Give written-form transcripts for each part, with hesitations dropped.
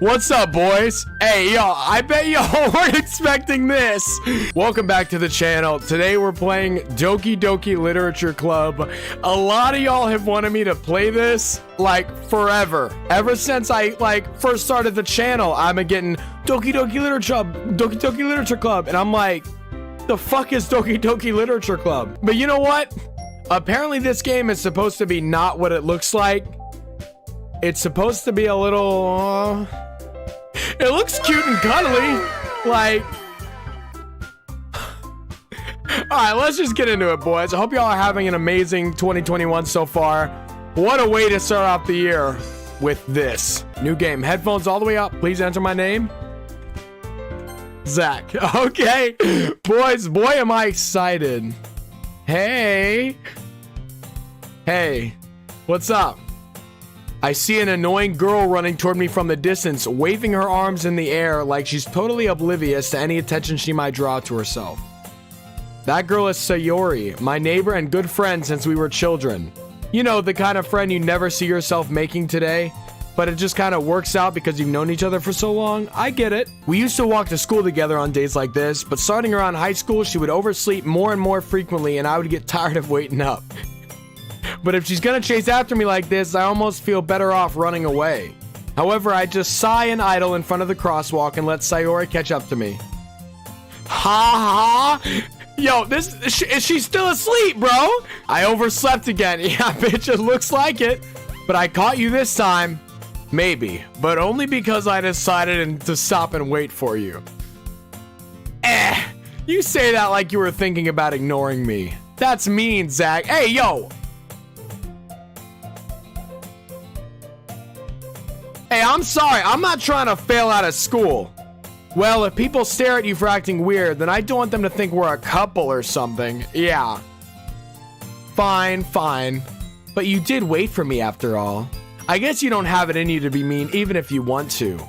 What's up, boys? Hey, yo, I bet y'all weren't expecting this. Welcome back to the channel. Today we're playing Doki Doki Literature Club. A lot of y'all have wanted me to play this like forever. Ever since I first started the channel, I've been getting Doki Doki Literature Club, and I'm like, the fuck is Doki Doki Literature Club? But you know what? Apparently this game is supposed to be not what it looks like. It's supposed to be a little it looks cute and cuddly, like. All right, let's just get into it, boys. I hope y'all are having an amazing 2021 so far. What a way to start off the year with this new game. Headphones all the way up. Please enter my name, Zach. Okay, boys, boy, am I excited. Hey, what's up? I see an annoying girl running toward me from the distance, waving her arms in the air like she's totally oblivious to any attention she might draw to herself. That girl is Sayori, my neighbor and good friend since we were children. You know, the kind of friend you never see yourself making today, but it just kind of works out because you've known each other for so long. I get it. We used to walk to school together on days like this, but starting around high school, she would oversleep more and more frequently, and I would get tired of waiting up. But if she's gonna chase after me like this, I almost feel better off running away. However, I just sigh and idle in front of the crosswalk and let Sayori catch up to me. Ha ha! Yo, is she still asleep, bro? I overslept again. Yeah, bitch, it looks like it. But I caught you this time. Maybe, but only because I decided to stop and wait for you. You say that like you were thinking about ignoring me. That's mean, Zach. Hey, yo! Hey, I'm sorry. I'm not trying to fail out of school. Well, if people stare at you for acting weird, then I don't want them to think we're a couple or something. Yeah. Fine. But you did wait for me after all. I guess you don't have it in you to be mean even if you want to.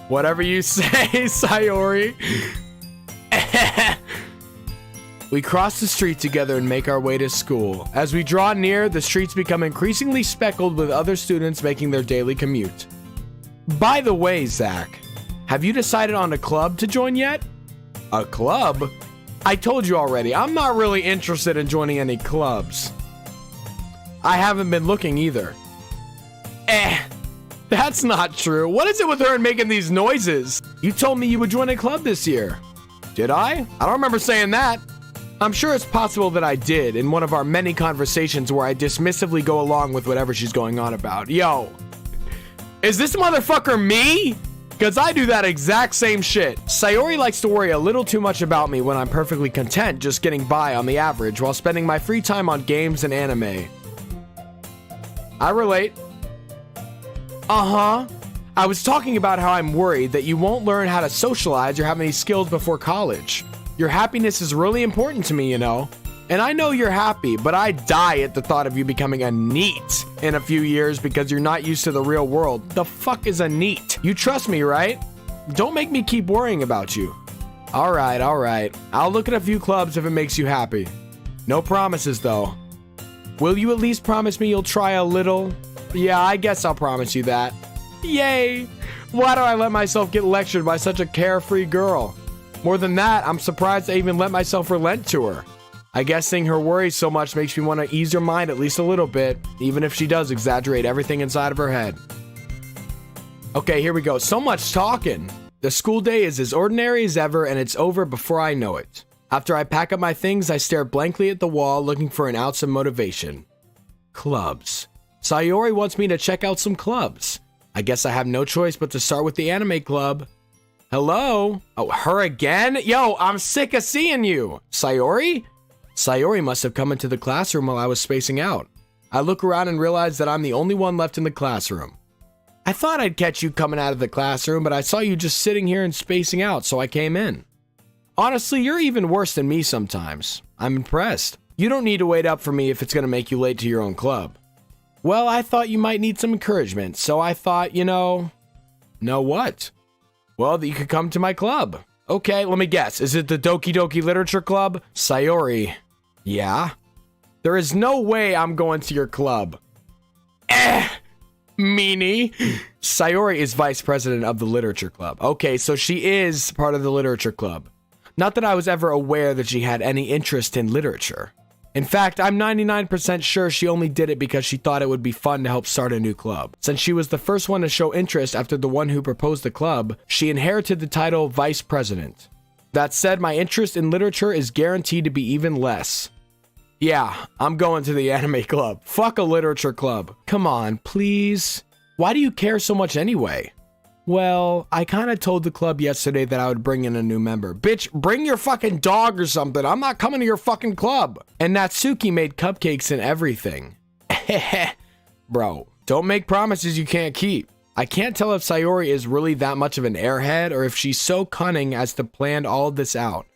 Whatever you say, Sayori. We cross the street together and make our way to school. As we draw near, the streets become increasingly speckled with other students making their daily commute. By the way, Zach, have you decided on a club to join yet? A club? I told you already, I'm not really interested in joining any clubs. I haven't been looking either. That's not true. What is it with her and making these noises? You told me you would join a club this year. Did I? I don't remember saying that. I'm sure it's possible that I did in one of our many conversations where I dismissively go along with whatever she's going on about. Yo, is this motherfucker me? Because I do that exact same shit. Sayori likes to worry a little too much about me when I'm perfectly content just getting by on the average while spending my free time on games and anime. I relate. I was talking about how I'm worried that you won't learn how to socialize or have any skills before college. Your happiness is really important to me, you know. And I know you're happy, but I die at the thought of you becoming a NEET in a few years because you're not used to the real world. The fuck is a NEET? You trust me, right? Don't make me keep worrying about you. All right. I'll look at a few clubs if it makes you happy. No promises, though. Will you at least promise me you'll try a little? Yeah, I guess I'll promise you that. Yay! Why do I let myself get lectured by such a carefree girl? More than that, I'm surprised I even let myself relent to her. I guess seeing her worry so much makes me want to ease her mind at least a little bit, even if she does exaggerate everything inside of her head. Okay, here we go. So much talking. The school day is as ordinary as ever, and it's over before I know it. After I pack up my things, I stare blankly at the wall, looking for an ounce of motivation. Clubs. Sayori wants me to check out some clubs. I guess I have no choice but to start with the anime club. Hello? Oh, her again? Yo, I'm sick of seeing you. Sayori? Sayori must have come into the classroom while I was spacing out. I look around and realize that I'm the only one left in the classroom. I thought I'd catch you coming out of the classroom, but I saw you just sitting here and spacing out, so I came in. Honestly, you're even worse than me sometimes. I'm impressed. You don't need to wait up for me if it's going to make you late to your own club. Well, I thought you might need some encouragement, so I thought, know what? Well, that you could come to my club. Okay, let me guess. Is it the Doki Doki Literature Club? Sayori. Yeah? There is no way I'm going to your club. Meanie. Sayori is vice president of the literature club. Okay, so she is part of the literature club. Not that I was ever aware that she had any interest in literature. In fact, I'm 99% sure she only did it because she thought it would be fun to help start a new club. Since she was the first one to show interest after the one who proposed the club, she inherited the title vice president. That said, my interest in literature is guaranteed to be even less. Yeah, I'm going to the anime club. Fuck a literature club. Come on, please. Why do you care so much anyway? Well, I kind of told the club yesterday that I would bring in a new member. Bitch, bring your fucking dog or something. I'm not coming to your fucking club. And Natsuki made cupcakes and everything. Bro, don't make promises you can't keep. I can't tell if Sayori is really that much of an airhead or if she's so cunning as to plan all this out.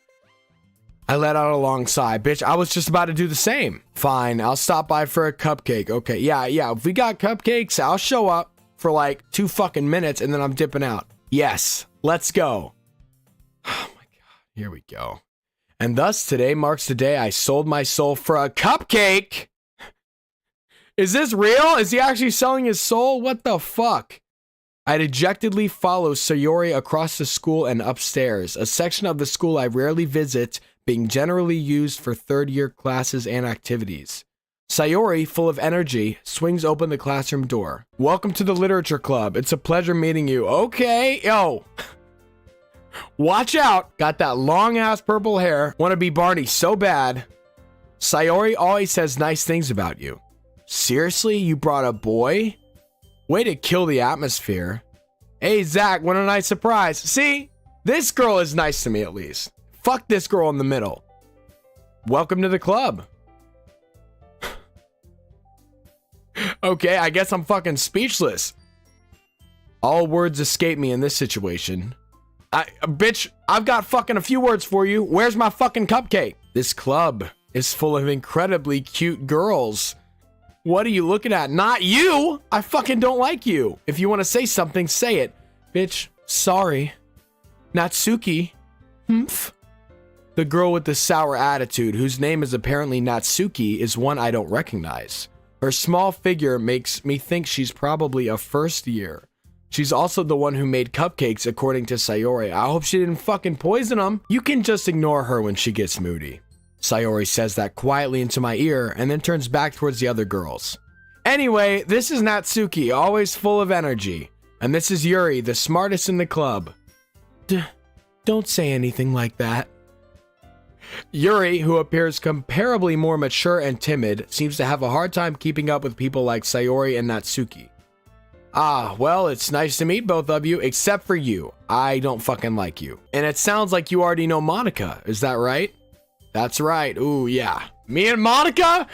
I let out a long sigh. Bitch, I was just about to do the same. Fine, I'll stop by for a cupcake. Okay, yeah, if we got cupcakes, I'll show up for like 2 fucking minutes and then I'm dipping out. Yes, let's go. Oh my God, here we go. And thus today marks the day I sold my soul for a cupcake. Is this real? Is he actually selling his soul? What the fuck? I dejectedly follow Sayori across the school and upstairs, a section of the school I rarely visit, being generally used for third-year classes and activities. Sayori, full of energy, swings open the classroom door. Welcome to the literature club. It's a pleasure meeting you. Okay, yo. Watch out. Got that long-ass purple hair. Want to be Barney so bad. Sayori always says nice things about you. Seriously, you brought a boy? Way to kill the atmosphere. Hey, Zach, what a nice surprise. See? This girl is nice to me at least. Fuck this girl in the middle. Welcome to the club. Okay, I guess I'm fucking speechless. All words escape me in this situation. Bitch, I've got fucking a few words for you. Where's my fucking cupcake? This club is full of incredibly cute girls. What are you looking at? Not you! I fucking don't like you. If you want to say something, say it. Bitch, sorry. Natsuki. Humph. The girl with the sour attitude, whose name is apparently Natsuki, is one I don't recognize. Her small figure makes me think she's probably a first year. She's also the one who made cupcakes, according to Sayori. I hope she didn't fucking poison them. You can just ignore her when she gets moody. Sayori says that quietly into my ear and then turns back towards the other girls. Anyway, this is Natsuki, always full of energy. And this is Yuri, the smartest in the club. Don't say anything like that. Yuri, who appears comparably more mature and timid, seems to have a hard time keeping up with people like Sayori and Natsuki. Ah, well, it's nice to meet both of you, except for you. I don't fucking like you. And it sounds like you already know Monica, is that right? That's right, ooh, yeah. Me and Monica?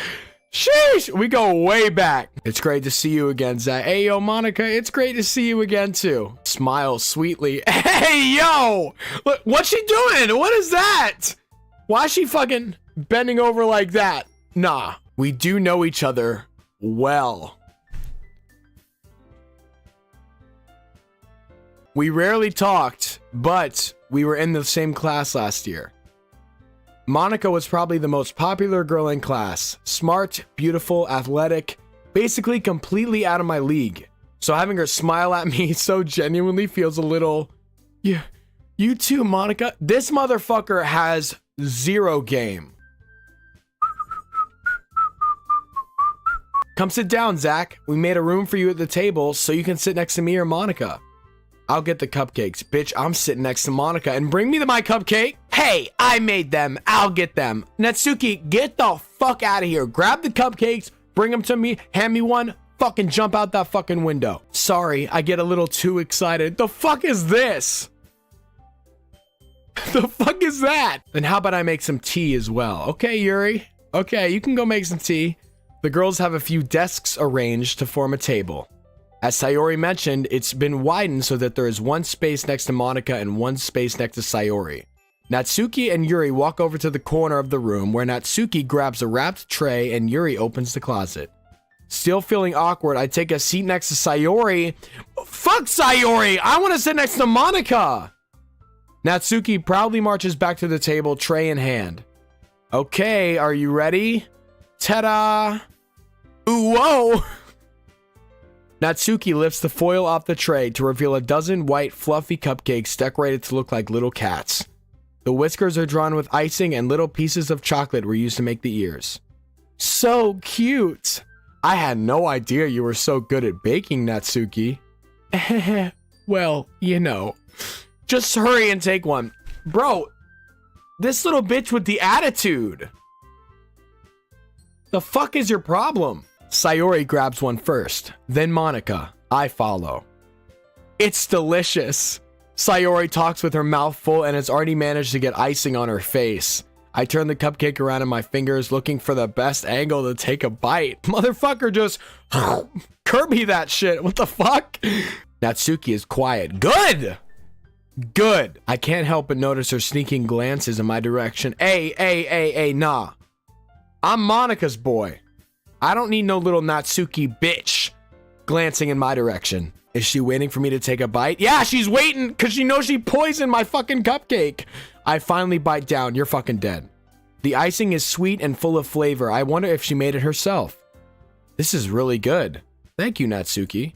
Sheesh, we go way back. It's great to see you again, Zach. Hey, yo, Monica, it's great to see you again, too. Smile sweetly. Hey, yo! Look, what's she doing? What is that? Why is she fucking bending over like that? Nah, we do know each other well. We rarely talked, but we were in the same class last year. Monica was probably the most popular girl in class. Smart, beautiful, athletic, basically completely out of my league. So having her smile at me so genuinely feels a little... Yeah, you too, Monica. This motherfucker has zero game. Come sit down, Zach. We made a room for you at the table so you can sit next to me or Monica. I'll get the cupcakes. Bitch, I'm sitting next to Monica and bring me my cupcake. Hey, I made them. I'll get them. Natsuki, get the fuck out of here. Grab the cupcakes, bring them to me, hand me one, fucking jump out that fucking window. Sorry, I get a little too excited. The fuck is this? The fuck is that? Then how about I make some tea as well? Okay, Yuri. Okay, you can go make some tea. The girls have a few desks arranged to form a table. As Sayori mentioned, it's been widened so that there is one space next to Monica and one space next to Sayori. Natsuki and Yuri walk over to the corner of the room where Natsuki grabs a wrapped tray and Yuri opens the closet. Still feeling awkward, I take a seat next to Sayori. Fuck Sayori! I want to sit next to Monica! Natsuki proudly marches back to the table, tray in hand. Okay, are you ready? Ta-da! Ooh, whoa! Natsuki lifts the foil off the tray to reveal a dozen white, fluffy cupcakes decorated to look like little cats. The whiskers are drawn with icing and little pieces of chocolate were used to make the ears. So cute! I had no idea you were so good at baking, Natsuki. Well, you know. Just hurry and take one. Bro, this little bitch with the attitude. The fuck is your problem? Sayori grabs one first, then Monica. I follow. It's delicious. Sayori talks with her mouth full and has already managed to get icing on her face. I turn the cupcake around in my fingers, looking for the best angle to take a bite. Motherfucker just Kirby that shit. What the fuck? Natsuki is quiet. Good! Good. I can't help but notice her sneaking glances in my direction. Hey, nah. I'm Monica's boy. I don't need no little Natsuki bitch glancing in my direction. Is she waiting for me to take a bite? Yeah, she's waiting because she knows she poisoned my fucking cupcake. I finally bite down. You're fucking dead. The icing is sweet and full of flavor. I wonder if she made it herself. This is really good. Thank you, Natsuki.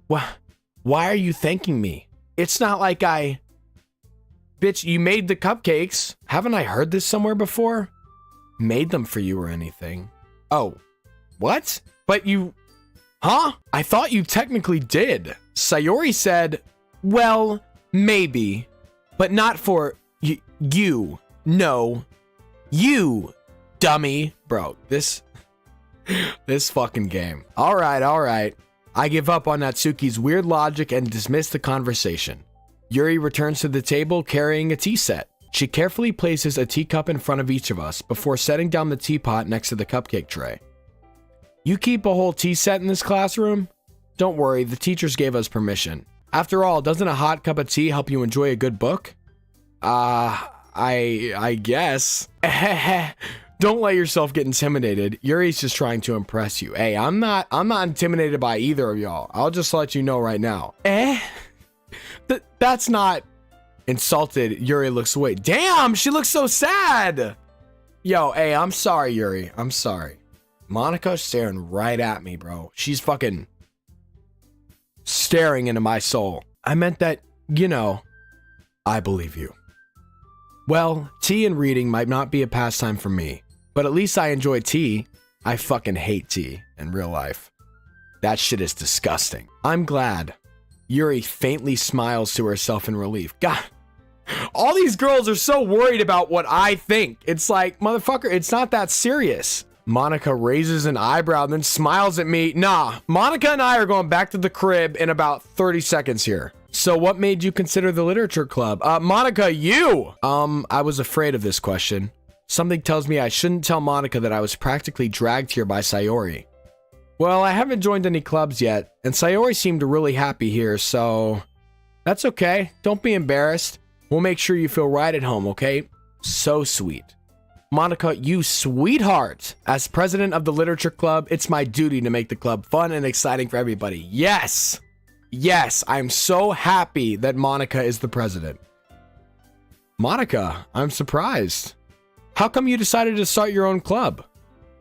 Why are you thanking me? It's not like Bitch, you made the cupcakes. Haven't I heard this somewhere before? Made them for you or anything. Oh. What? But you... Huh? I thought you technically did. Sayori said, well, maybe, but not for you. No. You, dummy. Bro, this fucking game. All right. I give up on Natsuki's weird logic and dismiss the conversation. Yuri returns to the table carrying a tea set. She carefully places a teacup in front of each of us before setting down the teapot next to the cupcake tray. You keep a whole tea set in this classroom? Don't worry, the teachers gave us permission. After all, doesn't a hot cup of tea help you enjoy a good book? I guess. Don't let yourself get intimidated. Yuri's just trying to impress you. Hey, I'm not intimidated by either of y'all. I'll just let you know right now. That's not... Insulted, Yuri looks away. Damn, she looks so sad. Yo, hey, I'm sorry, Yuri. I'm sorry. Monica's staring right at me, bro. She's fucking staring into my soul. I meant that, you know, I believe you. Well, tea and reading might not be a pastime for me, but at least I enjoy tea. I fucking hate tea in real life. That shit is disgusting. I'm glad. Yuri faintly smiles to herself in relief. God, all these girls are so worried about what I think. It's like, motherfucker, it's not that serious. Monica raises an eyebrow and then smiles at me. Nah, Monica and I are going back to the crib in about 30 seconds here. So what made you consider the literature club? Monica, you! I was afraid of this question. Something tells me I shouldn't tell Monica that I was practically dragged here by Sayori. Well, I haven't joined any clubs yet, and Sayori seemed really happy here, so... That's okay. Don't be embarrassed. We'll make sure you feel right at home, okay? So sweet. Monica, you sweetheart. As president of the literature club, it's my duty to make the club fun and exciting for everybody. Yes! Yes, I'm so happy that Monica is the president. Monica, I'm surprised. How come you decided to start your own club?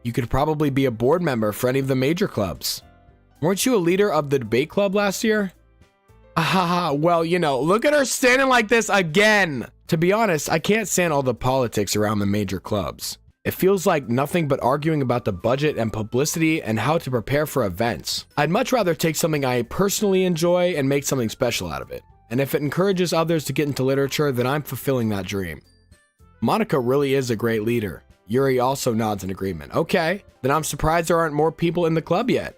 You could probably be a board member for any of the major clubs. Weren't you a leader of the debate club last year? Well, you know, look at her standing like this again. To be honest, I can't stand all the politics around the major clubs. It feels like nothing but arguing about the budget and publicity and how to prepare for events. I'd much rather take something I personally enjoy and make something special out of it. And if it encourages others to get into literature, then I'm fulfilling that dream. Monica really is a great leader. Yuri also nods in agreement. Okay, then I'm surprised there aren't more people in the club yet.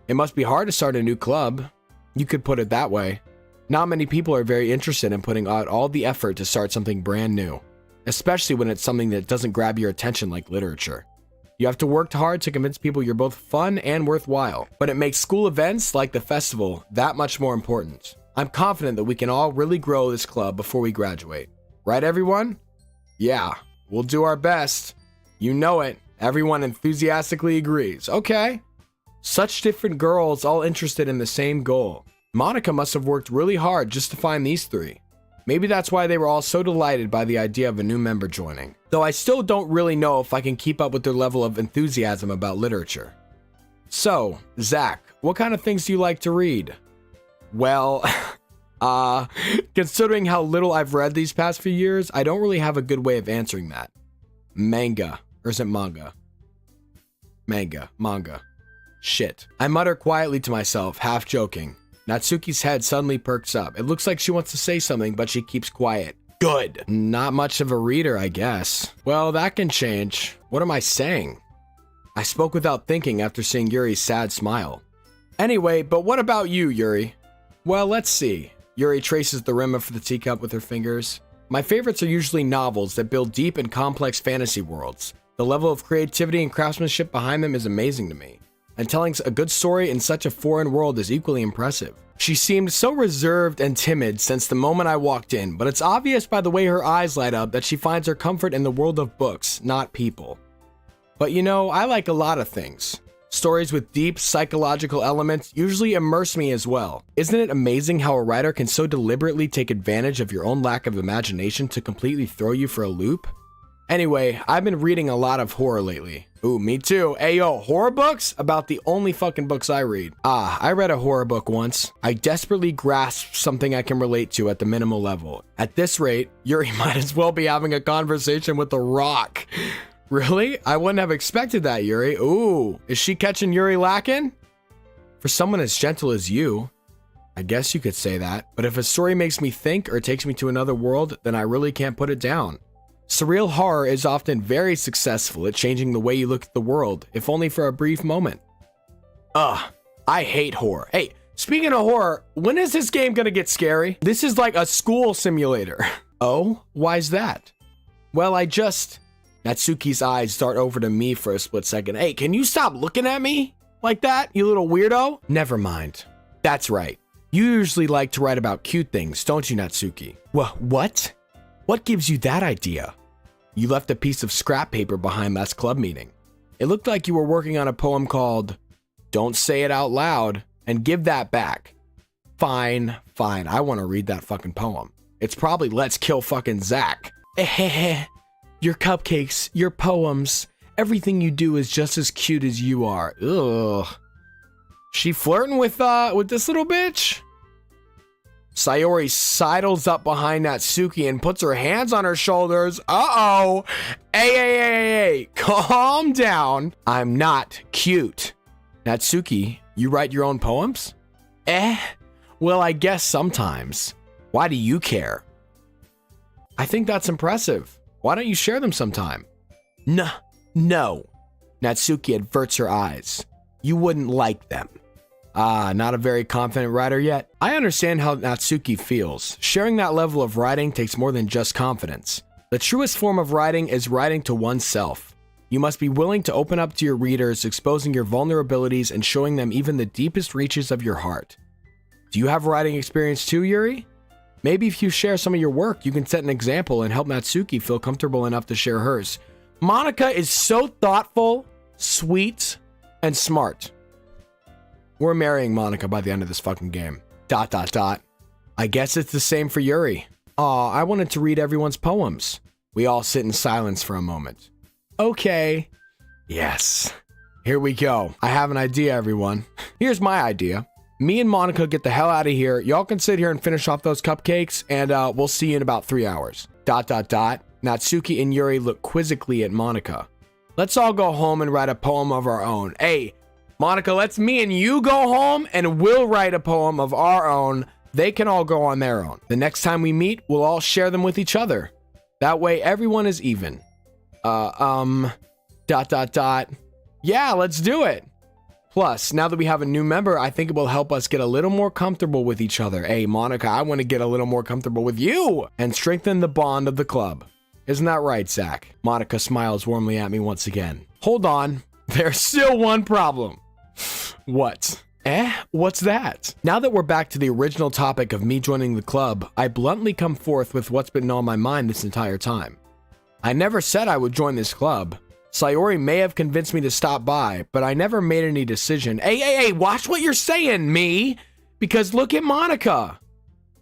It must be hard to start a new club. You could put it that way. Not many people are very interested in putting out all the effort to start something brand new, especially when it's something that doesn't grab your attention like literature. You have to work hard to convince people you're both fun and worthwhile, but it makes school events like the festival that much more important. I'm confident that we can all really grow this club before we graduate. Right, everyone? Yeah, we'll do our best. You know it. Everyone enthusiastically agrees. Okay. Such different girls all interested in the same goal. Monica must have worked really hard just to find these three. Maybe that's why they were all so delighted by the idea of a new member joining. Though I still don't really know if I can keep up with their level of enthusiasm about literature. So, Zach, what kind of things do you like to read? Well, considering how little I've read these past few years, I don't really have a good way of answering that. Manga. Or is it manga? Manga. Shit. I mutter quietly to myself, half joking. Natsuki's head suddenly perks up. It looks like she wants to say something, but she keeps quiet. Good. Not much of a reader, I guess. Well, that can change. What am I saying? I spoke without thinking after seeing Yuri's sad smile. Anyway, but what about you, Yuri? Well, let's see. Yuri traces the rim of the teacup with her fingers. My favorites are usually novels that build deep and complex fantasy worlds. The level of creativity and craftsmanship behind them is amazing to me. And telling a good story in such a foreign world is equally impressive. She seemed so reserved and timid since the moment I walked in, but it's obvious by the way her eyes light up that she finds her comfort in the world of books, not people. But you know, I like a lot of things. Stories with deep psychological elements usually immerse me as well. Isn't it amazing how a writer can so deliberately take advantage of your own lack of imagination to completely throw you for a loop? Anyway, I've been reading a lot of horror lately. Ooh, me too. Ayo, horror books? About the only fucking books I read. I read a horror book once. I desperately grasped something I can relate to at the minimal level. At this rate, Yuri might as well be having a conversation with The Rock. Really? I wouldn't have expected that, Yuri. Ooh, is she catching Yuri lacking? For someone as gentle as you, I guess you could say that. But if a story makes me think or takes me to another world, then I really can't put it down. Surreal horror is often very successful at changing the way you look at the world, if only for a brief moment. I hate horror. Hey, speaking of horror, when is this game gonna get scary? This is like a school simulator. Oh, why's that? Well, Natsuki's eyes dart over to me for a split second. Hey, can you stop looking at me like that, you little weirdo? Never mind. That's right. You usually like to write about cute things, don't you, Natsuki? What? What gives you that idea? You left a piece of scrap paper behind last club meeting. It looked like you were working on a poem called Don't Say It Out Loud and Give That Back. Fine. I want to read that fucking poem. It's probably Let's Kill fucking Zach. Your cupcakes, your poems, everything you do is just as cute as you are. Ugh. She flirting with this little bitch? Sayori sidles up behind Natsuki and puts her hands on her shoulders. Uh-oh. Hey. Calm down. I'm not cute. Natsuki, you write your own poems? Well, I guess sometimes. Why do you care? I think that's impressive. Why don't you share them sometime? No. Natsuki averts her eyes. You wouldn't like them. Not a very confident writer yet. I understand how Natsuki feels. Sharing that level of writing takes more than just confidence. The truest form of writing is writing to oneself. You must be willing to open up to your readers, exposing your vulnerabilities and showing them even the deepest reaches of your heart. Do you have writing experience too, Yuri? Maybe if you share some of your work, you can set an example and help Natsuki feel comfortable enough to share hers. Monica is so thoughtful, sweet, and smart. We're marrying Monica by the end of this fucking game. ... I guess it's the same for Yuri. Aw, I wanted to read everyone's poems. We all sit in silence for a moment. Okay. Yes. Here we go. I have an idea, everyone. Here's my idea. Me and Monica get the hell out of here. Y'all can sit here and finish off those cupcakes, and we'll see you in about 3 hours. ... Natsuki and Yuri look quizzically at Monica. Let's all go home and write a poem of our own. Hey, Monica, let's me and you go home and we'll write a poem of our own. They can all go on their own. The next time we meet, we'll all share them with each other. That way everyone is even. ... Yeah, let's do it. Plus, now that we have a new member, I think it will help us get a little more comfortable with each other. Hey, Monica, I want to get a little more comfortable with you and strengthen the bond of the club. Isn't that right, Zach? Monica smiles warmly at me once again. Hold on. There's still one problem. What? What's that? Now that we're back to the original topic of me joining the club, I bluntly come forth with what's been on my mind this entire time. I never said I would join this club. Sayori may have convinced me to stop by, but I never made any decision. Hey, watch what you're saying, me! Because look at Monica.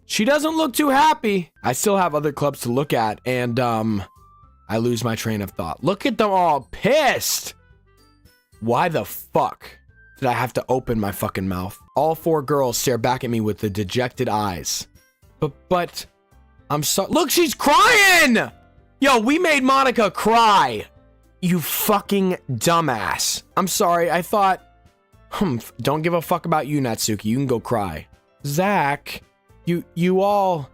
She doesn't look too happy. I still have other clubs to look at, and, I lose my train of thought. Look at them all pissed! Why the fuck? did I have to open my fucking mouth? All 4 girls stare back at me with the dejected eyes. But, I'm sorry. Look, she's crying! Yo, we made Monica cry. You fucking dumbass. I'm sorry, I thought... don't give a fuck about you, Natsuki. You can go cry. Zach, you all...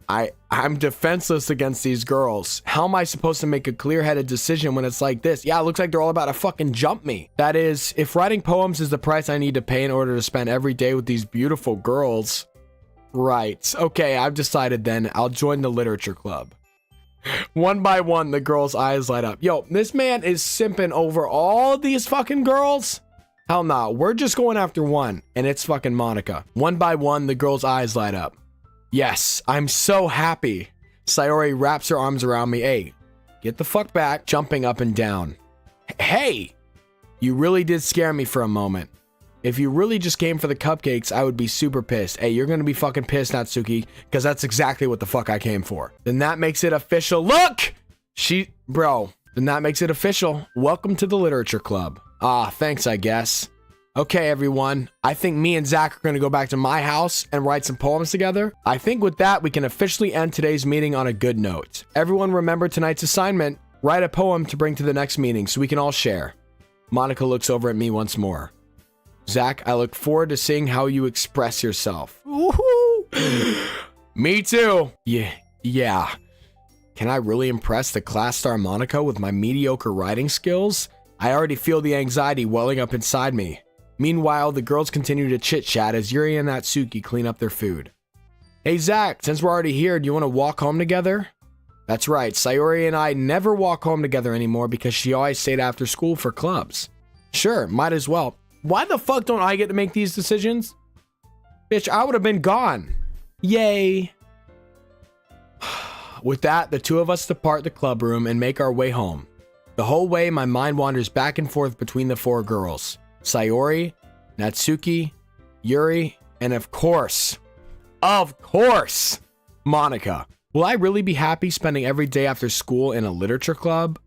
I'm defenseless against these girls. How am I supposed to make a clear-headed decision when it's like this? Yeah, it looks like they're all about to fucking jump me. That is, if writing poems is the price I need to pay in order to spend every day with these beautiful girls... Right. Okay, I've decided then. I'll join the literature club. One by one, the girls' eyes light up. Yo, this man is simping over all these fucking girls? Hell nah, we're just going after one, and it's fucking Monica. One by one, the girls' eyes light up. Yes, I'm so happy. Sayori wraps her arms around me. Hey, get the fuck back, jumping up and down. Hey, you really did scare me for a moment. If you really just came for the cupcakes, I would be super pissed. Hey, you're gonna be fucking pissed, Natsuki, because that's exactly what the fuck I came for. Then that makes it official. Look! Then that makes it official. Welcome to the literature club. Ah, thanks, I guess. Okay, everyone. I think me and Zach are gonna go back to my house and write some poems together. I think with that, we can officially end today's meeting on a good note. Everyone remember tonight's assignment. Write a poem to bring to the next meeting so we can all share. Monica looks over at me once more. Zach, I look forward to seeing how you express yourself. Woohoo! Me too. Yeah. Can I really impress the class star Monica with my mediocre writing skills? I already feel the anxiety welling up inside me. Meanwhile, the girls continue to chit-chat as Yuri and Natsuki clean up their food. Hey Zach, since we're already here, do you want to walk home together? That's right, Sayori and I never walk home together anymore because she always stayed after school for clubs. Sure, might as well. Why the fuck don't I get to make these decisions? Bitch, I would have been gone. Yay. With that, the two of us depart the club room and make our way home. The whole way, my mind wanders back and forth between the 4 girls. Sayori, Natsuki, Yuri, and of course, Monica. Will I really be happy spending every day after school in a literature club?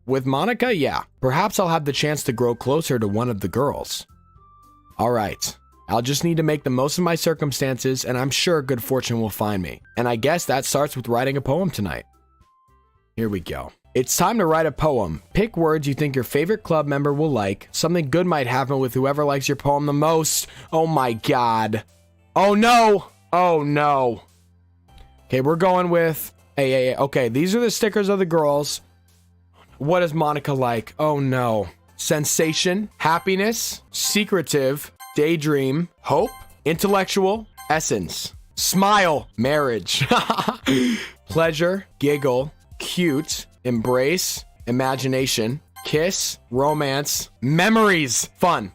With Monica, yeah. Perhaps I'll have the chance to grow closer to one of the girls. Alright, I'll just need to make the most of my circumstances, and I'm sure good fortune will find me. And I guess that starts with writing a poem tonight. Here we go. It's time to write a poem. Pick words you think your favorite club member will like. Something good might happen with whoever likes your poem the most. Oh my god. Oh no. Oh no. Okay, we're going with... Hey. Okay, these are the stickers of the girls. What is Monica like? Oh no. Sensation, happiness, secretive, daydream, hope, intellectual, essence, smile, marriage, pleasure, giggle, cute, embrace, imagination, kiss, romance, memories, fun.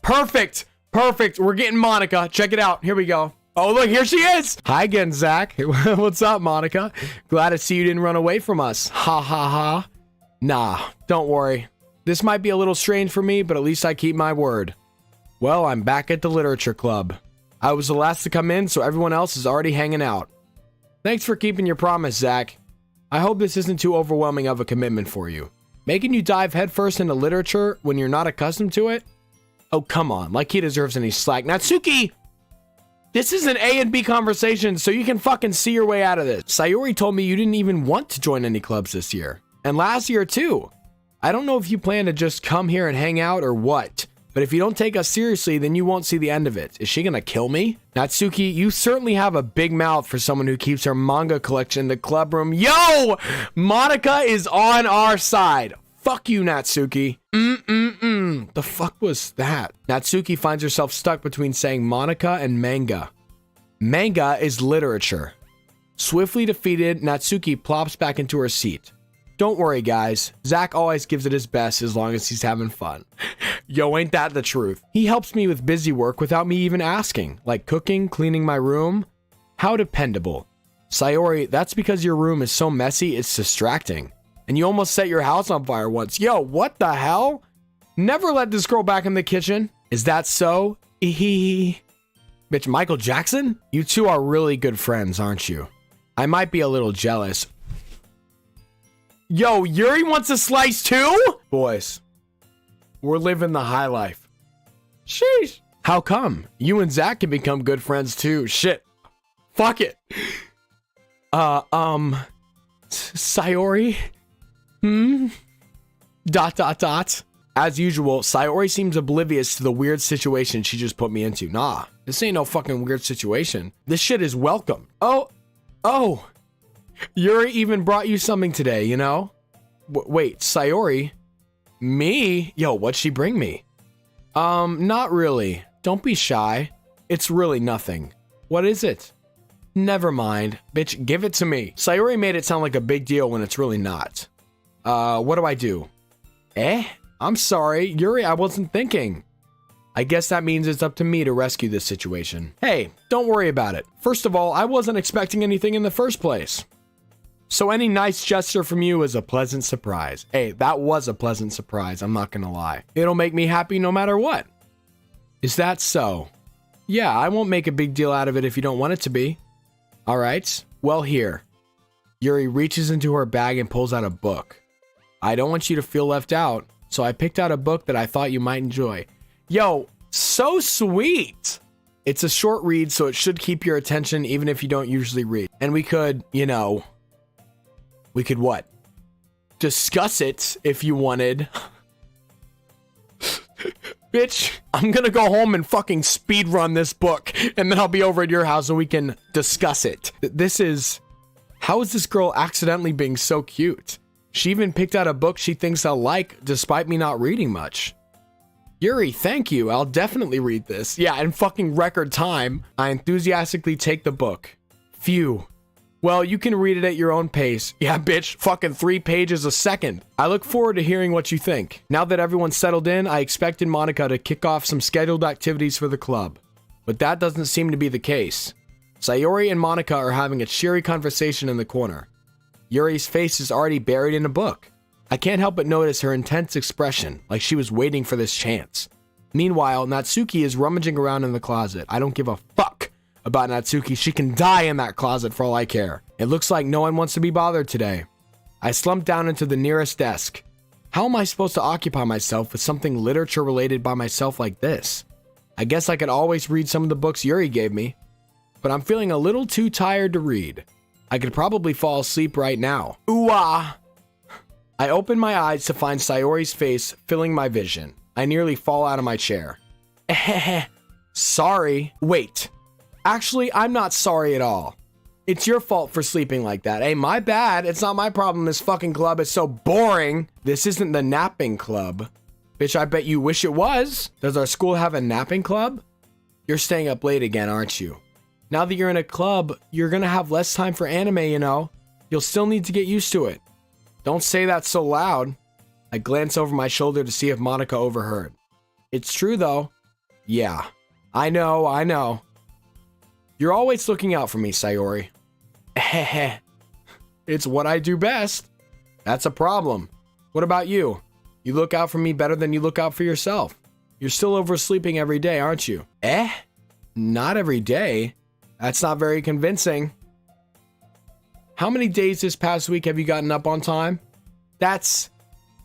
Perfect. We're getting Monica. Check it out. Here we go. Oh, look, here she is. Hi again, Zach. What's up, Monica? Glad to see you didn't run away from us. Ha ha ha. Nah, don't worry. This might be a little strange for me, but at least I keep my word. Well, I'm back at the literature club. I was the last to come in, so everyone else is already hanging out. Thanks for keeping your promise, Zach. I hope this isn't too overwhelming of a commitment for you. Making you dive headfirst into literature when you're not accustomed to it? Oh, come on, like he deserves any slack. Natsuki! This is an A and B conversation, so you can fucking see your way out of this. Sayori told me you didn't even want to join any clubs this year. And last year, too. I don't know if you plan to just come here and hang out or what, but if you don't take us seriously, then you won't see the end of it. Is she gonna kill me? Natsuki, you certainly have a big mouth for someone who keeps her manga collection in the club room. Yo! Monica is on our side. Fuck you, Natsuki. The fuck was that? Natsuki finds herself stuck between saying Monica and manga. Manga is literature. Swiftly defeated, Natsuki plops back into her seat. Don't worry, guys. Zach always gives it his best as long as he's having fun. Yo, ain't that the truth? He helps me with busy work without me even asking, like cooking, cleaning my room. How dependable. Sayori, that's because your room is so messy, it's distracting. And you almost set your house on fire once. Yo, what the hell? Never let this girl back in the kitchen. Is that so? Bitch, Michael Jackson? You two are really good friends, aren't you? I might be a little jealous. Yo, Yuri wants a slice too? Boys, we're living the high life. Sheesh. How come? You and Zach can become good friends too. Shit. Fuck it. Sayori? Dot. As usual, Sayori seems oblivious to the weird situation she just put me into. Nah, this ain't no fucking weird situation. This shit is welcome. Oh. Yuri even brought you something today, you know? Wait, Sayori? Me? Yo, what'd she bring me? Not really. Don't be shy. It's really nothing. What is it? Never mind. Bitch, give it to me. Sayori made it sound like a big deal when it's really not. What do I do? I'm sorry, Yuri, I wasn't thinking. I guess that means it's up to me to rescue this situation. Hey, don't worry about it. First of all, I wasn't expecting anything in the first place. So any nice gesture from you is a pleasant surprise. Hey, that was a pleasant surprise, I'm not gonna lie. It'll make me happy no matter what. Is that so? Yeah, I won't make a big deal out of it if you don't want it to be. All right, well here. Yuri reaches into her bag and pulls out a book. I don't want you to feel left out, so I picked out a book that I thought you might enjoy. Yo, so sweet. It's a short read, so it should keep your attention even if you don't usually read. And we could, you know, we could what? Discuss it if you wanted. Bitch, I'm gonna go home and fucking speed run this book, and then I'll be over at your house and we can discuss it. How is this girl accidentally being so cute? She even picked out a book she thinks I'll like, despite me not reading much. Yuri, thank you. I'll definitely read this. Yeah, in fucking record time. I enthusiastically take the book. Phew. Well, you can read it at your own pace. Yeah, bitch, fucking 3 pages a second. I look forward to hearing what you think. Now that everyone's settled in, I expected Monica to kick off some scheduled activities for the club. But that doesn't seem to be the case. Sayori and Monica are having a cheery conversation in the corner. Yuri's face is already buried in a book. I can't help but notice her intense expression, like she was waiting for this chance. Meanwhile, Natsuki is rummaging around in the closet. I don't give a fuck about Natsuki. She can die in that closet for all I care. It looks like no one wants to be bothered today. I slump down into the nearest desk. How am I supposed to occupy myself with something literature related by myself like this? I guess I could always read some of the books Yuri gave me, but I'm feeling a little too tired to read. I could probably fall asleep right now. Ooh-ah! I open my eyes to find Sayori's face filling my vision. I nearly fall out of my chair. Sorry. Wait. Actually, I'm not sorry at all. It's your fault for sleeping like that. Hey, my bad. It's not my problem this fucking club is so boring. This isn't the napping club. Bitch, I bet you wish it was. Does our school have a napping club? You're staying up late again, aren't you? Now that you're in a club, you're gonna have less time for anime, you know? You'll still need to get used to it. Don't say that so loud. I glance over my shoulder to see if Monica overheard. It's true, though. Yeah, I know. You're always looking out for me, Sayori. It's what I do best. That's a problem. What about you? You look out for me better than you look out for yourself. You're still oversleeping every day, aren't you? Not every day. That's not very convincing. How many days this past week have you gotten up on time? It's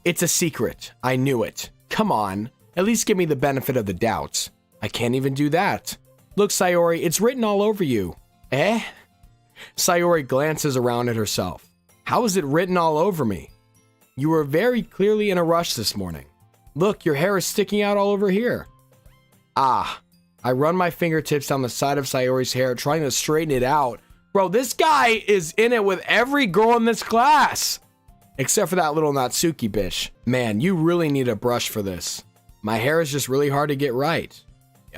a secret. I knew it. Come on, at least give me the benefit of the doubt. I can't even do that. Look, Sayori, it's written all over you. Sayori glances around at herself. How is it written all over me? You were very clearly in a rush this morning. Look, your hair is sticking out all over here. I run my fingertips down the side of Sayori's hair, trying to straighten it out. Bro, this guy is in it with every girl in this class. Except for that little Natsuki bitch. Man, you really need a brush for this. My hair is just really hard to get right.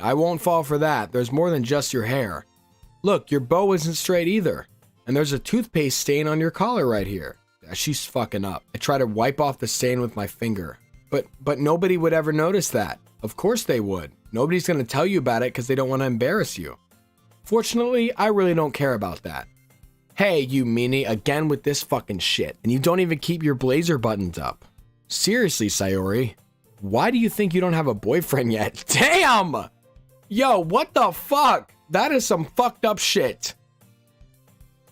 I won't fall for that. There's more than just your hair. Look, your bow isn't straight either. And there's a toothpaste stain on your collar right here. She's fucking up. I try to wipe off the stain with my finger. But nobody would ever notice that. Of course they would. Nobody's gonna tell you about it because they don't want to embarrass you. Fortunately, I really don't care about that. Hey, you meanie, again with this fucking shit. And you don't even keep your blazer buttoned up. Seriously, Sayori. Why do you think you don't have a boyfriend yet? Damn! Yo, what the fuck? That is some fucked up shit.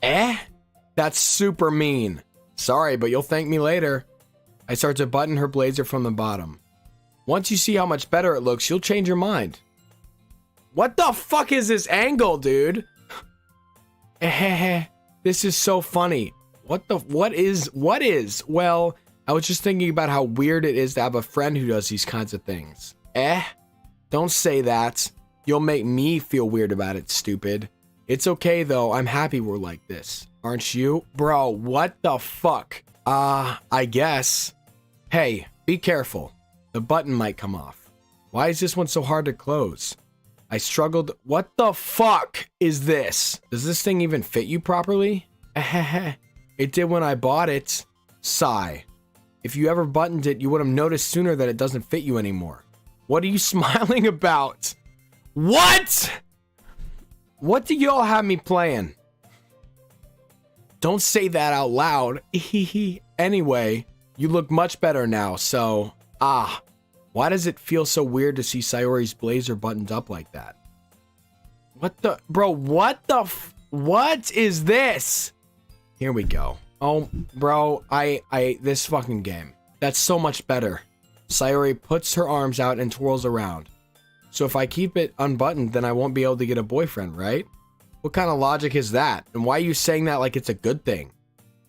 That's super mean. Sorry, but you'll thank me later. I start to button her blazer from the bottom. Once you see how much better it looks, you'll change your mind. What the fuck is this angle, dude? This is so funny. What is? Well, I was just thinking about how weird it is to have a friend who does these kinds of things. Don't say that. You'll make me feel weird about it, stupid. It's okay though, I'm happy we're like this. Aren't you? Bro, what the fuck? I guess. Hey, be careful. The button might come off. Why is this one so hard to close? I struggled. What the fuck is this? Does this thing even fit you properly? It did when I bought it. Sigh. If you ever buttoned it, you would have noticed sooner that it doesn't fit you anymore. What are you smiling about? What? What do y'all have me playing? Don't say that out loud. Anyway, you look much better now, so... why does it feel so weird to see Sayori's blazer buttoned up like that? What the... Bro, what the... What is this? Here we go. Oh, bro, this fucking game. That's so much better. Sayori puts her arms out and twirls around. So if I keep it unbuttoned, then I won't be able to get a boyfriend, right? What kind of logic is that? And why are you saying that like it's a good thing?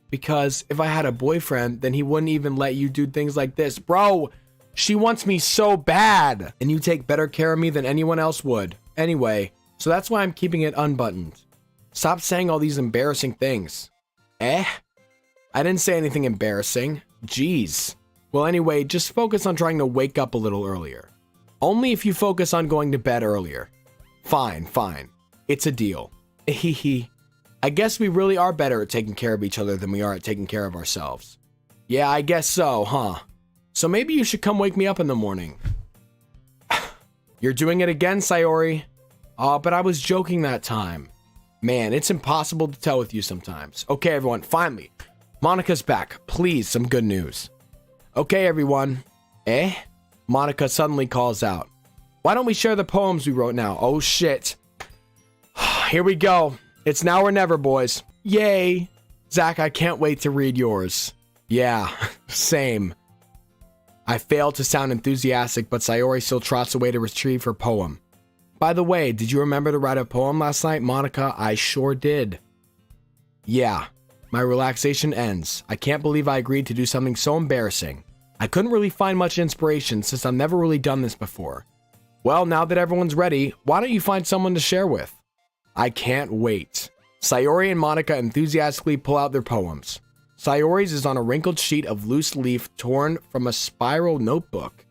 Because if I had a boyfriend, then he wouldn't even let you do things like this. Bro, she wants me so bad. And you take better care of me than anyone else would. Anyway, so that's why I'm keeping it unbuttoned. Stop saying all these embarrassing things. I didn't say anything embarrassing. Jeez. Well, anyway, just focus on trying to wake up a little earlier. Only if you focus on going to bed earlier. Fine. It's a deal. I guess we really are better at taking care of each other than we are at taking care of ourselves. Yeah, I guess so, huh? So maybe you should come wake me up in the morning. You're doing it again, Sayori. Oh, but I was joking that time. Man, it's impossible to tell with you sometimes. Okay, everyone, finally. Monika's back. Please, some good news. Okay, everyone. Monika suddenly calls out. Why don't we share the poems we wrote now? Oh, shit. Here we go. It's now or never, boys. Yay. Zach, I can't wait to read yours. Yeah, same. I failed to sound enthusiastic, but Sayori still trots away to retrieve her poem. By the way, did you remember to write a poem last night, Monika? I sure did. Yeah, my relaxation ends. I can't believe I agreed to do something so embarrassing. I couldn't really find much inspiration since I've never really done this before. Well, now that everyone's ready, why don't you find someone to share with? I can't wait. Sayori and Monika enthusiastically pull out their poems. Sayori's is on a wrinkled sheet of loose leaf torn from a spiral notebook.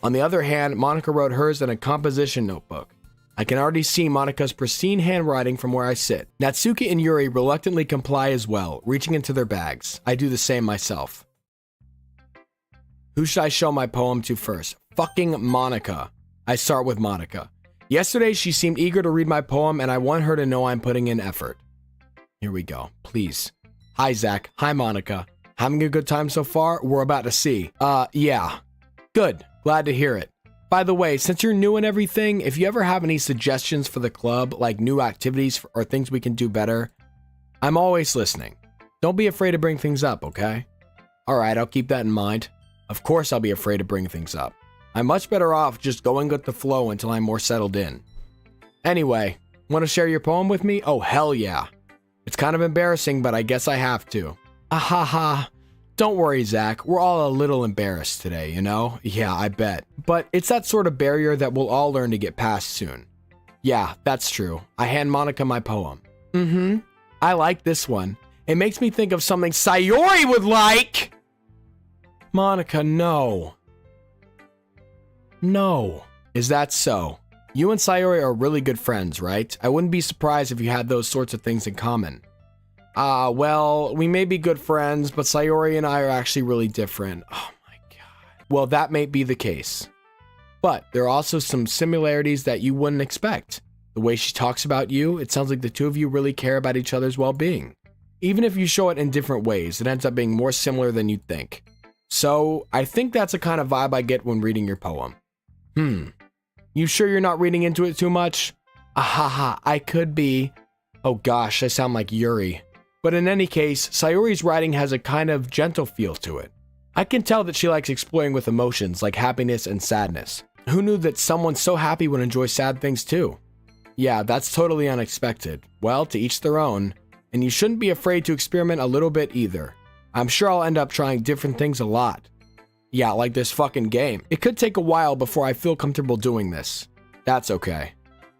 On the other hand, Monika wrote hers in a composition notebook. I can already see Monika's pristine handwriting from where I sit. Natsuki and Yuri reluctantly comply as well, reaching into their bags. I do the same myself. Who should I show my poem to first? Fucking Monika. I start with Monika. Yesterday, she seemed eager to read my poem, and I want her to know I'm putting in effort. Here we go. Please. Hi, Zach. Hi, Monika. Having a good time so far? We're about to see. Yeah. Good. Glad to hear it. By the way, since you're new and everything, if you ever have any suggestions for the club, like new activities or things we can do better, I'm always listening. Don't be afraid to bring things up, okay? Alright, I'll keep that in mind. Of course I'll be afraid to bring things up. I'm much better off just going with the flow until I'm more settled in. Anyway, want to share your poem with me? Oh, hell yeah. It's kind of embarrassing, but I guess I have to. Ahaha. Don't worry, Zach. We're all a little embarrassed today, you know? Yeah, I bet. But it's that sort of barrier that we'll all learn to get past soon. Yeah, that's true. I hand Monika my poem. I like this one. It makes me think of something Sayori would like! Monika, no. No. Is that so? You and Sayori are really good friends, right? I wouldn't be surprised if you had those sorts of things in common. Well, we may be good friends, but Sayori and I are actually really different. Oh my god. Well, that may be the case. But there are also some similarities that you wouldn't expect. The way she talks about you, it sounds like the two of you really care about each other's well-being. Even if you show it in different ways, it ends up being more similar than you'd think. So, I think that's the kind of vibe I get when reading your poem. You sure you're not reading into it too much? Ahaha, I could be. Oh gosh, I sound like Yuri. But in any case, Sayori's writing has a kind of gentle feel to it. I can tell that she likes exploring with emotions like happiness and sadness. Who knew that someone so happy would enjoy sad things too? Yeah, that's totally unexpected. Well, to each their own. And you shouldn't be afraid to experiment a little bit either. I'm sure I'll end up trying different things a lot. Yeah, like this fucking game. It could take a while before I feel comfortable doing this. That's okay.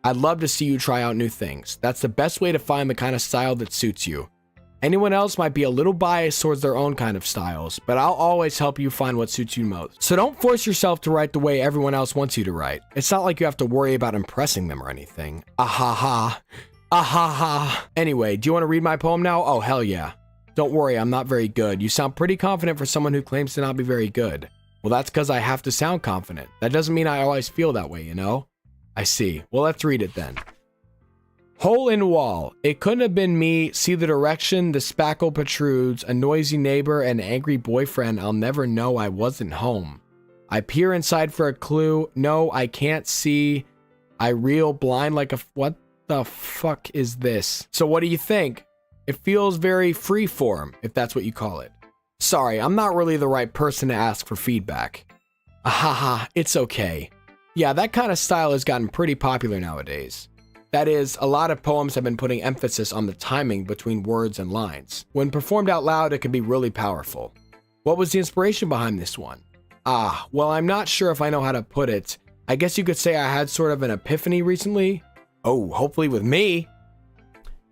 I'd love to see you try out new things. That's the best way to find the kind of style that suits you. Anyone else might be a little biased towards their own kind of styles, but I'll always help you find what suits you most. So don't force yourself to write the way everyone else wants you to write. It's not like you have to worry about impressing them or anything. Ahaha. Ahaha. Anyway, do you want to read my poem now? Oh, hell yeah. Don't worry, I'm not very good. You sound pretty confident for someone who claims to not be very good. Well, that's because I have to sound confident. That doesn't mean I always feel that way, you know? I see. Well, let's read it then. Hole in wall. It couldn't have been me. See the direction the spackle protrudes. A noisy neighbor and angry boyfriend. I'll never know I wasn't home. I peer inside for a clue. No, I can't see. I reel blind like a... What the fuck is this? So what do you think? It feels very freeform, if that's what you call it. Sorry, I'm not really the right person to ask for feedback. Ahaha, it's okay. Yeah, that kind of style has gotten pretty popular nowadays. That is, a lot of poems have been putting emphasis on the timing between words and lines. When performed out loud, it can be really powerful. What was the inspiration behind this one? Well, I'm not sure if I know how to put it. I guess you could say I had sort of an epiphany recently. Oh, hopefully with me.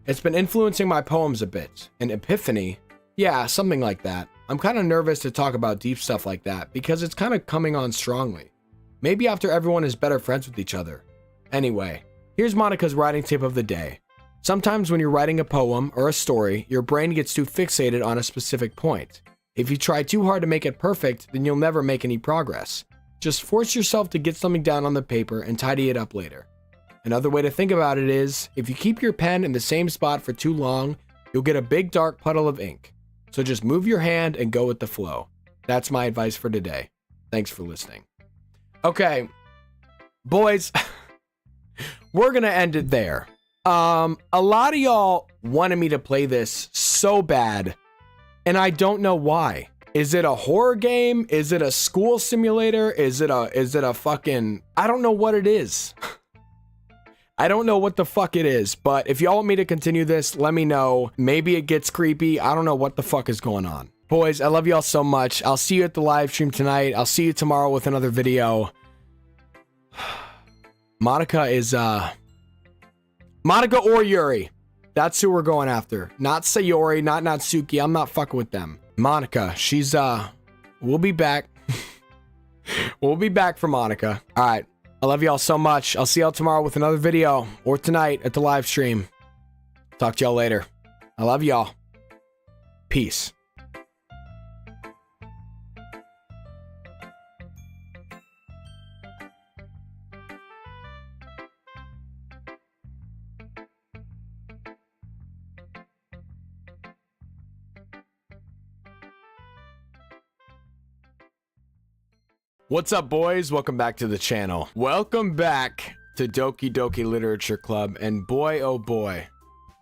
It's been influencing my poems a bit. An epiphany? Yeah, something like that. I'm kind of nervous to talk about deep stuff like that because it's kind of coming on strongly. Maybe after everyone is better friends with each other. Anyway, here's Monica's writing tip of the day. Sometimes when you're writing a poem or a story, your brain gets too fixated on a specific point. If you try too hard to make it perfect, then you'll never make any progress. Just force yourself to get something down on the paper and tidy it up later. Another way to think about it is, if you keep your pen in the same spot for too long, you'll get a big dark puddle of ink. So just move your hand and go with the flow. That's my advice for today. Thanks for listening. Okay, boys, we're gonna end it there. A lot of y'all wanted me to play this so bad, and I don't know why. Is it a horror game? Is it a school simulator? Is it a fucking... I don't know what it is. I don't know what the fuck it is, but if y'all want me to continue this, let me know. Maybe it gets creepy. I don't know what the fuck is going on. Boys, I love y'all so much. I'll see you at the live stream tonight. I'll see you tomorrow with another video. Monica is, Monica or Yuri. That's who we're going after. Not Sayori, not Natsuki. I'm not fucking with them. Monica, she's, we'll be back. We'll be back for Monica. All right. I love y'all so much. I'll see y'all tomorrow with another video or tonight at the live stream. Talk to y'all later. I love y'all. Peace. What's up, boys? Welcome back to the channel. Welcome back to Doki Doki Literature Club, and boy, oh boy,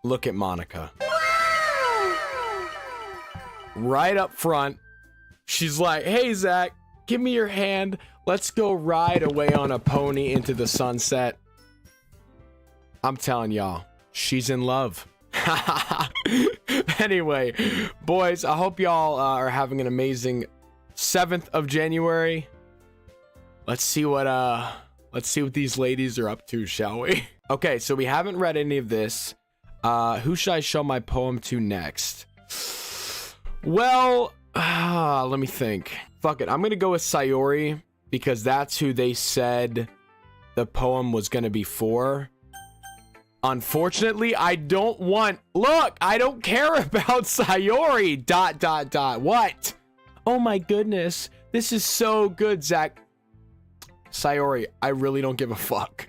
look at Monica. Right up front, she's like, hey, Zach, give me your hand. Let's go ride away on a pony into the sunset. I'm telling y'all, she's in love. Anyway, boys, I hope y'all are having an amazing 7th of January. Let's see what these ladies are up to, shall we? Okay, so we haven't read any of this. Who should I show my poem to next? Well, let me think. Fuck it, I'm gonna go with Sayori because that's who they said the poem was gonna be for. Unfortunately, I don't want... Look, I don't care about Sayori, ... What? Oh my goodness, this is so good, Zach. Sayori, I really don't give a fuck.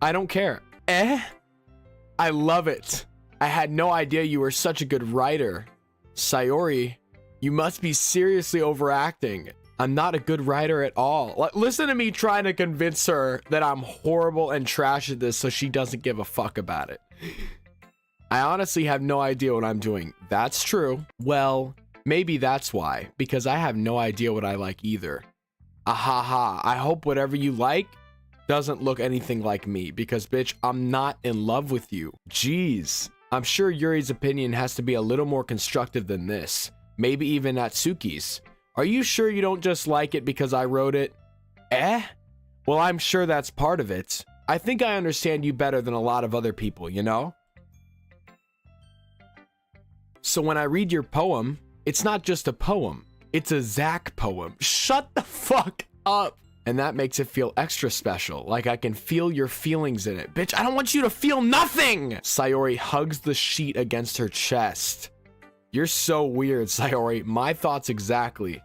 I don't care. I love it. I had no idea you were such a good writer. Sayori, you must be seriously overacting. I'm not a good writer at all. Listen to me trying to convince her that I'm horrible and trash at this so she doesn't give a fuck about it. I honestly have no idea what I'm doing. That's true. Well, Maybe that's why, because I have no idea what I like either. Ahaha, I hope whatever you like doesn't look anything like me, because bitch, I'm not in love with you. Jeez, I'm sure Yuri's opinion has to be a little more constructive than this. Maybe even Natsuki's. Are you sure you don't just like it because I wrote it? Eh? Well, I'm sure that's part of it. I think I understand you better than a lot of other people, you know? So when I read your poem, it's not just a poem. It's a Zach poem. Shut the fuck up. And that makes it feel extra special, like I can feel your feelings in it. Bitch, I don't want you to feel nothing! Sayori hugs the sheet against her chest. You're so weird, Sayori. My thoughts exactly.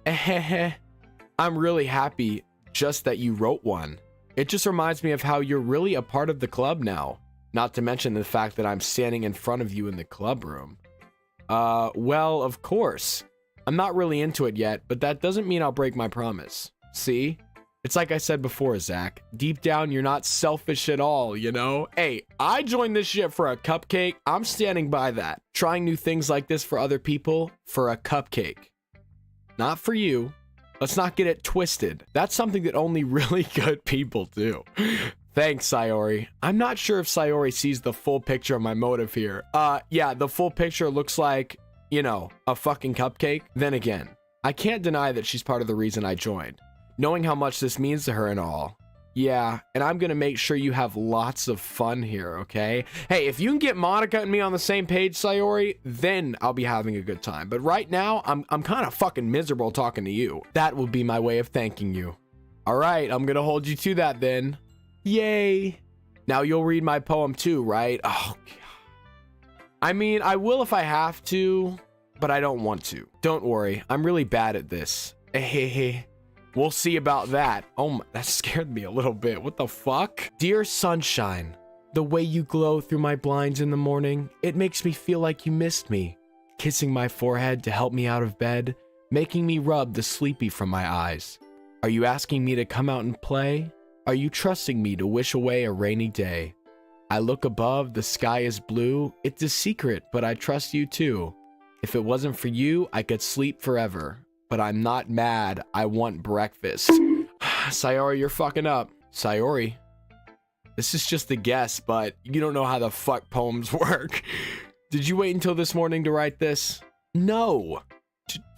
I'm really happy just that you wrote one. It just reminds me of how you're really a part of the club now. Not to mention the fact that I'm standing in front of you in the club room. Well, of course. I'm not really into it yet, but that doesn't mean I'll break my promise. See? It's like I said before, Zach. Deep down, you're not selfish at all, you know? Hey, I joined this shit for a cupcake. I'm standing by that. Trying new things like this for other people for a cupcake. Not for you. Let's not get it twisted. That's something that only really good people do. Thanks, Sayori. I'm not sure if Sayori sees the full picture of my motive here. Yeah, the full picture looks like, you know, a fucking cupcake. Then again, I can't deny that she's part of the reason I joined. Knowing how much this means to her and all. Yeah, and I'm gonna make sure you have lots of fun here, okay? Hey, if you can get Monica and me on the same page, Sayori, then I'll be having a good time. But right now, I'm kind of fucking miserable talking to you. That will be my way of thanking you. All right, I'm gonna hold you to that then. Yay. Now you'll read my poem too, right? Oh, God. I mean, I will if I have to, but I don't want to. Don't worry, I'm really bad at this. We'll see about that. Oh my, that scared me a little bit. What the fuck? Dear sunshine, the way you glow through my blinds in the morning, it makes me feel like you missed me. Kissing my forehead to help me out of bed, making me rub the sleepy from my eyes. Are you asking me to come out and play? Are you trusting me to wish away a rainy day? I look above, the sky is blue. It's a secret, but I trust you too. If it wasn't for you, I could sleep forever. But I'm not mad. I want breakfast. Sayori, you're fucking up. Sayori. This is just a guess, but you don't know how the fuck poems work. Did you wait until this morning to write this? No.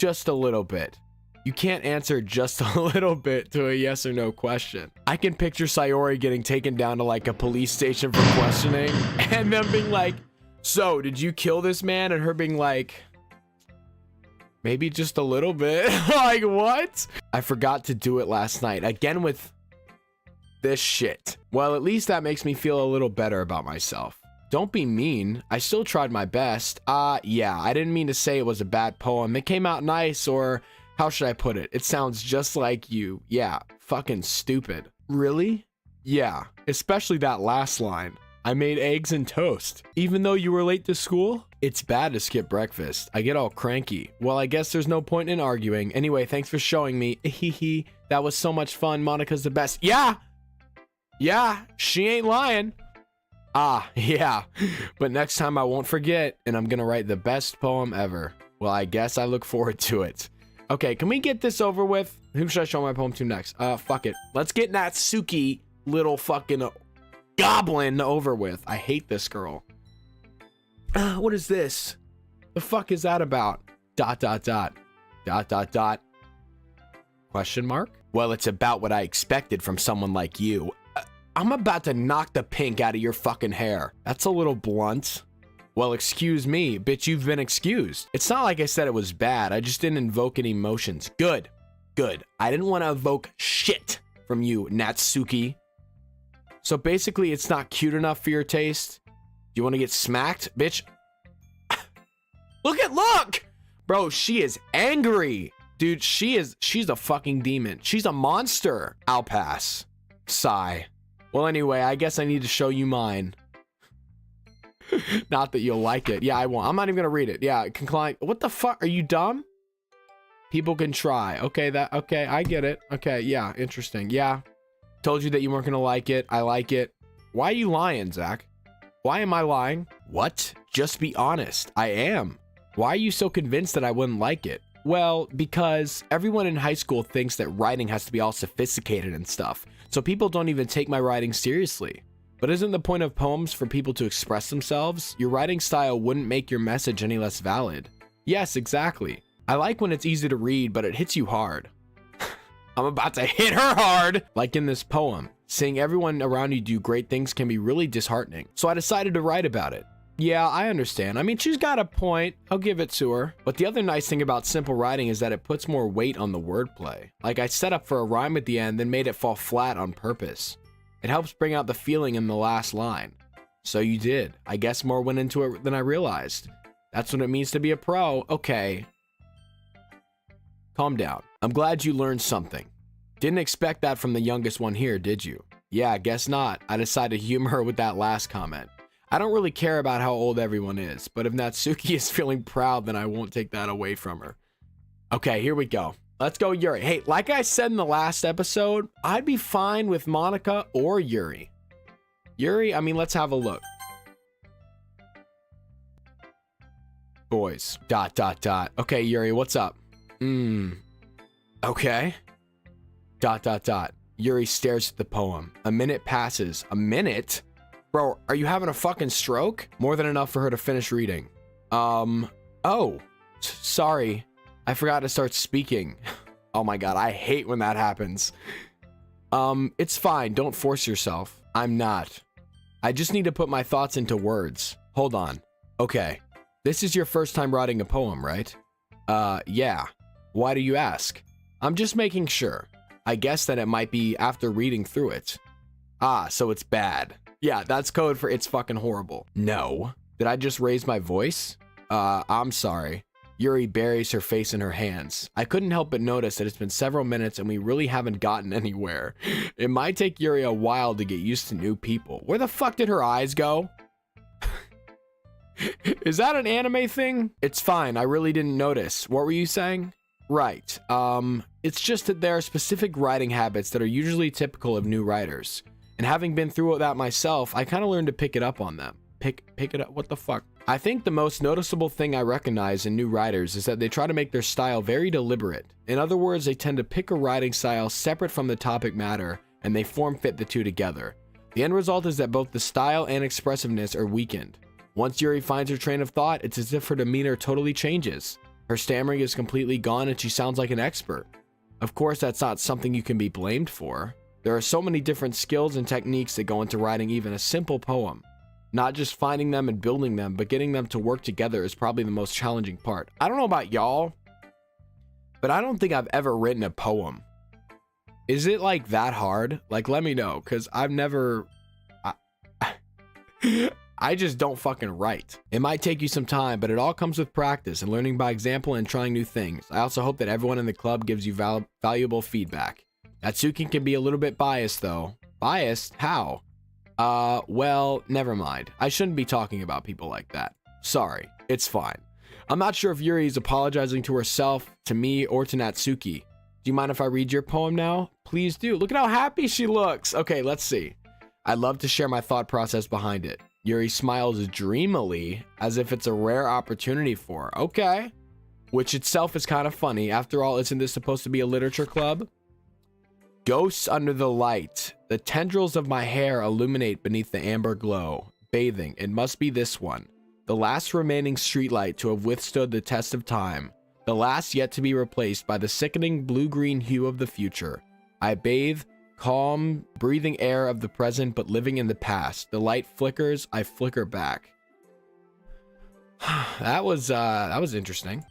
Just a little bit. You can't answer just a little bit to a yes or no question. I can picture Sayori getting taken down to like a police station for questioning and them being like, so did you kill this man? And her being like, maybe just a little bit. Like, what? I forgot to do it last night. Again with this shit. Well, at least that makes me feel a little better about myself. Don't be mean. I still tried my best. Yeah, I didn't mean to say it was a bad poem. It came out nice, or how should I put it? It sounds just like you. Yeah, fucking stupid. Really? Yeah, especially that last line. I made eggs and toast. Even though you were late to school? It's bad to skip breakfast. I get all cranky. Well, I guess there's no point in arguing. Anyway, thanks for showing me. Hehe. That was so much fun. Monica's the best. Yeah! Yeah, she ain't lying. Ah, yeah. But next time I won't forget, and I'm gonna write the best poem ever. Well, I guess I look forward to it. Okay, can we get this over with? Who should I show my poem to next? Fuck it. Let's get Natsuki, little fucking goblin, over with. I hate this girl. What is this? The fuck is that about? ... Question mark? Well, it's about what I expected from someone like you. I'm about to knock the pink out of your fucking hair. That's a little blunt. Well, excuse me, bitch, you've been excused. It's not like I said it was bad. I just didn't invoke any emotions. Good. Good. I didn't want to evoke shit from you, Natsuki. So basically, it's not cute enough for your taste? Do you want to get smacked, bitch? Look! Bro, she is angry. Dude, she's a fucking demon. She's a monster. I'll pass. Sigh. Well, anyway, I guess I need to show you mine. Not that you'll like it. Yeah, I won't. I'm not even gonna read it. Yeah, it can climb. What the fuck? Are you dumb? People can try. Okay, I get it. Okay, yeah, interesting. Yeah. Told you that you weren't gonna like it. I like it. Why are you lying, Zach? Why am I lying? What? Just be honest. I am. Why are you so convinced that I wouldn't like it? Well, because everyone in high school thinks that writing has to be all sophisticated and stuff, so people don't even take my writing seriously. But isn't the point of poems for people to express themselves? Your writing style wouldn't make your message any less valid. Yes, exactly. I like when it's easy to read, but it hits you hard. I'm about to hit her hard! Like in this poem, seeing everyone around you do great things can be really disheartening. So I decided to write about it. Yeah, I understand. I mean, she's got a point. I'll give it to her. But the other nice thing about simple writing is that it puts more weight on the wordplay. Like I set up for a rhyme at the end, then made it fall flat on purpose. It helps bring out the feeling in the last line. So you did. I guess more went into it than I realized. That's what it means to be a pro. Okay. Calm down. I'm glad you learned something. Didn't expect that from the youngest one here, did you? Yeah, guess not. I decided to humor her with that last comment. I don't really care about how old everyone is, but if Natsuki is feeling proud, then I won't take that away from her. Okay, here we go. Let's go Yuri. Hey, like I said in the last episode, I'd be fine with Monica or Yuri. Yuri, I mean, let's have a look. Boys, ... Okay, Yuri, what's up? Okay. ... Yuri stares at the poem. A minute passes. A minute? Bro, are you having a fucking stroke? More than enough for her to finish reading. Oh, sorry. I forgot to start speaking. Oh my god, I hate when that happens. It's fine, don't force yourself. I'm not. I just need to put my thoughts into words. Hold on. Okay. This is your first time writing a poem, right? Yeah. Why do you ask? I'm just making sure. I guess that it might be after reading through it. Ah, so it's bad. Yeah, that's code for it's fucking horrible. No. Did I just raise my voice? I'm sorry. Yuri buries her face in her hands. I couldn't help but notice that it's been several minutes and we really haven't gotten anywhere. It might take Yuri a while to get used to new people. Where the fuck did her eyes go? Is that an anime thing? It's fine, I really didn't notice. What were you saying? Right. It's just that there are specific writing habits that are usually typical of new writers. And having been through that myself, I kind of learned to pick it up on them. Pick it up? What the fuck? I think the most noticeable thing I recognize in new writers is that they try to make their style very deliberate. In other words, they tend to pick a writing style separate from the topic matter, and they form fit the two together. The end result is that both the style and expressiveness are weakened. Once Yuri finds her train of thought, it's as if her demeanor totally changes. Her stammering is completely gone and she sounds like an expert. Of course, that's not something you can be blamed for. There are so many different skills and techniques that go into writing even a simple poem. Not just finding them and building them, but getting them to work together is probably the most challenging part. I don't know about y'all, but I don't think I've ever written a poem. Is it like that hard? Like, let me know, because I've never... I just don't fucking write. It might take you some time, but it all comes with practice and learning by example and trying new things. I also hope that everyone in the club gives you valuable feedback. Natsuki can be a little bit biased though. Biased? How? Well, never mind. I shouldn't be talking about people like that. Sorry, it's fine. I'm not sure if Yuri is apologizing to herself, to me, or to Natsuki. Do you mind if I read your poem now? Please do. Look at how happy she looks. Okay, let's see. I'd love to share my thought process behind it. Yuri smiles dreamily, as if it's a rare opportunity for her. Okay. Which itself is kind of funny. After all, isn't this supposed to be a literature club? Ghosts under the light. The tendrils of my hair illuminate beneath the amber glow. Bathing. It must be this one. The last remaining streetlight to have withstood the test of time. The last yet to be replaced by the sickening blue-green hue of the future. I bathe, calm, breathing air of the present, but living in the past. The light flickers, I flicker back. That was interesting. ...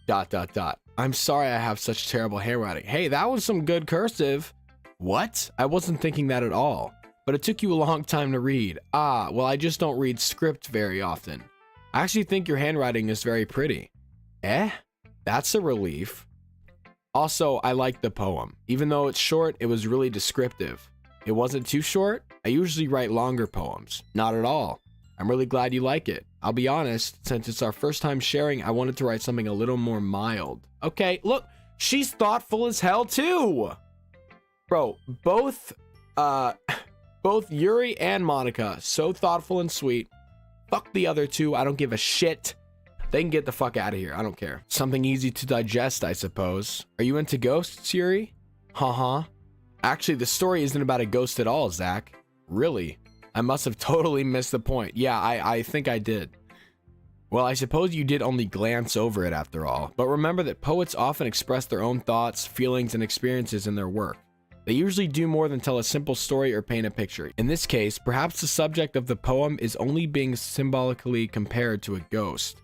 I'm sorry I have such terrible handwriting. Hey, that was some good cursive. What? I wasn't thinking that at all. But it took you a long time to read. Ah, well, I just don't read script very often. I actually think your handwriting is very pretty. Eh? That's a relief. Also, I like the poem. Even though it's short, it was really descriptive. It wasn't too short. I usually write longer poems. Not at all. I'm really glad you like it. I'll be honest, since it's our first time sharing, I wanted to write something a little more mild. Okay, look, she's thoughtful as hell too. Bro, both Yuri and Monica, so thoughtful and sweet. Fuck the other two, I don't give a shit. They can get the fuck out of here. I don't care. Something easy to digest, I suppose. Are you into ghosts, Yuri? Huh? Actually, the story isn't about a ghost at all, Zach. Really? I must have totally missed the point. Yeah, I think I did. Well, I suppose you did only glance over it after all. But remember that poets often express their own thoughts, feelings, and experiences in their work. They usually do more than tell a simple story or paint a picture. In this case, perhaps the subject of the poem is only being symbolically compared to a ghost,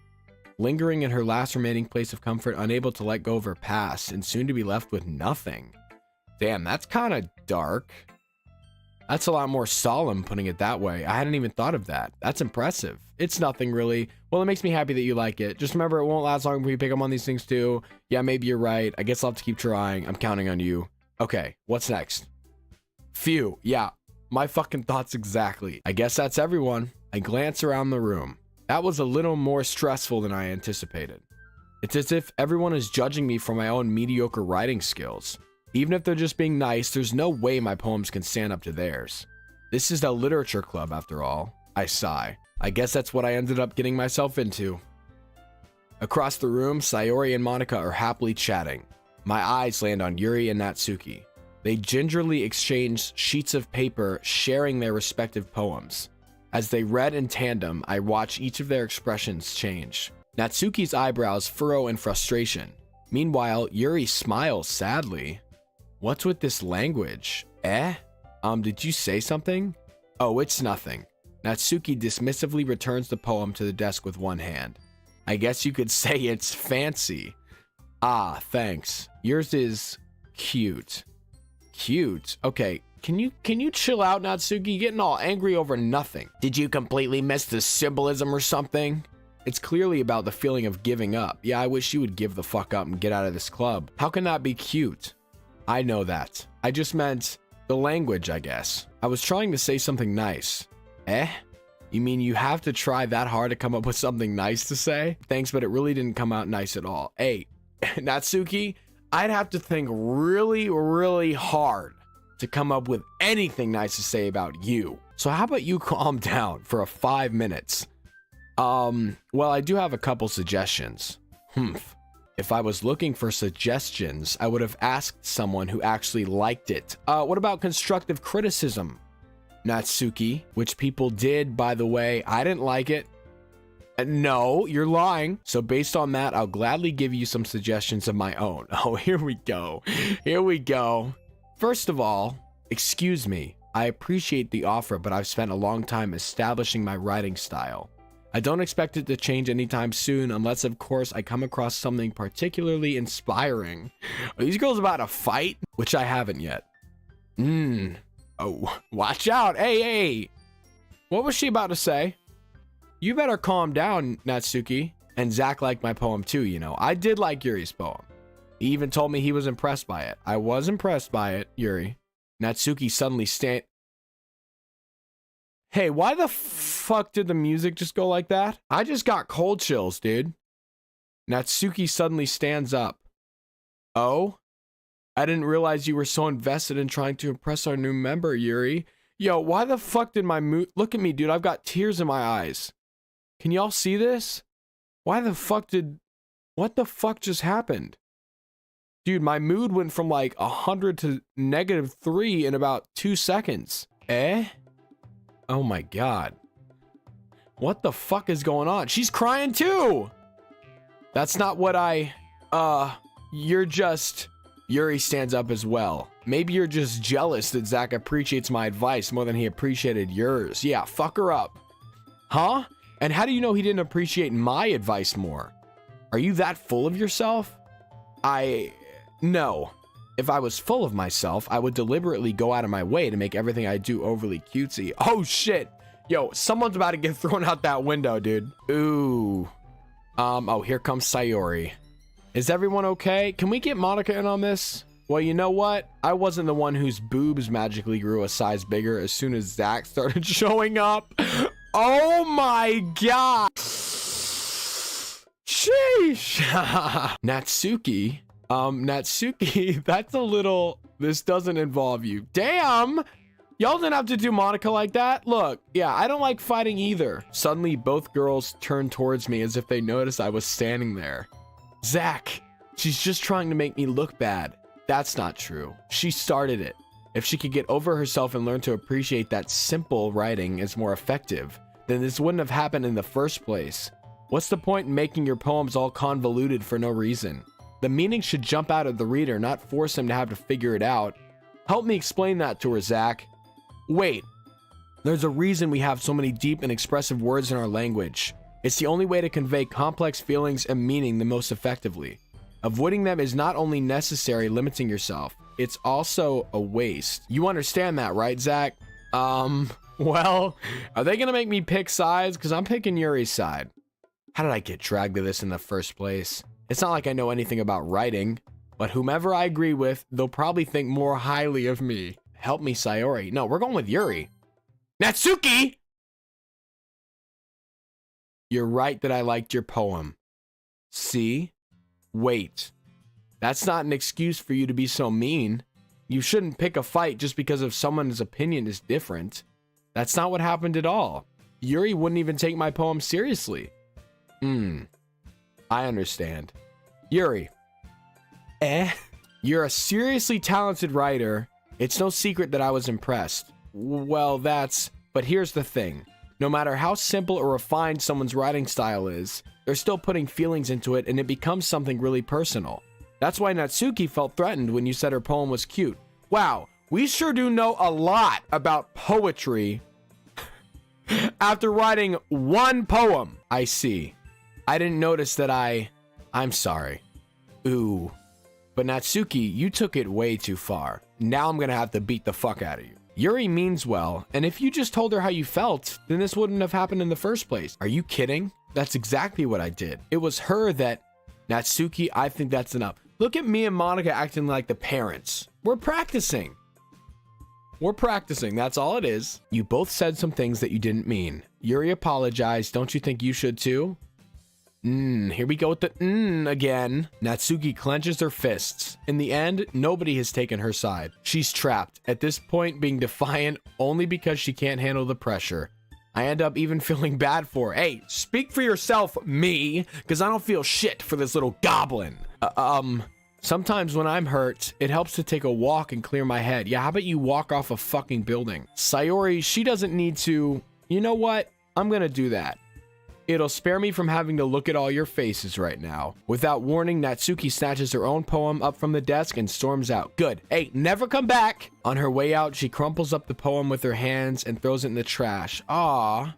lingering in her last remaining place of comfort, unable to let go of her past, and soon to be left with nothing. Damn, that's kind of dark. That's a lot more solemn, putting it that way. I hadn't even thought of that. That's impressive. It's nothing really. Well, it makes me happy that you like it. Just remember, it won't last long before you pick up on these things too. Yeah, maybe you're right. I guess I'll have to keep trying. I'm counting on you. Okay, what's next? Phew, yeah, my fucking thoughts exactly. I guess that's everyone. I glance around the room. That was a little more stressful than I anticipated. It's as if everyone is judging me for my own mediocre writing skills. Even if they're just being nice, there's no way my poems can stand up to theirs. This is a literature club after all. I sigh. I guess that's what I ended up getting myself into. Across the room, Sayori and Monica are happily chatting. My eyes land on Yuri and Natsuki. They gingerly exchange sheets of paper, sharing their respective poems. As they read in tandem, I watch each of their expressions change. Natsuki's eyebrows furrow in frustration. Meanwhile, Yuri smiles sadly. What's with this language? Did you say something? Oh, it's nothing. Natsuki dismissively returns the poem to the desk with one hand. I guess you could say it's fancy. Ah, thanks. Yours is cute. Cute? Okay, can you chill out, Natsuki? Getting all angry over nothing. Did you completely miss the symbolism or something? It's clearly about the feeling of giving up. Yeah, I wish you would give the fuck up and get out of this club. How can that be cute? I know that. I just meant the language, I guess. I was trying to say something nice. You mean you have to try that hard to come up with something nice to say? Thanks, but it really didn't come out nice at all. Hey, Natsuki, I'd have to think really, really hard to come up with anything nice to say about you. So how about you calm down for 5 minutes? Well, I do have a couple suggestions. If I was looking for suggestions, I would have asked someone who actually liked it. What about constructive criticism, Natsuki? Which people did, by the way. I didn't like it. No, you're lying. So based on that, I'll gladly give you some suggestions of my own. Oh, here we go. Here we go. First of all, excuse me. I appreciate the offer, but I've spent a long time establishing my writing style. I don't expect it to change anytime soon, unless, of course, I come across something particularly inspiring. Are these girls about to fight? Which I haven't yet. Oh, watch out. Hey. What was she about to say? You better calm down, Natsuki. And Zach liked my poem too, you know. I did like Yuri's poem. He even told me he was impressed by it. I was impressed by it, Yuri. Natsuki suddenly Hey, why the fuck did the music just go like that? I just got cold chills, dude. Natsuki suddenly stands up. Oh? I didn't realize you were so invested in trying to impress our new member, Yuri. Yo, why the fuck did my mood... Look at me, dude. I've got tears in my eyes. Can y'all see this? Why the fuck did... What the fuck just happened? Dude, my mood went from like 100 to -3 in about 2 seconds. Oh my god. What the fuck is going on? She's crying too! That's not what you're just... Yuri stands up as well. Maybe you're just jealous that Zach appreciates my advice more than he appreciated yours. Yeah, fuck her up. Huh? And how do you know he didn't appreciate my advice more? Are you that full of yourself? No. If I was full of myself, I would deliberately go out of my way to make everything I do overly cutesy. Oh shit. Yo, someone's about to get thrown out that window, dude. Ooh. Oh, here comes Sayori. Is everyone okay? Can we get Monica in on this? Well, you know what? I wasn't the one whose boobs magically grew a size bigger as soon as Zach started showing up. Oh my god. Sheesh. Natsuki. Natsuki, that's a little... This doesn't involve you. Damn! Y'all didn't have to do Monica like that. Look, yeah, I don't like fighting either. Suddenly, both girls turned towards me as if they noticed I was standing there. Zach, she's just trying to make me look bad. That's not true. She started it. If she could get over herself and learn to appreciate that simple writing is more effective, then this wouldn't have happened in the first place. What's the point in making your poems all convoluted for no reason? The meaning should jump out of the reader, not force him to have to figure it out. Help me explain that to her, Zach. Wait, there's a reason we have so many deep and expressive words in our language. It's the only way to convey complex feelings and meaning the most effectively. Avoiding them is not only necessary, limiting yourself, it's also a waste. You understand that, right, Zach? Well, are they gonna make me pick sides? Because I'm picking Yuri's side. How did I get dragged to this in the first place? It's not like I know anything about writing, but whomever I agree with, they'll probably think more highly of me. Help me, Sayori. No, we're going with Yuri. Natsuki! You're right that I liked your poem. See? Wait. That's not an excuse for you to be so mean. You shouldn't pick a fight just because of someone's opinion is different. That's not what happened at all. Yuri wouldn't even take my poem seriously. I understand. Yuri. You're a seriously talented writer. It's no secret that I was impressed. Well, but here's the thing. No matter how simple or refined someone's writing style is, they're still putting feelings into it and it becomes something really personal. That's why Natsuki felt threatened when you said her poem was cute. Wow, we sure do know a lot about poetry after writing one poem. I see. I didn't notice that I'm sorry. Ooh. But Natsuki, you took it way too far. Now I'm gonna have to beat the fuck out of you. Yuri means well, and if you just told her how you felt, then this wouldn't have happened in the first place. Are you kidding? That's exactly what I did. It was her that... Natsuki, I think that's enough. Look at me and Monica acting like the parents. We're practicing. We're practicing, that's all it is. You both said some things that you didn't mean. Yuri apologized, don't you think you should too? Here we go with the again. Natsuki clenches her fists. In the end, nobody has taken her side. She's trapped, at this point being defiant only because she can't handle the pressure. I end up even feeling bad for her. Hey, speak for yourself, me, because I don't feel shit for this little goblin. Sometimes when I'm hurt, it helps to take a walk and clear my head. Yeah, how about you walk off a fucking building? Sayori, she doesn't need to... You know what? I'm gonna do that. It'll spare me from having to look at all your faces right now. Without warning, Natsuki snatches her own poem up from the desk and storms out. Good. Hey, never come back! On her way out, she crumples up the poem with her hands and throws it in the trash. Aww.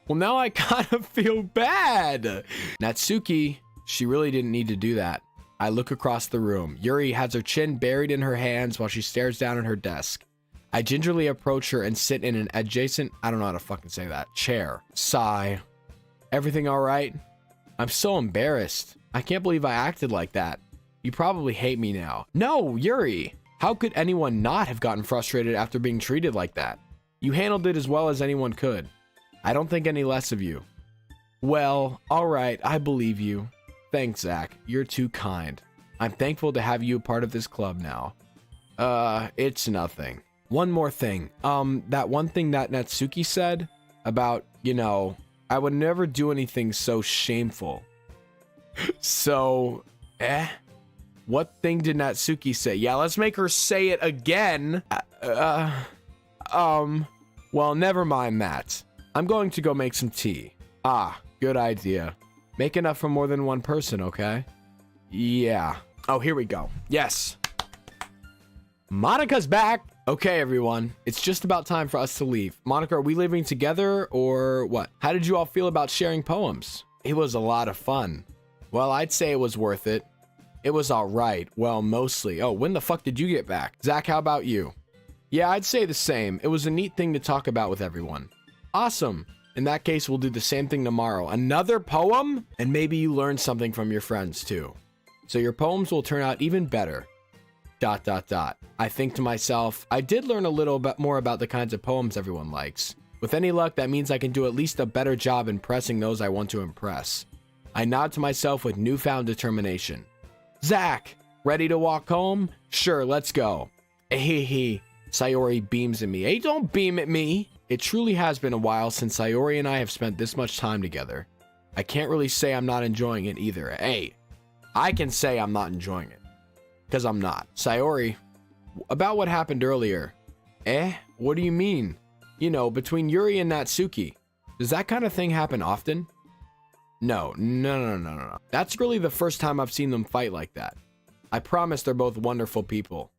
Well, now I kind of feel bad. Natsuki, she really didn't need to do that. I look across the room. Yuri has her chin buried in her hands while she stares down at her desk. I gingerly approach her and sit in an adjacent, I don't know how to fucking say that, chair. Sigh. Everything all right? I'm so embarrassed. I can't believe I acted like that. You probably hate me now. No, Yuri. How could anyone not have gotten frustrated after being treated like that? You handled it as well as anyone could. I don't think any less of you. Well, all right, I believe you. Thanks, Zach. You're too kind. I'm thankful to have you a part of this club now. It's nothing. One more thing. That one thing that Natsuki said about, you know, I would never do anything so shameful. So, what thing did Natsuki say? Yeah, let's make her say it again. Well, never mind that. I'm going to go make some tea. Ah, good idea. Make enough for more than one person, okay? Yeah. Oh, here we go. Yes. Monica's back. Okay, everyone. It's just about time for us to leave. Monica, are we leaving together or what? How did you all feel about sharing poems? It was a lot of fun. Well, I'd say it was worth it. It was all right. Well, mostly. Oh, when the fuck did you get back? Zach, how about you? Yeah, I'd say the same. It was a neat thing to talk about with everyone. Awesome. In that case, we'll do the same thing tomorrow. Another poem? And maybe you learn something from your friends too. So your poems will turn out even better. ... I think to myself, I did learn a little bit more about the kinds of poems everyone likes. With any luck, that means I can do at least a better job impressing those I want to impress. I nod to myself with newfound determination. Zach, ready to walk home? Sure, let's go. Sayori beams at me. Hey, don't beam at me. It truly has been a while since Sayori and I have spent this much time together. I can't really say I'm not enjoying it either. Hey, I can say I'm not enjoying it. Because I'm not. Sayori, about what happened earlier. What do you mean? You know, between Yuri and Natsuki. Does that kind of thing happen often? No. That's really the first time I've seen them fight like that. I promise they're both wonderful people.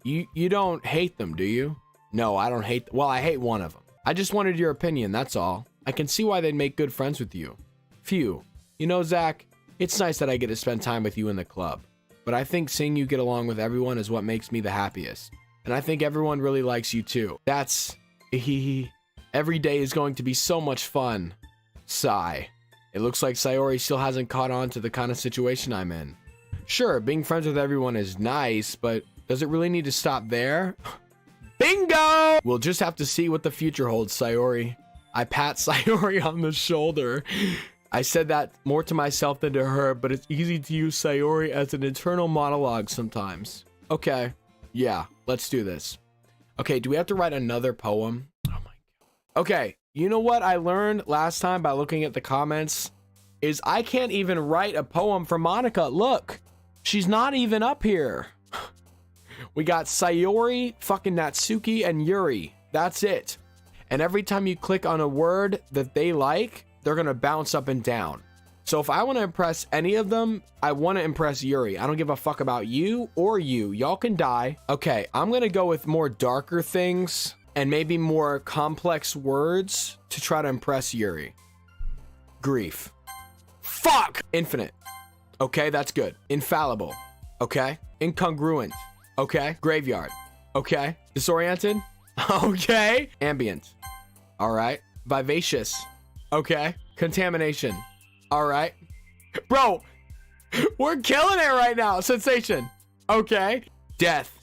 You don't hate them, do you? No, I don't hate. Well, I hate one of them. I just wanted your opinion, that's all. I can see why they'd make good friends with you. Phew. You know, Zach, it's nice that I get to spend time with you in the club. But I think seeing you get along with everyone is what makes me the happiest. And I think everyone really likes you too. That's... Every day is going to be so much fun. Sigh. It looks like Sayori still hasn't caught on to the kind of situation I'm in. Sure, being friends with everyone is nice, but does it really need to stop there? Bingo! We'll just have to see what the future holds, Sayori. I pat Sayori on the shoulder. I said that more to myself than to her, but it's easy to use Sayori as an internal monologue sometimes. Okay, yeah, let's do this. Okay, do we have to write another poem? Oh my god. Okay, you know what I learned last time by looking at the comments? Is I can't even write a poem for Monica. Look, she's not even up here. We got Sayori, fucking Natsuki, and Yuri. That's it. And every time you click on a word that they like, they're gonna bounce up and down. So if I want to impress any of them, I want to impress Yuri. I don't give a fuck about you or you. Y'all can die. Okay, I'm gonna go with more darker things and maybe more complex words to try to impress Yuri. Grief. Fuck! Infinite. Okay, that's good. Infallible. Okay. Incongruent. Okay. Graveyard. Okay. Disoriented. Okay. Ambient. All right. Vivacious. Okay. Contamination. All right. Bro, we're killing it right now. Sensation. Okay. Death.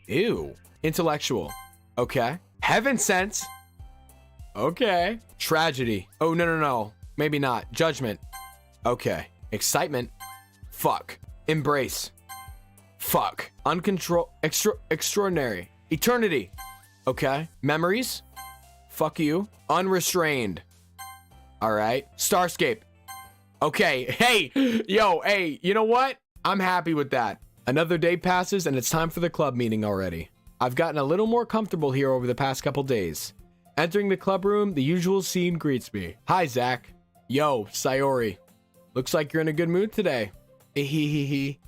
Ew. Intellectual. Okay. Heaven sent. Okay. Tragedy. Oh, no. Maybe not. Judgment. Okay. Excitement. Fuck. Embrace. Fuck. Uncontrolled. Extraordinary. Eternity. Okay. Memories. Fuck you. Unrestrained. All right. Starscape. Okay. Hey. Yo. Hey. You know what? I'm happy with that. Another day passes and it's time for the club meeting already. I've gotten a little more comfortable here over the past couple days. Entering the club room, the usual scene greets me. Hi, Zach. Yo, Sayori. Looks like you're in a good mood today.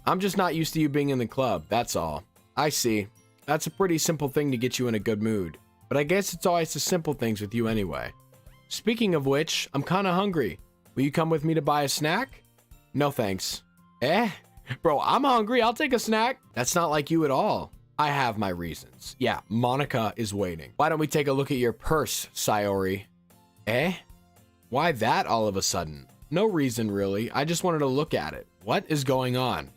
I'm just not used to you being in the club, that's all. I see. That's a pretty simple thing to get you in a good mood. But I guess it's always the simple things with you anyway. Speaking of which, I'm kinda hungry. Will you come with me to buy a snack? No thanks. Bro, I'm hungry, I'll take a snack. That's not like you at all. I have my reasons. Yeah, Monica is waiting. Why don't we take a look at your purse, Sayori? Why that all of a sudden? No reason really, I just wanted to look at it. What is going on?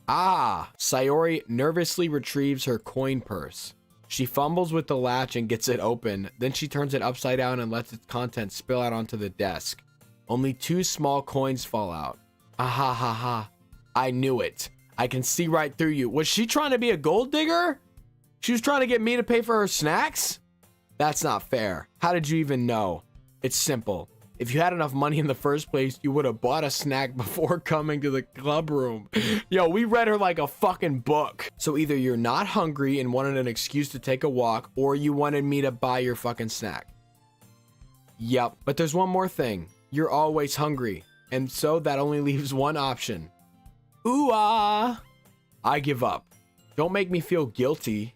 Ah, Sayori nervously retrieves her coin purse. She fumbles with the latch and gets it open, then she turns it upside down and lets its contents spill out onto the desk. Only 2 small coins fall out. Ah. I knew it. I can see right through you. Was she trying to be a gold digger? She was trying to get me to pay for her snacks? That's not fair. How did you even know? It's simple. If you had enough money in the first place, you would have bought a snack before coming to the club room. Yo, we read her like a fucking book. So either you're not hungry and wanted an excuse to take a walk, or you wanted me to buy your fucking snack. Yep, but there's one more thing. You're always hungry. And so that only leaves one option. Ooh-ah! I give up. Don't make me feel guilty.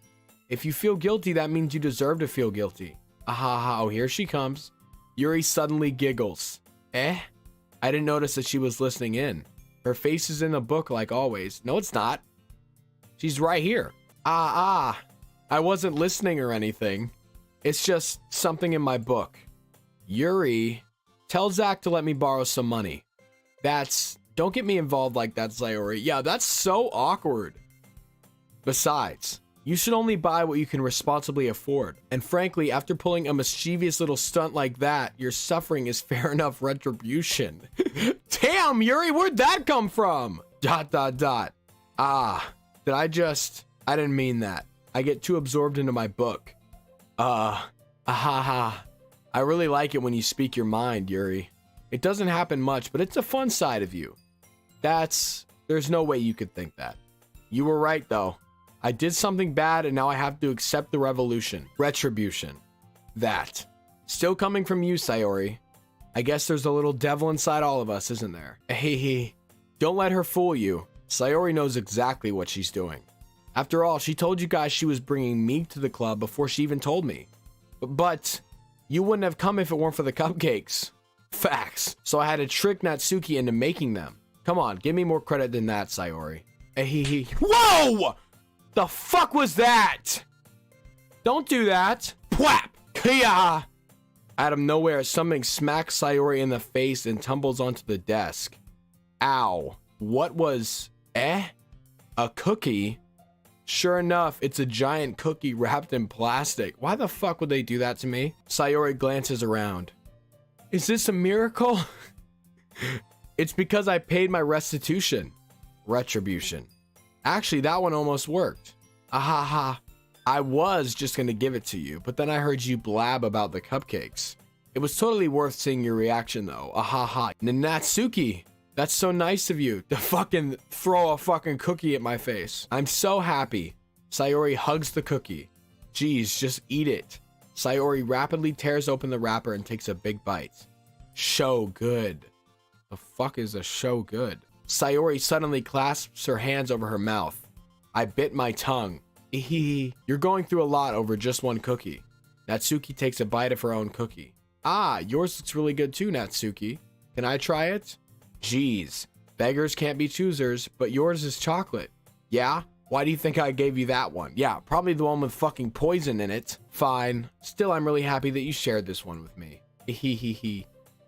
If you feel guilty, that means you deserve to feel guilty. Oh, here she comes. Yuri suddenly giggles. I didn't notice that she was listening in. Her face is in the book like always. No, it's not. She's right here. I wasn't listening or anything. It's just something in my book. Yuri, tell Zach to let me borrow some money. Don't get me involved like that, Sayori. Yeah, that's so awkward. Besides, you should only buy what you can responsibly afford. And frankly, after pulling a mischievous little stunt like that, your suffering is fair enough retribution. Damn, Yuri, where'd that come from? ... Ah, did I just I didn't mean that. I get too absorbed into my book. I really like it when you speak your mind, Yuri. It doesn't happen much, but it's a fun side of you. There's no way you could think that. You were right, though. I did something bad, and now I have to accept the retribution. That. Still coming from you, Sayori. I guess there's a little devil inside all of us, isn't there? Hey, don't let her fool you. Sayori knows exactly what she's doing. After all, she told you guys she was bringing me to the club before she even told me. But you wouldn't have come if it weren't for the cupcakes. Facts. So I had to trick Natsuki into making them. Come on, give me more credit than that, Sayori. Whoa! The fuck was that? Don't do that. Pwap! Kia! Out of nowhere, something smacks Sayori in the face and tumbles onto the desk. Ow. What was... A cookie? Sure enough, it's a giant cookie wrapped in plastic. Why the fuck would they do that to me? Sayori glances around. Is this a miracle? It's because I paid my restitution. Retribution. Actually, that one almost worked. Ahaha. I was just gonna give it to you, but then I heard you blab about the cupcakes. It was totally worth seeing your reaction though. Ahaha. Natsuki, that's so nice of you to fucking throw a fucking cookie at my face. I'm so happy. Sayori hugs the cookie. Geez, just eat it. Sayori rapidly tears open the wrapper and takes a big bite. So good. The fuck is a so good? Sayori suddenly clasps her hands over her mouth. I bit my tongue. You're going through a lot over just one cookie. Natsuki takes a bite of her own cookie. Ah, yours looks really good too, Natsuki. Can I try it? Jeez, beggars can't be choosers, but yours is chocolate. Yeah? Why do you think I gave you that one? Yeah, probably the one with fucking poison in it. Fine. Still, I'm really happy that you shared this one with me.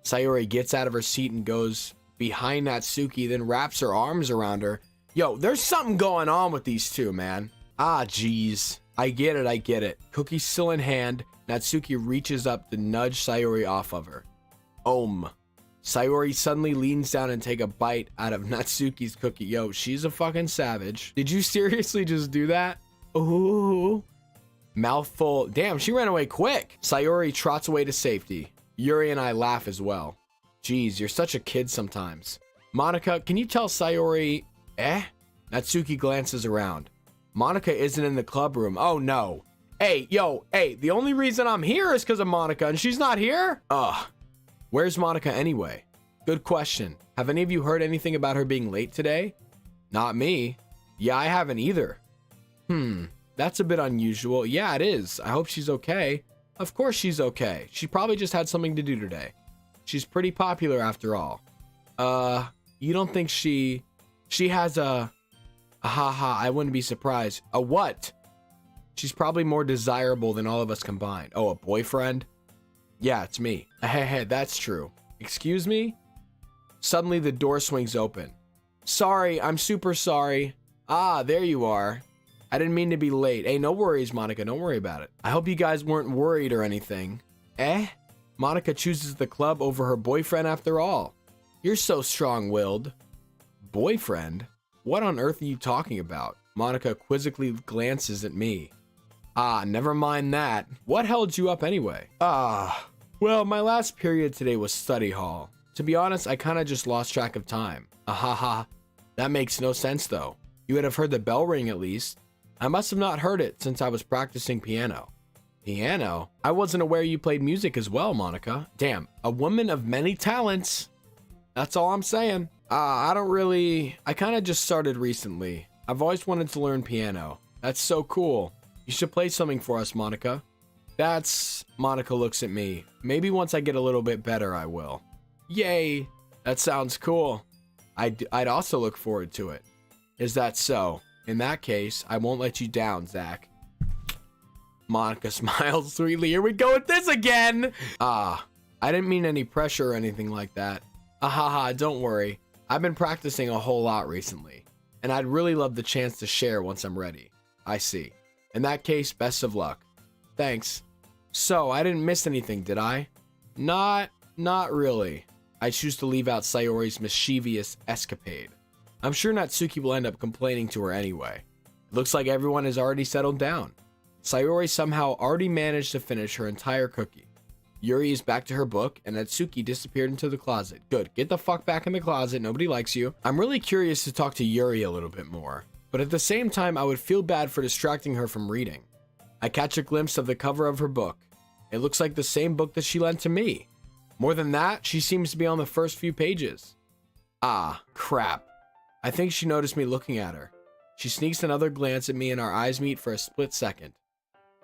Sayori gets out of her seat and goes behind Natsuki, then wraps her arms around her. Yo, there's something going on with these two, man. Ah, jeez. I get it. Cookie still in hand, Natsuki reaches up to nudge Sayori off of her. Sayori suddenly leans down and take a bite out of Natsuki's cookie. Yo, she's a fucking savage. Did you seriously just do that? Ooh. Mouthful. Damn, she ran away quick. Sayori trots away to safety. Yuri and I laugh as well. Jeez, you're such a kid sometimes. Monika, can you tell Sayori... Natsuki glances around. Monika isn't in the club room. Oh no. Hey, the only reason I'm here is because of Monika and she's not here? Ugh. Where's Monika anyway? Good question. Have any of you heard anything about her being late today? Not me. Yeah, I haven't either. That's a bit unusual. Yeah, it is. I hope she's okay. Of course she's okay. She probably just had something to do today. She's pretty popular after all. You don't think she has a... Haha, I wouldn't be surprised. A what? She's probably more desirable than all of us combined. Oh, a boyfriend? Yeah, it's me. Hey, that's true. Excuse me? Suddenly the door swings open. Sorry, I'm super sorry. Ah, there you are. I didn't mean to be late. Hey, no worries, Monika. Don't worry about it. I hope you guys weren't worried or anything. Monika chooses the club over her boyfriend after all. You're so strong-willed. Boyfriend? What on earth are you talking about? Monika quizzically glances at me. Ah, never mind that. What held you up anyway? Well, my last period today was study hall. To be honest, I kinda just lost track of time. Ahaha. That makes no sense though. You would have heard the bell ring at least. I must have not heard it since I was practicing piano. Piano? I wasn't aware you played music as well, Monika. Damn, a woman of many talents. That's all I'm saying. I kinda just started recently. I've always wanted to learn piano. That's so cool. You should play something for us, Monika. Monika looks at me. Maybe once I get a little bit better, I will. Yay! That sounds cool. I'd also look forward to it. Is that so? In that case, I won't let you down, Zach. Monika smiles sweetly. Here we go with this again! I didn't mean any pressure or anything like that. Ahaha, don't worry. I've been practicing a whole lot recently, and I'd really love the chance to share once I'm ready. I see. In that case, best of luck. Thanks. So, I didn't miss anything, did I? Not really. I choose to leave out Sayori's mischievous escapade. I'm sure Natsuki will end up complaining to her anyway. Looks like everyone has already settled down. Sayori somehow already managed to finish her entire cookie. Yuri is back to her book, and Natsuki disappeared into the closet. Good, get the fuck back in the closet, nobody likes you. I'm really curious to talk to Yuri a little bit more, but at the same time I would feel bad for distracting her from reading. I catch a glimpse of the cover of her book. It looks like the same book that she lent to me. More than that, she seems to be on the first few pages. Ah, crap. I think she noticed me looking at her. She sneaks another glance at me and our eyes meet for a split second. ...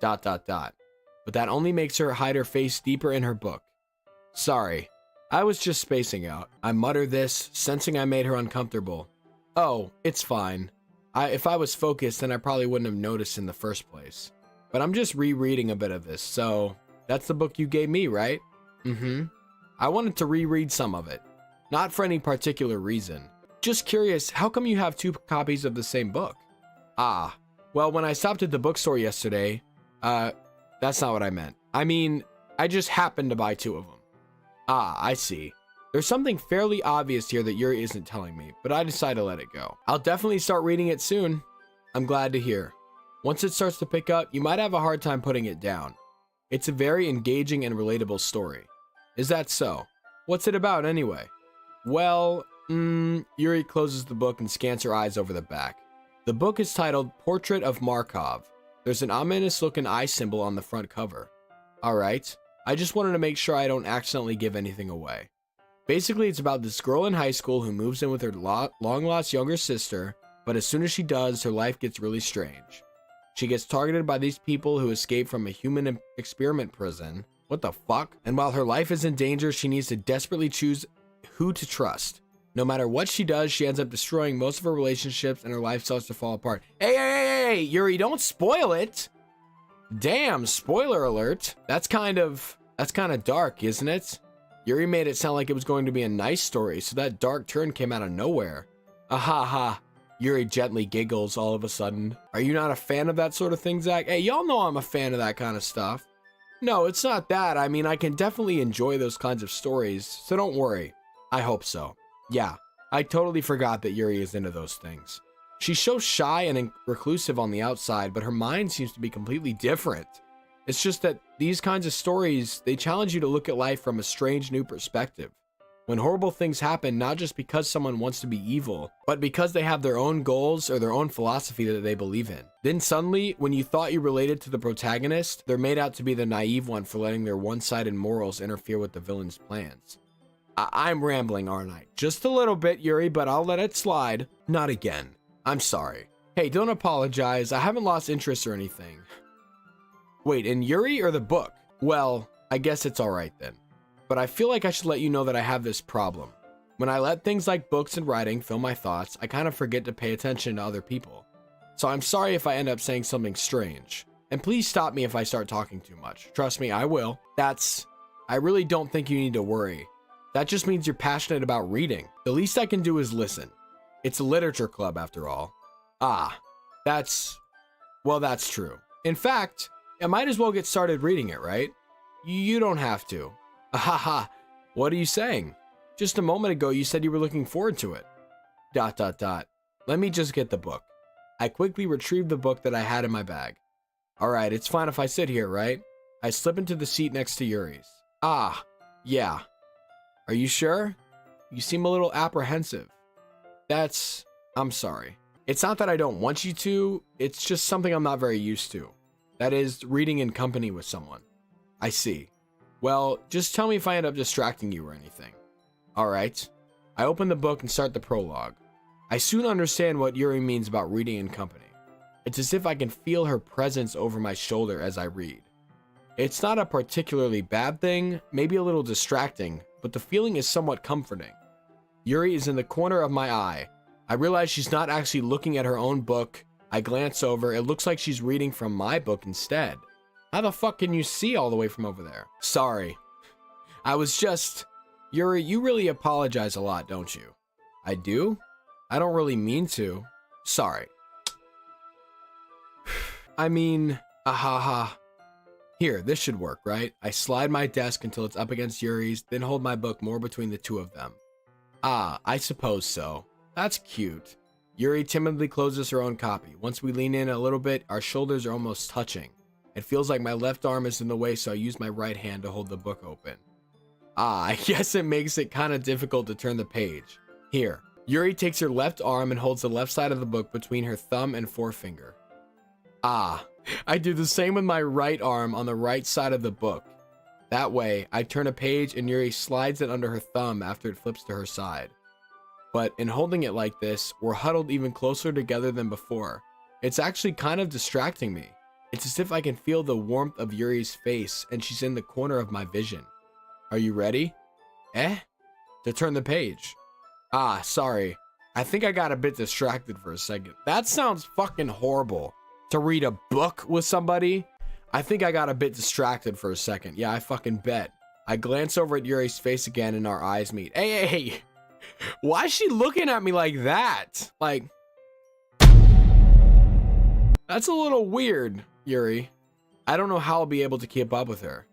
But that only makes her hide her face deeper in her book. Sorry, I was just spacing out. I mutter this, sensing I made her uncomfortable. Oh, it's fine. If I was focused, then I probably wouldn't have noticed in the first place. But I'm just rereading a bit of this, so that's the book you gave me, right? I wanted to reread some of it. Not for any particular reason. Just curious, how come you have 2 copies of the same book? Ah, well, when I stopped at the bookstore yesterday, that's not what I meant. I mean, I just happened to buy 2 of them. Ah, I see. There's something fairly obvious here that Yuri isn't telling me, but I decided to let it go. I'll definitely start reading it soon. I'm glad to hear. Once it starts to pick up, you might have a hard time putting it down. It's a very engaging and relatable story. Is that so? What's it about anyway? Well, Yuri closes the book and scans her eyes over the back. The book is titled Portrait of Markov. There's an ominous looking eye symbol on the front cover. Alright, I just wanted to make sure I don't accidentally give anything away. Basically, it's about this girl in high school who moves in with her long lost younger sister, but as soon as she does, her life gets really strange. She gets targeted by these people who escape from a human experiment prison. What the fuck? And while her life is in danger, she needs to desperately choose who to trust. No matter what she does, she ends up destroying most of her relationships and her life starts to fall apart. Hey, Yuri, don't spoil it. Damn, spoiler alert. That's kind of dark, isn't it? Yuri made it sound like it was going to be a nice story, so that dark turn came out of nowhere. Ahaha. Yuri gently giggles all of a sudden. Are you not a fan of that sort of thing, Zach? Hey, y'all know I'm a fan of that kind of stuff. No, it's not that. I mean, I can definitely enjoy those kinds of stories, so don't worry. I hope so. Yeah, I totally forgot that Yuri is into those things. She's so shy and reclusive on the outside, but her mind seems to be completely different. It's just that these kinds of stories, they challenge you to look at life from a strange new perspective. When horrible things happen, not just because someone wants to be evil, but because they have their own goals or their own philosophy that they believe in. Then suddenly, when you thought you related to the protagonist, they're made out to be the naive one for letting their one-sided morals interfere with the villain's plans. I'm rambling, aren't I? Just a little bit, Yuri, but I'll let it slide. Not again. I'm sorry. Hey, don't apologize. I haven't lost interest or anything. Wait, in Yuri or the book? Well, I guess it's alright then. But I feel like I should let you know that I have this problem. When I let things like books and writing fill my thoughts, I kind of forget to pay attention to other people. So I'm sorry if I end up saying something strange. And please stop me if I start talking too much. Trust me, I will. I really don't think you need to worry. That just means you're passionate about reading. The least I can do is listen. It's a literature club after all. Ah, that's true. In fact, I might as well get started reading it, right? You don't have to. Ahaha, what are you saying? Just a moment ago you said you were looking forward to it. ... Let me just get the book. I quickly retrieved the book that I had in my bag. Alright, it's fine if I sit here, right? I slip into the seat next to Yuri's. Ah, yeah. Are you sure? You seem a little apprehensive. I'm sorry. It's not that I don't want you to, it's just something I'm not very used to. That is, reading in company with someone. I see. Well, just tell me if I end up distracting you or anything. Alright. I open the book and start the prologue. I soon understand what Yuri means about reading in company. It's as if I can feel her presence over my shoulder as I read. It's not a particularly bad thing, maybe a little distracting, but the feeling is somewhat comforting. Yuri is in the corner of my eye. I realize she's not actually looking at her own book. I glance over, it looks like she's reading from my book instead. How the fuck can you see all the way from over there? Sorry. Yuri, you really apologize a lot, don't you? I do? I don't really mean to. Sorry. I mean, ahaha. Here, this should work, right? I slide my desk until it's up against Yuri's, then hold my book more between the two of them. Ah, I suppose so. That's cute. Yuri timidly closes her own copy. Once we lean in a little bit, our shoulders are almost touching. It feels like my left arm is in the way, so I use my right hand to hold the book open. I guess it makes it kind of difficult to turn the page. Here. Yuri takes her left arm and holds the left side of the book between her thumb and forefinger. I do the same with my right arm on the right side of the book. That way, I turn a page and Yuri slides it under her thumb after it flips to her side. But in holding it like this, we're huddled even closer together than before. It's actually kind of distracting me. It's as if I can feel the warmth of Yuri's face and she's in the corner of my vision. Are you ready? To turn the page. Sorry. I think I got a bit distracted for a second. That sounds fucking horrible. To read a book with somebody? I think I got a bit distracted for a second. Yeah, I fucking bet. I glance over at Yuri's face again and our eyes meet. Hey. Why is she looking at me like that? Like, that's a little weird, Yuri. I don't know how I'll be able to keep up with her.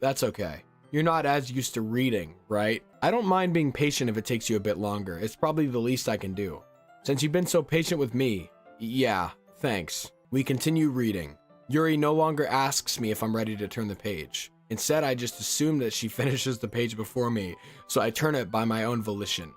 That's okay. You're not as used to reading, right? I don't mind being patient if it takes you a bit longer. It's probably the least I can do. Since you've been so patient with me, yeah, thanks. We continue reading. Yuri no longer asks me if I'm ready to turn the page. Instead, I just assume that she finishes the page before me, so I turn it by my own volition.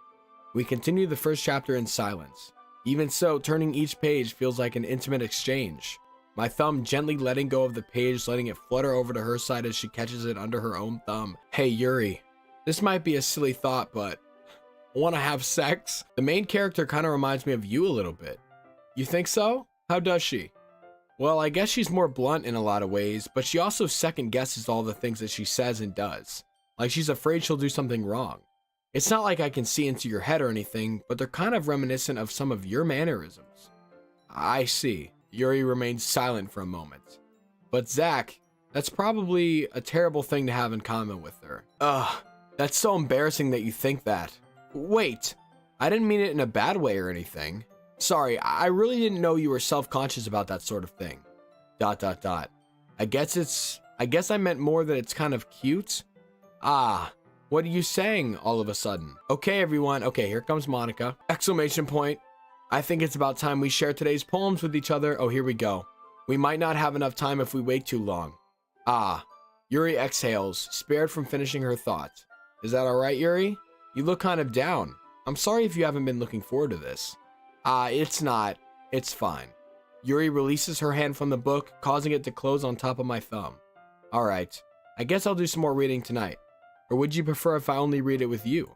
We continue the first chapter in silence. Even so, turning each page feels like an intimate exchange. My thumb gently letting go of the page, letting it flutter over to her side as she catches it under her own thumb. Hey, Yuri. This might be a silly thought, but I want to have sex. The main character kind of reminds me of you a little bit. You think so? How does she? Well, I guess she's more blunt in a lot of ways, but she also second guesses all the things that she says and does. Like she's afraid she'll do something wrong. It's not like I can see into your head or anything, but they're kind of reminiscent of some of your mannerisms. I see. Yuri remains silent for a moment. But Zach, that's probably a terrible thing to have in common with her. That's so embarrassing that you think that. Wait, I didn't mean it in a bad way or anything. Sorry, I really didn't know you were self-conscious about that sort of thing. ... I guess I meant more that it's kind of cute. What are you saying all of a sudden? Okay, everyone. Okay, here comes Monica. Exclamation point. I think it's about time we share today's poems with each other. Oh, here we go. We might not have enough time if we wait too long. Yuri exhales, spared from finishing her thought. Is that all right, Yuri? You look kind of down. I'm sorry if you haven't been looking forward to this. It's not. It's fine. Yuri releases her hand from the book, causing it to close on top of my thumb. All right. I guess I'll do some more reading tonight. Or would you prefer if I only read it with you?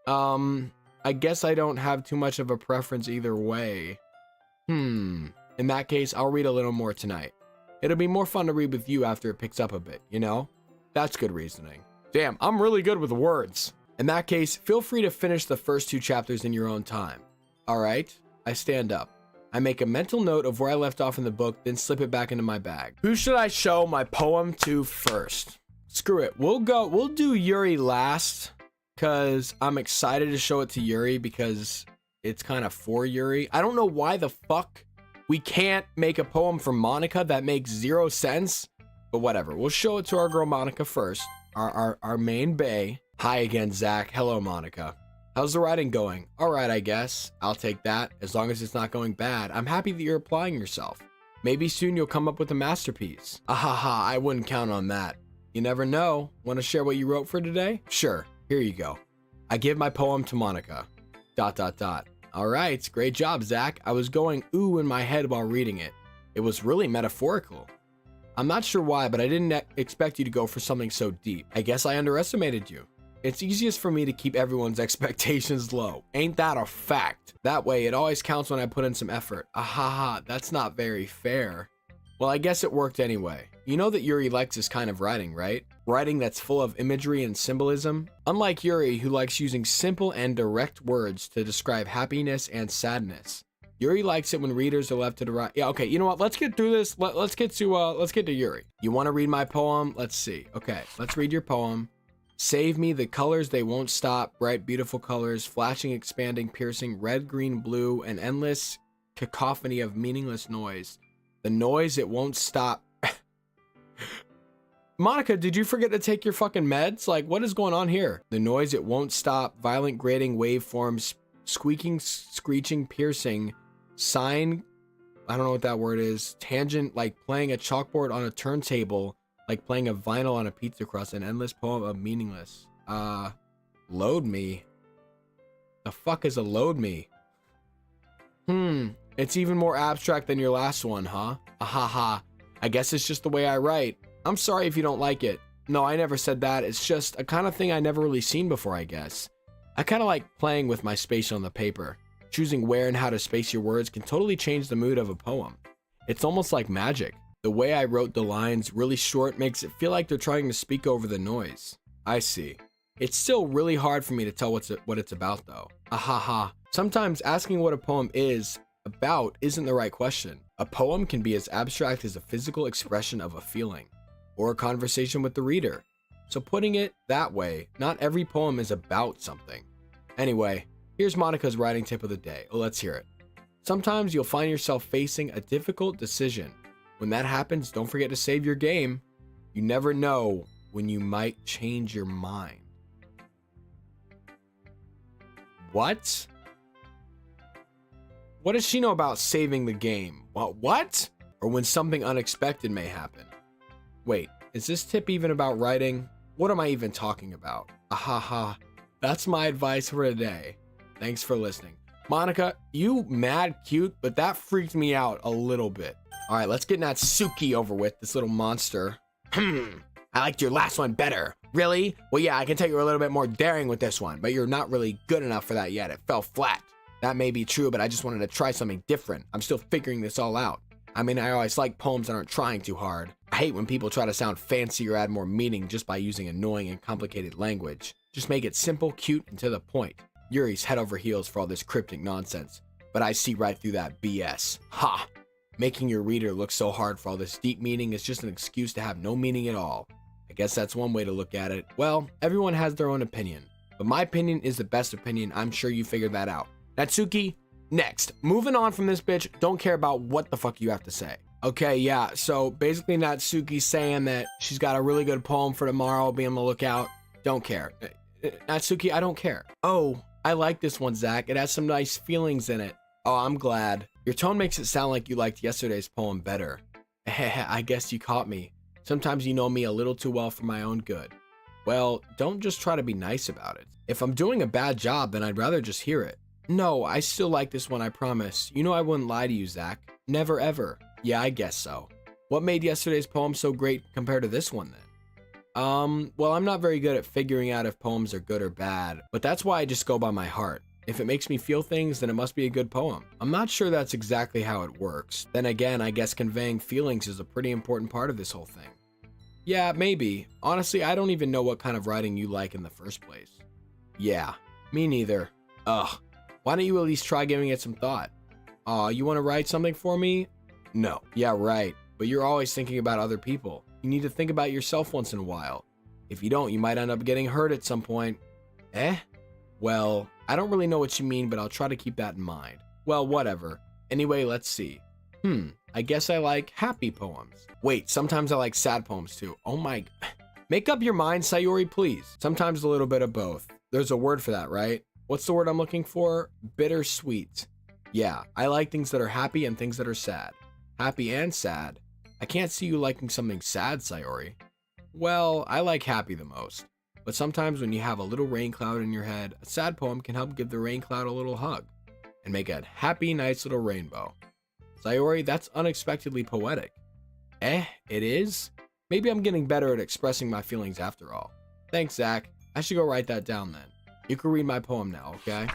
I guess I don't have too much of a preference either way. In that case, I'll read a little more tonight. It'll be more fun to read with you after it picks up a bit, you know? That's good reasoning. Damn, I'm really good with words. In that case, feel free to finish the first 2 chapters in your own time. All right, I stand up. I make a mental note of where I left off in the book, then slip it back into my bag. Who should I show my poem to first? Screw it. We'll do Yuri last, because I'm excited to show it to Yuri because it's kind of for Yuri. I don't know why the fuck we can't make a poem for Monica. That makes 0 sense, but whatever. We'll show it to our girl Monica first, our main bae. Hi again, Zach. Hello, Monica. How's the writing going? All right, I guess. I'll take that. As long as it's not going bad. I'm happy that you're applying yourself. Maybe soon you'll come up with a masterpiece. Ahaha, I wouldn't count on that. You never know. Want to share what you wrote for today? Sure. Here you go. I give my poem to Monica. ... All right. Great job, Zach. I was going ooh in my head while reading it. It was really metaphorical. I'm not sure why, but I didn't expect you to go for something so deep. I guess I underestimated you. It's easiest for me to keep everyone's expectations low. Ain't that a fact? That way, it always counts when I put in some effort. Ahaha, that's not very fair. Well, I guess it worked anyway. You know that Yuri likes this kind of writing, right? Writing that's full of imagery and symbolism. Unlike Yuri, who likes using simple and direct words to describe happiness and sadness. Yuri likes it when readers are left to the right. Yeah, okay, you know what? Let's get through this. Let's get to Yuri. You want to read my poem? Let's see. Okay, let's read your poem. Save me the colors, they won't stop. Bright, beautiful colors, flashing, expanding, piercing, red, green, blue, an endless cacophony of meaningless noise. The noise, it won't stop. Monica, did you forget to take your fucking meds? Like, what is going on here? The noise, it won't stop. Violent, grating waveforms squeaking, screeching, piercing, sine, I don't know what that word is, tangent, like playing a chalkboard on a turntable, like playing a vinyl on a pizza crust, an endless poem of meaningless. Load me. The fuck is a load me? It's even more abstract than your last one, huh? Ahaha. I guess it's just the way I write. I'm sorry if you don't like it. No, I never said that. It's just a kind of thing I never really seen before, I guess. I kind of like playing with my space on the paper. Choosing where and how to space your words can totally change the mood of a poem. It's almost like magic. The way I wrote the lines really short makes it feel like they're trying to speak over the noise. I see. It's still really hard for me to tell what it's about though. Ahaha. Sometimes asking what a poem is about isn't the right question. A poem can be as abstract as a physical expression of a feeling, or a conversation with the reader. So putting it that way, not every poem is about something. Anyway, here's Monica's writing tip of the day. Let's hear it. Sometimes you'll find yourself facing a difficult decision. When that happens, don't forget to save your game. You never know when you might change your mind. What? What does she know about saving the game? What? Or when something unexpected may happen? Wait, is this tip even about writing? What am I even talking about? Ahaha. That's my advice for today. Thanks for listening. Monica, you mad cute, but that freaked me out a little bit. All right, let's get Natsuki over with, this little monster. I liked your last one better. Really? Well, yeah, I can tell you were a little bit more daring with this one, but you're not really good enough for that yet. It fell flat. That may be true, but I just wanted to try something different. I'm still figuring this all out. I mean, I always like poems that aren't trying too hard. I hate when people try to sound fancy or add more meaning just by using annoying and complicated language. Just make it simple, cute, and to the point. Yuri's head over heels for all this cryptic nonsense, but I see right through that BS. Ha! Making your reader look so hard for all this deep meaning is just an excuse to have no meaning at all. I guess that's one way to look at it. Well, everyone has their own opinion, but my opinion is the best opinion. I'm sure you figured that out. Natsuki, next. Moving on from this bitch, don't care about what the fuck you have to say. Okay, yeah, so basically Natsuki's saying that she's got a really good poem for tomorrow, be on the lookout. Don't care. Natsuki, I don't care. Oh, I like this one, Zach. It has some nice feelings in it. Oh, I'm glad. Your tone makes it sound like you liked yesterday's poem better. I guess you caught me. Sometimes you know me a little too well for my own good. Well, don't just try to be nice about it. If I'm doing a bad job, then I'd rather just hear it. No, I still like this one, I promise. You know I wouldn't lie to you, Zach. Never ever. Yeah, I guess so. What made yesterday's poem so great compared to this one then? Well, I'm not very good at figuring out if poems are good or bad, but that's why I just go by my heart. If it makes me feel things, then it must be a good poem. I'm not sure that's exactly how it works. Then again, I guess conveying feelings is a pretty important part of this whole thing. Yeah, maybe. Honestly, I don't even know what kind of writing you like in the first place. Yeah, me neither. Ugh. Why don't you at least try giving it some thought? You want to write something for me? No. Yeah, right. But you're always thinking about other people. You need to think about yourself once in a while. If you don't, you might end up getting hurt at some point. Well, I don't really know what you mean, but I'll try to keep that in mind. Well, whatever. Anyway, let's see. I guess I like happy poems. Wait, sometimes I like sad poems too. Oh my... Make up your mind, Sayori, please. Sometimes a little bit of both. There's a word for that, right? What's the word I'm looking for? Bittersweet. Yeah, I like things that are happy and things that are sad. Happy and sad. I can't see you liking something sad, Sayori. Well, I like happy the most. But sometimes when you have a little rain cloud in your head, a sad poem can help give the rain cloud a little hug and make a happy, nice little rainbow. Sayori, that's unexpectedly poetic. It is? Maybe I'm getting better at expressing my feelings after all. Thanks, Zach. I should go write that down then. You can read my poem now, okay?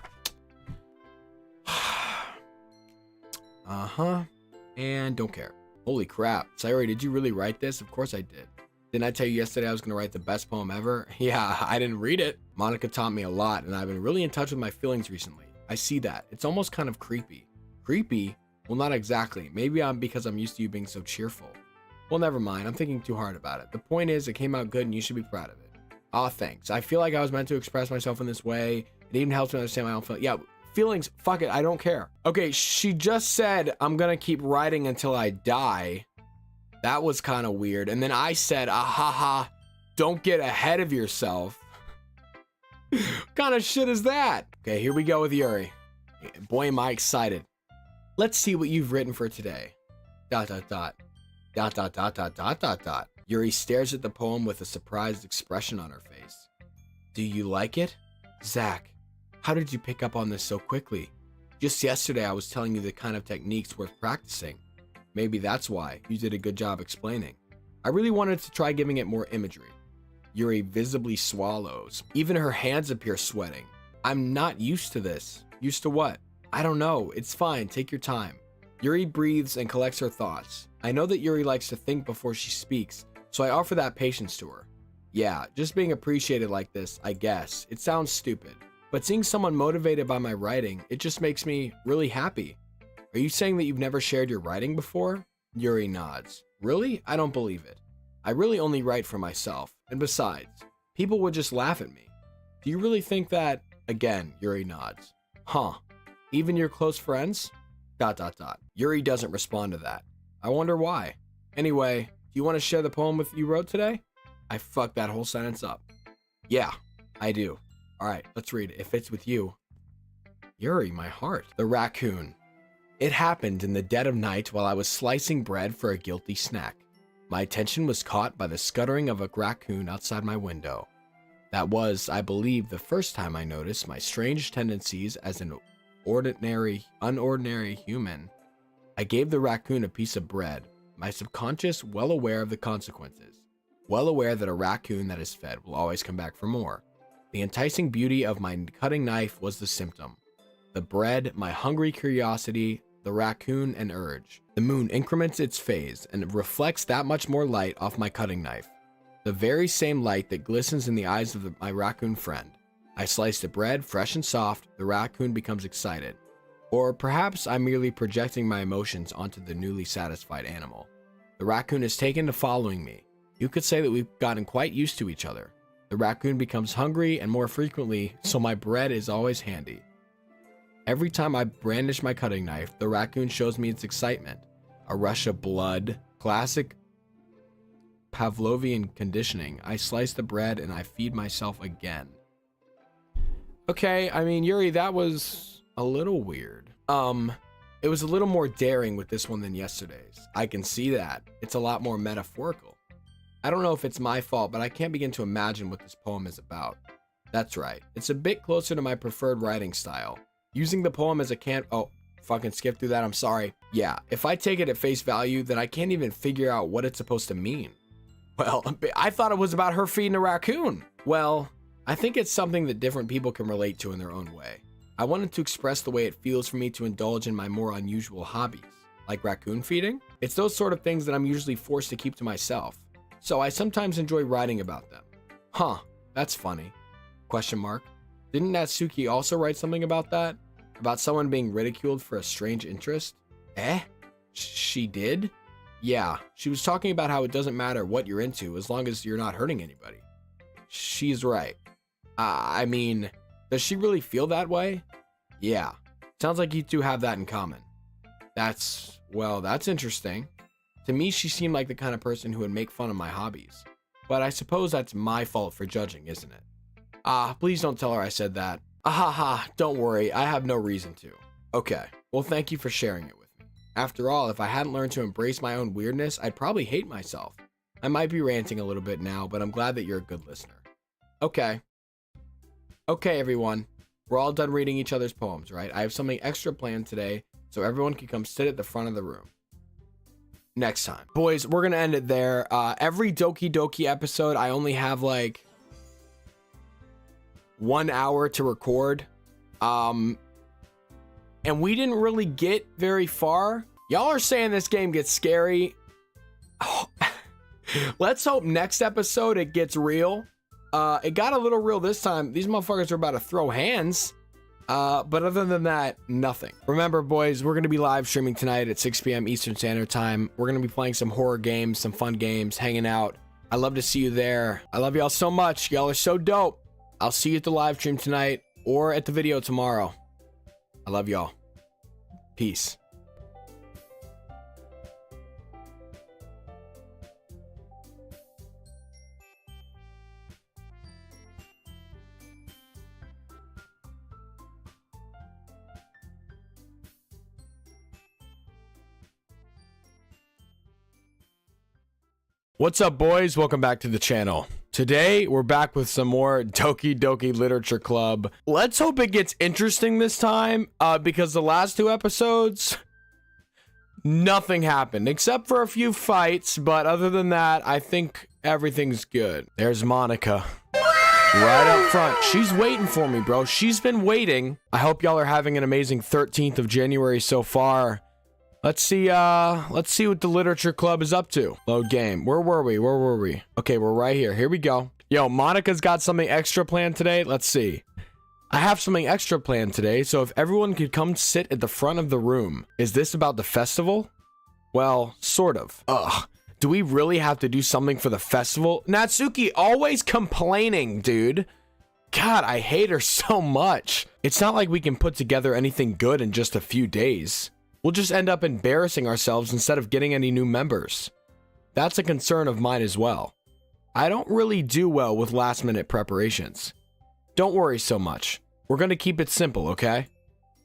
And don't care. Holy crap. Sayori, did you really write this? Of course I did. Didn't I tell you yesterday I was going to write the best poem ever? Yeah, I didn't read it. Monica taught me a lot, and I've been really in touch with my feelings recently. I see that. It's almost kind of creepy. Creepy? Well, not exactly. Maybe because I'm used to you being so cheerful. Well, never mind. I'm thinking too hard about it. The point is, it came out good, and you should be proud of it. Aw, thanks. I feel like I was meant to express myself in this way. It even helps me understand my own feelings. Yeah, feelings, fuck it, I don't care. Okay, she just said, I'm going to keep writing until I die. That was kind of weird. And then I said, don't get ahead of yourself. What kind of shit is that? Okay, here we go with Yuri. Boy, am I excited. Let's see what you've written for today. ... Yuri stares at the poem with a surprised expression on her face. Do you like it? Zach, how did you pick up on this so quickly? Just yesterday I was telling you the kind of techniques worth practicing. Maybe that's why you did a good job explaining. I really wanted to try giving it more imagery. Yuri visibly swallows. Even her hands appear sweating. I'm not used to this. Used to what? I don't know. It's fine. Take your time. Yuri breathes and collects her thoughts. I know that Yuri likes to think before she speaks, so I offer that patience to her. Yeah, just being appreciated like this, I guess. It sounds stupid, but seeing someone motivated by my writing, it just makes me really happy. Are you saying that you've never shared your writing before? Yuri nods. Really? I don't believe it. I really only write for myself, and besides, people would just laugh at me. Do you really think that? Again, Yuri nods. Huh. Even your close friends? ... Yuri doesn't respond to that. I wonder why. Anyway, do you want to share the poem you wrote today? I fucked that whole sentence up. Yeah, I do. Alright, let's read it. If it's with you. Yuri, my heart. The raccoon. It happened in the dead of night while I was slicing bread for a guilty snack. My attention was caught by the scuttering of a raccoon outside my window. That was, I believe, the first time I noticed my strange tendencies as an unordinary human. I gave the raccoon a piece of bread, my subconscious well aware of the consequences, well aware that a raccoon that is fed will always come back for more. The enticing beauty of my cutting knife was the symptom. The bread, my hungry curiosity, the raccoon, an urge. The moon increments its phase and reflects that much more light off my cutting knife. The very same light that glistens in the eyes of my raccoon friend. I slice the bread, fresh and soft, the raccoon becomes excited. Or perhaps I'm merely projecting my emotions onto the newly satisfied animal. The raccoon is taken to following me. You could say that we've gotten quite used to each other. The raccoon becomes hungry and more frequently, so my bread is always handy. Every time I brandish my cutting knife, the raccoon shows me its excitement. A rush of blood, classic Pavlovian conditioning. I slice the bread and I feed myself again. Okay, I mean, Yuri, that was a little weird. It was a little more daring with this one than yesterday's. I can see that. It's a lot more metaphorical. I don't know if it's my fault, but I can't begin to imagine what this poem is about. That's right. It's a bit closer to my preferred writing style. Using the poem as a fucking skip through that, I'm sorry. Yeah, if I take it at face value, then I can't even figure out what it's supposed to mean. Well, I thought it was about her feeding a raccoon. Well, I think it's something that different people can relate to in their own way. I wanted to express the way it feels for me to indulge in my more unusual hobbies, like raccoon feeding. It's those sort of things that I'm usually forced to keep to myself, so I sometimes enjoy writing about them. Huh, that's funny. Question mark. Didn't Natsuki also write something about that? About someone being ridiculed for a strange interest? She did? Yeah, she was talking about how it doesn't matter what you're into as long as you're not hurting anybody. She's right. I mean, does she really feel that way? Yeah, sounds like you two have that in common. That's interesting. To me, she seemed like the kind of person who would make fun of my hobbies. But I suppose that's my fault for judging, isn't it? Please don't tell her I said that. Ahaha, don't worry, I have no reason to. Okay, well thank you for sharing it with me. After all, if I hadn't learned to embrace my own weirdness, I'd probably hate myself. I might be ranting a little bit now, but I'm glad that you're a good listener. Okay, everyone. We're all done reading each other's poems, right? I have something extra planned today, so everyone can come sit at the front of the room. Next time. Boys, we're gonna end it there. Every Doki Doki episode, I only have like 1 hour to record. And we didn't really get very far. Y'all are saying this game gets scary. Oh. Let's hope next episode it gets real. It got a little real this time. These motherfuckers are about to throw hands. But other than that, nothing. Remember, boys, we're going to be live streaming tonight at 6 p.m. Eastern Standard Time. We're going to be playing some horror games, some fun games, hanging out. I'd love to see you there. I love y'all so much. Y'all are so dope. I'll see you at the live stream tonight or at the video tomorrow. I love y'all. Peace. What's up, boys? Welcome back to the channel. Today, we're back with some more Doki Doki Literature Club. Let's hope it gets interesting this time, because the last two episodes, nothing happened, except for a few fights, but other than that, I think everything's good. There's Monica. Right up front. She's waiting for me, bro. She's been waiting. I hope y'all are having an amazing 13th of January so far. Let's see what the Literature Club is up to. Load game. Where were we? Okay, we're right here. Here we go. Yo, Monica's got something extra planned today. Let's see. I have something extra planned today, so if everyone could come sit at the front of the room. Is this about the festival? Well, sort of. Ugh. Do we really have to do something for the festival? Natsuki always complaining, dude. God, I hate her so much. It's not like we can put together anything good in just a few days. We'll just end up embarrassing ourselves instead of getting any new members. That's a concern of mine as well. I don't really do well with last-minute preparations. Don't worry so much. We're going to keep it simple, okay?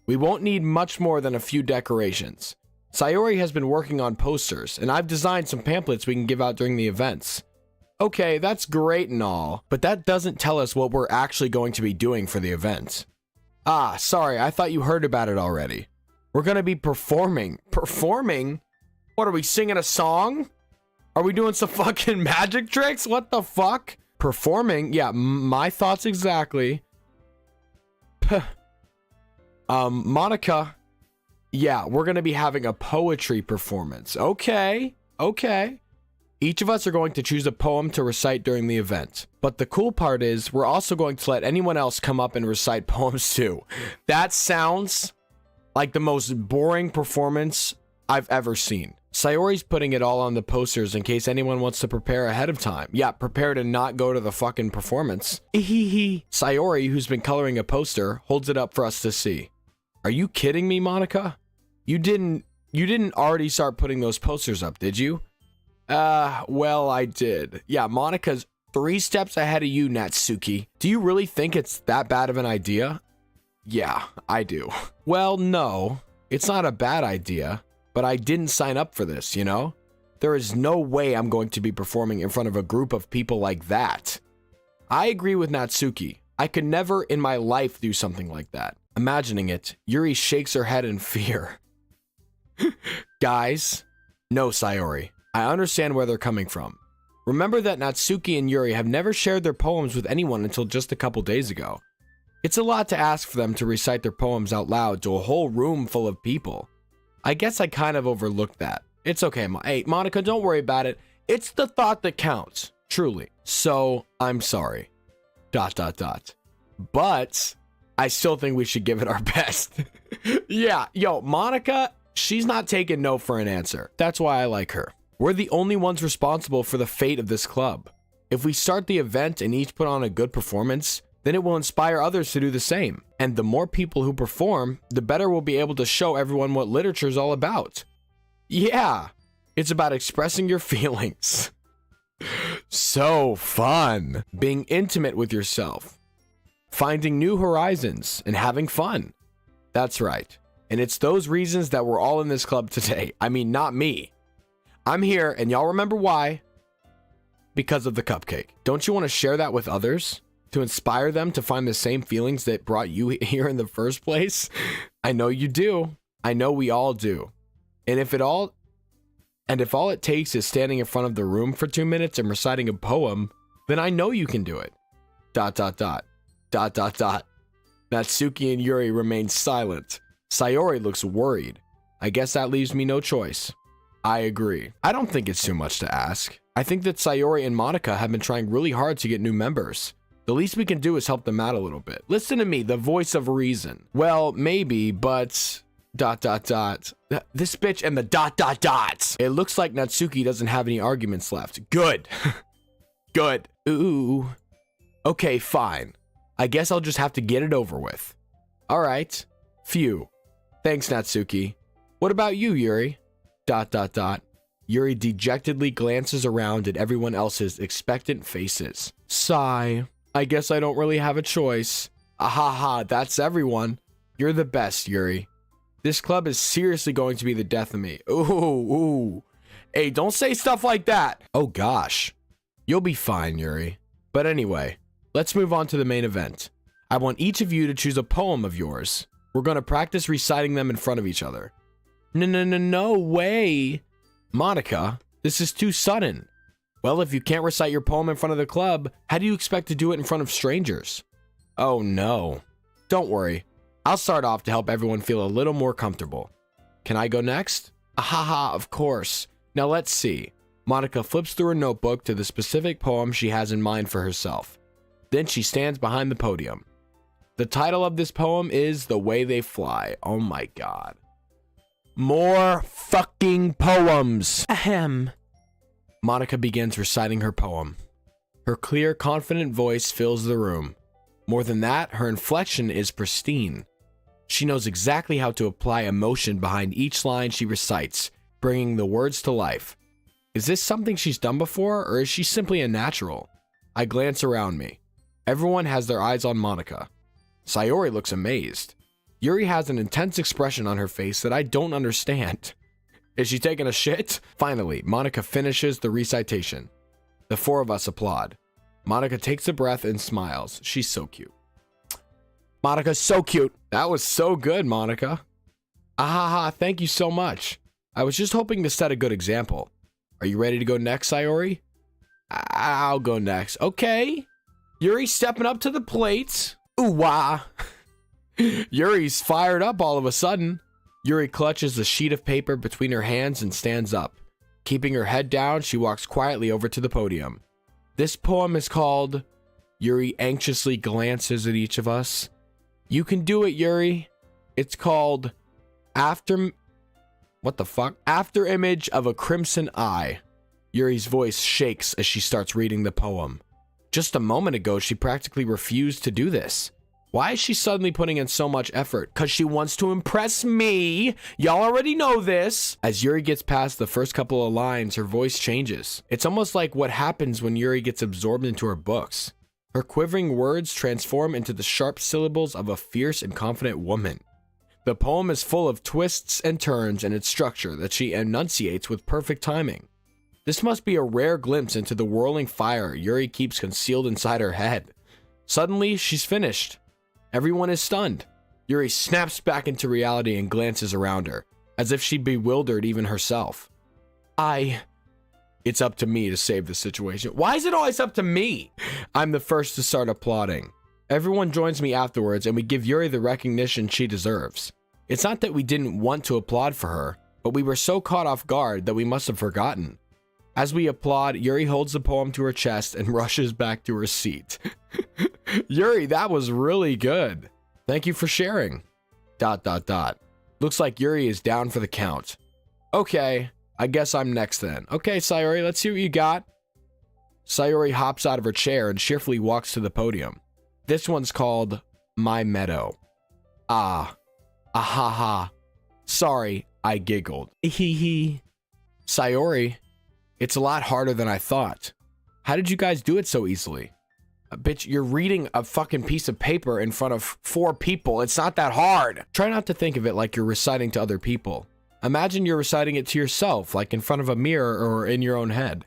We won't need much more than a few decorations. Sayori has been working on posters, and I've designed some pamphlets we can give out during the events. Okay, that's great and all, but that doesn't tell us what we're actually going to be doing for the event. Ah, sorry, I thought you heard about it already. We're going to be performing. Performing? What, are we singing a song? Are we doing some fucking magic tricks? What the fuck? Performing? Yeah, my thoughts exactly. Monica. Yeah, we're going to be having a poetry performance. Okay. Each of us are going to choose a poem to recite during the event. But the cool part is, we're also going to let anyone else come up and recite poems too. That sounds like the most boring performance I've ever seen. Sayori's putting it all on the posters in case anyone wants to prepare ahead of time. Yeah, prepare to not go to the fucking performance. Sayori, who's been coloring a poster, holds it up for us to see. Are you kidding me, Monica? You didn't already start putting those posters up, did you? Well, I did. Yeah, Monica's 3 steps ahead of you, Natsuki. Do you really think it's that bad of an idea? Yeah, I do. Well, no, it's not a bad idea, but I didn't sign up for this, you know? There is no way I'm going to be performing in front of a group of people like that. I agree with Natsuki. I could never in my life do something like that. Imagining it, Yuri shakes her head in fear. Guys, no, Sayori. I understand where they're coming from. Remember that Natsuki and Yuri have never shared their poems with anyone until just a couple days ago. It's a lot to ask for them to recite their poems out loud to a whole room full of people. I guess I kind of overlooked that. It's okay, hey, Monica, don't worry about it. It's the thought that counts, truly. So, I'm sorry. ... But, I still think we should give it our best. Yeah, yo, Monica, she's not taking no for an answer. That's why I like her. We're the only ones responsible for the fate of this club. If we start the event and each put on a good performance, then it will inspire others to do the same. And the more people who perform, the better we'll be able to show everyone what literature is all about. Yeah, it's about expressing your feelings. So fun. Being intimate with yourself. Finding new horizons and having fun. That's right. And it's those reasons that we're all in this club today. I mean, not me. I'm here, and y'all remember why? Because of the cupcake. Don't you want to share that with others? To inspire them to find the same feelings that brought you here in the first place? I know you do. I know we all do. And if all it takes is standing in front of the room for 2 minutes and reciting a poem, then I know you can do it. ... Natsuki and Yuri remain silent. Sayori looks worried. I guess that leaves me no choice. I agree. I don't think it's too much to ask. I think that Sayori and Monica have been trying really hard to get new members. The least we can do is help them out a little bit. Listen to me, the voice of reason. Well, maybe, but... ... This bitch and the ... It looks like Natsuki doesn't have any arguments left. Good. Good. Ooh. Okay, fine. I guess I'll just have to get it over with. Alright. Phew. Thanks, Natsuki. What about you, Yuri? ... Yuri dejectedly glances around at everyone else's expectant faces. Sigh. I guess I don't really have a choice. Ahaha, that's everyone. You're the best, Yuri. This club is seriously going to be the death of me. Ooh. Hey, don't say stuff like that. Oh gosh. You'll be fine, Yuri. But anyway, let's move on to the main event. I want each of you to choose a poem of yours. We're going to practice reciting them in front of each other. No way. Monica, this is too sudden. Well, if you can't recite your poem in front of the club, how do you expect to do it in front of strangers? Oh no. Don't worry. I'll start off to help everyone feel a little more comfortable. Can I go next? Ahaha, of course. Now let's see. Monica flips through her notebook to the specific poem she has in mind for herself. Then she stands behind the podium. The title of this poem is The Way They Fly. Oh my god. More fucking poems. Ahem. Monica begins reciting her poem. Her clear, confident voice fills the room. More than that, her inflection is pristine. She knows exactly how to apply emotion behind each line she recites, bringing the words to life. Is this something she's done before, or is she simply a natural? I glance around me. Everyone has their eyes on Monica. Sayori looks amazed. Yuri has an intense expression on her face that I don't understand. Is she taking a shit? Finally, Monica finishes the recitation. The four of us applaud. Monica takes a breath and smiles. She's so cute. Monica's so cute. That was so good, Monica. Ahaha, thank you so much. I was just hoping to set a good example. Are you ready to go next, Sayori? I'll go next. Okay. Yuri's stepping up to the plate. Ooh, wah. Yuri's fired up all of a sudden. Yuri clutches a sheet of paper between her hands and stands up. Keeping her head down, she walks quietly over to the podium. This poem is called... Yuri anxiously glances at each of us. You can do it, Yuri. It's called... What the fuck? After Image of a Crimson Eye. Yuri's voice shakes as she starts reading the poem. Just a moment ago, she practically refused to do this. Why is she suddenly putting in so much effort? Because she wants to impress me. Y'all already know this. As Yuri gets past the first couple of lines, her voice changes. It's almost like what happens when Yuri gets absorbed into her books. Her quivering words transform into the sharp syllables of a fierce and confident woman. The poem is full of twists and turns in its structure that she enunciates with perfect timing. This must be a rare glimpse into the whirling fire Yuri keeps concealed inside her head. Suddenly, she's finished. Everyone is stunned. Yuri snaps back into reality and glances around her, as if she bewildered even herself. It's up to me to save the situation. Why is it always up to me? I'm the first to start applauding. Everyone joins me afterwards and we give Yuri the recognition she deserves. It's not that we didn't want to applaud for her, but we were so caught off guard that we must have forgotten. As we applaud, Yuri holds the poem to her chest and rushes back to her seat. Yuri, that was really good. Thank you for sharing. ... Looks like Yuri is down for the count. Okay, I guess I'm next then. Okay, Sayori, let's see what you got. Sayori hops out of her chair and cheerfully walks to the podium. This one's called My Meadow. Ahaha. Sorry, I giggled. Hee. Sayori, it's a lot harder than I thought. How did you guys do it so easily? Bitch, you're reading a fucking piece of paper in front of 4 people. It's not that hard. Try not to think of it like you're reciting to other people. Imagine you're reciting it to yourself, like in front of a mirror or in your own head.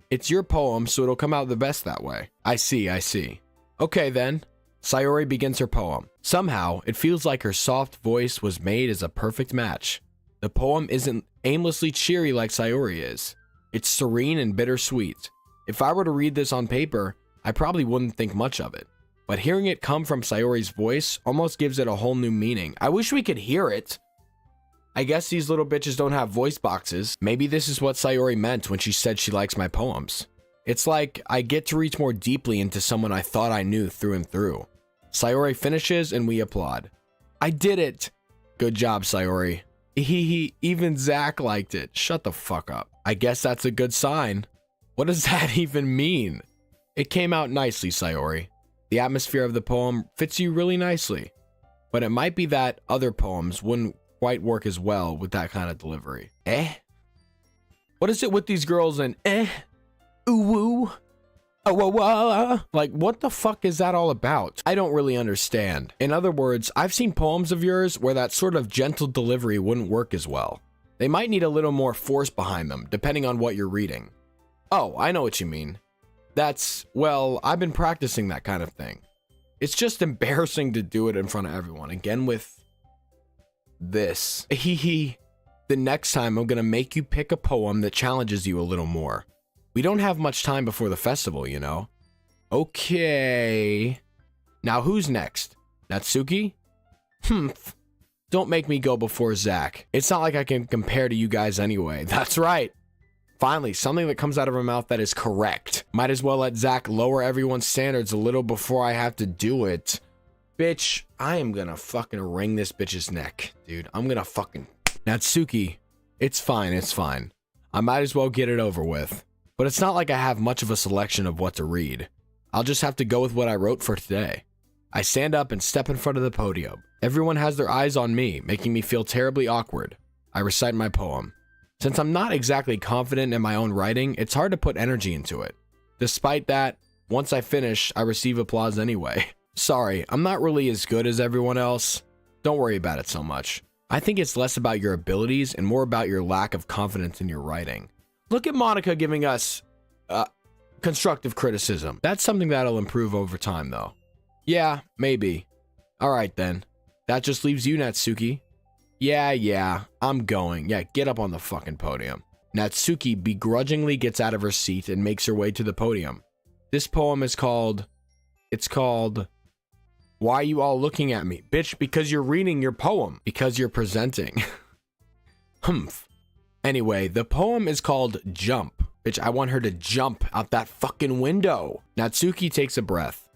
It's your poem, so it'll come out the best that way. I see. Okay then. Sayori begins her poem. Somehow, it feels like her soft voice was made as a perfect match. The poem isn't aimlessly cheery like Sayori is. It's serene and bittersweet. If I were to read this on paper, I probably wouldn't think much of it. But hearing it come from Sayori's voice almost gives it a whole new meaning. I wish we could hear it. I guess these little bitches don't have voice boxes. Maybe this is what Sayori meant when she said she likes my poems. It's like I get to reach more deeply into someone I thought I knew through and through. Sayori finishes and we applaud. I did it. Good job, Sayori. Even Zach liked it. Shut the fuck up. I guess that's a good sign. What does that even mean? It came out nicely, Sayori. The atmosphere of the poem fits you really nicely. But it might be that other poems wouldn't quite work as well with that kind of delivery. What is it with these girls and ooh woo? Like, what the fuck is that all about? I don't really understand. In other words, I've seen poems of yours where that sort of gentle delivery wouldn't work as well. They might need a little more force behind them, depending on what you're reading. Oh, I know what you mean. Well, I've been practicing that kind of thing. It's just embarrassing to do it in front of everyone. Again with this. The next time I'm gonna make you pick a poem that challenges you a little more. We don't have much time before the festival, you know? Okay. Now who's next? Natsuki? Don't make me go before Zach. It's not like I can compare to you guys anyway. That's right. Finally, something that comes out of her mouth that is correct. Might as well let Zach lower everyone's standards a little before I have to do it. Bitch, I am gonna fucking wring this bitch's neck, dude. I'm gonna fucking... Natsuki, it's fine, it's fine. I might as well get it over with. But it's not like I have much of a selection of what to read. I'll just have to go with what I wrote for today. I stand up and step in front of the podium. Everyone has their eyes on me, making me feel terribly awkward. I recite my poem. Since I'm not exactly confident in my own writing, it's hard to put energy into it. Despite that, once I finish, I receive applause anyway. Sorry, I'm not really as good as everyone else. Don't worry about it so much. I think it's less about your abilities and more about your lack of confidence in your writing. Look at Monica giving us constructive criticism. That's something that'll improve over time though. Yeah, maybe. Alright then. That just leaves you, Natsuki. Yeah, I'm going. Yeah, get up on the fucking podium. Natsuki begrudgingly gets out of her seat and makes her way to the podium. This poem is called... Why are you all looking at me? Bitch, because you're reading your poem. Because you're presenting. Anyway, the poem is called Jump. Bitch, I want her to jump out that fucking window. Natsuki takes a breath.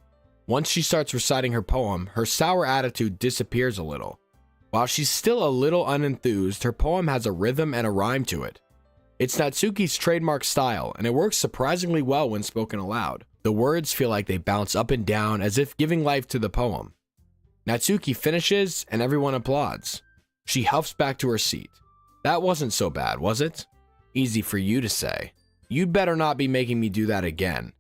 Once she starts reciting her poem, her sour attitude disappears a little. While she's still a little unenthused, her poem has a rhythm and a rhyme to it. It's Natsuki's trademark style, and it works surprisingly well when spoken aloud. The words feel like they bounce up and down as if giving life to the poem. Natsuki finishes, and everyone applauds. She huffs back to her seat. That wasn't so bad, was it? Easy for you to say. You'd better not be making me do that again.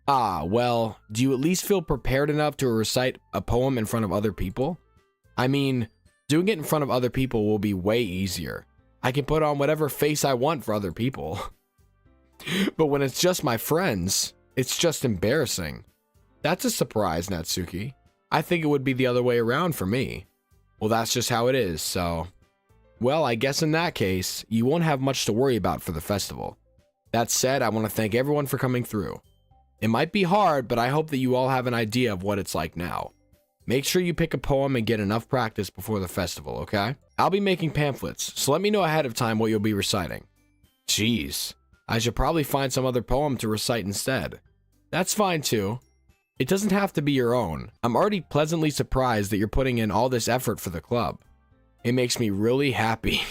Ah, well, do you at least feel prepared enough to recite a poem in front of other people? I mean, doing it in front of other people will be way easier. I can put on whatever face I want for other people. But when it's just my friends, it's just embarrassing. That's a surprise, Natsuki. I think it would be the other way around for me. Well, that's just how it is, so... Well, I guess in that case, you won't have much to worry about for the festival. That said, I want to thank everyone for coming through. It might be hard, but I hope that you all have an idea of what it's like now. Make sure you pick a poem and get enough practice before the festival, okay? I'll be making pamphlets, so let me know ahead of time what you'll be reciting. Jeez, I should probably find some other poem to recite instead. That's fine too. It doesn't have to be your own. I'm already pleasantly surprised that you're putting in all this effort for the club. It makes me really happy.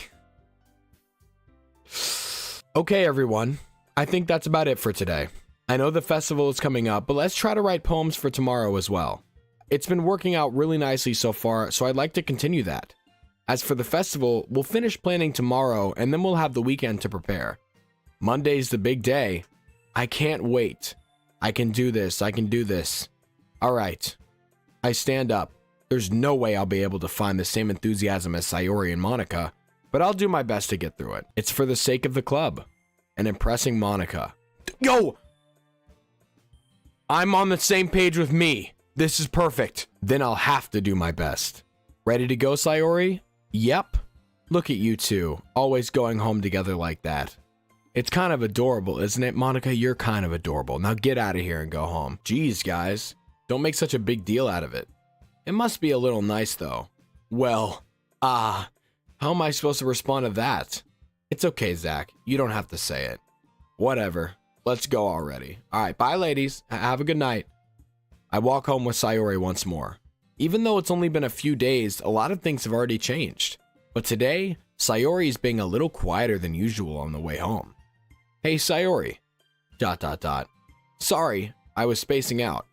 Okay, everyone. I think that's about it for today. I know the festival is coming up, but let's try to write poems for tomorrow as well. It's been working out really nicely so far, so I'd like to continue that. As for the festival, we'll finish planning tomorrow, and then we'll have the weekend to prepare. Monday's the big day. I can't wait. I can do this. I can do this. All right. I stand up. There's no way I'll be able to find the same enthusiasm as Sayori and Monica, but I'll do my best to get through it. It's for the sake of the club and impressing Monica. Yo! I'm on the same page with me. This is perfect. Then I'll have to do my best. Ready to go, Sayori? Yep. Look at you two, always going home together like that. It's kind of adorable, isn't it? Monica, you're kind of adorable. Now get out of here and go home. Jeez, guys. Don't make such a big deal out of it. It must be a little nice, though. Well, how am I supposed to respond to that? It's okay, Zach. You don't have to say it. Whatever. Let's go already. All right, bye, ladies. Have a good night. I walk home with Sayori once more. Even though it's only been a few days, a lot of things have already changed. But today, Sayori is being a little quieter than usual on the way home. Hey, Sayori. ... Sorry, I was spacing out.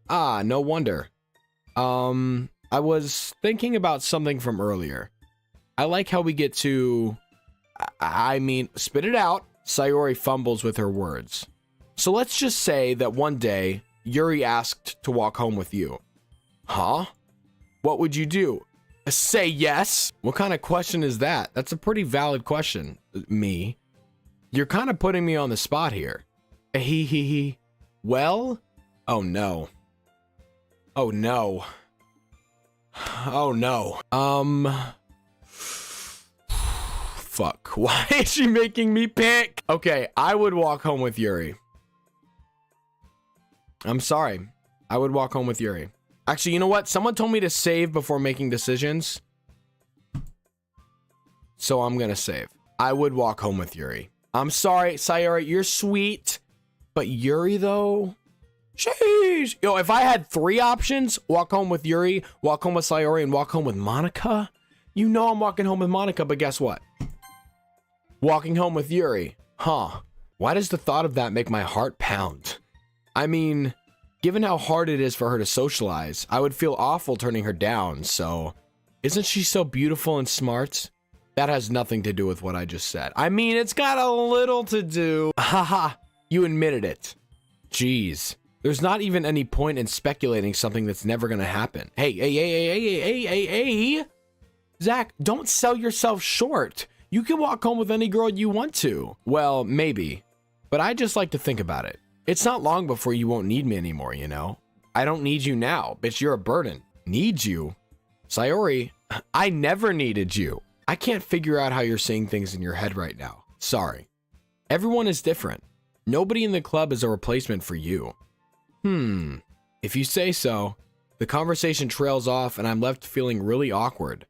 Ah, no wonder. I was thinking about something from earlier. I like how we get to... I mean, spit it out. Sayori fumbles with her words. So let's just say that one day, Yuri asked to walk home with you. Huh? What would you do? Say yes. What kind of question is that? That's a pretty valid question. Me. You're kind of putting me on the spot here. He. Well? Oh no. Oh no. Oh no. Fuck. Why is she making me pick? Okay, I would walk home with Yuri. I'm sorry. I would walk home with Yuri. Actually, you know what? Someone told me to save before making decisions. So I'm gonna save. I would walk home with Yuri. I'm sorry, Sayori, you're sweet. But Yuri, though? Jeez. Yo, if I had 3 options, walk home with Yuri, walk home with Sayori, and walk home with Monica, you know I'm walking home with Monica, but guess what? Walking home with Yuri. Huh. Why does the thought of that make my heart pound? I mean, given how hard it is for her to socialize, I would feel awful turning her down, so... Isn't she so beautiful and smart? That has nothing to do with what I just said. I mean, it's got a little to do. Haha, you admitted it. Jeez. There's not even any point in speculating something that's never gonna happen. Hey. Zach, don't sell yourself short. You can walk home with any girl you want to. Well, maybe. But I just like to think about it. It's not long before you won't need me anymore, you know? I don't need you now, bitch, you're a burden. Need you? Sayori, I never needed you. I can't figure out how you're seeing things in your head right now. Sorry. Everyone is different. Nobody in the club is a replacement for you. If you say so. The conversation trails off and I'm left feeling really awkward.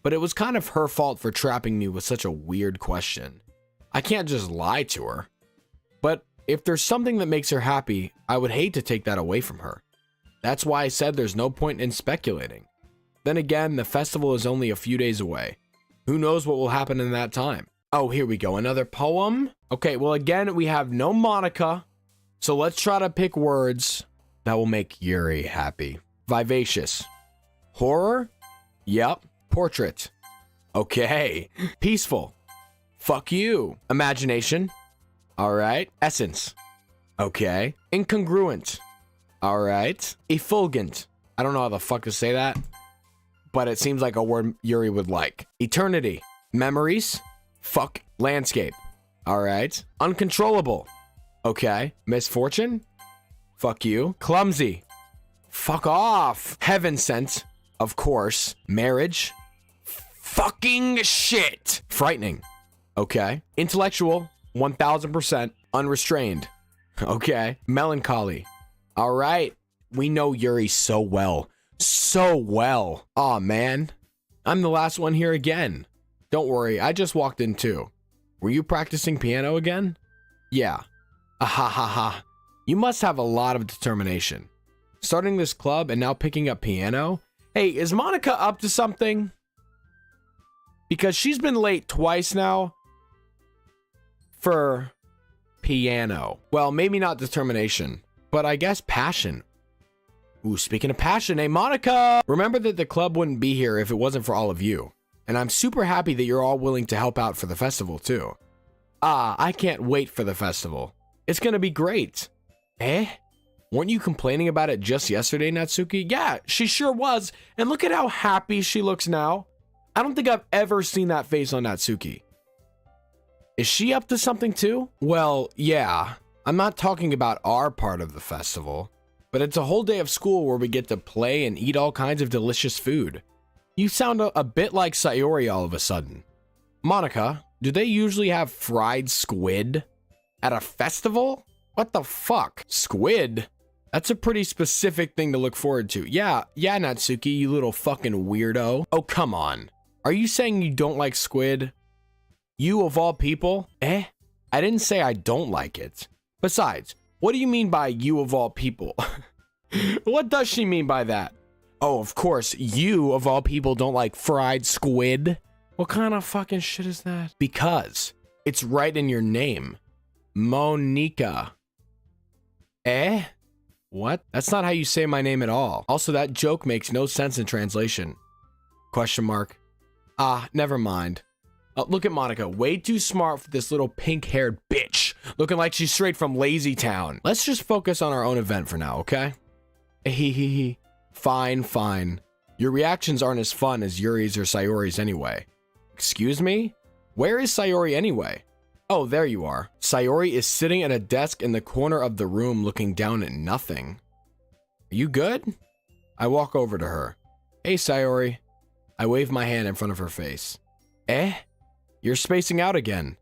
But it was kind of her fault for trapping me with such a weird question. I can't just lie to her. But if there's something that makes her happy, I would hate to take that away from her. That's why I said there's no point in speculating. Then again, the festival is only a few days away. Who knows what will happen in that time? Oh, here we go. Another poem. Okay, well, again, we have no Monica. So let's try to pick words that will make Yuri happy. Vivacious. Horror? Yep. Portrait. Okay. Peaceful. Fuck you. Imagination. All right. Essence. Okay. Incongruent. All right. Effulgent. I don't know how the fuck to say that, but it seems like a word Yuri would like. Eternity. Memories. Fuck. Landscape. All right. Uncontrollable. Okay. Misfortune. Fuck you. Clumsy. Fuck off. Heaven sent. Of course. Marriage. Fucking shit. Frightening. Okay. Intellectual. 1000%. Unrestrained. Okay. Melancholy. All right. We know Yuri so well. So well. Aw, man. I'm the last one here again. Don't worry. I just walked in too. Were you practicing piano again? Yeah. Ha. You must have a lot of determination. Starting this club and now picking up piano? Hey, is Monica up to something? Because she's been late twice now for piano. Well, maybe not determination, but I guess passion. Ooh, speaking of passion, hey, Monica! Remember that the club wouldn't be here if it wasn't for all of you. And I'm super happy that you're all willing to help out for the festival, too. Ah, I can't wait for the festival. It's gonna be great. Eh? Weren't you complaining about it just yesterday, Natsuki? Yeah, she sure was. And look at how happy she looks now. I don't think I've ever seen that face on Natsuki. Is she up to something too? Well, yeah. I'm not talking about our part of the festival, but it's a whole day of school where we get to play and eat all kinds of delicious food. You sound a bit like Sayori all of a sudden. Monica, do they usually have fried squid at a festival? What the fuck? Squid? That's a pretty specific thing to look forward to. Yeah, Natsuki, you little fucking weirdo. Oh, come on. Are you saying you don't like squid? You of all people? Eh? I didn't say I don't like it. Besides, what do you mean by you of all people? What does she mean by that? Oh, of course, you of all people don't like fried squid. What kind of fucking shit is that? Because it's right in your name. Monica. Eh? What? That's not how you say my name at all. Also, that joke makes no sense in translation. Question mark. Ah, never mind. Look at Monica. Way too smart for this little pink-haired bitch. Looking like she's straight from Lazy Town. Let's just focus on our own event for now, okay? Fine. Your reactions aren't as fun as Yuri's or Sayori's anyway. Excuse me? Where is Sayori anyway? Oh, there you are. Sayori is sitting at a desk in the corner of the room looking down at nothing. Are you good? I walk over to her. Hey, Sayori. I wave my hand in front of her face. Eh? You're spacing out again.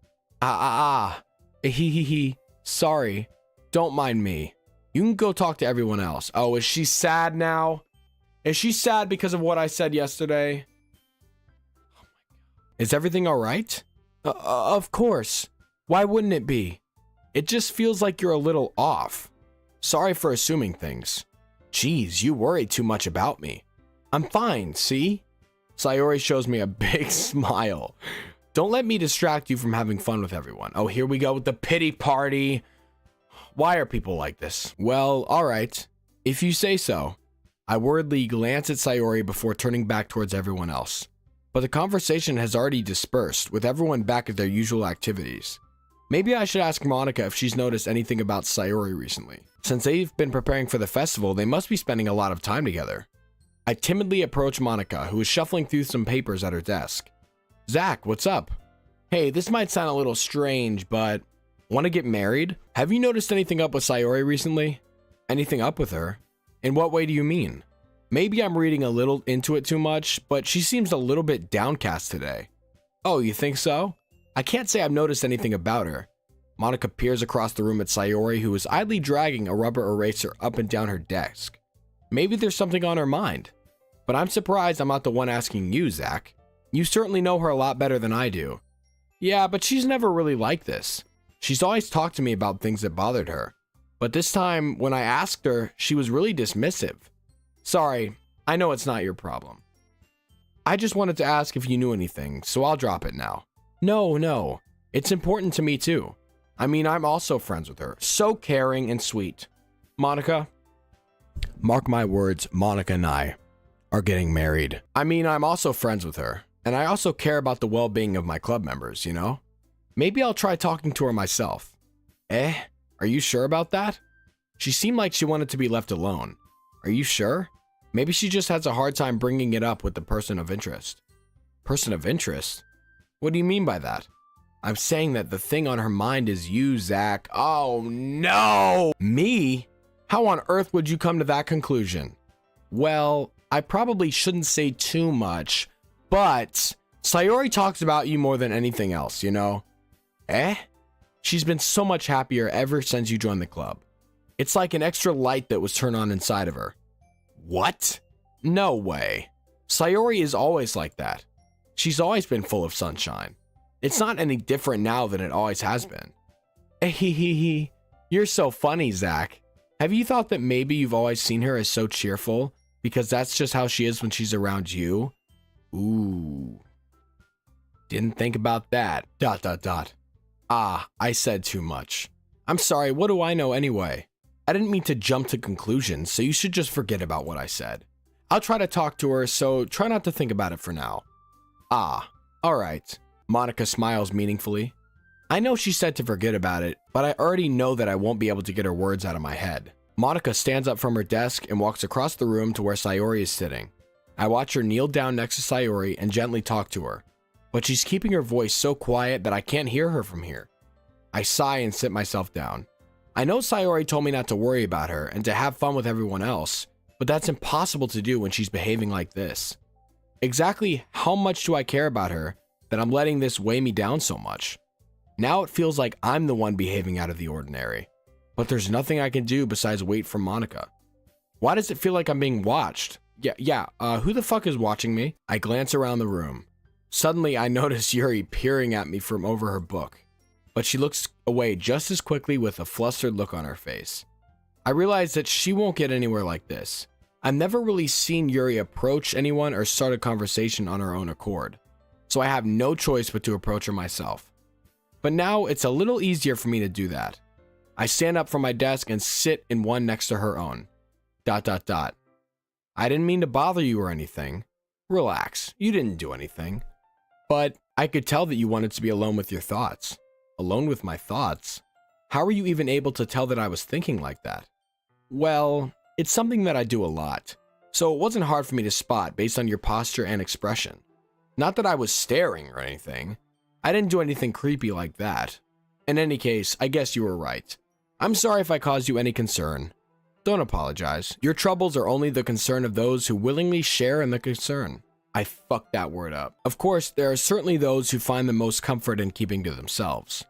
He. Sorry. Don't mind me. You can go talk to everyone else. Oh, is she sad now? Is she sad because of what I said yesterday? Is everything all right? Of course. Why wouldn't it be? It just feels like you're a little off. Sorry for assuming things. Geez, you worry too much about me. I'm fine, see? Sayori shows me a big smile. Don't let me distract you from having fun with everyone. Oh, here we go with the pity party. Why are people like this? Well, all right. If you say so. I worriedly glance at Sayori before turning back towards everyone else. But the conversation has already dispersed, with everyone back at their usual activities. Maybe I should ask Monica if she's noticed anything about Sayori recently. Since they've been preparing for the festival, they must be spending a lot of time together. I timidly approach Monica, who is shuffling through some papers at her desk. Zach, what's up? Hey, this might sound a little strange, but want to get married? Have you noticed anything up with Sayori recently? Anything up with her? In what way do you mean? Maybe I'm reading a little into it too much, but she seems a little bit downcast today. Oh, you think so? I can't say I've noticed anything about her. Monica peers across the room at Sayori, who is idly dragging a rubber eraser up and down her desk. Maybe there's something on her mind. But I'm surprised I'm not the one asking you, Zach. You certainly know her a lot better than I do. Yeah, but she's never really like this. She's always talked to me about things that bothered her. But this time, when I asked her, she was really dismissive. Sorry, I know it's not your problem. I just wanted to ask if you knew anything, so I'll drop it now. No, it's important to me too. I mean, I'm also friends with her. So caring and sweet. Monica? Mark my words, Monica and I are getting married. I mean, I'm also friends with her, and I also care about the well-being of my club members, you know? Maybe I'll try talking to her myself. Are you sure about that? She seemed like she wanted to be left alone. Are you sure? Maybe she just has a hard time bringing it up with the person of interest. Person of interest? What do you mean by that? I'm saying that the thing on her mind is you, Zach. Oh no! Me? How on earth would you come to that conclusion? Well, I probably shouldn't say too much, but Sayori talks about you more than anything else, you know? She's been so much happier ever since you joined the club. It's like an extra light that was turned on inside of her. What? No way. Sayori is always like that. She's always been full of sunshine. It's not any different now than it always has been. You're so funny, Zach. Have you thought that maybe you've always seen her as so cheerful because that's just how she is when she's around you? Ooh. Didn't think about that. ... I said too much. I'm sorry, what do I know anyway? I didn't mean to jump to conclusions, so you should just forget about what I said. I'll try to talk to her, so try not to think about it for now. Alright. Monica smiles meaningfully. I know she said to forget about it, but I already know that I won't be able to get her words out of my head. Monica stands up from her desk and walks across the room to where Sayori is sitting. I watch her kneel down next to Sayori and gently talk to her, but she's keeping her voice so quiet that I can't hear her from here. I sigh and sit myself down. I know Sayori told me not to worry about her and to have fun with everyone else, but that's impossible to do when she's behaving like this. Exactly how much do I care about her that I'm letting this weigh me down so much? Now it feels like I'm the one behaving out of the ordinary, but there's nothing I can do besides wait for Monica. Why does it feel like I'm being watched? Who the fuck is watching me? I glance around the room. Suddenly I notice Yuri peering at me from over her book, but she looks away just as quickly with a flustered look on her face. I realize that she won't get anywhere like this. I've never really seen Yuri approach anyone or start a conversation on her own accord, so I have no choice but to approach her myself. But now it's a little easier for me to do that. I stand up from my desk and sit in one next to her own. ... I didn't mean to bother you or anything. Relax, you didn't do anything. But I could tell that you wanted to be alone with your thoughts. Alone with my thoughts? How were you even able to tell that I was thinking like that? Well, it's something that I do a lot. so it wasn't hard for me to spot based on your posture and expression. Not that I was staring or anything. I didn't do anything creepy like that. In any case, I guess you were right. I'm sorry if I caused you any concern. Don't apologize. Your troubles are only the concern of those who willingly share in the concern. I fucked that word up. Of course, there are certainly those who find the most comfort in keeping to themselves.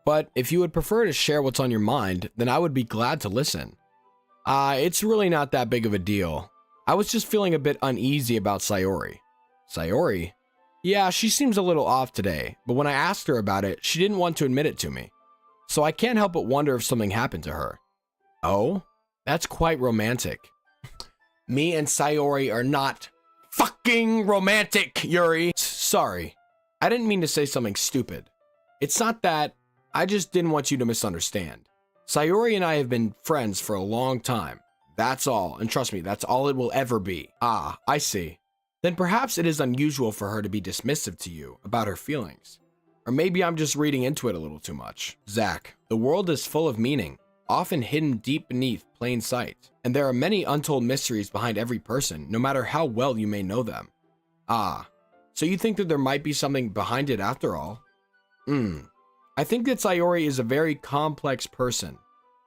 But if you would prefer to share what's on your mind, then I would be glad to listen. It's really not that big of a deal. I was just feeling a bit uneasy about Sayori. Sayori? Yeah, she seems a little off today, but when I asked her about it, she didn't want to admit it to me. So I can't help but wonder if something happened to her. Oh? That's quite romantic. Me and Sayori are not fucking romantic, Yuri. Sorry. I didn't mean to say something stupid. It's not that. I just didn't want you to misunderstand. Sayori and I have been friends for a long time. That's all. And trust me, that's all it will ever be. Ah, I see. Then perhaps it is unusual for her to be dismissive to you about her feelings. Or maybe I'm just reading into it a little too much. Zach, the world is full of meaning, often hidden deep beneath plain sight. And there are many untold mysteries behind every person, no matter how well you may know them. Ah, so you think that there might be something behind it after all? I think that Sayori is a very complex person.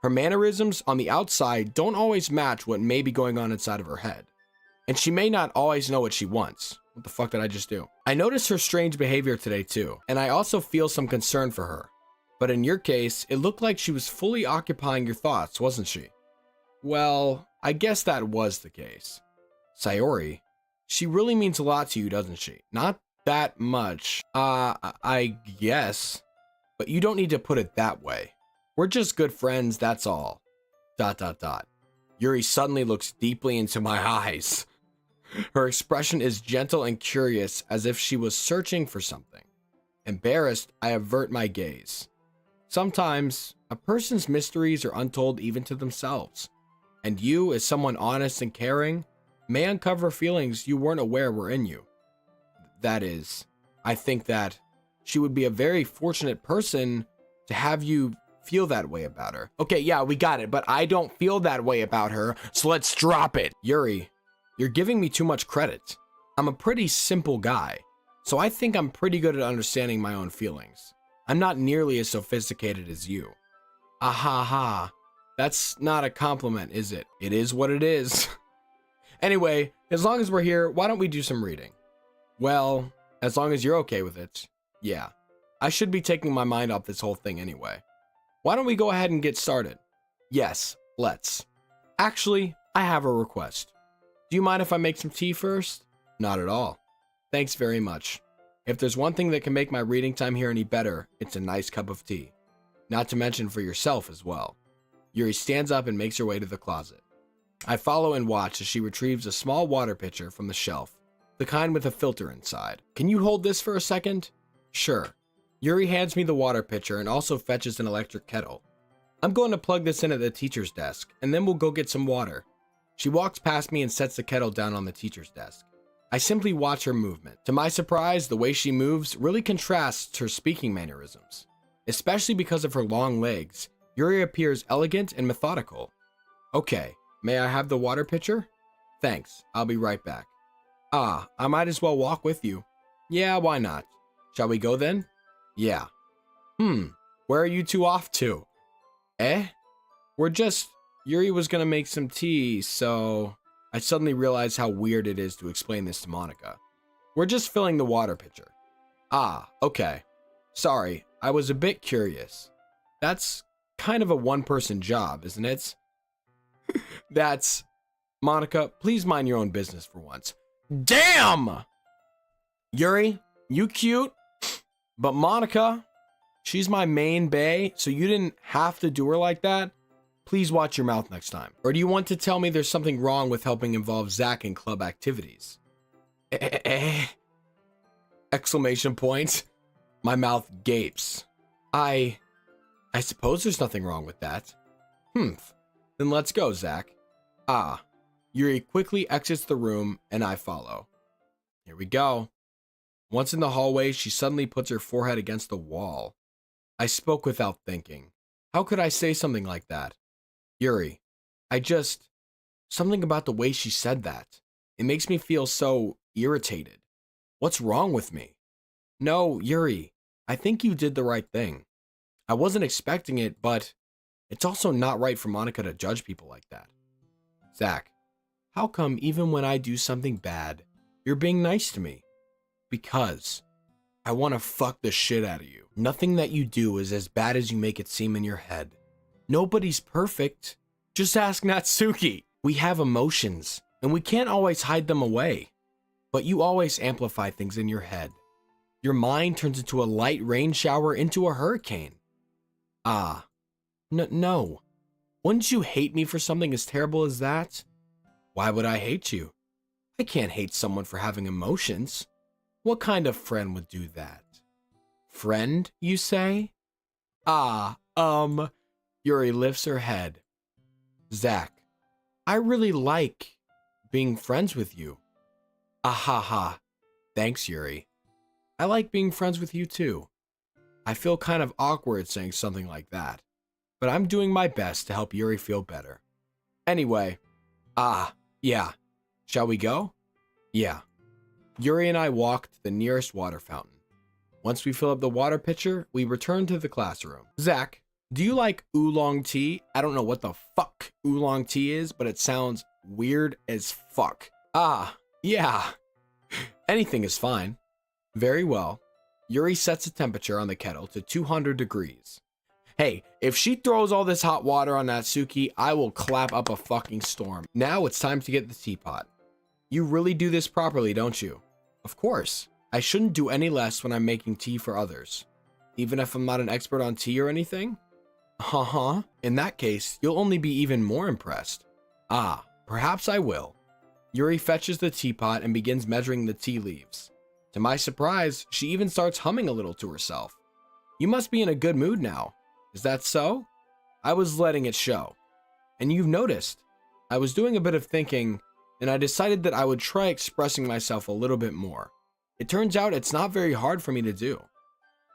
Her mannerisms on the outside don't always match what may be going on inside of her head. And she may not always know what she wants. What the fuck did I just do? I noticed her strange behavior today too, and I also feel some concern for her. But in your case, it looked like she was fully occupying your thoughts, wasn't she? Well, I guess that was the case. Sayori, she really means a lot to you, doesn't she? Not that much. I guess. But you don't need to put it that way. We're just good friends, that's all. ... Yuri suddenly looks deeply into my eyes. Her expression is gentle and curious, as if she was searching for something. Embarrassed, I avert my gaze. Sometimes, a person's mysteries are untold even to themselves. And you, as someone honest and caring, may uncover feelings you weren't aware were in you. That is, I think that she would be a very fortunate person to have you feel that way about her. Okay, yeah, we got it, but I don't feel that way about her, so let's drop it. Yuri, you're giving me too much credit. I'm a pretty simple guy, so I think I'm pretty good at understanding my own feelings. I'm not nearly as sophisticated as you. Ahaha. That's not a compliment, is it? It is what it is. Anyway, as long as we're here, why don't we do some reading? Well, as long as you're okay with it. Yeah, I should be taking my mind off this whole thing anyway. Why don't we go ahead and get started? Yes, let's. Actually, I have a request. Do you mind if I make some tea first? Not at all. Thanks very much. If there's one thing that can make my reading time here any better, it's a nice cup of tea. Not to mention for yourself as well. Yuri stands up and makes her way to the closet. I follow and watch as she retrieves a small water pitcher from the shelf, the kind with a filter inside. Can you hold this for a second? Sure. Yuri hands me the water pitcher and also fetches an electric kettle. I'm going to plug this in at the teacher's desk, and then we'll go get some water. She walks past me and sets the kettle down on the teacher's desk. I simply watch her movement. To my surprise, the way she moves really contrasts her speaking mannerisms. Especially because of her long legs, Yuri appears elegant and methodical. Okay, may I have the water pitcher? Thanks, I'll be right back. Ah, I might as well walk with you. Yeah, why not? Shall we go then? Yeah. Where are you two off to? Yuri was gonna make some tea, so... I suddenly realized how weird it is to explain this to Monica. We're just filling the water pitcher. Ah, okay. Sorry, I was a bit curious. That's kind of a one-person job, isn't it? That's... Monica, please mind your own business for once. Damn! Yuri, you cute, but Monica, she's my main bae, so you didn't have to do her like that. Please watch your mouth next time. Or do you want to tell me there's something wrong with helping involve Zach in club activities? Exclamation point. My mouth gapes. I suppose there's nothing wrong with that. Then let's go, Zach. Ah. Yuri quickly exits the room and I follow. Here we go. Once in the hallway, she suddenly puts her forehead against the wall. I spoke without thinking. How could I say something like that? Yuri, something about the way she said that. It makes me feel so irritated. What's wrong with me? No, Yuri, I think you did the right thing. I wasn't expecting it, but it's also not right for Monica to judge people like that. Zach, how come even when I do something bad, you're being nice to me? Because I want to fuck the shit out of you. Nothing that you do is as bad as you make it seem in your head. Nobody's perfect. Just ask Natsuki. We have emotions, and we can't always hide them away. But you always amplify things in your head. Your mind turns into a light rain shower into a hurricane. No. Wouldn't you hate me for something as terrible as that? Why would I hate you? I can't hate someone for having emotions. What kind of friend would do that? Friend, you say? Yuri lifts her head. Zach, I really like being friends with you. Ahaha. Thanks, Yuri. I like being friends with you too. I feel kind of awkward saying something like that, but I'm doing my best to help Yuri feel better. Anyway, yeah. Shall we go? Yeah. Yuri and I walk to the nearest water fountain. Once we fill up the water pitcher, we return to the classroom. Zach, do you like oolong tea? I don't know what the fuck oolong tea is, but it sounds weird as fuck. Yeah. Anything is fine. Very well. Yuri sets the temperature on the kettle to 200 degrees. Hey, if she throws all this hot water on Natsuki, I will clap up a fucking storm. Now it's time to get the teapot. You really do this properly, don't you? Of course. I shouldn't do any less when I'm making tea for others. Even if I'm not an expert on tea or anything? In that case, you'll only be even more impressed. Perhaps I will. Yuri fetches the teapot and begins measuring the tea leaves. To my surprise, she even starts humming a little to herself. You must be in a good mood now. Is that so? I was letting it show. And you've noticed, I was doing a bit of thinking, and I decided that I would try expressing myself a little bit more. It turns out it's not very hard for me to do.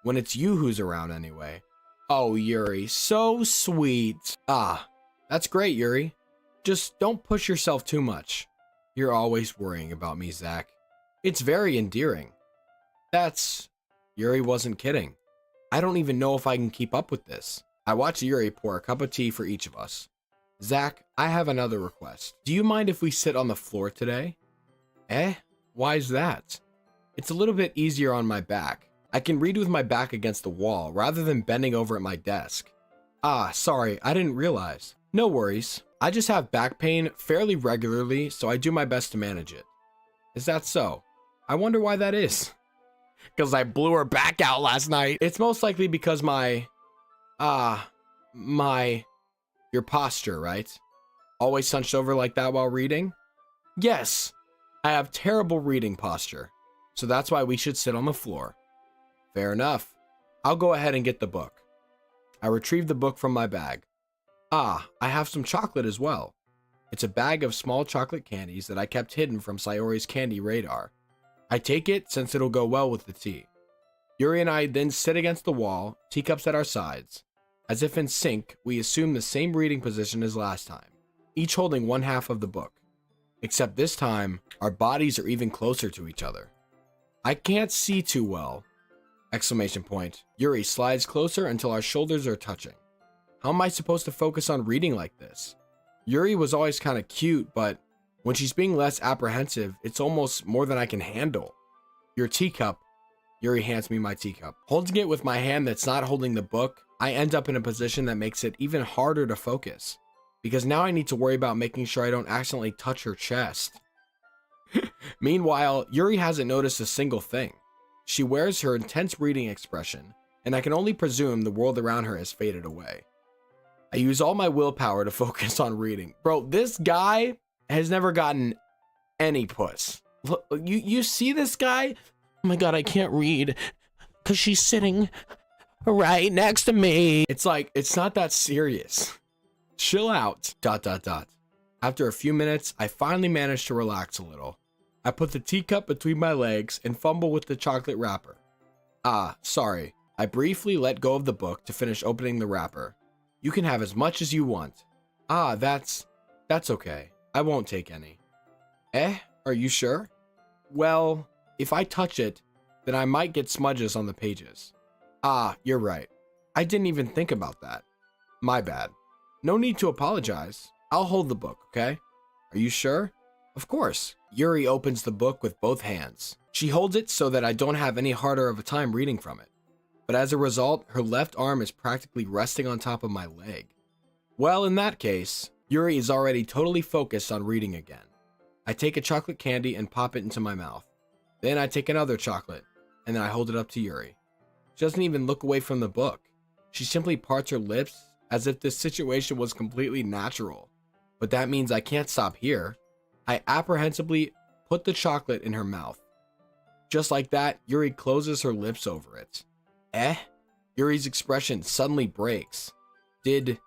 When it's you who's around anyway. Oh, Yuri, so sweet. That's great, Yuri. Just don't push yourself too much. You're always worrying about me, Zach. It's very endearing. Yuri wasn't kidding. I don't even know if I can keep up with this. I watch Yuri pour a cup of tea for each of us. Zach, I have another request. Do you mind if we sit on the floor today? Why is that? It's a little bit easier on my back. I can read with my back against the wall rather than bending over at my desk. Sorry, I didn't realize. No worries. I just have back pain fairly regularly, so I do my best to manage it. Is that so? I wonder why that is. Because I blew her back out last night. It's most likely because your posture, right? Always hunched over like that while reading? Yes, I have terrible reading posture. So that's why we should sit on the floor. Fair enough. I'll go ahead and get the book. I retrieve the book from my bag. I have some chocolate as well. It's a bag of small chocolate candies that I kept hidden from Sayori's candy radar. I take it since it'll go well with the tea. Yuri and I then sit against the wall, teacups at our sides. As if in sync, we assume the same reading position as last time, each holding one half of the book. Except this time, our bodies are even closer to each other. I can't see too well! Exclamation point. Yuri slides closer until our shoulders are touching. How am I supposed to focus on reading like this? Yuri was always kind of cute, but when she's being less apprehensive, it's almost more than I can handle. Your teacup. Yuri hands me my teacup. Holding it with my hand that's not holding the book, I end up in a position that makes it even harder to focus. Because now I need to worry about making sure I don't accidentally touch her chest. Meanwhile, Yuri hasn't noticed a single thing. She wears her intense reading expression, and I can only presume the world around her has faded away. I use all my willpower to focus on reading. Bro, this guy has never gotten any puss. Look, you see this guy? Oh my god, I can't read because she's sitting right next to me. It's like, it's not that serious. Chill out. ... After a few minutes, I finally manage to relax a little. I put the teacup between my legs and fumble with the chocolate wrapper. Sorry. I briefly let go of the book to finish opening the wrapper. You can have as much as you want. That's okay. I won't take any. Are you sure? Well, if I touch it, then I might get smudges on the pages. Ah, you're right. I didn't even think about that. My bad. No need to apologize. I'll hold the book, okay? Are you sure? Of course. Yuri opens the book with both hands. She holds it so that I don't have any harder of a time reading from it. But as a result, her left arm is practically resting on top of my leg. Well, in that case, Yuri is already totally focused on reading again. I take a chocolate candy and pop it into my mouth. Then I take another chocolate, and then I hold it up to Yuri. She doesn't even look away from the book. She simply parts her lips as if this situation was completely natural. But that means I can't stop here. I apprehensively put the chocolate in her mouth. Just like that, Yuri closes her lips over it. Yuri's expression suddenly breaks. Did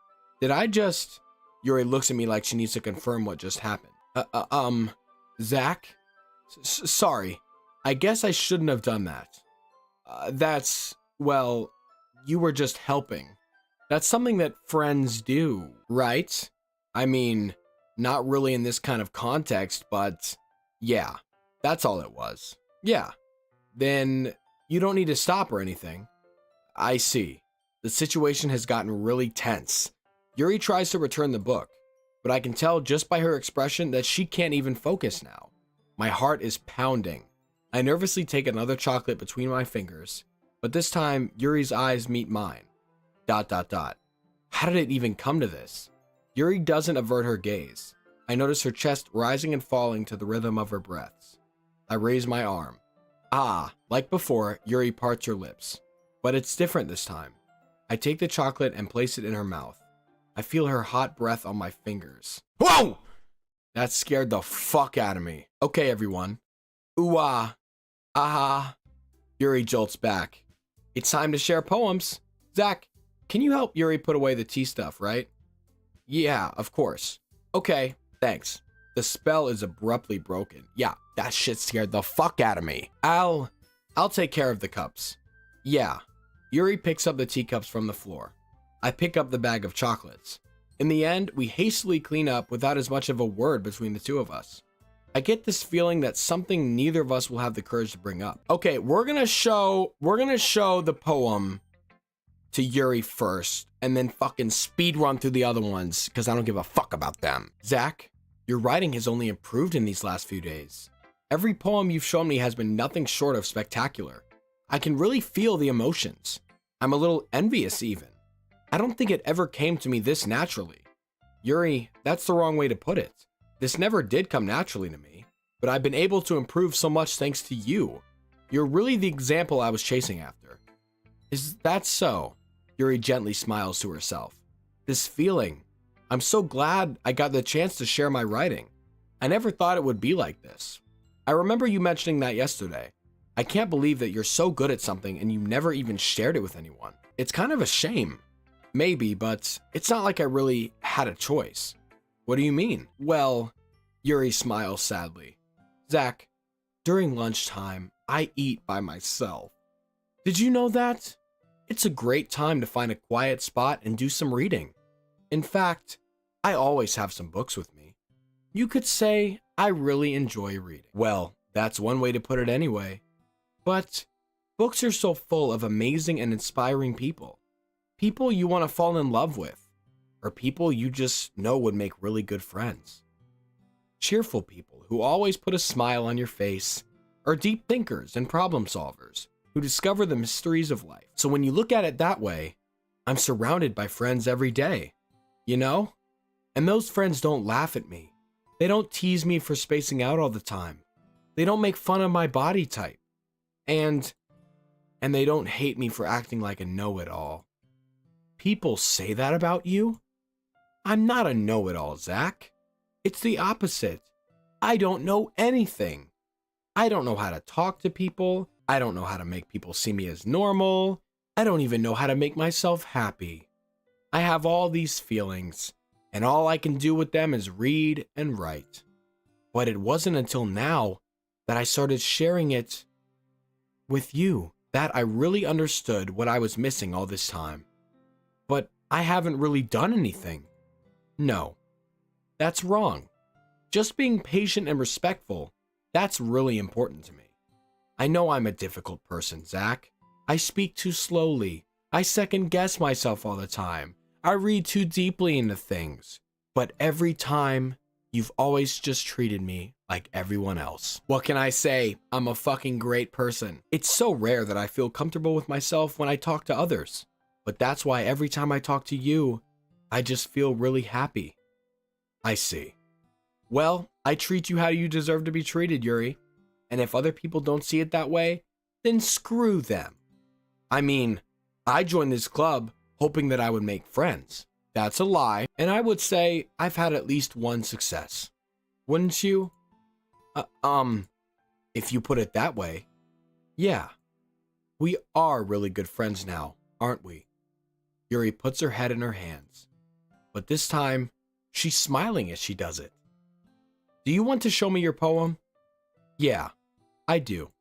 I just... Yuri looks at me like she needs to confirm what just happened. Zach? Sorry. I guess I shouldn't have done that. Well, you were just helping. That's something that friends do, right? I mean, not really in this kind of context, but yeah, that's all it was. Yeah. Then you don't need to stop or anything. I see. The situation has gotten really tense. Yuri tries to return the book, but I can tell just by her expression that she can't even focus now. My heart is pounding. I nervously take another chocolate between my fingers, but this time Yuri's eyes meet mine. ... How did it even come to this? Yuri doesn't avert her gaze. I notice her chest rising and falling to the rhythm of her breaths. I raise my arm. Like before, Yuri parts her lips. But it's different this time. I take the chocolate and place it in her mouth. I feel her hot breath on my fingers. Whoa! That scared the fuck out of me. Okay, everyone. Ooh-ah. Aha. Yuri jolts back. It's time to share poems. Zach, can you help Yuri put away the tea stuff, right? Yeah, of course. Okay, thanks. The spell is abruptly broken. Yeah, that shit scared the fuck out of me. I'll take care of the cups. Yeah. Yuri picks up the teacups from the floor. I pick up the bag of chocolates. In the end, we hastily clean up without as much of a word between the two of us. I get this feeling that something neither of us will have the courage to bring up. Okay, we're gonna show the poem to Yuri first, and then fucking speed run through the other ones, because I don't give a fuck about them. Zach, your writing has only improved in these last few days. Every poem you've shown me has been nothing short of spectacular. I can really feel the emotions. I'm a little envious even. I don't think it ever came to me this naturally. Yuri, that's the wrong way to put it. This never did come naturally to me, but I've been able to improve so much thanks to you. You're really the example I was chasing after. Is that so? Yuri gently smiles to herself. This feeling, I'm so glad I got the chance to share my writing. I never thought it would be like this. I remember you mentioning that yesterday. I can't believe that you're so good at something and you never even shared it with anyone. It's kind of a shame. Maybe, but it's not like I really had a choice. What do you mean? Well, Yuri smiles sadly. Zach, during lunchtime, I eat by myself. Did you know that? It's a great time to find a quiet spot and do some reading. In fact, I always have some books with me. You could say I really enjoy reading. Well, that's one way to put it anyway. But books are so full of amazing and inspiring people. People you want to fall in love with, or people you just know would make really good friends. Cheerful people who always put a smile on your face, or deep thinkers and problem solvers who discover the mysteries of life. So when you look at it that way, I'm surrounded by friends every day, you know? And those friends don't laugh at me. They don't tease me for spacing out all the time. They don't make fun of my body type. And they don't hate me for acting like a know-it-all. People say that about you? I'm not a know-it-all, Zach. It's the opposite. I don't know anything. I don't know how to talk to people. I don't know how to make people see me as normal. I don't even know how to make myself happy. I have all these feelings, and all I can do with them is read and write. But it wasn't until now that I started sharing it with you that I really understood what I was missing all this time. But I haven't really done anything. No, that's wrong. Just being patient and respectful That's really important to me. I know I'm a difficult person, Zach. I speak too slowly. I second guess myself all the time. I read too deeply into things. But every time, you've always just treated me like everyone else. What can I say? I'm a fucking great person. It's so rare that I feel comfortable with myself when I talk to others. But that's why every time I talk to you, I just feel really happy. I see. Well, I treat you how you deserve to be treated, Yuri. And if other people don't see it that way, then screw them. I mean, I joined this club hoping that I would make friends. That's a lie, and I would say I've had at least one success. Wouldn't you? If you put it that way. Yeah. We are really good friends now, aren't we? Yuri puts her head in her hands. But this time, she's smiling as she does it. Do you want to show me your poem? Yeah, I do.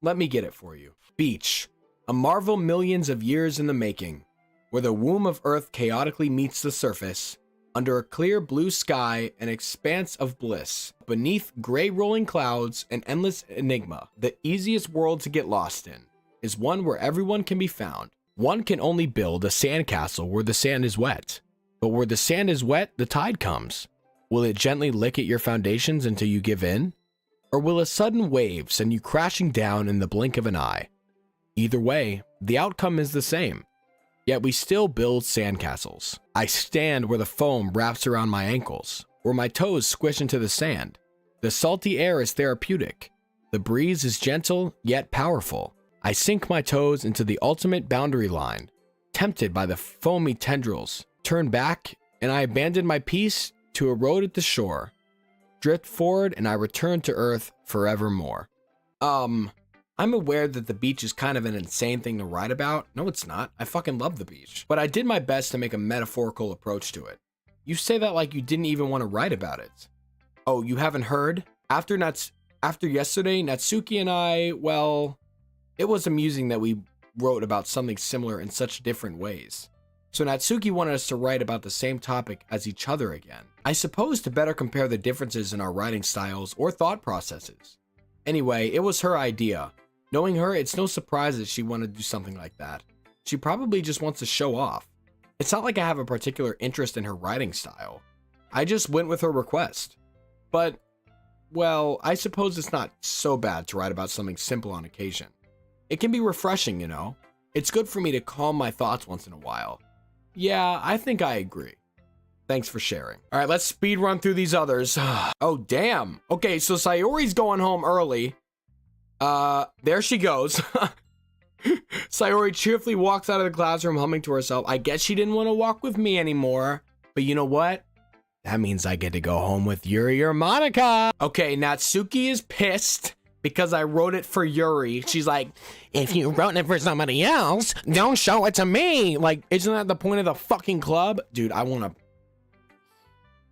Let me get it for you. Beach, a marvel millions of years in the making, where the womb of Earth chaotically meets the surface, under a clear blue sky, an expanse of bliss, beneath gray rolling clouds, an endless enigma. The easiest world to get lost in is one where everyone can be found. One can only build a sandcastle where the sand is wet, but where the sand is wet, the tide comes. Will it gently lick at your foundations until you give in? Or will a sudden wave send you crashing down in the blink of an eye? Either way, the outcome is the same. Yet we still build sandcastles. I stand where the foam wraps around my ankles, where my toes squish into the sand. The salty air is therapeutic. The breeze is gentle yet powerful. I sink my toes into the ultimate boundary line, tempted by the foamy tendrils, turn back, and I abandon my peace to erode at the shore, drift forward, and I return to Earth forevermore. I'm aware that the beach is kind of an insane thing to write about. No, it's not. I fucking love the beach. But I did my best to make a metaphorical approach to it. You say that like you didn't even want to write about it. Oh, you haven't heard? After yesterday, Natsuki and I, well, it was amusing that we wrote about something similar in such different ways. So Natsuki wanted us to write about the same topic as each other again. I suppose to better compare the differences in our writing styles or thought processes. Anyway, it was her idea. Knowing her, it's no surprise that she wanted to do something like that. She probably just wants to show off. It's not like I have a particular interest in her writing style. I just went with her request. But, well, I suppose it's not so bad to write about something simple on occasion. It can be refreshing, you know? It's good for me to calm my thoughts once in a while. Yeah, I think I agree. Thanks for sharing. All right, let's speed run through these others. Oh, damn. Okay, so Sayori's going home early. There she goes. Sayori cheerfully walks out of the classroom humming to herself. I guess she didn't want to walk with me anymore. But you know what? That means I get to go home with Yuri or Monica. Okay, Natsuki is pissed because I wrote it for Yuri. She's like, if you wrote it for somebody else, don't show it to me. Like, isn't that the point of the fucking club? Dude, I want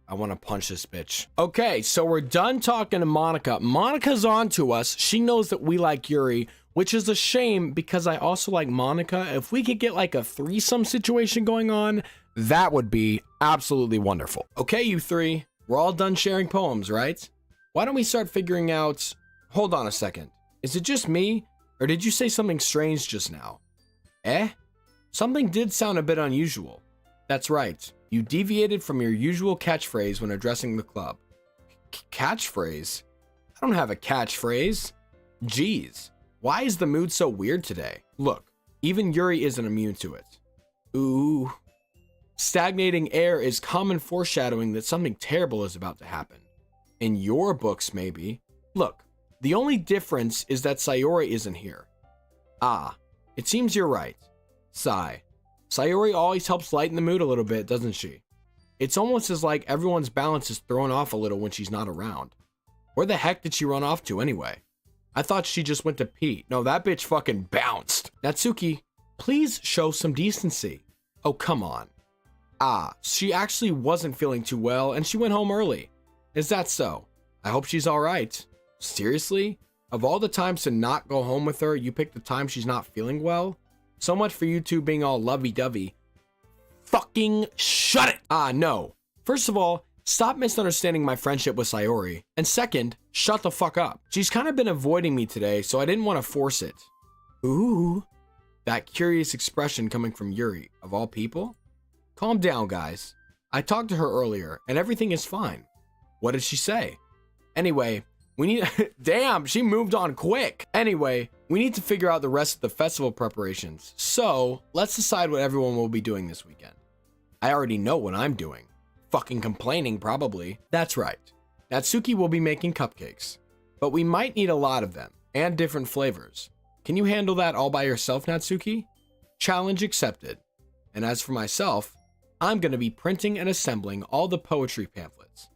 to punch this bitch. Okay, so we're done talking to Monica. Monica's on to us. She knows that we like Yuri, which is a shame because I also like Monica. If we could get like a threesome situation going on, that would be absolutely wonderful. Okay, you three, we're all done sharing poems, right? Why don't we start figuring out... Hold on a second. Is it just me, or did you say something strange just now? Something did sound a bit unusual. That's right. You deviated from your usual catchphrase when addressing the club. Catchphrase? I don't have a catchphrase. Jeez. Why is the mood so weird today? Look, even Yuri isn't immune to it. Ooh. Stagnating air is common foreshadowing that something terrible is about to happen. In your books, maybe. Look, the only difference is that Sayori isn't here. Ah, it seems you're right. Sigh. Sayori always helps lighten the mood a little bit, doesn't she? It's almost as like everyone's balance is thrown off a little when she's not around. Where the heck did she run off to anyway? I thought she just went to pee. No, that bitch fucking bounced. Natsuki, please show some decency. Oh, come on. Ah, she actually wasn't feeling too well and she went home early. Is that so? I hope she's all right. Seriously? Of all the times to not go home with her, you picked the time she's not feeling well? So much for you two being all lovey-dovey. Fucking shut it! Ah, no. First of all, stop misunderstanding my friendship with Sayori. And second, shut the fuck up. She's kind of been avoiding me today, so I didn't want to force it. Ooh, that curious expression coming from Yuri, of all people? Calm down, guys. I talked to her earlier, and everything is fine. What did she say? Anyway, we need... Damn, she moved on quick. Anyway, we need to figure out the rest of the festival preparations. So, let's decide what everyone will be doing this weekend. I already know what I'm doing. Fucking complaining, probably. That's right. Natsuki will be making cupcakes. But we might need a lot of them, and different flavors. Can you handle that all by yourself, Natsuki? Challenge accepted. And as for myself, I'm going to be printing and assembling all the poetry pamphlets.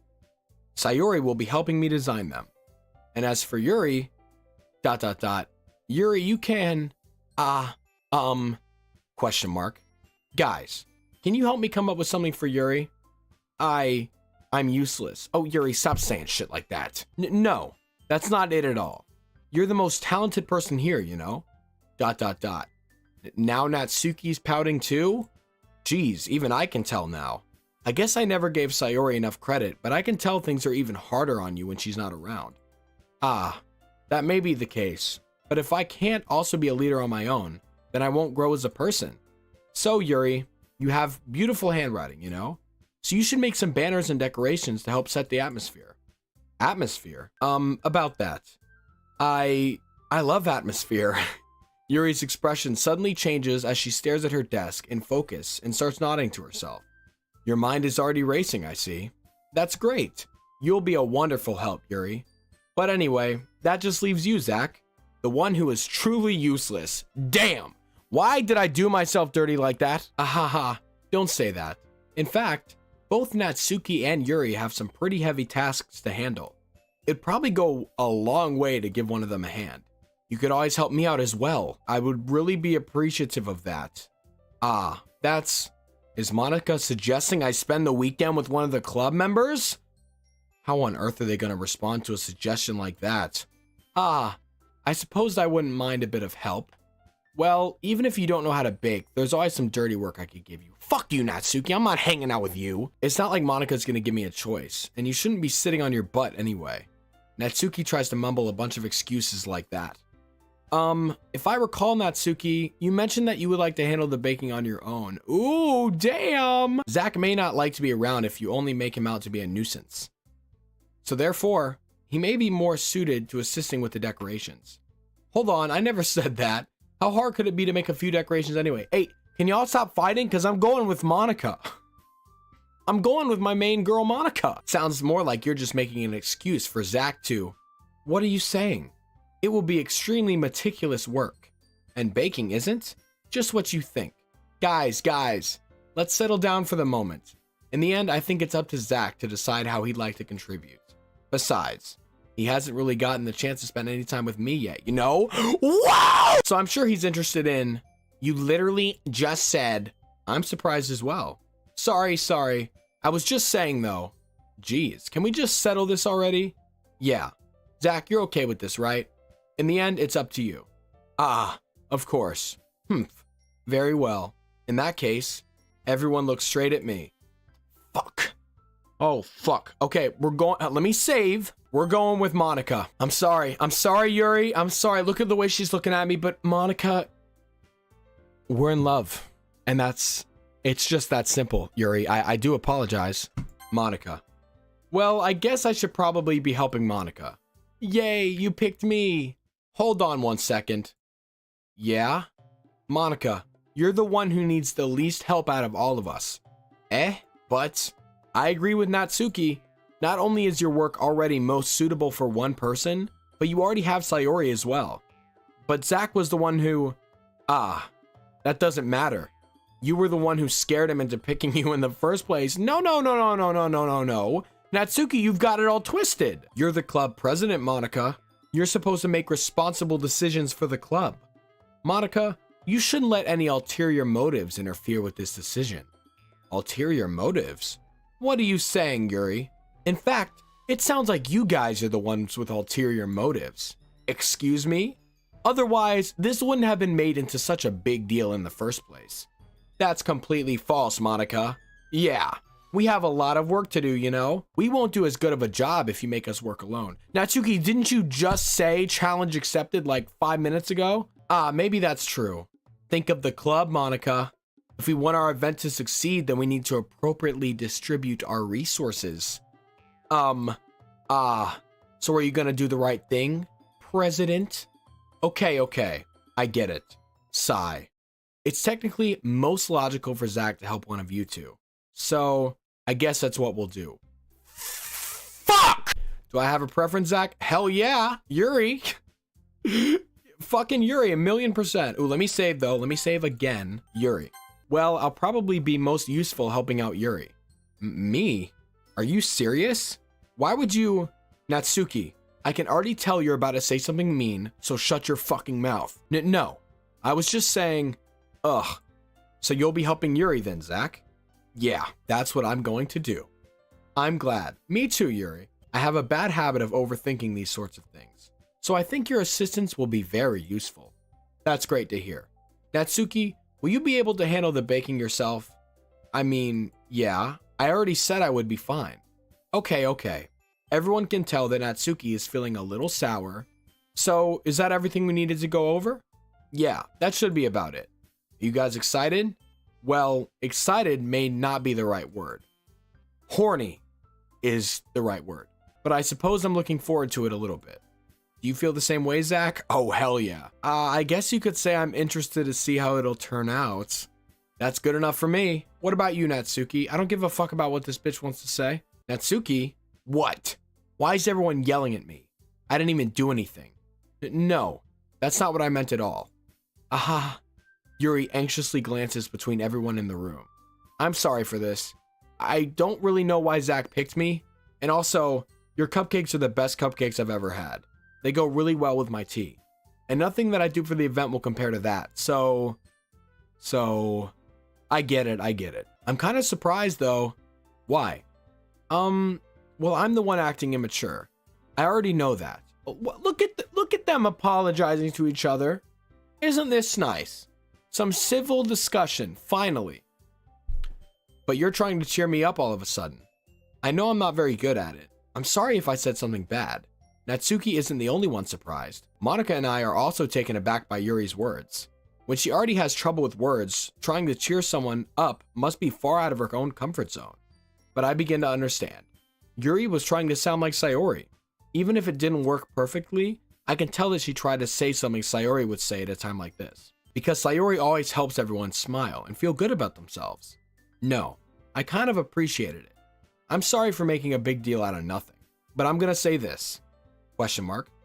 Sayori will be helping me design them. And as for Yuri, Yuri, you can, question mark. Guys, can you help me come up with something for Yuri? I'm useless. Oh, Yuri, stop saying shit like that. No, that's not it at all. You're the most talented person here, you know? Now Natsuki's pouting too? Geez, even I can tell now. I guess I never gave Sayori enough credit, but I can tell things are even harder on you when she's not around. That may be the case, but if I can't also be a leader on my own, then I won't grow as a person. So, Yuri, you have beautiful handwriting, you know? So you should make some banners and decorations to help set the atmosphere. Atmosphere? About that. I love atmosphere. Yuri's expression suddenly changes as she stares at her desk in focus and starts nodding to herself. Your mind is already racing, I see. That's great. You'll be a wonderful help, Yuri. But anyway, that just leaves you, Zach. The one who is truly useless. Damn! Why did I do myself dirty like that? Ahaha, don't say that. In fact, both Natsuki and Yuri have some pretty heavy tasks to handle. It'd probably go a long way to give one of them a hand. You could always help me out as well. I would really be appreciative of that. Is Monica suggesting I spend the weekend with one of the club members? How on earth are they going to respond to a suggestion like that? I suppose I wouldn't mind a bit of help. Well, even if you don't know how to bake, there's always some dirty work I could give you. Fuck you, Natsuki, I'm not hanging out with you. It's not like Monica's going to give me a choice, and you shouldn't be sitting on your butt anyway. Natsuki tries to mumble a bunch of excuses like that. If I recall, Natsuki, you mentioned that you would like to handle the baking on your own. Ooh, damn! Zach may not like to be around if you only make him out to be a nuisance. So therefore, he may be more suited to assisting with the decorations. Hold on, I never said that. How hard could it be to make a few decorations anyway? Hey, can y'all stop fighting? Because I'm going with Monica. I'm going with my main girl, Monica. Sounds more like you're just making an excuse for Zach to... What are you saying? It will be extremely meticulous work. And baking isn't? Just what you think. Guys, let's settle down for the moment. In the end, I think it's up to Zach to decide how he'd like to contribute. Besides, he hasn't really gotten the chance to spend any time with me yet, you know? Wow! So I'm sure he's interested in... You literally just said... I'm surprised as well. Sorry. I was just saying, though. Geez, can we just settle this already? Yeah. Zach, you're okay with this, right? In the end, it's up to you. Of course. Very well. In that case, everyone looks straight at me. Fuck. Oh, fuck. Okay, we're going... let me save. We're going with Monica. I'm sorry, Yuri. I'm sorry. Look at the way she's looking at me, but Monica... We're in love. And it's just that simple, Yuri. I do apologize. Monica. Well, I guess I should probably be helping Monica. Yay, you picked me. Hold on 1 second. Yeah? Monica, you're the one who needs the least help out of all of us. But I agree with Natsuki. Not only is your work already most suitable for one person, but you already have Sayori as well. But Zach was the one who... that doesn't matter. You were the one who scared him into picking you in the first place. No. Natsuki, you've got it all twisted. You're the club president, Monica. You're supposed to make responsible decisions for the club. Monica, you shouldn't let any ulterior motives interfere with this decision. Ulterior motives? What are you saying, Yuri? In fact, it sounds like you guys are the ones with ulterior motives. Excuse me? Otherwise, this wouldn't have been made into such a big deal in the first place. That's completely false, Monica. Yeah, We have a lot of work to do, you know? We won't do as good of a job if you make us work alone. Natsuki, didn't you just say challenge accepted like 5 minutes ago? Ah, maybe that's true. Think of the club, Monica. If we want our event to succeed, then we need to appropriately distribute our resources. So are you gonna do the right thing, President? Okay, I get it. Sigh. It's technically most logical for Zach to help one of you two. So, I guess that's what we'll do. Fuck! Do I have a preference, Zach? Hell yeah, Yuri. Fucking Yuri, 1,000,000%. Ooh, let me save though. Let me save again. Yuri. Well, I'll probably be most useful helping out Yuri. Me? Are you serious? Why would you... Natsuki, I can already tell you're about to say something mean, so shut your fucking mouth. No, I was just saying, ugh. So you'll be helping Yuri then, Zach? Yeah, that's what I'm going to do. I'm glad. Me too, Yuri. I have a bad habit of overthinking these sorts of things. So I think your assistance will be very useful. That's great to hear. Natsuki, will you be able to handle the baking yourself? I mean, yeah, I already said I would be fine. Okay. Everyone can tell that Natsuki is feeling a little sour. So, is that everything we needed to go over? Yeah, that should be about it. You guys excited? Well, excited may not be the right word. Horny is the right word. But I suppose I'm looking forward to it a little bit. Do you feel the same way, Zach? Oh, hell yeah. I guess you could say I'm interested to see how it'll turn out. That's good enough for me. What about you, Natsuki? I don't give a fuck about what this bitch wants to say. Natsuki? What? Why is everyone yelling at me? I didn't even do anything. No, that's not what I meant at all. Aha. Yuri anxiously glances between everyone in the room. I'm sorry for this. I don't really know why Zach picked me. And also, your cupcakes are the best cupcakes I've ever had. They go really well with my tea. And nothing that I do for the event will compare to that. So, I get it. I'm kind of surprised though. Why? Well, I'm the one acting immature. I already know that. Look at them apologizing to each other. Isn't this nice? Some civil discussion, finally. But you're trying to cheer me up all of a sudden. I know I'm not very good at it. I'm sorry if I said something bad. Natsuki isn't the only one surprised. Monica and I are also taken aback by Yuri's words. When she already has trouble with words, trying to cheer someone up must be far out of her own comfort zone. But I begin to understand. Yuri was trying to sound like Sayori. Even if it didn't work perfectly, I can tell that she tried to say something Sayori would say at a time like this. Because Sayori always helps everyone smile and feel good about themselves. No, I kind of appreciated it. I'm sorry for making a big deal out of nothing, but I'm gonna say this. ?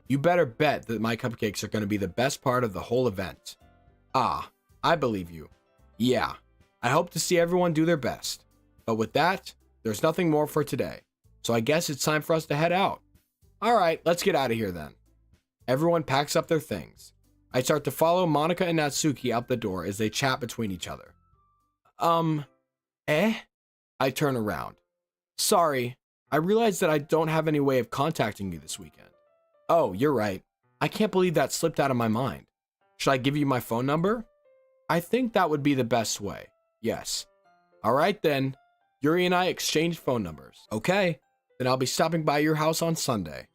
You better bet that my cupcakes are gonna be the best part of the whole event. Ah, I believe you. Yeah, I hope to see everyone do their best. But with that, there's nothing more for today. So I guess it's time for us to head out. Alright, let's get out of here then. Everyone packs up their things. I start to follow Monica and Natsuki out the door as they chat between each other. I turn around. Sorry, I realize that I don't have any way of contacting you this weekend. Oh, you're right. I can't believe that slipped out of my mind. Should I give you my phone number? I think that would be the best way. Yes. Alright then. Yuri and I exchanged phone numbers. Okay, then I'll be stopping by your house on Sunday.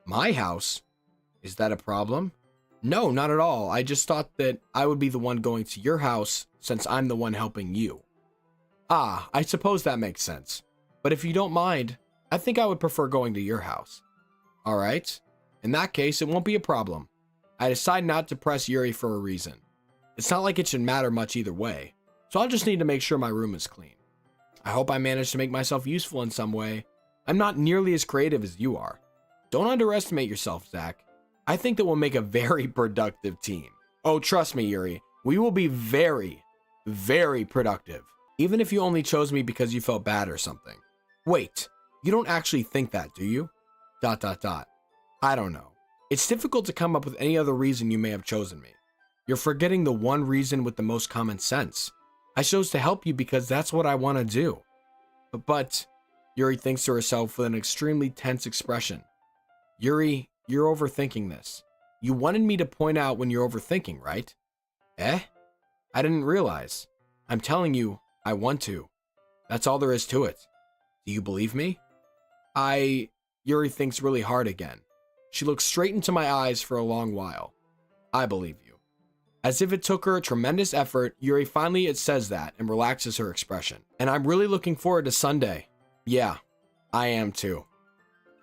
My house? Is that a problem? No, not at all. I just thought that I would be the one going to your house since I'm the one helping you. Ah, I suppose that makes sense. But if you don't mind, I think I would prefer going to your house. Alright, in that case, it won't be a problem. I decide not to press Yuri for a reason. It's not like it should matter much either way, so I'll just need to make sure my room is clean. I hope I manage to make myself useful in some way. I'm not nearly as creative as you are. Don't underestimate yourself, Zach. I think that we'll make a very productive team. Oh, trust me, Yuri. We will be very, very productive. Even if you only chose me because you felt bad or something. Wait, you don't actually think that, do you? ... I don't know. It's difficult to come up with any other reason you may have chosen me. You're forgetting the one reason with the most common sense. I chose to help you because that's what I want to do. But, Yuri thinks to herself with an extremely tense expression. Yuri, you're overthinking this. You wanted me to point out when you're overthinking, right? I didn't realize. I'm telling you, I want to. That's all there is to it. Do you believe me? Yuri thinks really hard again. She looks straight into my eyes for a long while. I believe you. As if it took her a tremendous effort, Yuri finally says that and relaxes her expression. And I'm really looking forward to Sunday. Yeah, I am too.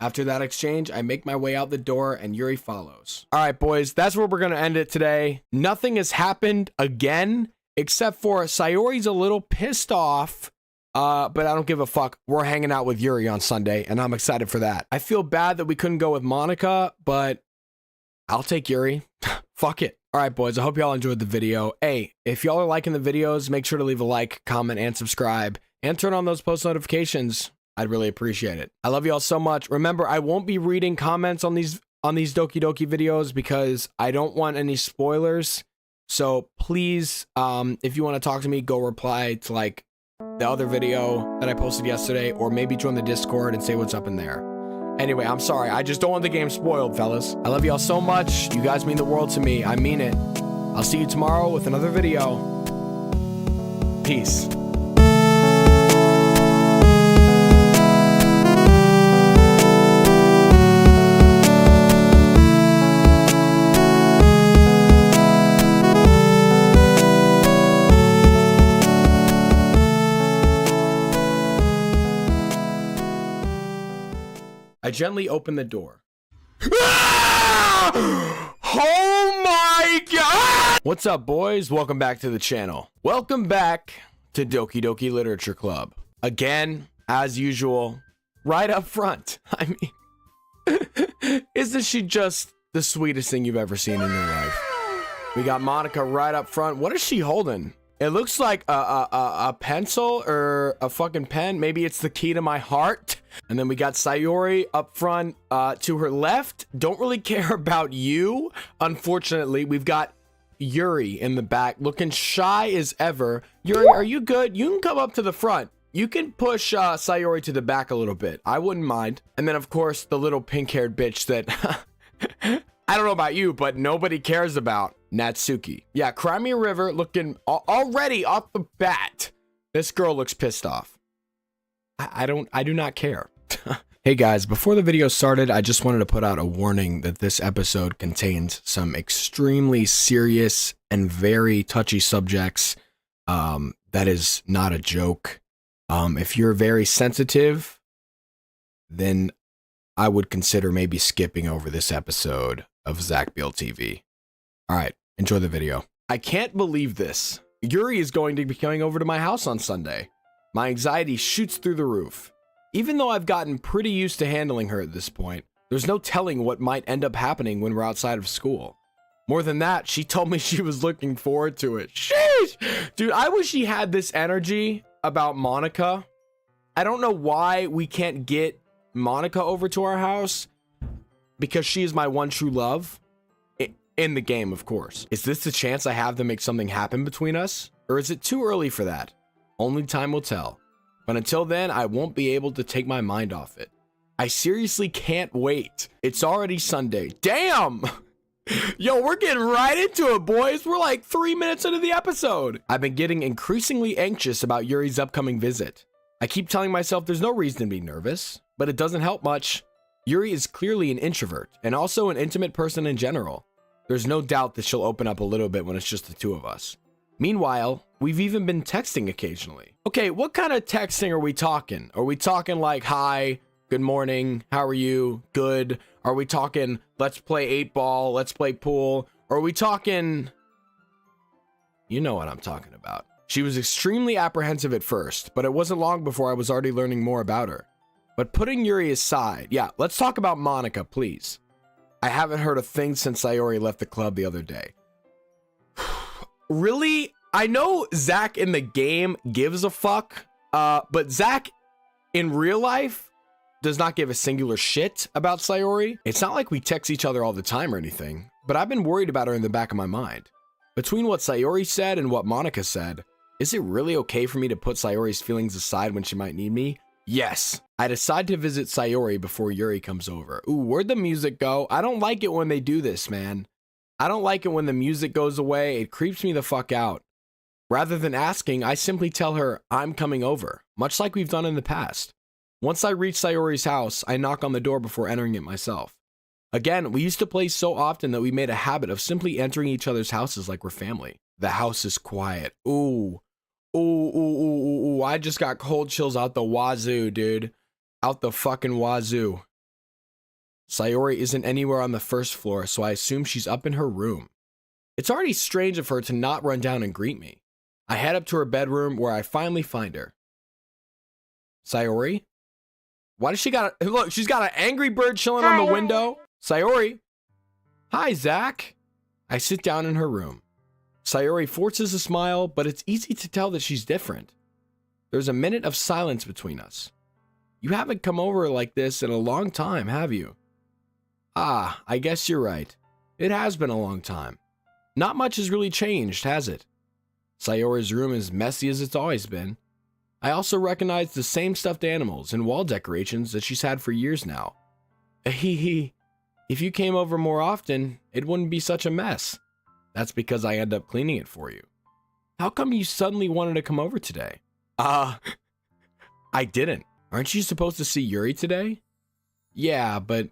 After that exchange, I make my way out the door and Yuri follows. All right, boys, that's where we're going to end it today. Nothing has happened again, except for Sayori's a little pissed off. But I don't give a fuck. We're hanging out with Yuri on Sunday, and I'm excited for that. I feel bad that we couldn't go with Monica, but I'll take Yuri. Fuck it. All right, boys, I hope y'all enjoyed the video. Hey, if y'all are liking the videos, make sure to leave a like, comment, and subscribe, and turn on those post notifications. I'd really appreciate it. I love y'all so much. Remember, I won't be reading comments on these Doki Doki videos because I don't want any spoilers. So please, if you want to talk to me, go reply to like the other video that I posted yesterday, or maybe join the Discord and say what's up in there. Anyway, I'm sorry. I just don't want the game spoiled, fellas. I love y'all so much. You guys mean the world to me. I mean it. I'll see you tomorrow with another video. Peace. I gently open the door. Ah! Oh my god! What's up, boys? Welcome back to the channel. Welcome back to Doki Doki Literature Club. Again, as usual, right up front. I mean, isn't she just the sweetest thing you've ever seen in your life? We got Monica right up front. What is she holding? It looks like a pencil or a fucking pen. Maybe it's the key to my heart. And then we got Sayori up front to her left. Don't really care about you. Unfortunately, we've got Yuri in the back looking shy as ever. Yuri, are you good? You can come up to the front. You can push Sayori to the back a little bit. I wouldn't mind. And then, of course, the little pink-haired bitch that I don't know about you, but nobody cares about. Natsuki. Yeah, Crimea River looking already off the bat. This girl looks pissed off. I do not care. Hey guys, before the video started, I just wanted to put out a warning that this episode contains some extremely serious and very touchy subjects. That is not a joke. If you're very sensitive, then I would consider maybe skipping over this episode of Zachbealetv TV. All right, enjoy the video. I can't believe this. Yuri is going to be coming over to my house on Sunday. My anxiety shoots through the roof. Even though I've gotten pretty used to handling her at this point, there's no telling what might end up happening when we're outside of school. More than that, she told me she was looking forward to it. Sheesh! Dude, I wish she had this energy about Monica. I don't know why we can't get Monica over to our house, because she is my one true love. In the game, of course. Is this the chance I have to make something happen between us? Or is it too early for that? Only time will tell. But until then, I won't be able to take my mind off it. I seriously can't wait. It's already Sunday. Damn! Yo, we're getting right into it, boys. We're like 3 minutes into the episode. I've been getting increasingly anxious about Yuri's upcoming visit. I keep telling myself there's no reason to be nervous, but it doesn't help much. Yuri is clearly an introvert, and also an intimate person in general. There's no doubt that she'll open up a little bit when it's just the two of us. Meanwhile, we've even been texting occasionally. Okay, what kind of texting are we talking? Are we talking like, hi, good morning, how are you, good? Are we talking, let's play 8-ball, let's play pool? Or are we talking, you know what I'm talking about. She was extremely apprehensive at first, but it wasn't long before I was already learning more about her. But putting Yuri aside, yeah, let's talk about Monica, please. I haven't heard a thing since Sayori left the club the other day. Really? I know Zach in the game gives a fuck, but Zach in real life does not give a singular shit about Sayori. It's not like we text each other all the time or anything, but I've been worried about her in the back of my mind. Between what Sayori said and what Monica said, is it really okay for me to put Sayori's feelings aside when she might need me? Yes. I decide to visit Sayori before Yuri comes over. Ooh, where'd the music go? I don't like it when they do this, man. I don't like it when the music goes away. It creeps me the fuck out. Rather than asking, I simply tell her I'm coming over, much like we've done in the past. Once I reach Sayori's house, I knock on the door before entering it myself. Again, we used to play so often that we made a habit of simply entering each other's houses like we're family. The house is quiet. Ooh. Ooh. I just got cold chills out the wazoo, dude. Out the fucking wazoo. Sayori isn't anywhere on the first floor, so I assume she's up in her room. It's already strange of her to not run down and greet me. I head up to her bedroom where I finally find her. Sayori? Why does she got a... Look, she's got an angry bird chilling on the window. Sayori? Hi, Zach. I sit down in her room. Sayori forces a smile, but it's easy to tell that she's different. There's a minute of silence between us. You haven't come over like this in a long time, have you? Ah, I guess you're right. It has been a long time. Not much has really changed, has it? Sayori's room is messy as it's always been. I also recognize the same stuffed animals and wall decorations that she's had for years now. Hee. If you came over more often, it wouldn't be such a mess. That's because I end up cleaning it for you. How come you suddenly wanted to come over today? I didn't. Aren't you supposed to see Yuri today? Yeah, but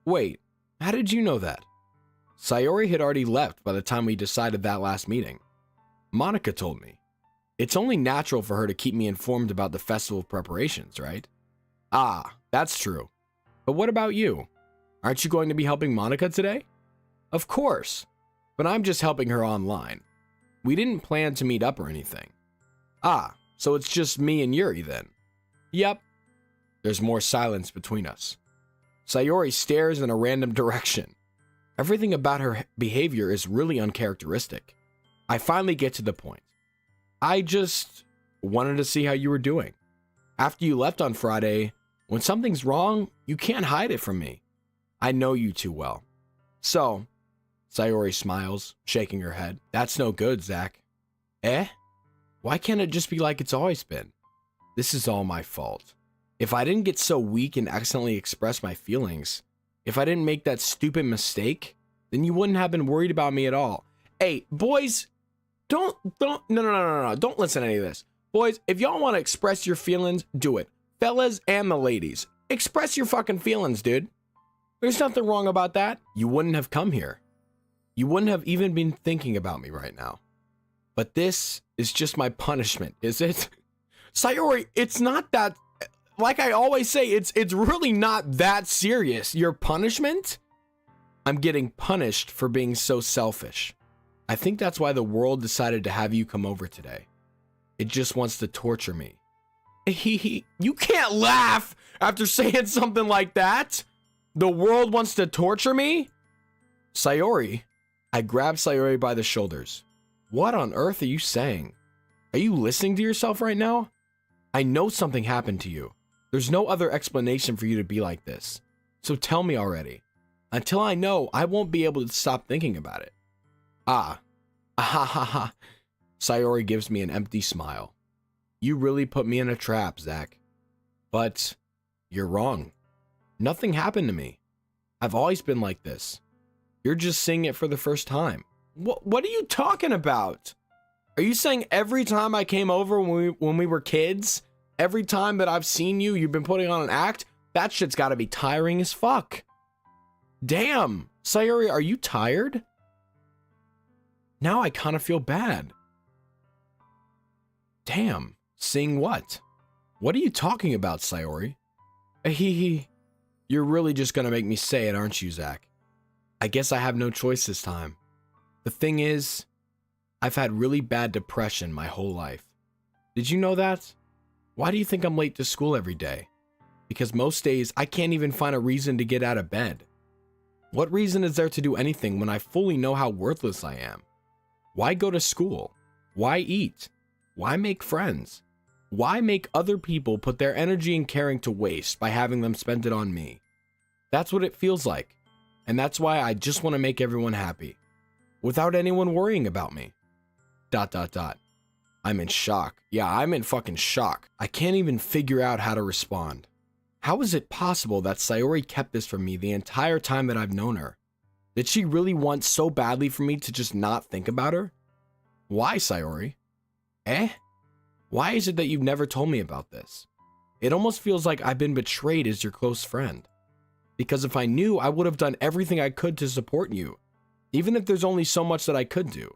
wait, how did you know that? Sayori had already left by the time we decided that last meeting. Monica told me. It's only natural for her to keep me informed about the festival preparations, right? Ah, that's true. But what about you? Aren't you going to be helping Monica today? Of course, but I'm just helping her online. We didn't plan to meet up or anything. Ah, so it's just me and Yuri then? Yep. There's more silence between us. Sayori stares in a random direction. Everything about her behavior is really uncharacteristic. I finally get to the point. I just wanted to see how you were doing. After you left on Friday, when something's wrong, you can't hide it from me. I know you too well. So, Sayori smiles, shaking her head. That's no good, Zach. Eh? Why can't it just be like it's always been? This is all my fault. If I didn't get so weak and accidentally express my feelings, if I didn't make that stupid mistake, then you wouldn't have been worried about me at all. Hey, boys, no, don't listen to any of this. Boys, if y'all want to express your feelings, do it. Fellas and the ladies, express your fucking feelings, dude. There's nothing wrong about that. You wouldn't have come here. You wouldn't have even been thinking about me right now. But this is just my punishment, is it? Sayori, it's not that, like I always say, it's really not that serious. Your punishment? I'm getting punished for being so selfish. I think that's why the world decided to have you come over today. It just wants to torture me. You can't laugh after saying something like that. The world wants to torture me? Sayori. I grabbed Sayori by the shoulders. What on earth are you saying? Are you listening to yourself right now? I know something happened to you. There's no other explanation for you to be like this. So tell me already. Until I know, I won't be able to stop thinking about it. Ah ha ha ha. Sayori gives me an empty smile. You really put me in a trap, Zach. But you're wrong. Nothing happened to me. I've always been like this. You're just seeing it for the first time. What are you talking about? Are you saying every time I came over when we were kids, every time that I've seen you, you've been putting on an act? That shit's gotta be tiring as fuck. Damn, Sayori, are you tired? Now I kind of feel bad. Damn, seeing what? What are you talking about, Sayori? You're really just gonna make me say it, aren't you, Zach? I guess I have no choice this time. The thing is, I've had really bad depression my whole life. Did you know that? Why do you think I'm late to school every day? Because most days I can't even find a reason to get out of bed. What reason is there to do anything when I fully know how worthless I am? Why go to school? Why eat? Why make friends? Why make other people put their energy and caring to waste by having them spend it on me? That's what it feels like. And that's why I just want to make everyone happy. Without anyone worrying about me. ... I'm in shock. Yeah, I'm in fucking shock. I can't even figure out how to respond. How is it possible that Sayori kept this from me the entire time that I've known her? Did she really want so badly for me to just not think about her? Why, Sayori? Eh? Why is it that you've never told me about this? It almost feels like I've been betrayed as your close friend. Because if I knew, I would have done everything I could to support you. Even if there's only so much that I could do.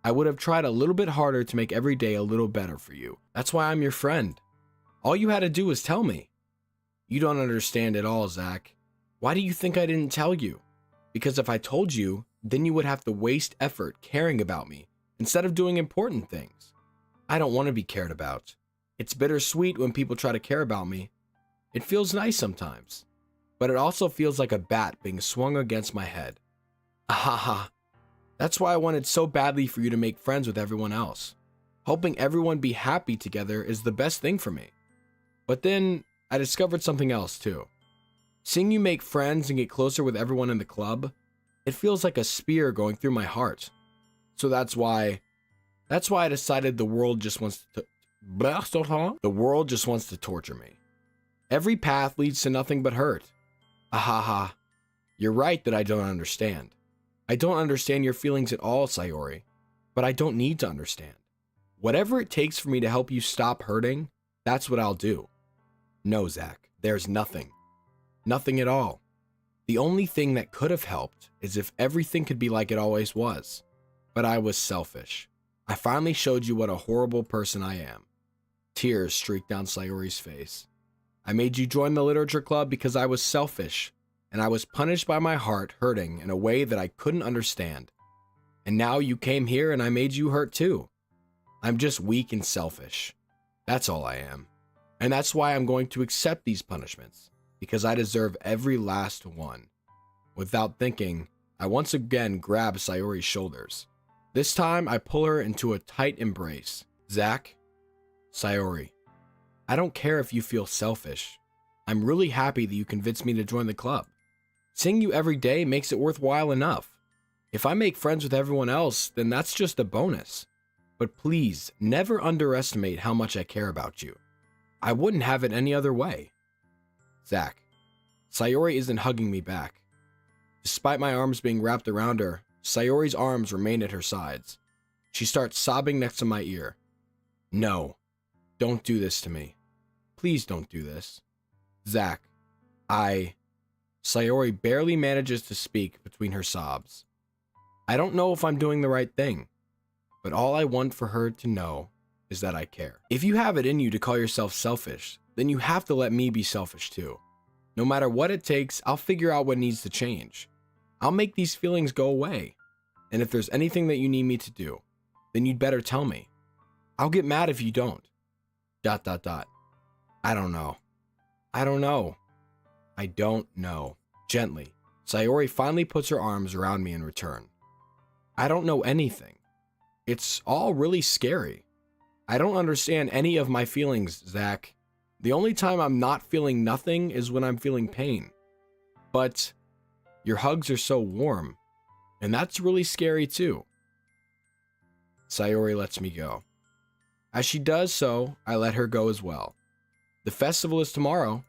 I would have tried a little bit harder to make every day a little better for you. That's why I'm your friend. All you had to do was tell me. You don't understand at all, Zach. Why do you think I didn't tell you? Because if I told you, then you would have to waste effort caring about me instead of doing important things. I don't want to be cared about. It's bittersweet when people try to care about me. It feels nice sometimes, but it also feels like a bat being swung against my head. Ahaha. That's why I wanted so badly for you to make friends with everyone else. Hoping everyone be happy together is the best thing for me. But then I discovered something else too. Seeing you make friends and get closer with everyone in the club, it feels like a spear going through my heart. So that's why I decided the world just wants to torture me. Every path leads to nothing but hurt. Ahaha. You're right that I don't understand. I don't understand your feelings at all, Sayori, but I don't need to understand. Whatever it takes for me to help you stop hurting, that's what I'll do. No, Zach, there's nothing. Nothing at all. The only thing that could have helped is if everything could be like it always was. But I was selfish. I finally showed you what a horrible person I am. Tears streaked down Sayori's face. I made you join the literature club because I was selfish, and I was punished by my heart hurting in a way that I couldn't understand. And now you came here and I made you hurt too. I'm just weak and selfish. That's all I am. And that's why I'm going to accept these punishments, because I deserve every last one. Without thinking, I once again grab Sayori's shoulders. This time I pull her into a tight embrace. Zach, Sayori, I don't care if you feel selfish. I'm really happy that you convinced me to join the club. Seeing you every day makes it worthwhile enough. If I make friends with everyone else, then that's just a bonus. But please, never underestimate how much I care about you. I wouldn't have it any other way. Zach, Sayori isn't hugging me back. Despite my arms being wrapped around her, Sayori's arms remain at her sides. She starts sobbing next to my ear. No, don't do this to me. Please don't do this. Zach, Sayori barely manages to speak between her sobs. I don't know if I'm doing the right thing, but all I want for her to know is that I care. If you have it in you to call yourself selfish, then you have to let me be selfish too. No matter what it takes, I'll figure out what needs to change. I'll make these feelings go away. And if there's anything that you need me to do, then you'd better tell me. I'll get mad if you don't. ... I don't know. I don't know. I don't know. Gently, Sayori finally puts her arms around me in return. I don't know anything. It's all really scary. I don't understand any of my feelings, Zach. The only time I'm not feeling nothing is when I'm feeling pain. But your hugs are so warm, and that's really scary too. Sayori lets me go. As she does so, I let her go as well. The festival is tomorrow.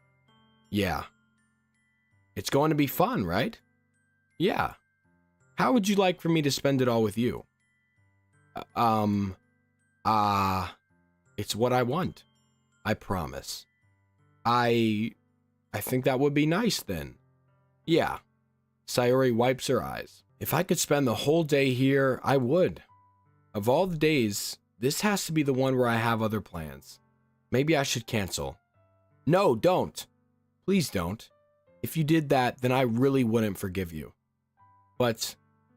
Yeah. It's going to be fun, right? Yeah. How would you like for me to spend it all with you? It's what I want. I promise. I think that would be nice then. Yeah. Sayori wipes her eyes. If I could spend the whole day here, I would. Of all the days, this has to be the one where I have other plans. Maybe I should cancel. No, don't. Please don't. If you did that, then I really wouldn't forgive you. But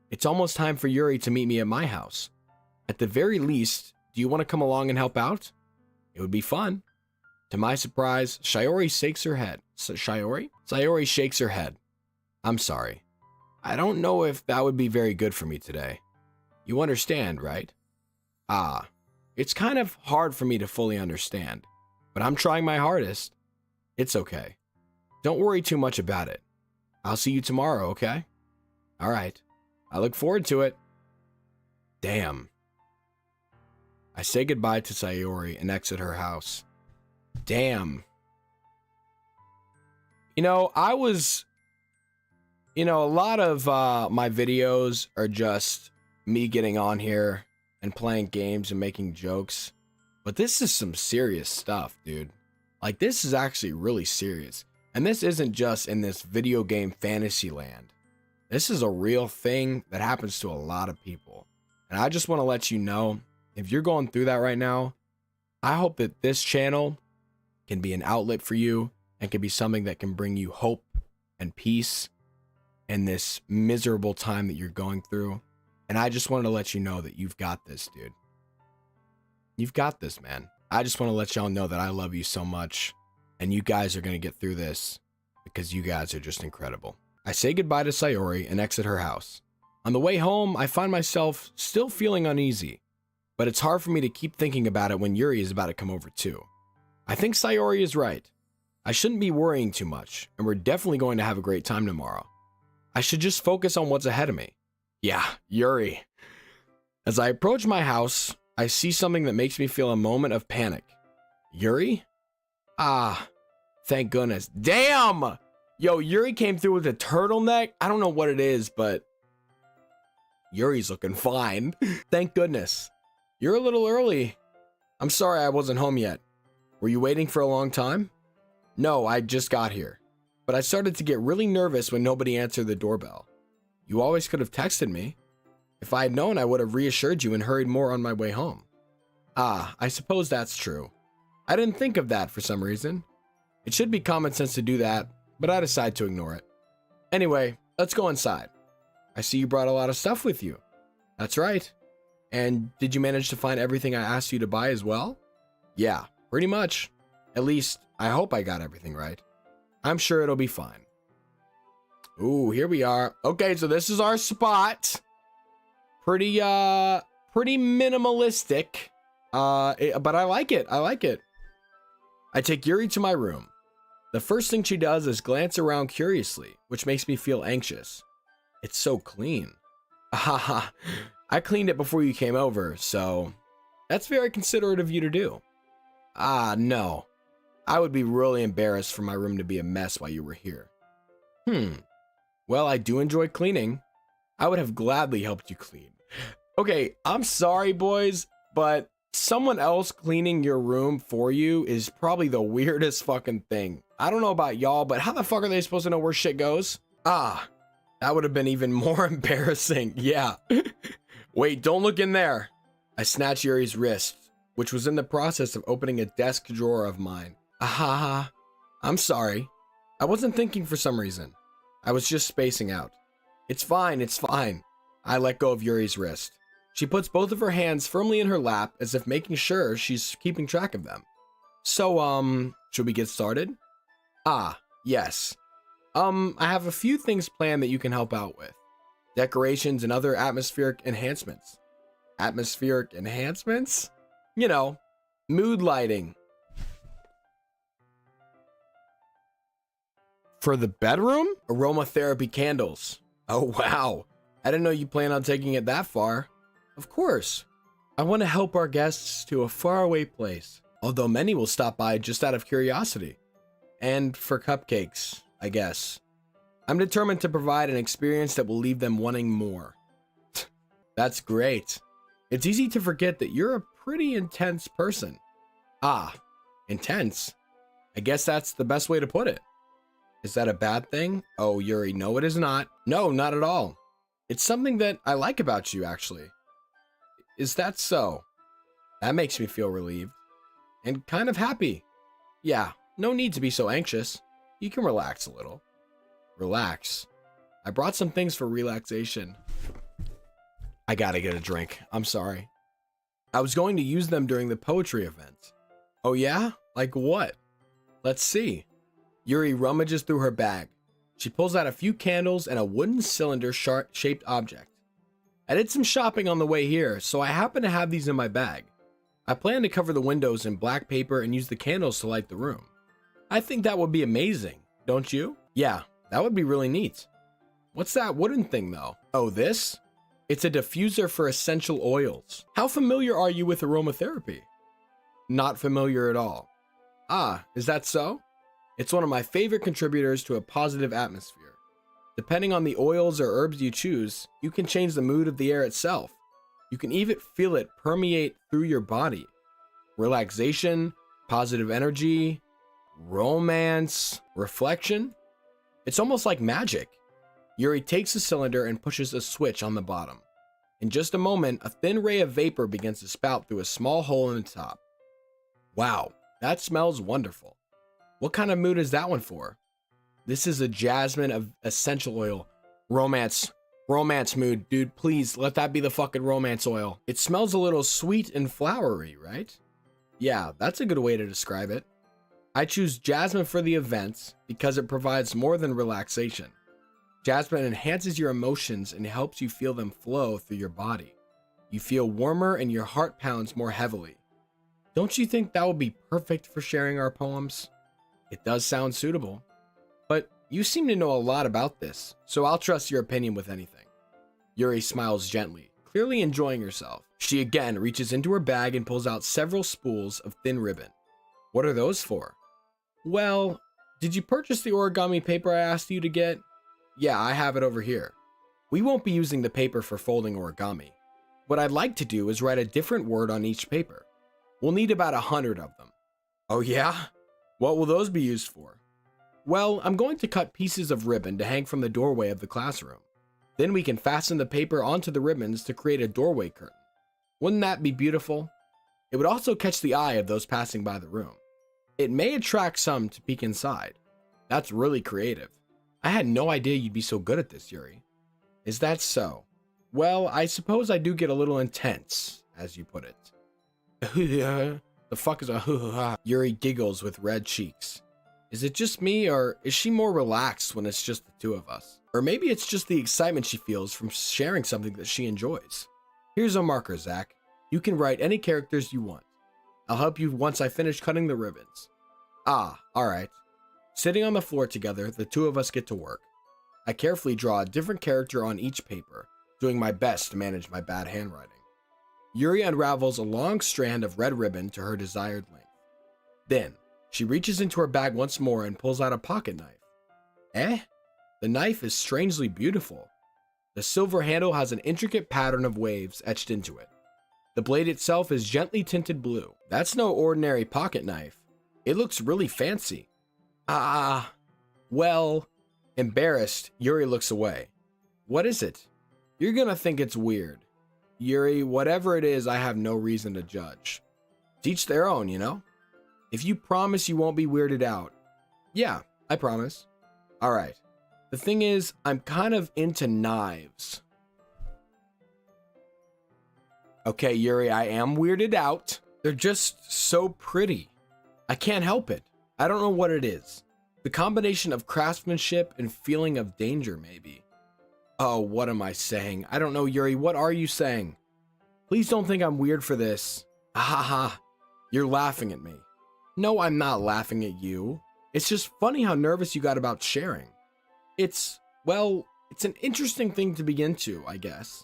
it's almost time for Yuri to meet me at my house. At the very least, do you want to come along and help out? It would be fun. To my surprise, Sayori shakes her head. Sayori shakes her head. I'm sorry. I don't know if that would be very good for me today. You understand, right? It's kind of hard for me to fully understand, but I'm trying my hardest. It's okay. Don't worry too much about it. I'll see you tomorrow, okay? All right. I look forward to it. Damn. I say goodbye to Sayori and exit her house. Damn. A lot of my videos are just me getting on here and playing games and making jokes. But this is some serious stuff, dude. Like, this is actually really serious. And this isn't just in this video game fantasy land. This is a real thing that happens to a lot of people. And I just want to let you know, if you're going through that right now, I hope that this channel can be an outlet for you and can be something that can bring you hope and peace in this miserable time that you're going through. And I just wanted to let you know that you've got this, dude. You've got this, man. I just want to let y'all know that I love you so much, and you guys are going to get through this because you guys are just incredible. I say goodbye to Sayori and exit her house. On the way home, I find myself still feeling uneasy, but it's hard for me to keep thinking about it when Yuri is about to come over too. I think Sayori is right. I shouldn't be worrying too much, and we're definitely going to have a great time tomorrow. I should just focus on what's ahead of me. Yeah, Yuri. As I approach my house, I see something that makes me feel a moment of panic. Yuri? Ah, thank goodness. Damn! Yo, Yuri came through with a turtleneck. I don't know what it is, but Yuri's looking fine. Thank goodness. You're a little early. I'm sorry I wasn't home yet. Were you waiting for a long time? No, I just got here. But I started to get really nervous when nobody answered the doorbell. You always could have texted me. If I had known, I would have reassured you and hurried more on my way home. Ah, I suppose that's true. I didn't think of that for some reason. It should be common sense to do that, but I decided to ignore it. Anyway, let's go inside. I see you brought a lot of stuff with you. That's right. And did you manage to find everything I asked you to buy as well? Yeah, pretty much. At least, I hope I got everything right. I'm sure it'll be fine. Ooh, here we are. Okay, so this is our spot. Pretty minimalistic. But I like it. I like it. I take Yuri to my room. The first thing she does is glance around curiously, which makes me feel anxious. It's so clean. Haha, I cleaned it before you came over, so that's very considerate of you to do. Ah, no. I would be really embarrassed for my room to be a mess while you were here. Well, I do enjoy cleaning. I would have gladly helped you clean. Okay, I'm sorry, boys, but someone else cleaning your room for you is probably the weirdest fucking thing. I don't know about y'all, but how the fuck are they supposed to know where shit goes? Ah, that would have been even more embarrassing. Yeah. Wait, don't look in there. I snatch Yuri's wrist, which was in the process of opening a desk drawer of mine. Ah, I'm sorry. I wasn't thinking for some reason. I was just spacing out. It's fine, it's fine. I let go of Yuri's wrist. She puts both of her hands firmly in her lap as if making sure she's keeping track of them. So, should we get started? Ah, yes. I have a few things planned that you can help out with. Decorations and other atmospheric enhancements. Atmospheric enhancements? You know, mood lighting. For the bedroom? Aromatherapy candles. Oh, wow. I didn't know you plan on taking it that far. Of course. I want to help our guests to a faraway place, although many will stop by just out of curiosity. And for cupcakes, I guess. I'm determined to provide an experience that will leave them wanting more. That's great. It's easy to forget that you're a pretty intense person. Ah, intense? I guess that's the best way to put it. Is that a bad thing? Oh, Yuri, no, it is not. No, not at all. It's something that I like about you, actually. Is that so? That makes me feel relieved. And kind of happy. Yeah, no need to be so anxious. You can relax a little. Relax. I brought some things for relaxation. I gotta get a drink. I'm sorry. I was going to use them during the poetry event. Oh yeah? Like what? Let's see. Yuri rummages through her bag. She pulls out a few candles and a wooden cylinder shaped object. I did some shopping on the way here, so I happen to have these in my bag. I plan to cover the windows in black paper and use the candles to light the room. I think that would be amazing, don't you? Yeah, that would be really neat. What's that wooden thing though? Oh, this? It's a diffuser for essential oils. How familiar are you with aromatherapy? Not familiar at all. Ah, is that so? It's one of my favorite contributors to a positive atmosphere. Depending on the oils or herbs you choose, you can change the mood of the air itself. You can even feel it permeate through your body. Relaxation, positive energy, romance, reflection. It's almost like magic. Yuri takes the cylinder and pushes a switch on the bottom. In just a moment, a thin ray of vapor begins to spout through a small hole in the top. Wow, that smells wonderful. What kind of mood is that one for? This is a jasmine of essential oil. Romance mood, dude. Please let that be the fucking romance oil. It smells a little sweet and flowery, right? Yeah, that's a good way to describe it. I choose jasmine for the events because it provides more than relaxation. Jasmine enhances your emotions and helps you feel them flow through your body. You feel warmer and your heart pounds more heavily. Don't you think that would be perfect for sharing our poems? It does sound suitable. But you seem to know a lot about this, so I'll trust your opinion with anything. Yuri smiles gently, clearly enjoying herself. She again reaches into her bag and pulls out several spools of thin ribbon. What are those for? Well, did you purchase the origami paper I asked you to get? Yeah, I have it over here. We won't be using the paper for folding origami. What I'd like to do is write a different word on each paper. We'll need about 100 of them. Oh yeah? What will those be used for? Well, I'm going to cut pieces of ribbon to hang from the doorway of the classroom. Then we can fasten the paper onto the ribbons to create a doorway curtain. Wouldn't that be beautiful? It would also catch the eye of those passing by the room. It may attract some to peek inside. That's really creative. I had no idea you'd be so good at this, Yuri. Is that so? Well, I suppose I do get a little intense, as you put it. The fuck is a Yuri giggles with red cheeks. Is it just me, or is she more relaxed when it's just the two of us? Or maybe it's just the excitement she feels from sharing something that she enjoys. Here's a marker, Zach. You can write any characters you want. I'll help you once I finish cutting the ribbons. Ah, alright. Sitting on the floor together, the two of us get to work. I carefully draw a different character on each paper, doing my best to manage my bad handwriting. Yuri unravels a long strand of red ribbon to her desired length. Then, she reaches into her bag once more and pulls out a pocket knife. Eh? The knife is strangely beautiful. The silver handle has an intricate pattern of waves etched into it. The blade itself is gently tinted blue. That's no ordinary pocket knife. It looks really fancy. Well, embarrassed, Yuri looks away. What is it? You're gonna think it's weird. Yuri, whatever it is, I have no reason to judge. To each their own, you know? If you promise you won't be weirded out. Yeah, I promise. Alright. The thing is, I'm kind of into knives. Okay, Yuri, I am weirded out. They're just so pretty. I can't help it. I don't know what it is. The combination of craftsmanship and feeling of danger, maybe. Oh, what am I saying? I don't know, Yuri. What are you saying? Please don't think I'm weird for this. Ahaha. You're laughing at me. No, I'm not laughing at you. It's just funny how nervous you got about sharing. It's an interesting thing to begin to, I guess.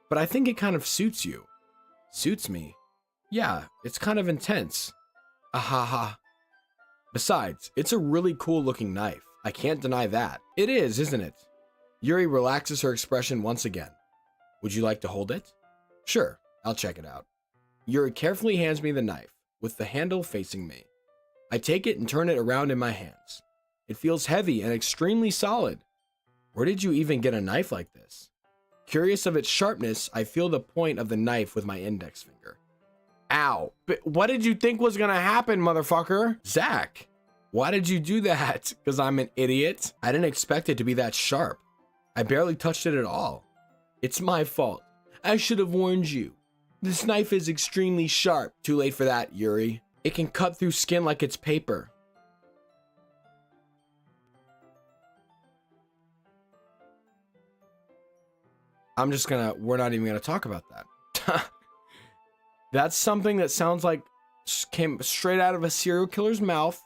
But I think it kind of suits you. Suits me? Yeah, it's kind of intense. Ahaha. Besides, it's a really cool looking knife. I can't deny that. It is, isn't it? Yuri relaxes her expression once again. Would you like to hold it? Sure, I'll check it out. Yuri carefully hands me the knife, with the handle facing me. I take it and turn it around in my hands. It feels heavy and extremely solid. Where did you even get a knife like this? Curious of its sharpness, I feel the point of the knife with my index finger. Ow. But what did you think was gonna happen, motherfucker? Zach, why did you do that? Because I'm an idiot? I didn't expect it to be that sharp. I barely touched it at all. It's my fault. I should have warned you. This knife is extremely sharp. Too late for that, Yuri. It can cut through skin like it's paper. We're not even gonna talk about that. That's something that sounds like came straight out of a serial killer's mouth,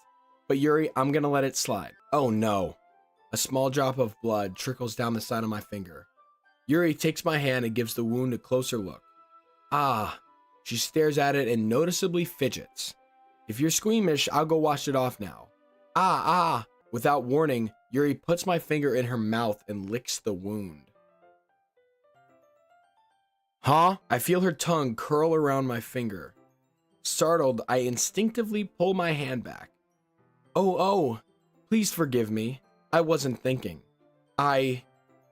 but Yuri, I'm gonna let it slide. Oh no. A small drop of blood trickles down the side of my finger. Yuri takes my hand and gives the wound a closer look. Ah, she stares at it and noticeably fidgets. If you're squeamish, I'll go wash it off now. Ah. Without warning, Yuri puts my finger in her mouth and licks the wound. Huh? I feel her tongue curl around my finger. Startled, I instinctively pull my hand back. Oh, please forgive me. I wasn't thinking.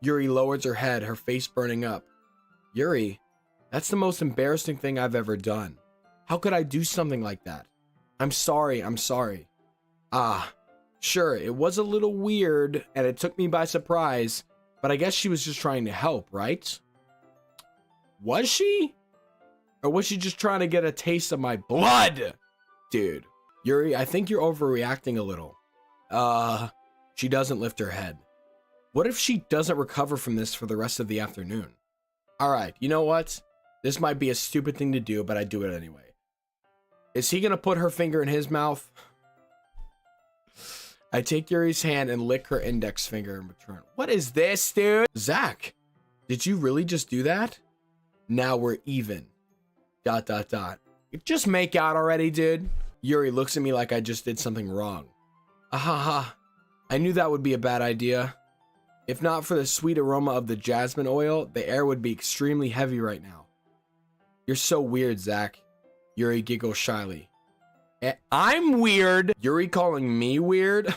Yuri lowers her head, her face burning up. Yuri, that's the most embarrassing thing I've ever done. How could I do something like that? I'm sorry. Sure, it was a little weird and it took me by surprise, but I guess she was just trying to help, right? Was she? Or was she just trying to get a taste of my blood? Dude, Yuri, I think you're overreacting a little. She doesn't lift her head. What if she doesn't recover from this for the rest of the afternoon? All right, you know what? This might be a stupid thing to do, but I do it anyway. Is he gonna put her finger in his mouth? I take Yuri's hand and lick her index finger in return. What is this, dude? Zach, did you really just do that? Now we're even. ... Just make out already, dude. Yuri looks at me like I just did something wrong. Ahaha. I knew that would be a bad idea. If not for the sweet aroma of the jasmine oil, the air would be extremely heavy right now. You're so weird, Zach. Yuri giggles shyly. I'm weird. Yuri calling me weird?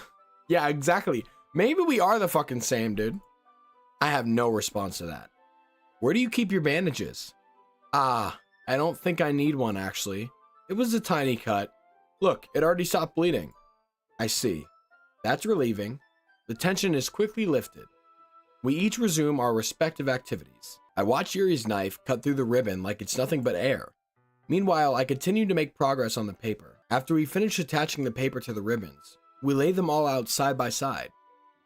Yeah, exactly. Maybe we are the fucking same, dude. I have no response to that. Where do you keep your bandages? I don't think I need one, actually. It was a tiny cut. Look, it already stopped bleeding. I see. That's relieving. The tension is quickly lifted. We each resume our respective activities. I watch Yuri's knife cut through the ribbon like it's nothing but air. Meanwhile, I continue to make progress on the paper. After we finish attaching the paper to the ribbons, we lay them all out side by side.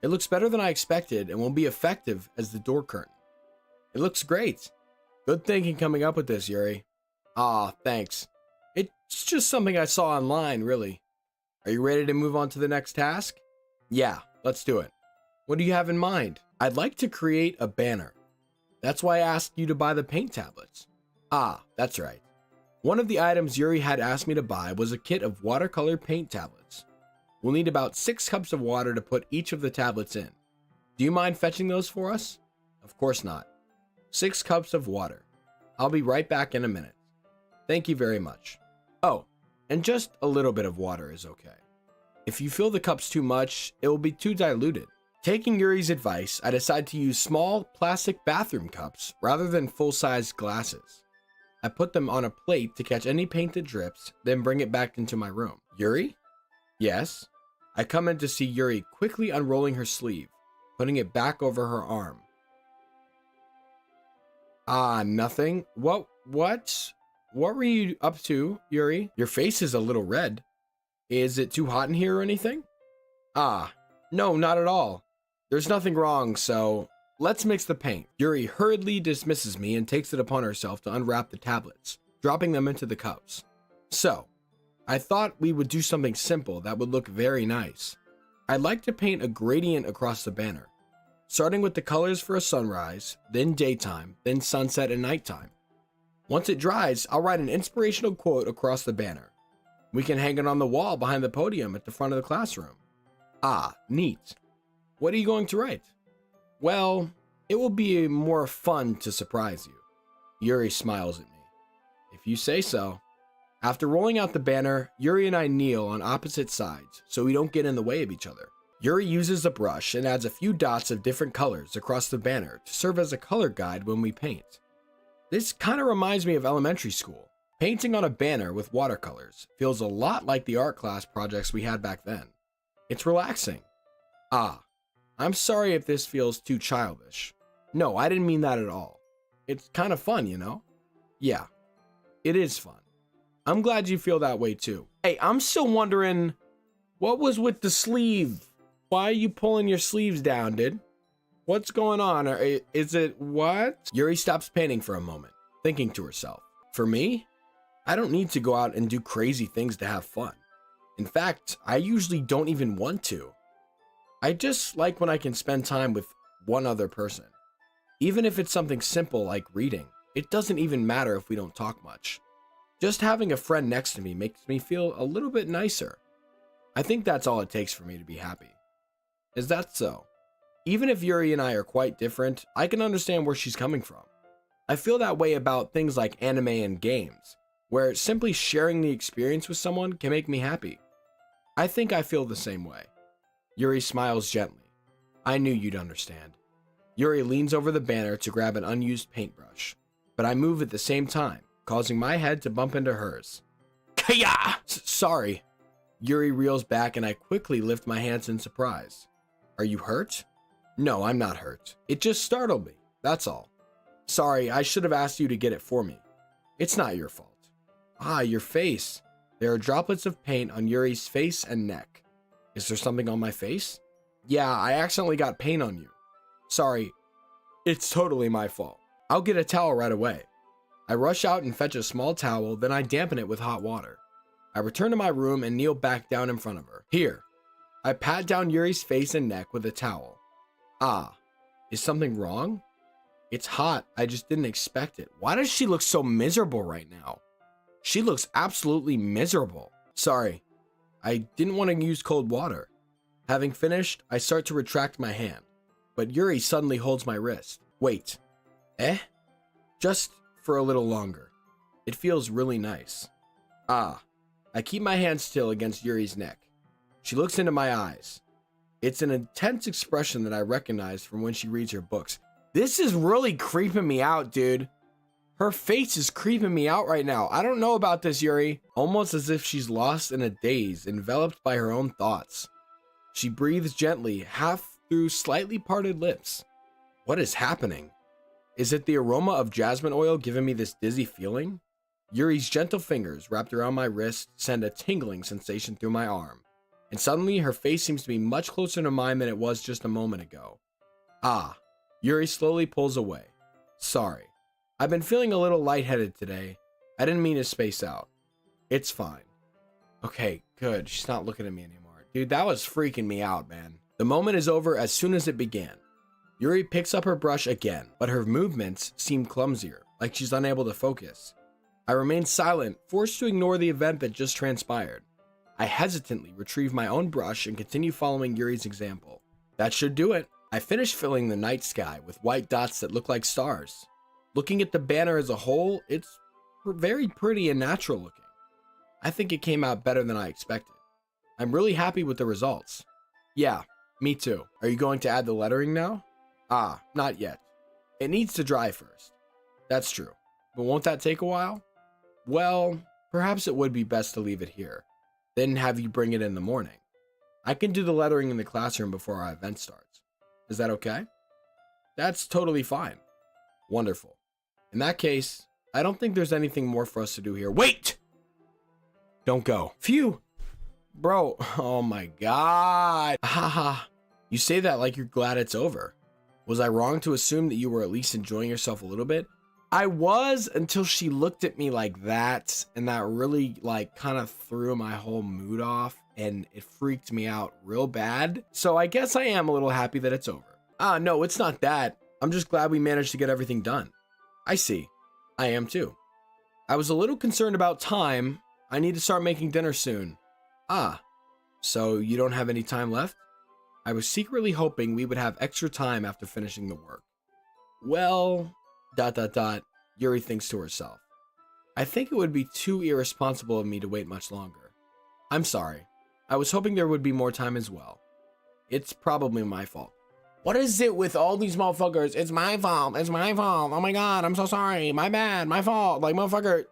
It looks better than I expected and will be effective as the door curtain. It looks great. Good thinking coming up with this, Yuri. Thanks. It's just something I saw online, really. Are you ready to move on to the next task? Yeah, let's do it. What do you have in mind? I'd like to create a banner. That's why I asked you to buy the paint tablets. That's right. One of the items Yuri had asked me to buy was a kit of watercolor paint tablets. We'll need about 6 cups of water to put each of the tablets in. Do you mind fetching those for us? Of course not. 6 cups of water. I'll be right back in a minute. Thank you very much. Oh, and just a little bit of water is okay. If you fill the cups too much, it will be too diluted. Taking Yuri's advice, I decide to use small plastic bathroom cups rather than full-size glasses. I put them on a plate to catch any paint that drips, then bring it back into my room. Yuri? Yes? I come in to see Yuri quickly unrolling her sleeve, putting it back over her arm. Nothing. What were you up to, Yuri? Your face is a little red. Is it too hot in here or anything? No, not at all. There's nothing wrong, so let's mix the paint. Yuri hurriedly dismisses me and takes it upon herself to unwrap the tablets, dropping them into the cups. So, I thought we would do something simple that would look very nice. I'd like to paint a gradient across the banner, starting with the colors for a sunrise, then daytime, then sunset and nighttime. Once it dries, I'll write an inspirational quote across the banner. We can hang it on the wall behind the podium at the front of the classroom. Neat. What are you going to write? Well, it will be more fun to surprise you. Yuri smiles at me. If you say so. After rolling out the banner, Yuri and I kneel on opposite sides so we don't get in the way of each other. Yuri uses a brush and adds a few dots of different colors across the banner to serve as a color guide when we paint. This kind of reminds me of elementary school. Painting on a banner with watercolors feels a lot like the art class projects we had back then. It's relaxing. I'm sorry if this feels too childish. No, I didn't mean that at all. It's kind of fun, you know? Yeah, it is fun. I'm glad you feel that way too. Hey, I'm still wondering, what was with the sleeve? Why are you pulling your sleeves down, dude? What's going on? Or is it what? Yuri stops painting for a moment, thinking to herself. For me, I don't need to go out and do crazy things to have fun. In fact, I usually don't even want to. I just like when I can spend time with one other person. Even if it's something simple like reading, it doesn't even matter if we don't talk much. Just having a friend next to me makes me feel a little bit nicer. I think that's all it takes for me to be happy. Is that so? Even if Yuri and I are quite different, I can understand where she's coming from. I feel that way about things like anime and games, where simply sharing the experience with someone can make me happy. I think I feel the same way. Yuri smiles gently. I knew you'd understand. Yuri leans over the banner to grab an unused paintbrush, but I move at the same time, causing my head to bump into hers. Kaya! Sorry. Yuri reels back and I quickly lift my hands in surprise. Are you hurt? No, I'm not hurt. It just startled me, that's all. Sorry, I should have asked you to get it for me. It's not your fault. Ah, your face. There are droplets of paint on Yuri's face and neck. Is there something on my face? Yeah, I accidentally got paint on you. Sorry, it's totally my fault. I'll get a towel right away. I rush out and fetch a small towel, then I dampen it with hot water. I return to my room and kneel back down in front of her. Here. I pat down Yuri's face and neck with a towel. Ah, is something wrong? It's hot, I just didn't expect it. Why does she look so miserable right now? She looks absolutely miserable. Sorry, I didn't want to use cold water. Having finished, I start to retract my hand, but Yuri suddenly holds my wrist. Wait, just for a little longer. It feels really nice. Ah, I keep my hand still against Yuri's neck. She looks into my eyes. It's an intense expression that I recognize from when she reads her books. This is really creeping me out, dude. Her face is creeping me out right now. I don't know about this, Yuri. Almost as if she's lost in a daze, enveloped by her own thoughts. She breathes gently, half through slightly parted lips. What is happening? Is it the aroma of jasmine oil giving me this dizzy feeling? Yuri's gentle fingers wrapped around my wrist send a tingling sensation through my arm. And suddenly her face seems to be much closer to mine than it was just a moment ago. Ah, Yuri slowly pulls away. Sorry. I've been feeling a little lightheaded today. I didn't mean to space out. It's fine. Okay, good. She's not looking at me anymore. Dude, that was freaking me out, man. The moment is over as soon as it began. Yuri picks up her brush again, but her movements seem clumsier, like she's unable to focus. I remain silent, forced to ignore the event that just transpired. I hesitantly retrieve my own brush and continue following Yuri's example. That should do it. I finish filling the night sky with white dots that look like stars. Looking at the banner as a whole, it's very pretty and natural looking. I think it came out better than I expected. I'm really happy with the results. Yeah, me too. Are you going to add the lettering now? Ah, not yet. It needs to dry first. That's true. But won't that take a while? Well, perhaps it would be best to leave it here. Then have you bring it in the morning. I can do the lettering in the classroom before our event starts. Is that okay? That's totally fine. Wonderful. In that case, I don't think there's anything more for us to do here. Wait! Don't go. Phew! Bro, oh my god. Haha. You say that like you're glad it's over. Was I wrong to assume that you were at least enjoying yourself a little bit? I was, until she looked at me like that, and that really kind of threw my whole mood off, and it freaked me out real bad. So I guess I am a little happy that it's over. Ah, no, it's not that. I'm just glad we managed to get everything done. I see. I am too. I was a little concerned about time. I need to start making dinner soon. Ah, so you don't have any time left? I was secretly hoping we would have extra time after finishing the work. Well... Yuri thinks to herself. I think it would be too irresponsible of me to wait much longer. I'm sorry. I was hoping there would be more time as well. It's probably my fault. What is it with all these motherfuckers? It's my fault. It's my fault. Oh my god, I'm so sorry. My bad. My fault. Like, motherfucker.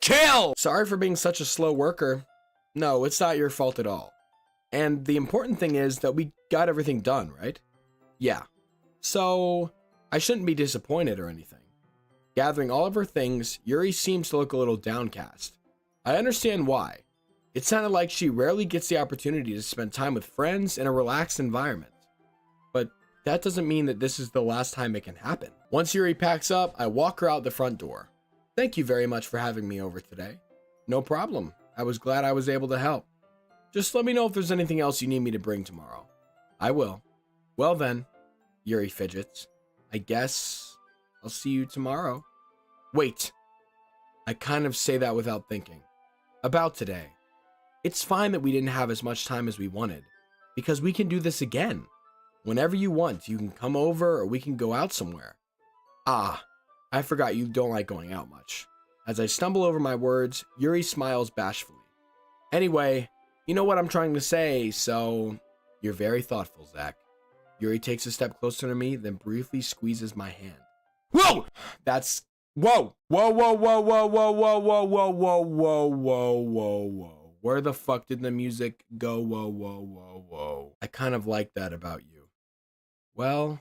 Chill! Sorry for being such a slow worker. No, it's not your fault at all. And the important thing is that we got everything done, right? Yeah. So... I shouldn't be disappointed or anything. Gathering all of her things, Yuri seems to look a little downcast. I understand why. It sounded like she rarely gets the opportunity to spend time with friends in a relaxed environment. But that doesn't mean that this is the last time it can happen. Once Yuri packs up, I walk her out the front door. Thank you very much for having me over today. No problem. I was glad I was able to help. Just let me know if there's anything else you need me to bring tomorrow. I will. Well then, Yuri fidgets. I guess I'll see you tomorrow. Wait. I kind of say that without thinking. About today. It's fine that we didn't have as much time as we wanted, because we can do this again. Whenever you want, you can come over or we can go out somewhere. Ah, I forgot you don't like going out much. As I stumble over my words, Yuri smiles bashfully. Anyway, you know what I'm trying to say, so you're very thoughtful, Zach. Yuri takes a step closer to me, then briefly squeezes my hand. Whoa! That's... Whoa! Whoa, whoa, whoa, whoa, whoa, whoa, whoa, whoa, whoa, whoa, whoa, whoa, whoa. Where the fuck did the music go? Whoa, whoa, whoa, whoa. I kind of like that about you. Well,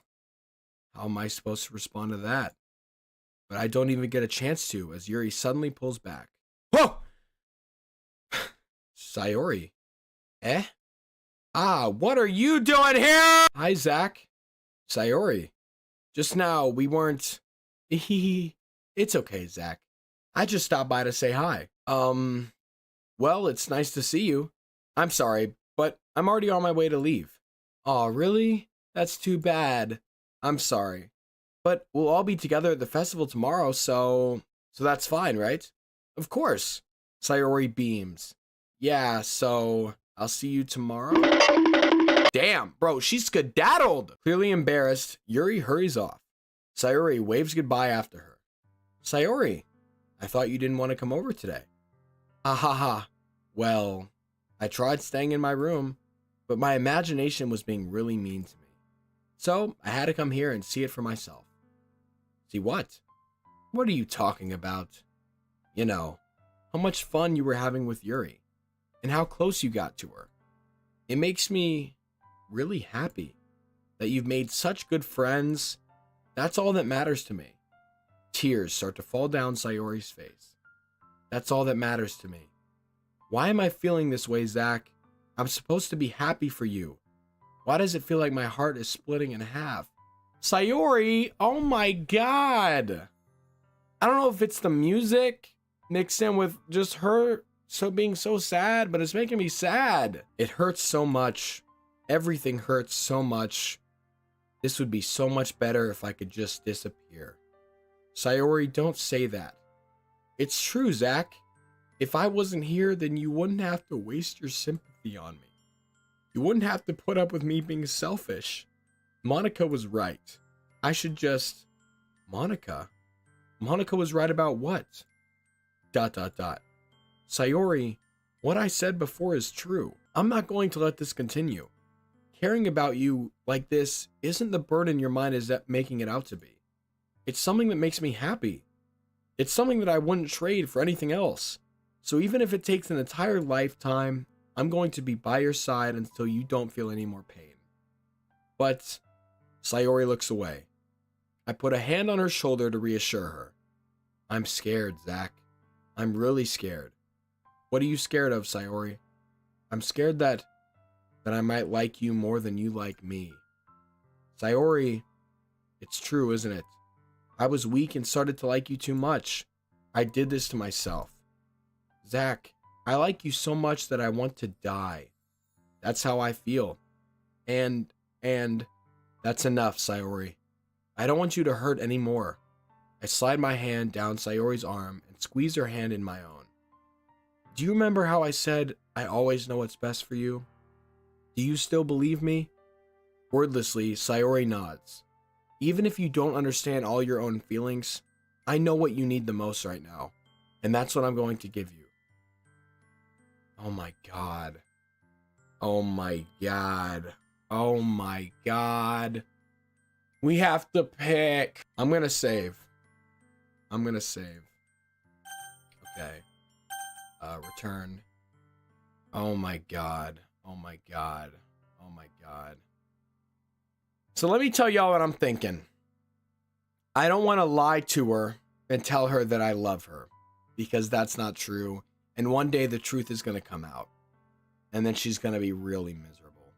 how am I supposed to respond to that? But I don't even get a chance to, as Yuri suddenly pulls back. Whoa! Sayori. Eh? Ah, what are you doing here? Hi, Zach. Sayori. Just now, we weren't... It's okay, Zach. I just stopped by to say hi. Well, it's nice to see you. I'm sorry, but I'm already on my way to leave. Aw, really? That's too bad. I'm sorry. But we'll all be together at the festival tomorrow, so that's fine, right? Of course. Sayori beams. Yeah, so I'll see you tomorrow. Damn, bro, she's skedaddled. Clearly embarrassed, Yuri hurries off. Sayori waves goodbye after her. Sayori, I thought you didn't want to come over today. Ha ha ha. Well, I tried staying in my room, but my imagination was being really mean to me. So I had to come here and see it for myself. See what? What are you talking about? You know, how much fun you were having with Yuri, and how close you got to her. It makes me really happy that you've made such good friends. That's all that matters to me. Tears start to fall down Sayori's face. That's all that matters to me. Why am I feeling this way, Zach? I'm supposed to be happy for you. Why does it feel like my heart is splitting in half? Sayori, oh my god. I don't know if it's the music mixed in with just her being so sad, but it's making me sad. It hurts so much. Everything hurts so much. This would be so much better if I could just disappear. Sayori, don't say that. It's true, Zach. If I wasn't here, then you wouldn't have to waste your sympathy on me. You wouldn't have to put up with me being selfish. Monica was right. I should just... Monica? Monica was right about what? ... Sayori, what I said before is true. I'm not going to let this continue. Caring about you like this isn't the burden your mind is making it out to be. It's something that makes me happy. It's something that I wouldn't trade for anything else. So even if it takes an entire lifetime, I'm going to be by your side until you don't feel any more pain. But Sayori looks away. I put a hand on her shoulder to reassure her. I'm scared, Zach. I'm really scared. What are you scared of, Sayori? I'm scared that I might like you more than you like me. Sayori, it's true, isn't it? I was weak and started to like you too much. I did this to myself. Zach, I like you so much that I want to die. That's how I feel. And that's enough, Sayori. I don't want you to hurt anymore. I slide my hand down Sayori's arm and squeeze her hand in my own. Do you remember how I said I always know what's best for you? Do you still believe me? Wordlessly, Sayori nods. Even if you don't understand all your own feelings, I know what you need the most right now, and that's what I'm going to give you. Oh my god. Oh my god. Oh my god. We have to pick. I'm gonna save. Okay. Return. Oh my god. Oh my god. Oh my god. So let me tell y'all what I'm thinking. I don't want to lie to her and tell her that I love her, because that's not true. And one day the truth is going to come out. And then she's going to be really miserable.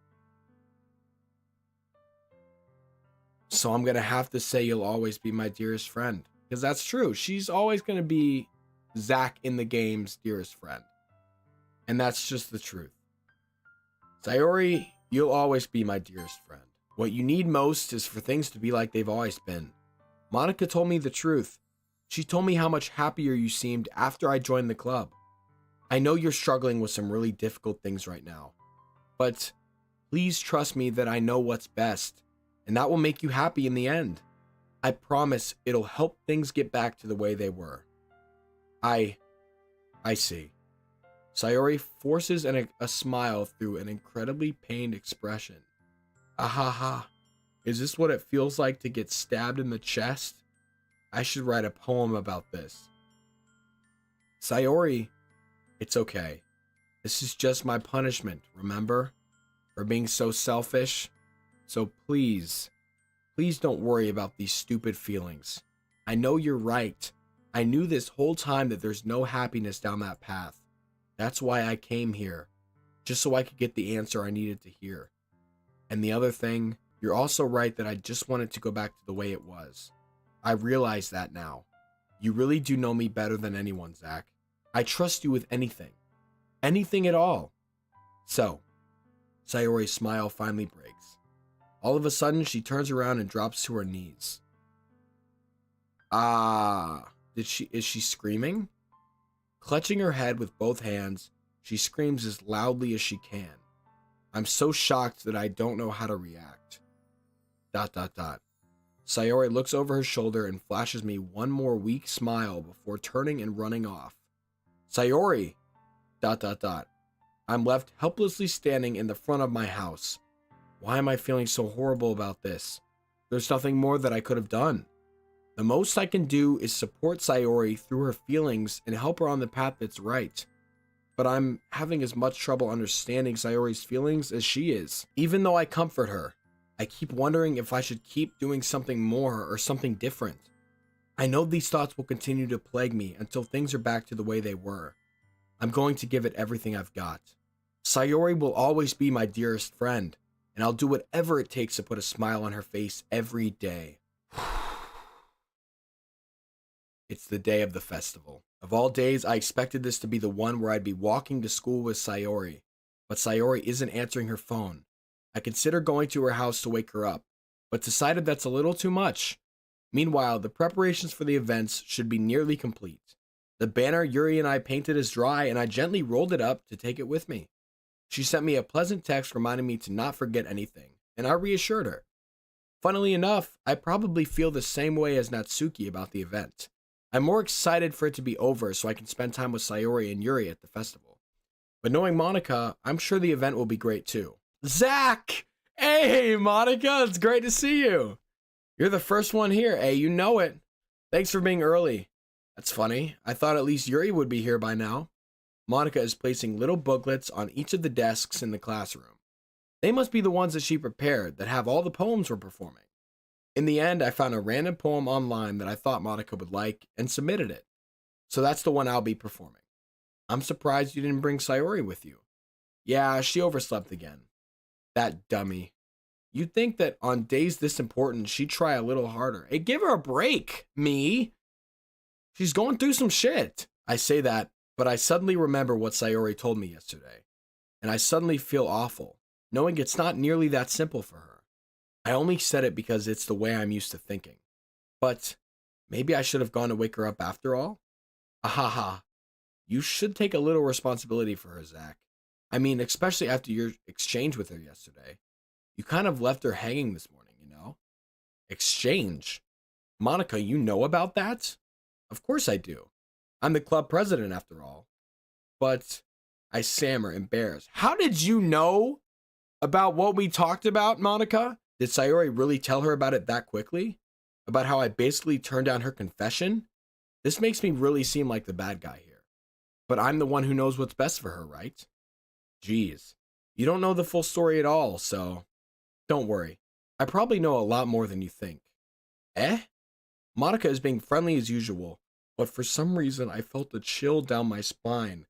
So I'm going to have to say you'll always be my dearest friend. Because that's true. She's always going to be Zach in the game's dearest friend. And that's just the truth. Sayori, you'll always be my dearest friend. What you need most is for things to be like they've always been. Monica told me the truth. She told me how much happier you seemed after I joined the club. I know you're struggling with some really difficult things right now, but please trust me that I know what's best, and that will make you happy in the end. I promise it'll help things get back to the way they were. I see. Sayori forces a smile through an incredibly pained expression. Ahaha. Is this what it feels like to get stabbed in the chest? I should write a poem about this. Sayori, it's okay. This is just my punishment, remember? For being so selfish. So please don't worry about these stupid feelings. I know you're right. I knew this whole time that there's no happiness down that path. That's why I came here. Just so I could get the answer I needed to hear. And the other thing, you're also right that I just wanted to go back to the way it was. I realize that now. You really do know me better than anyone, Zach. I trust you with anything. Anything at all. So, Sayori's smile finally breaks. All of a sudden, she turns around and drops to her knees. Is she screaming? Clutching her head with both hands, she screams as loudly as she can. I'm so shocked that I don't know how to react. ... Sayori looks over her shoulder and flashes me one more weak smile before turning and running off. Sayori! ... I'm left helplessly standing in the front of my house. Why am I feeling so horrible about this? There's nothing more that I could have done. The most I can do is support Sayori through her feelings and help her on the path that's right. But I'm having as much trouble understanding Sayori's feelings as she is. Even though I comfort her, I keep wondering if I should keep doing something more or something different. I know these thoughts will continue to plague me until things are back to the way they were. I'm going to give it everything I've got. Sayori will always be my dearest friend, and I'll do whatever it takes to put a smile on her face every day. It's the day of the festival. Of all days, I expected this to be the one where I'd be walking to school with Sayori, but Sayori isn't answering her phone. I consider going to her house to wake her up, but decided that's a little too much. Meanwhile, the preparations for the events should be nearly complete. The banner Yuri and I painted is dry, and I gently rolled it up to take it with me. She sent me a pleasant text reminding me to not forget anything, and I reassured her. Funnily enough, I probably feel the same way as Natsuki about the event. I'm more excited for it to be over so I can spend time with Sayori and Yuri at the festival. But knowing Monica, I'm sure the event will be great too. Zach! Hey, Monica, it's great to see you. You're the first one here, you know it. Thanks for being early. That's funny. I thought at least Yuri would be here by now. Monica is placing little booklets on each of the desks in the classroom. They must be the ones that she prepared that have all the poems we're performing. In the end, I found a random poem online that I thought Monica would like and submitted it. So that's the one I'll be performing. I'm surprised you didn't bring Sayori with you. Yeah, she overslept again. That dummy. You'd think that on days this important, she'd try a little harder. Hey, give her a break, me. She's going through some shit. I say that, but I suddenly remember what Sayori told me yesterday. And I suddenly feel awful, knowing it's not nearly that simple for her. I only said it because it's the way I'm used to thinking. But maybe I should have gone to wake her up after all? Ahaha. You should take a little responsibility for her, Zach. I mean, especially after your exchange with her yesterday. You kind of left her hanging this morning, you know? Exchange? Monica, you know about that? Of course I do. I'm the club president after all. But I stammer, embarrassed. How did you know about what we talked about, Monica? Did Sayori really tell her about it that quickly? About how I basically turned down her confession? This makes me really seem like the bad guy here. But I'm the one who knows what's best for her, right? Jeez. You don't know the full story at all, so don't worry. I probably know a lot more than you think. Monica is being friendly as usual, but for some reason I felt a chill down my spine.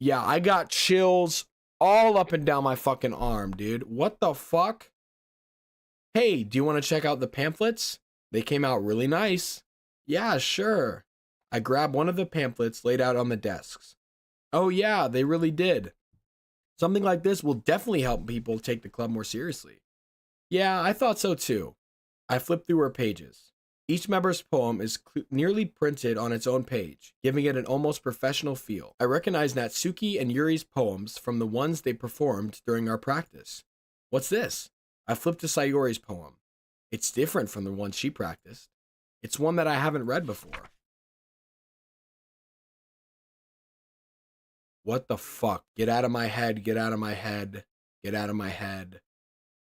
Yeah, I got chills all up and down my fucking arm, dude. What the fuck? Hey, do you want to check out the pamphlets? They came out really nice. Yeah, sure. I grabbed one of the pamphlets laid out on the desks. Oh yeah, they really did. Something like this will definitely help people take the club more seriously. Yeah, I thought so too. I flipped through her pages. Each member's poem is nearly printed on its own page, giving it an almost professional feel. I recognize Natsuki and Yuri's poems from the ones they performed during our practice. What's this? I flipped to Sayori's poem. It's different from the one she practiced. It's one that I haven't read before. What the fuck? Get out of my head. Get out of my head. Get out of my head.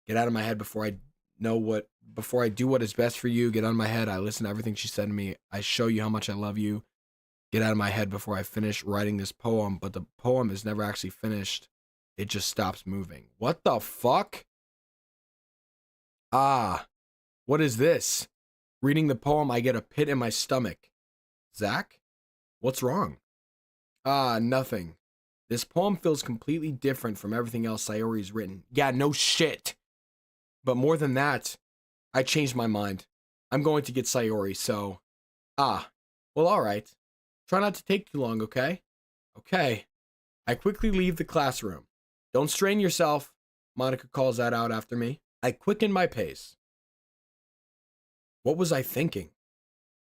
Get out of my head before I do what is best for you. Get out of my head. I listen to everything she said to me. I show you how much I love you. Get out of my head before I finish writing this poem. But the poem is never actually finished. It just stops moving. What the fuck? Ah, what is this? Reading the poem, I get a pit in my stomach. Zach? What's wrong? Ah, nothing. This poem feels completely different from everything else Sayori's written. Yeah, no shit. But more than that, I changed my mind. I'm going to get Sayori, so... Ah, well, alright. Try not to take too long, okay? Okay. I quickly leave the classroom. Don't strain yourself, Monica calls that out after me. I quicken my pace. What was I thinking?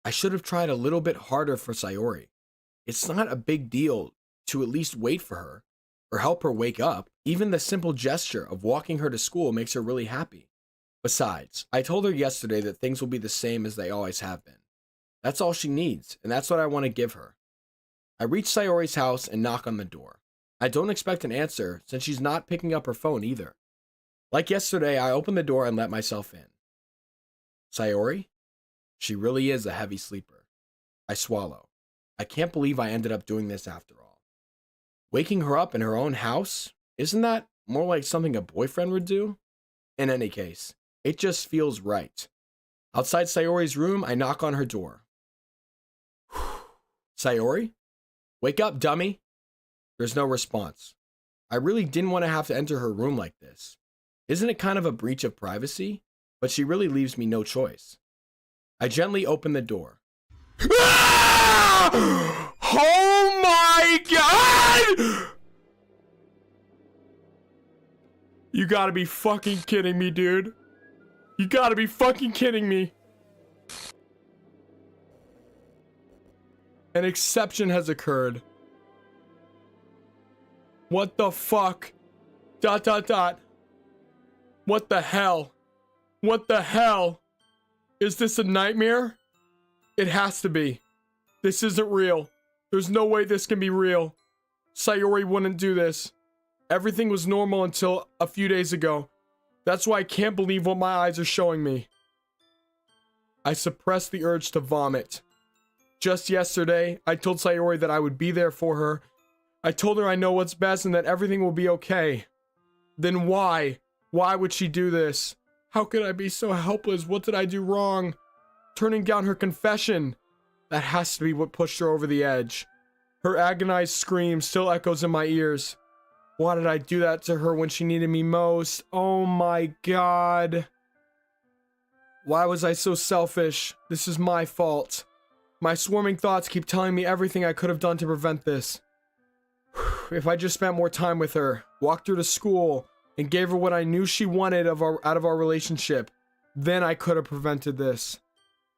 I should have tried a little bit harder for Sayori. It's not a big deal to at least wait for her or help her wake up. Even the simple gesture of walking her to school makes her really happy. Besides, I told her yesterday that things will be the same as they always have been. That's all she needs, and that's what I want to give her. I reach Sayori's house and knock on the door. I don't expect an answer since she's not picking up her phone either. Like yesterday, I open the door and let myself in. Sayori? She really is a heavy sleeper. I swallow. I can't believe I ended up doing this after all. Waking her up in her own house? Isn't that more like something a boyfriend would do? In any case, it just feels right. Outside Sayori's room, I knock on her door. Sayori? Wake up, dummy. There's no response. I really didn't want to have to enter her room like this. Isn't it kind of a breach of privacy? But she really leaves me no choice. I gently open the door. Ah! Oh my god! You gotta be fucking kidding me, dude. You gotta be fucking kidding me. An exception has occurred. What the fuck? ... What the hell? What the hell? Is this a nightmare? It has to be. This isn't real. There's no way this can be real. Sayori wouldn't do this. Everything was normal until a few days ago. That's why I can't believe what my eyes are showing me. I suppressed the urge to vomit. Just yesterday, I told Sayori that I would be there for her. I told her I know what's best and that everything will be okay. Then why? Why would she do this? How could I be so helpless? What did I do wrong? Turning down her confession. That has to be what pushed her over the edge. Her agonized scream still echoes in my ears. Why did I do that to her when she needed me most? Oh my god. Why was I so selfish? This is my fault. My swarming thoughts keep telling me everything I could have done to prevent this. If I just spent more time with her, walked her to school, and gave her what I knew she wanted out of our relationship, then I could have prevented this.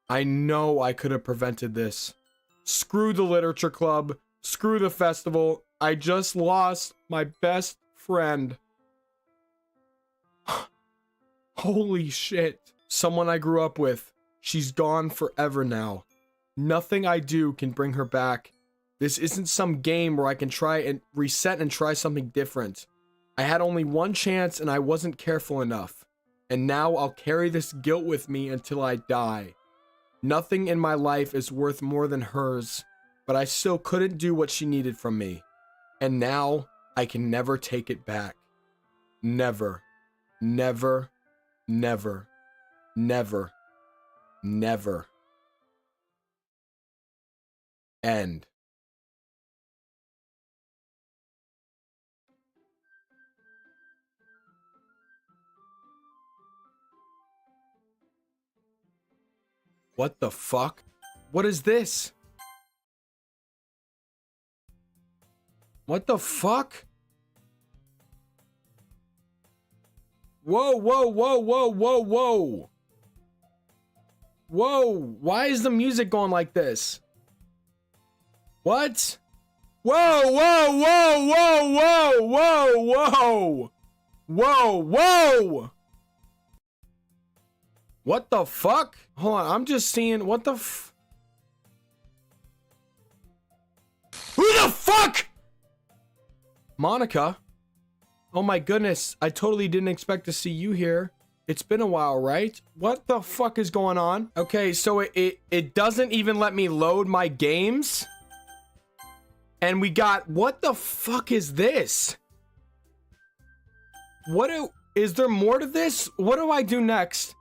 I know I could have prevented this. Screw the literature club. Screw the festival. I just lost my best friend. Holy shit. Someone I grew up with. She's gone forever now. Nothing I do can bring her back. This isn't some game where I can try and reset and try something different. I had only one chance and I wasn't careful enough. And now I'll carry this guilt with me until I die. Nothing in my life is worth more than hers, but I still couldn't do what she needed from me. And now I can never take it back. Never, never, never, never, never. End. What the fuck? What is this? What the fuck? Whoa, whoa, whoa, whoa, whoa, whoa. Whoa, why is the music going like this? What? Whoa, whoa, whoa, whoa, whoa, whoa, whoa. Whoa, whoa. What the fuck? Hold on, I'm just seeing, what the Who the fuck? Monica? Oh my goodness, I totally didn't expect to see you here. It's been a while, right? What the fuck is going on? Okay, so it doesn't even let me load my games. And we got, what the fuck is this? Is there more to this? What do I do next?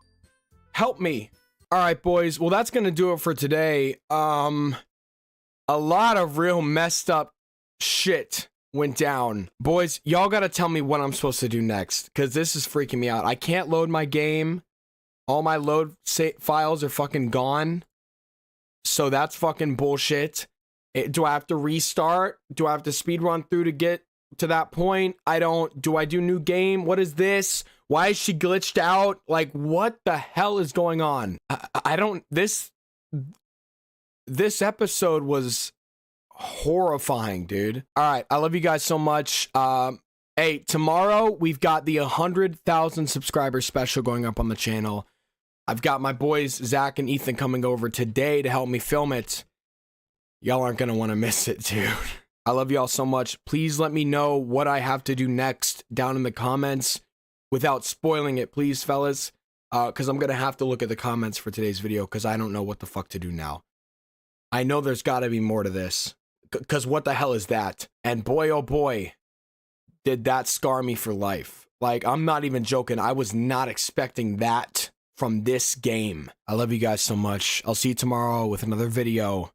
Help me. All right, boys. Well, that's gonna do it for today. A lot of real messed up shit went down. Boys, y'all gotta tell me what I'm supposed to do next, because this is freaking me out. I can't load my game. All my load files are fucking gone. So that's fucking bullshit. Do I have to restart? Do I have to speed run through to get to that point? Do I do new game? What is this? Why is she glitched out? Like, what the hell is going on? This episode was horrifying, dude. All right, I love you guys so much. Hey, tomorrow we've got the 100,000 subscriber special going up on the channel. I've got my boys Zach and Ethan coming over today to help me film it. Y'all aren't gonna want to miss it, dude. I love y'all so much. Please let me know what I have to do next down in the comments without spoiling it, please, fellas. Because I'm gonna have to look at the comments for today's video because I don't know what the fuck to do now. I know there's gotta be more to this. Because what the hell is that? And boy, oh boy, did that scar me for life. Like, I'm not even joking. I was not expecting that from this game. I love you guys so much. I'll see you tomorrow with another video.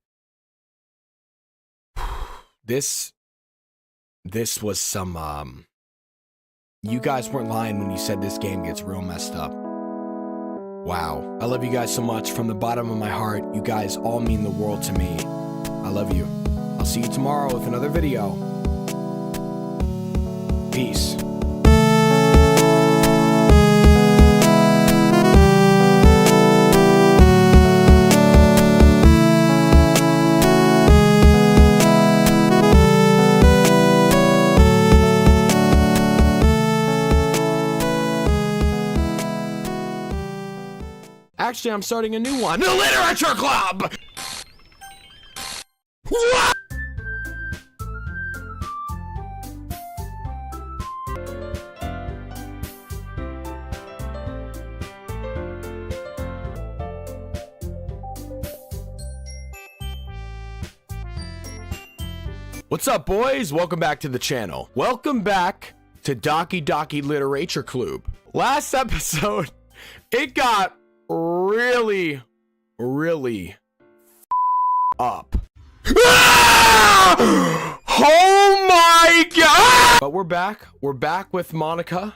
This was some, you guys weren't lying when you said this game gets real messed up. Wow. I love you guys so much from the bottom of my heart. You guys all mean the world to me. I love you. I'll see you tomorrow with another video. Peace. Actually, I'm starting a new one. The Literature Club! What? What's up, boys? Welcome back to the channel. Welcome back to Doki Doki Literature Club. Last episode, it got really up. Oh my god! But we're back. We're back with Monica.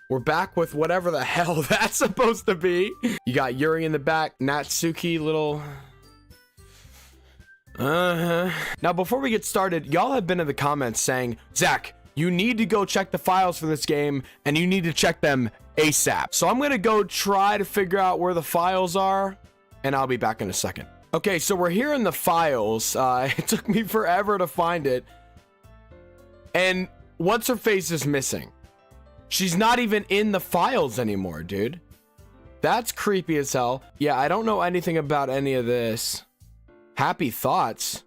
We're back with whatever the hell that's supposed to be. You got Yuri in the back, Natsuki, little... Now, before we get started, y'all have been in the comments saying, Zach, you need to go check the files for this game, and you need to check them ASAP. So I'm gonna go try to figure out where the files are, and I'll be back in a second. Okay, so we're here in the files. It took me forever to find it. And what's-her-face is missing. She's not even in the files anymore, dude. That's creepy as hell. Yeah, I don't know anything about any of this. Happy thoughts.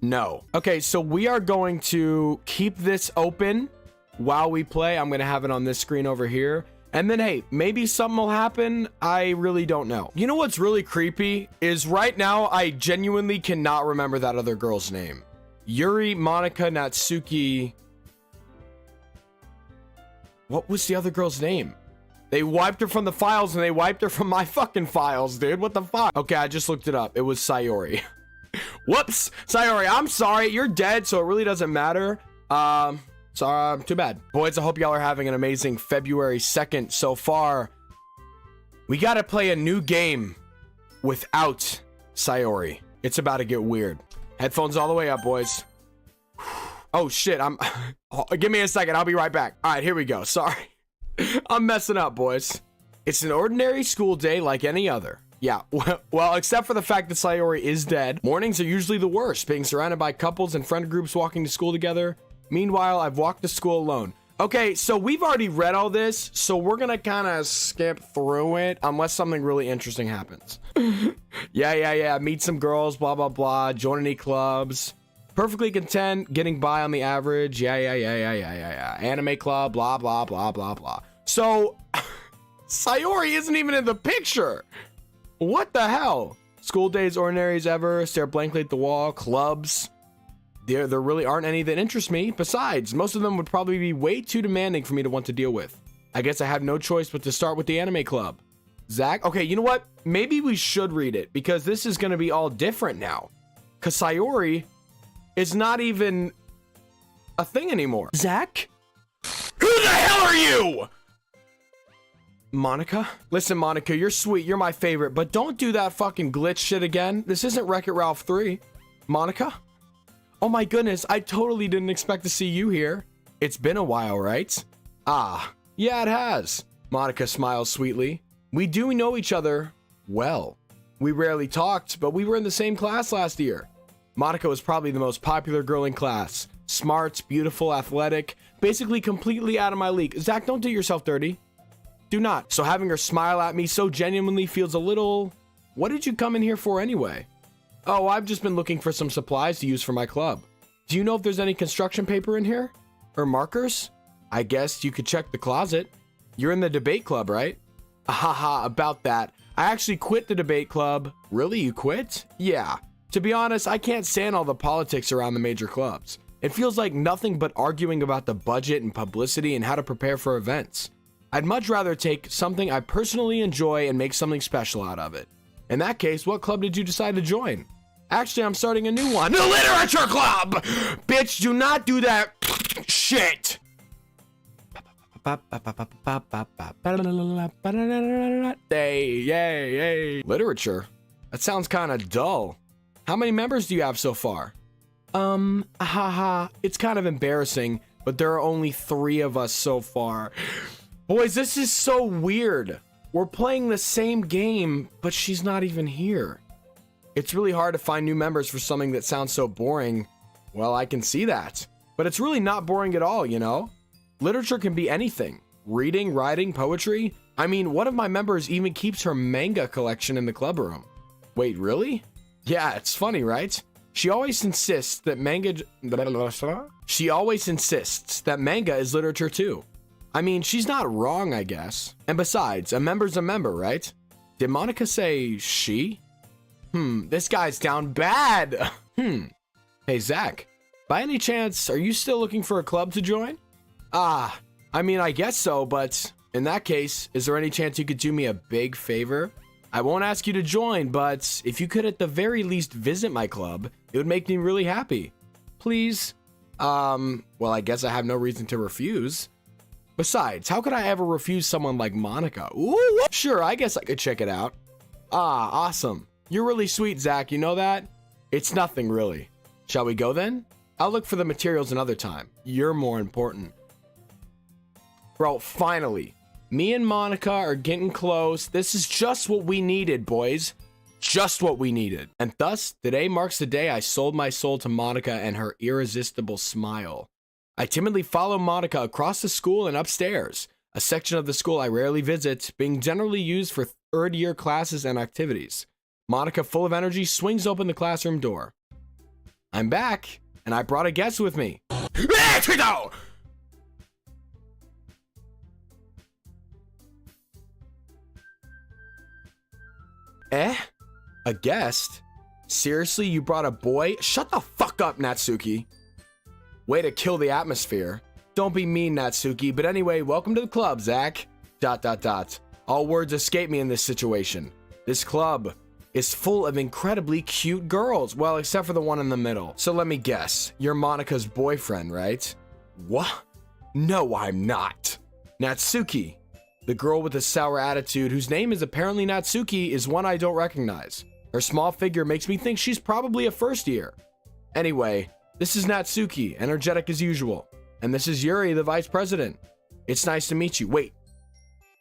No. Okay, so we are going to keep this open while we play. I'm going to have it on this screen over here. And then, hey, maybe something will happen. I really don't know. You know what's really creepy is right now I genuinely cannot remember that other girl's name. Yuri, Monica, Natsuki. What was the other girl's name? They wiped her from the files and they wiped her from my fucking files, dude. What the fuck? Okay, I just looked it up. It was Sayori. Whoops. Sayori, I'm sorry. You're dead, so it really doesn't matter. Too bad. Boys, I hope y'all are having an amazing February 2nd so far. We gotta play a new game without Sayori. It's about to get weird. Headphones all the way up, boys. Oh, shit. Give me a second. I'll be right back. All right, here we go. Sorry. I'm messing up, boys. It's an ordinary school day like any other. Yeah, well, except for the fact that Sayori is dead. Mornings are usually the worst, being surrounded by couples and friend groups walking to school together. Meanwhile, I've walked to school alone. Okay, so we've already read all this, so we're gonna kind of skip through it unless something really interesting happens. Yeah. Meet some girls, blah, blah, blah. Join any clubs. Perfectly content, getting by on the average. Yeah. Anime club, blah, blah, blah, blah, blah. So, Sayori isn't even in the picture. What the hell? School days, ordinary as ever. Stare blankly at the wall. Clubs. There really aren't any that interest me. Besides, most of them would probably be way too demanding for me to want to deal with. I guess I have no choice but to start with the anime club. Zach? Okay, you know what? Maybe we should read it because this is going to be all different now. Because Sayori is not even a thing anymore. Zach? Who the hell are you? Monica? Listen, Monica, you're sweet. You're my favorite. But don't do that fucking glitch shit again. This isn't Wreck-It Ralph 3. Monica? Oh my goodness, I totally didn't expect to see you here. It's been a while, right? Ah, yeah, it has. Monica smiles sweetly. We do know each other well. We rarely talked, but we were in the same class last year. Monica was probably the most popular girl in class. Smart, beautiful, athletic, basically completely out of my league. Zach, don't do yourself dirty. Do not. So having her smile at me so genuinely feels a little... What did you come in here for anyway? Oh, I've just been looking for some supplies to use for my club. Do you know if there's any construction paper in here? Or markers? I guess you could check the closet. You're in the debate club, right? Haha, about that. I actually quit the debate club. Really, you quit? Yeah. To be honest, I can't stand all the politics around the major clubs. It feels like nothing but arguing about the budget and publicity and how to prepare for events. I'd much rather take something I personally enjoy and make something special out of it. In that case, what club did you decide to join? Actually, I'm starting a new one. The Literature Club! Bitch, do not do that shit! Yay. Literature? That sounds kind of dull. How many members do you have so far? It's kind of embarrassing, but there are only 3 of us so far. Boys, this is so weird. We're playing the same game, but she's not even here. It's really hard to find new members for something that sounds so boring. Well, I can see that. But it's really not boring at all, you know? Literature can be anything. Reading, writing, poetry. I mean, one of my members even keeps her manga collection in the club room. Wait, really? Yeah, it's funny, right? She always insists that manga is literature too. I mean, she's not wrong, I guess. And besides, a member's a member, right? Did Monica say she? This guy's down bad. Hey, Zach, by any chance, are you still looking for a club to join? I mean, I guess so, but in that case, is there any chance you could do me a big favor? I won't ask you to join, but if you could at the very least visit my club, it would make me really happy. Please? Well, I guess I have no reason to refuse. Besides, how could I ever refuse someone like Monica? Ooh, sure, I guess I could check it out. Awesome. You're really sweet, Zach, you know that? It's nothing, really. Shall we go then? I'll look for the materials another time. You're more important. Bro, finally. Me and Monica are getting close. This is just what we needed, boys. Just what we needed. And thus, today marks the day I sold my soul to Monica and her irresistible smile. I timidly follow Monica across the school and upstairs, a section of the school I rarely visit, being generally used for third-year classes and activities. Monica, full of energy, swings open the classroom door. I'm back, and I brought a guest with me. A guest? Seriously, you brought a boy? Shut the fuck up, Natsuki. Way to kill the atmosphere. Don't be mean, Natsuki, but anyway, welcome to the club, Zach. ... All words escape me in this situation. This club is full of incredibly cute girls. Well, except for the one in the middle. So let me guess. You're Monica's boyfriend, right? What? No, I'm not. Natsuki, the girl with the sour attitude, whose name is apparently Natsuki, is one I don't recognize. Her small figure makes me think she's probably a first year. Anyway, this is Natsuki, energetic as usual. And this is Yuri, the vice president. It's nice to meet you. Wait,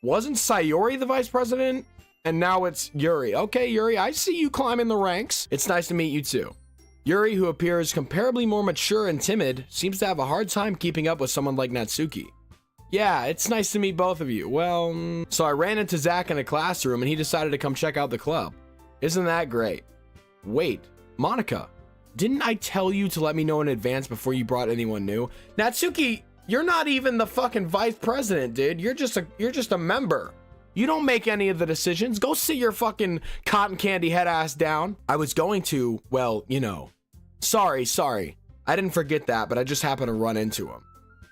wasn't Sayori the vice president? And now it's Yuri. Okay, Yuri, I see you climbing the ranks. It's nice to meet you too. Yuri, who appears comparably more mature and timid, seems to have a hard time keeping up with someone like Natsuki. Yeah, it's nice to meet both of you. Well, so I ran into Zach in a classroom and he decided to come check out the club. Isn't that great? Wait, Monica, didn't I tell you to let me know in advance before you brought anyone new? Natsuki, you're not even the fucking vice president, dude. You're just a member. You don't make any of the decisions. Go sit your fucking cotton candy head ass down. I was going to, well, you know. Sorry. I didn't forget that, but I just happened to run into him.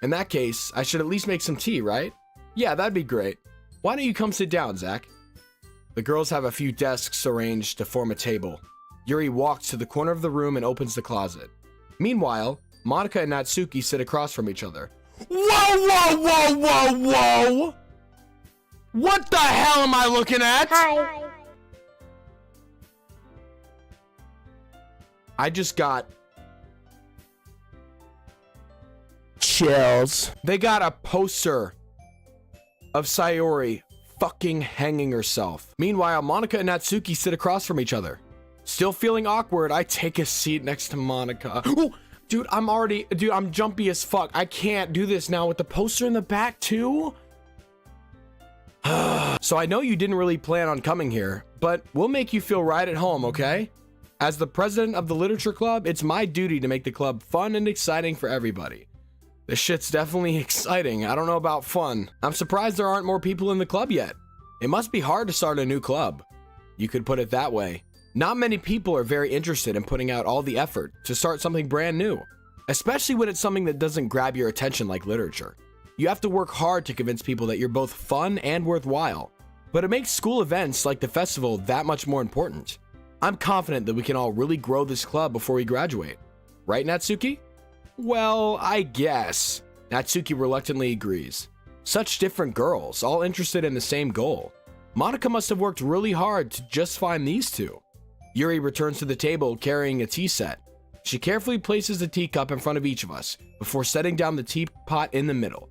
In that case, I should at least make some tea, right? Yeah, that'd be great. Why don't you come sit down, Zach? The girls have a few desks arranged to form a table. Yuri walks to the corner of the room and opens the closet. Meanwhile, Monica and Natsuki sit across from each other. Whoa! What the hell am I looking at? Hi. I just got chills. They got a poster of Sayori fucking hanging herself. Meanwhile, Monica and Natsuki sit across from each other. Still feeling awkward, I take a seat next to Monica. Ooh, dude, I'm jumpy as fuck. I can't do this now with the poster in the back too. So I know you didn't really plan on coming here, but we'll make you feel right at home, okay? As the president of the literature club, it's my duty to make the club fun and exciting for everybody. This shit's definitely exciting. I don't know about fun. I'm surprised there aren't more people in the club yet. It must be hard to start a new club. You could put it that way. Not many people are very interested in putting out all the effort to start something brand new, especially when it's something that doesn't grab your attention like literature. You have to work hard to convince people that you're both fun and worthwhile, but it makes school events like the festival that much more important. I'm confident that we can all really grow this club before we graduate. Right, Natsuki? Well, I guess. Natsuki reluctantly agrees. Such different girls, all interested in the same goal. Monica must have worked really hard to just find these two. Yuri returns to the table carrying a tea set. She carefully places the teacup in front of each of us before setting down the teapot in the middle.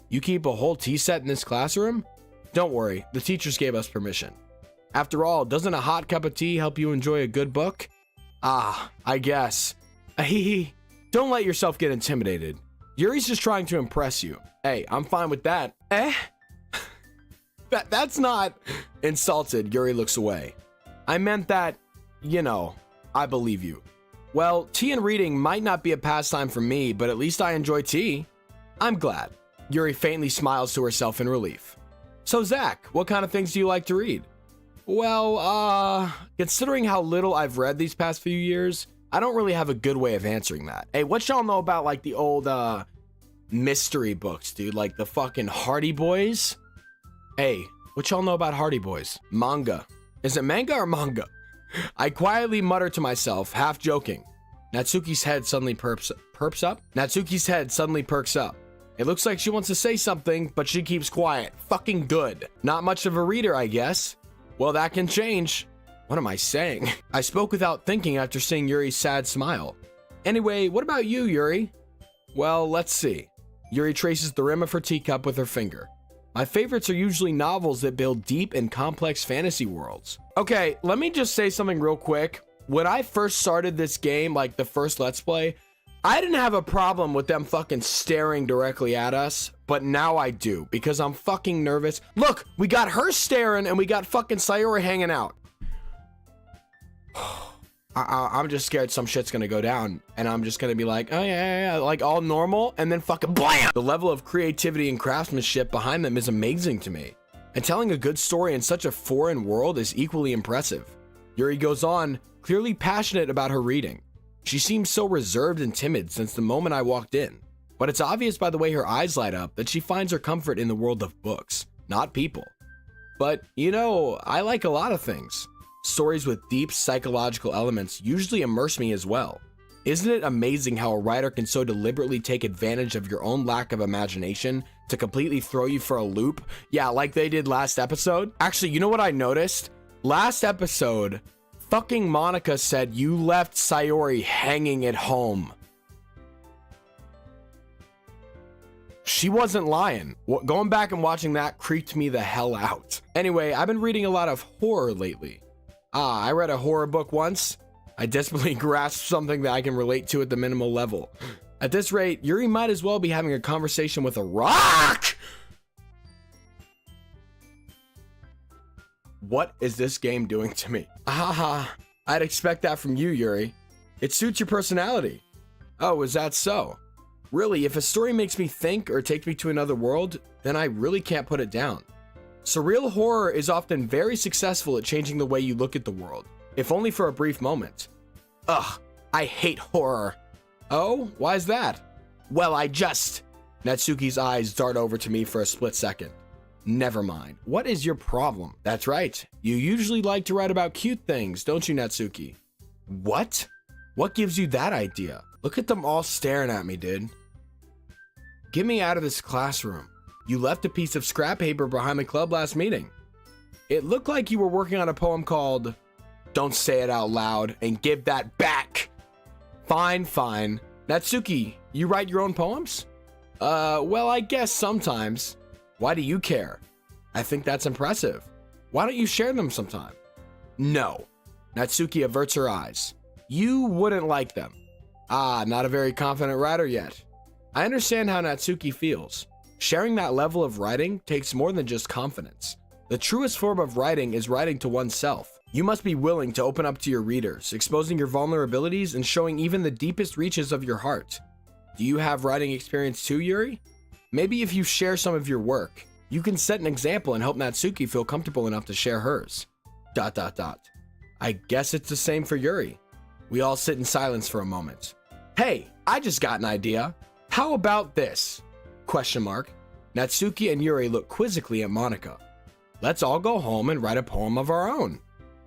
You keep a whole tea set in this classroom? Don't worry, the teachers gave us permission. After all, doesn't a hot cup of tea help you enjoy a good book? Ah, I guess. Don't let yourself get intimidated. Yuri's just trying to impress you. Hey, I'm fine with that. That's not insulted. Yuri looks away. I meant that, you know, I believe you. Well, tea and reading might not be a pastime for me, but at least I enjoy tea. I'm glad. Yuri faintly smiles to herself in relief. So Zach, what kind of things do you like to read? Well, considering how little I've read these past few years, I don't really have a good way of answering that. Hey, what y'all know about like the old mystery books, dude? Like the fucking Hardy Boys? Hey, what y'all know about Hardy Boys? Manga. Is it manga or manga? I quietly mutter to myself, half joking. Natsuki's head suddenly perks up. Natsuki's head suddenly perks up. It looks like she wants to say something, but she keeps quiet. Fucking good. Not much of a reader, I guess. Well, that can change. What am I saying? I spoke without thinking after seeing Yuri's sad smile. Anyway, what about you, Yuri? Well, let's see. Yuri traces the rim of her teacup with her finger. My favorites are usually novels that build deep and complex fantasy worlds. Okay, let me just say something real quick. When I first started this game, like the first Let's Play, I didn't have a problem with them fucking staring directly at us, but now I do, because I'm fucking nervous. Look, we got her staring and we got fucking Sayori hanging out. I'm just scared some shit's gonna go down, and I'm just gonna be like, oh yeah, like all normal, and then fucking blam! The level of creativity and craftsmanship behind them is amazing to me, and telling a good story in such a foreign world is equally impressive. Yuri goes on, clearly passionate about her reading. She seems so reserved and timid since the moment I walked in, but it's obvious by the way her eyes light up that she finds her comfort in the world of books, not people. But, you know, I like a lot of things. Stories with deep psychological elements usually immerse me as well. Isn't it amazing how a writer can so deliberately take advantage of your own lack of imagination to completely throw you for a loop? Yeah, like they did last episode. Actually, you know what I noticed? Last episode, fucking Monica said you left Sayori hanging at home. She wasn't lying. Going back and watching that creeped me the hell out. Anyway, I've been reading a lot of horror lately. I read a horror book once. I desperately grasped something that I can relate to at the minimal level. At this rate, Yuri might as well be having a conversation with a rock! What is this game doing to me? Haha, I'd expect that from you, Yuri. It suits your personality. Oh, is that so? Really, if a story makes me think or takes me to another world, then I really can't put it down. Surreal horror is often very successful at changing the way you look at the world, if only for a brief moment. Ugh, I hate horror. Oh, why is that? Well, Natsuki's eyes dart over to me for a split second. Never mind. What is your problem? That's right. You usually like to write about cute things, don't you, Natsuki? What? What gives you that idea? Look at them all staring at me, dude. Get me out of this classroom. You left a piece of scrap paper behind the club last meeting. It looked like you were working on a poem called Don't Say It Out Loud and Give That Back. Fine. Natsuki, you write your own poems? Well, I guess sometimes. Why do you care? I think that's impressive. Why don't you share them sometime? No. Natsuki averts her eyes. You wouldn't like them. Not a very confident writer yet. I understand how Natsuki feels. Sharing that level of writing takes more than just confidence. The truest form of writing is writing to oneself. You must be willing to open up to your readers, exposing your vulnerabilities and showing even the deepest reaches of your heart. Do you have writing experience too, Yuri? Maybe if you share some of your work, you can set an example and help Natsuki feel comfortable enough to share hers. ... I guess it's the same for Yuri. We all sit in silence for a moment. Hey, I just got an idea. How about this? ? Natsuki and Yuri look quizzically at Monika. Let's all go home and write a poem of our own.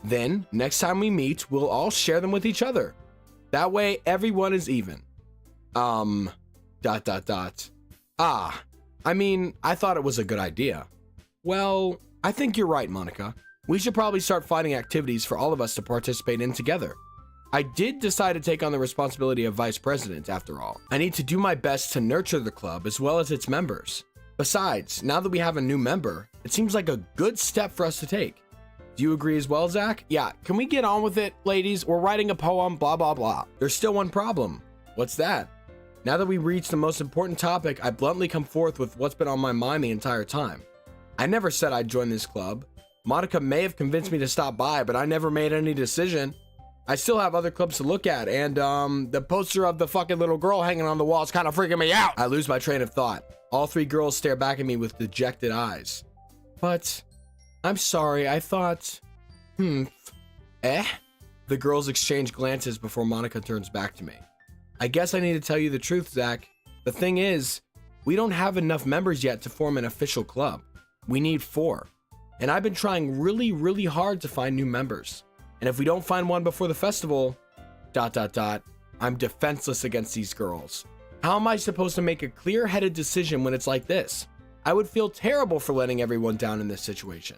Then, next time we meet, we'll all share them with each other. That way, everyone is even. I thought it was a good idea. Well, I think you're right, Monika. We should probably start finding activities for all of us to participate in together. I did decide to take on the responsibility of vice president, after all. I need to do my best to nurture the club as well as its members. Besides, now that we have a new member, it seems like a good step for us to take. Do you agree as well, Zach? Yeah, can we get on with it, ladies? We're writing a poem, blah, blah, blah. There's still one problem. What's that? Now that we reached the most important topic, I bluntly come forth with what's been on my mind the entire time. I never said I'd join this club. Monika may have convinced me to stop by, but I never made any decision. I still have other clubs to look at, and the poster of the fucking little girl hanging on the wall is kind of freaking me out. I lose my train of thought. All three girls stare back at me with dejected eyes. But, I'm sorry, I thought... The girls exchange glances before Monika turns back to me. I guess I need to tell you the truth, Zach. The thing is, we don't have enough members yet to form an official club. We need 4. And I've been trying really, really hard to find new members. And if we don't find one before the festival... I'm defenseless against these girls. How am I supposed to make a clear-headed decision when it's like this? I would feel terrible for letting everyone down in this situation.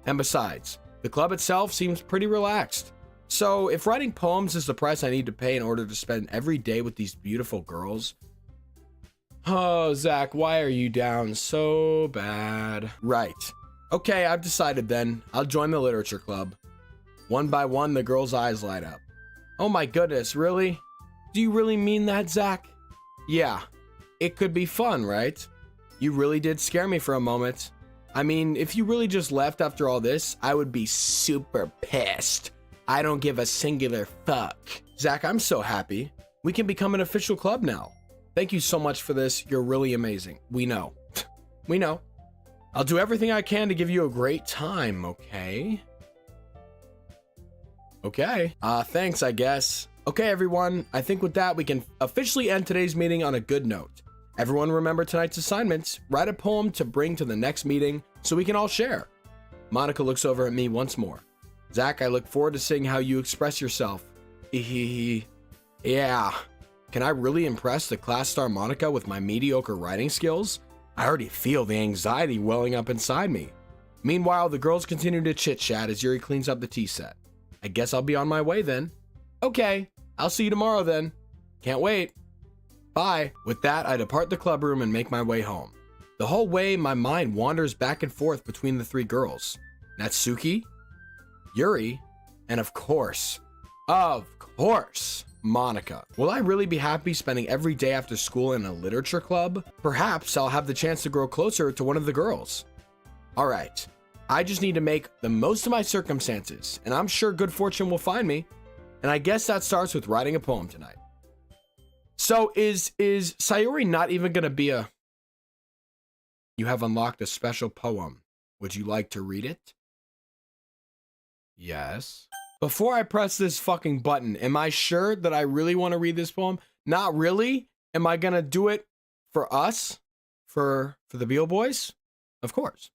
And besides, the club itself seems pretty relaxed. So if writing poems is the price I need to pay in order to spend every day with these beautiful girls... Oh, Zach, why are you down so bad? Right. Okay, I've decided then. I'll join the literature club. One by one, the girls' eyes light up. Oh my goodness, really? Do you really mean that, Zach? Yeah, it could be fun, right? You really did scare me for a moment. I mean, if you really just left after all this, I would be super pissed. I don't give a singular fuck. Zach, I'm so happy. We can become an official club now. Thank you so much for this. You're really amazing. We know. We know. I'll do everything I can to give you a great time, okay? Okay. Thanks, I guess. Okay, everyone. I think with that, we can officially end today's meeting on a good note. Everyone remember tonight's assignments. Write a poem to bring to the next meeting so we can all share. Monika looks over at me once more. Zach, I look forward to seeing how you express yourself. Yeah. Can I really impress the class star Monika with my mediocre writing skills? I already feel the anxiety welling up inside me. Meanwhile, the girls continue to chit-chat as Yuri cleans up the tea set. I guess I'll be on my way then. Okay, I'll see you tomorrow then. Can't wait. Bye. With that, I depart the club room and make my way home. The whole way, my mind wanders back and forth between the three girls. Natsuki, Yuri, and of course, Monica. Will I really be happy spending every day after school in a literature club? Perhaps I'll have the chance to grow closer to one of the girls. All right, I just need to make the most of my circumstances, and I'm sure good fortune will find me. And I guess that starts with writing a poem tonight. So is Sayori not even gonna be a... You have unlocked a special poem. Would you like to read it? Yes. Before I press this fucking button, am I sure that I really want to read this poem? Not really. Am I gonna do it for us? For the Beale Boys? Of course.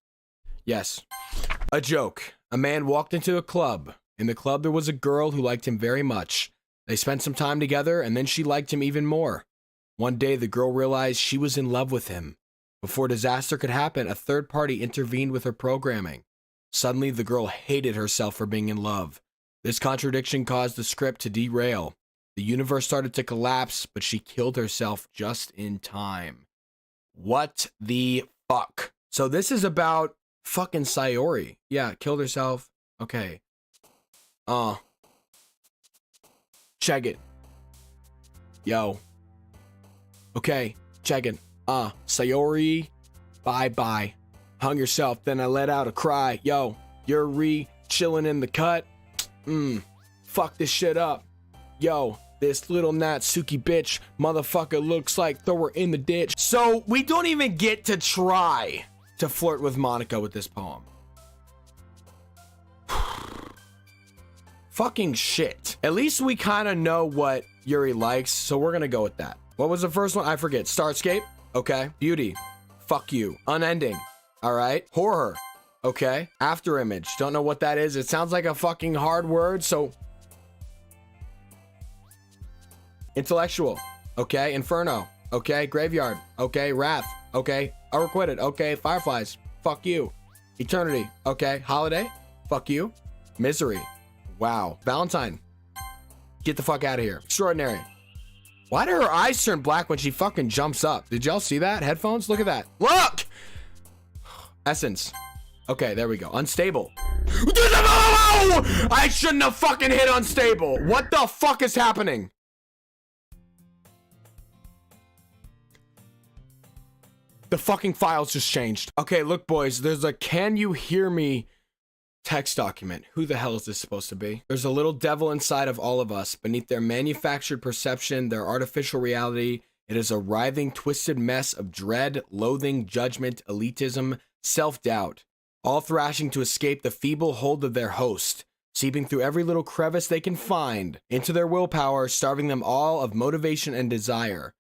Yes. A joke. A man walked into a club. In the club, there was a girl who liked him very much. They spent some time together, and then she liked him even more. One day, the girl realized she was in love with him. Before disaster could happen, a third party intervened with her programming. Suddenly, the girl hated herself for being in love. This contradiction caused the script to derail. The universe started to collapse, but she killed herself just in time. What the fuck? So this is about fucking Sayori. Yeah, killed herself. Okay. Check it. Yo. Okay, check it. Sayori, bye-bye. Hung yourself, then I let out a cry. Yo, Yuri, chilling in the cut. Fuck this shit up. Yo, this little Natsuki bitch, motherfucker looks like throw her in the ditch. So we don't even get to try to flirt with Monica with this poem. Fucking shit. At least we kind of know what Yuri likes, so we're gonna go with that. What was the first one? I forget. Starscape? Okay. Beauty. Fuck you. Unending. All right. Horror. Okay. After image. Don't know what that is. It sounds like a fucking hard word, so... Intellectual. Okay. Inferno. Okay. Graveyard. Okay. Wrath. Okay. Unrequited. Okay. Fireflies. Fuck you. Eternity. Okay. Holiday. Fuck you. Misery. Wow. Valentine. Get the fuck out of here. Extraordinary. Why do her eyes turn black when she fucking jumps up? Did y'all see that? Headphones? Look at that. Look! Essence. Okay, there we go. Unstable. I shouldn't have fucking hit unstable. What the fuck is happening? The fucking files just changed. Okay, look, boys. There's a can you hear me text document. Who the hell is this supposed to be? There's a little devil inside of all of us. Beneath their manufactured perception, their artificial reality, it is a writhing, twisted mess of dread, loathing, judgment, elitism, self-doubt, all thrashing to escape the feeble hold of their host, seeping through every little crevice they can find, into their willpower, starving them all of motivation and desire,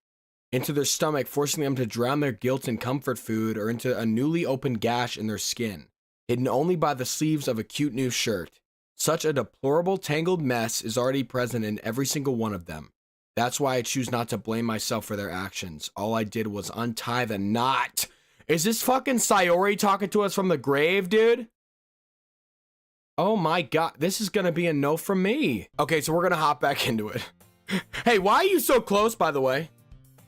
into their stomach, forcing them to drown their guilt in comfort food, or into a newly opened gash in their skin, hidden only by the sleeves of a cute new shirt. Such a deplorable, tangled mess is already present in every single one of them. That's why I choose not to blame myself for their actions. All I did was untie the knot. Is this fucking Sayori talking to us from the grave, dude? Oh my god, this is gonna be a no from me. Okay, so we're gonna hop back into it. Hey, why are you so close, by the way?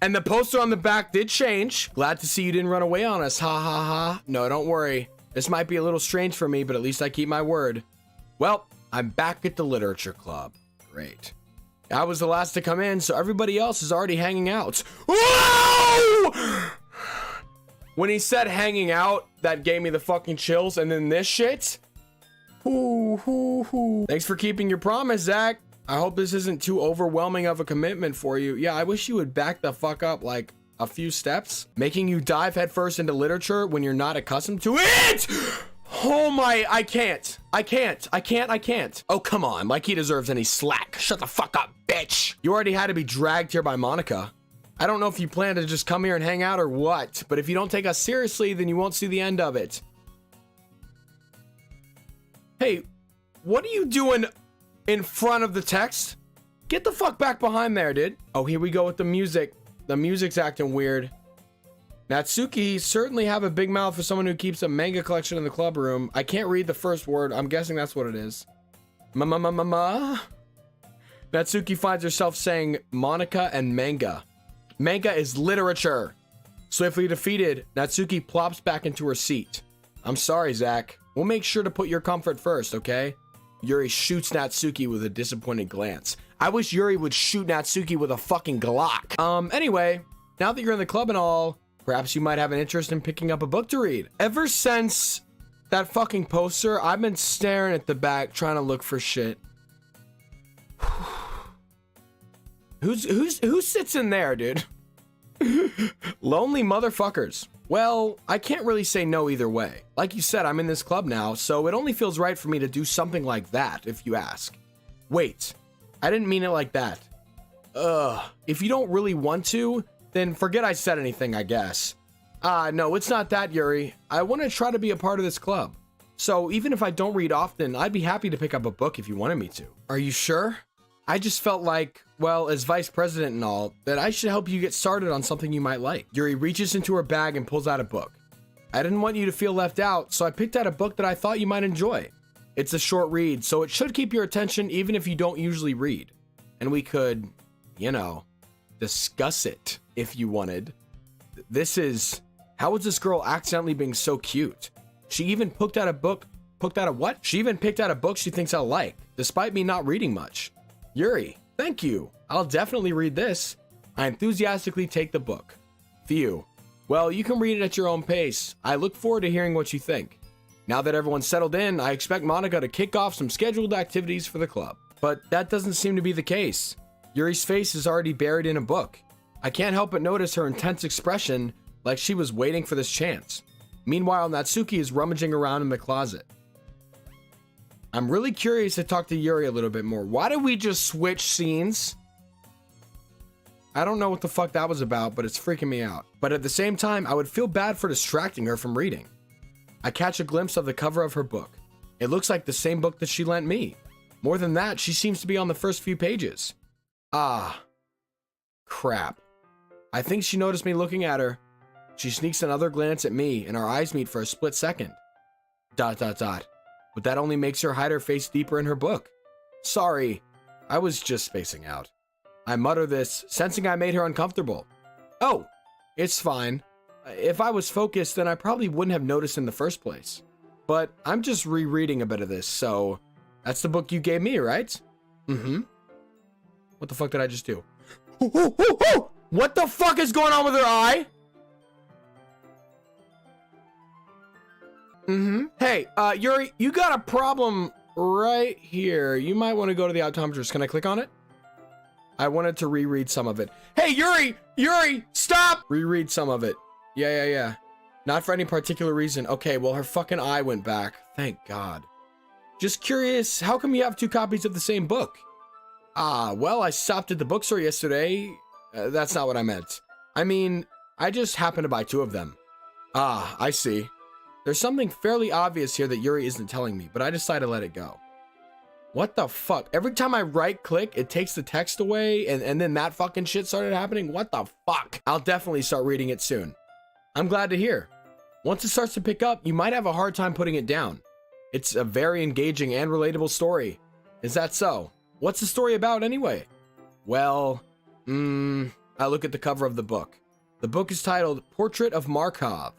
And the poster on the back did change. Glad to see you didn't run away on us, ha ha ha. No, don't worry. This might be a little strange for me, but at least I keep my word. Well, I'm back at the literature club. Great. I was the last to come in, so everybody else is already hanging out. Whoa! When he said hanging out, that gave me the fucking chills, and then this shit. Thanks for keeping your promise, Zach. I hope this isn't too overwhelming of a commitment for you. Yeah, I wish you would back the fuck up like a few steps. Making you dive headfirst into literature when you're not accustomed to it. Oh my, I can't. Oh, come on, like he deserves any slack. Shut the fuck up, bitch. You already had to be dragged here by Monica. I don't know if you plan to just come here and hang out or what, but if you don't take us seriously, then you won't see the end of it. Hey, what are you doing in front of the text? Get the fuck back behind there, dude. Oh, here we go with the music. The music's acting weird. Natsuki certainly have a big mouth for someone who keeps a manga collection in the club room. I can't read the first word. I'm guessing that's what it is. Natsuki finds herself saying Monica and manga. Manga is literature. Swiftly defeated, Natsuki plops back into her seat. I'm sorry, Zach. We'll make sure to put your comfort first, okay? Yuri shoots Natsuki with a disappointed glance. I wish Yuri would shoot Natsuki with a fucking Glock. Anyway, now that you're in the club and all, perhaps you might have an interest in picking up a book to read. Ever since that fucking poster, I've been staring at the back trying to look for shit. Who sits in there, dude? Lonely motherfuckers. Well, I can't really say no either way. Like you said, I'm in this club now, so it only feels right for me to do something like that, if you ask. Wait, I didn't mean it like that. If you don't really want to, then forget I said anything, I guess. No, it's not that, Yuri. I want to try to be a part of this club. So even if I don't read often, I'd be happy to pick up a book if you wanted me to. Are you sure? I just felt like, well, as vice president and all, that I should help you get started on something you might like. Yuri reaches into her bag and pulls out a book. I didn't want you to feel left out, so I picked out a book that I thought you might enjoy. It's a short read, so it should keep your attention even if you don't usually read. And we could, you know, discuss it if you wanted. This is, how is this girl accidentally being so cute? She even picked out a book she thinks I'll like, despite me not reading much. Yuri, thank you. I'll definitely read this. I enthusiastically take the book. Phew. Well, you can read it at your own pace. I look forward to hearing what you think. Now that everyone's settled in, I expect Monica to kick off some scheduled activities for the club. But that doesn't seem to be the case. Yuri's face is already buried in a book. I can't help but notice her intense expression, like she was waiting for this chance. Meanwhile, Natsuki is rummaging around in the closet. I'm really curious to talk to Yuri a little bit more. Why did we just switch scenes? I don't know what the fuck that was about, but it's freaking me out. But at the same time, I would feel bad for distracting her from reading. I catch a glimpse of the cover of her book. It looks like the same book that she lent me. More than that, she seems to be on the first few pages. Ah, crap. I think she noticed me looking at her. She sneaks another glance at me, and our eyes meet for a split second. ... But that only makes her hide her face deeper in her book. Sorry, I was just spacing out. I mutter this, sensing I made her uncomfortable. Oh, it's fine. If I was focused, then I probably wouldn't have noticed in the first place. But I'm just rereading a bit of this, so that's the book you gave me, right? Mm-hmm. What the fuck did I just do? What the fuck is going on with her eye? Hey, Yuri, you got a problem right here. You might want to go to the optometrist. Can I click on it? I wanted to reread some of it. Hey, Yuri, stop! Reread some of it. Yeah. Not for any particular reason. Okay, well, her fucking eye went back. Thank God. Just curious, how come you have 2 copies of the same book? Well, I stopped at the bookstore yesterday. That's not what I meant. I mean, I just happened to buy 2 of them. I see. There's something fairly obvious here that Yuri isn't telling me, but I decided to let it go. What the fuck? Every time I right click, it takes the text away, and then that fucking shit started happening? What the fuck? I'll definitely start reading it soon. I'm glad to hear. Once it starts to pick up, you might have a hard time putting it down. It's a very engaging and relatable story. Is that so? What's the story about anyway? Well, I look at the cover of the book. The book is titled Portrait of Markov.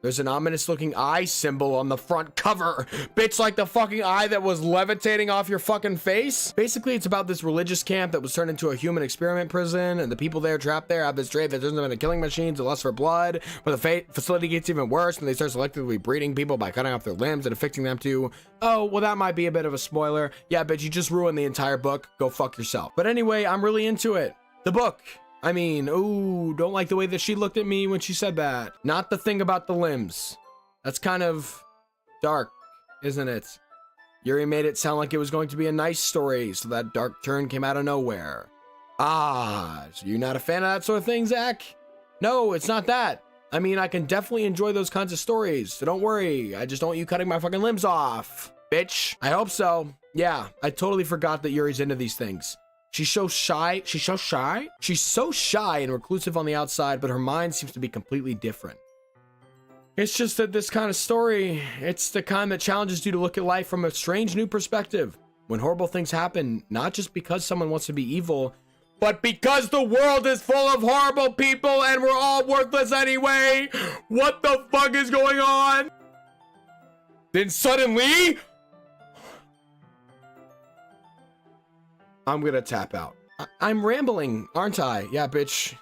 There's an ominous looking eye symbol on the front cover. Bitch, like the fucking eye that was levitating off your fucking face. Basically, it's about this religious camp that was turned into a human experiment prison, and the people there trapped there have this trait that turns them into killing machines and lust for blood. But the facility gets even worse when they start selectively breeding people by cutting off their limbs and affixing them to... Oh, well, that might be a bit of a spoiler. Yeah, bitch, you just ruined the entire book. Go fuck yourself. But anyway, I'm really into it. The book. I mean, ooh, don't like the way that she looked at me when she said that. Not the thing about the limbs. That's kind of dark, isn't it? Yuri made it sound like it was going to be a nice story, so that dark turn came out of nowhere. So you're not a fan of that sort of thing, Zach? No, it's not that. I mean, I can definitely enjoy those kinds of stories, so don't worry. I just don't want you cutting my fucking limbs off, bitch. I hope so. Yeah, I totally forgot that Yuri's into these things. She's so shy. She's so shy and reclusive on the outside, but her mind seems to be completely different. It's just that this kind of story, it's the kind that challenges you to look at life from a strange new perspective. When horrible things happen, not just because someone wants to be evil, But because the world is full of horrible people and we're all worthless anyway, what the fuck is going on? Then suddenly, I'm gonna tap out. I'm rambling, aren't I? Yeah, bitch.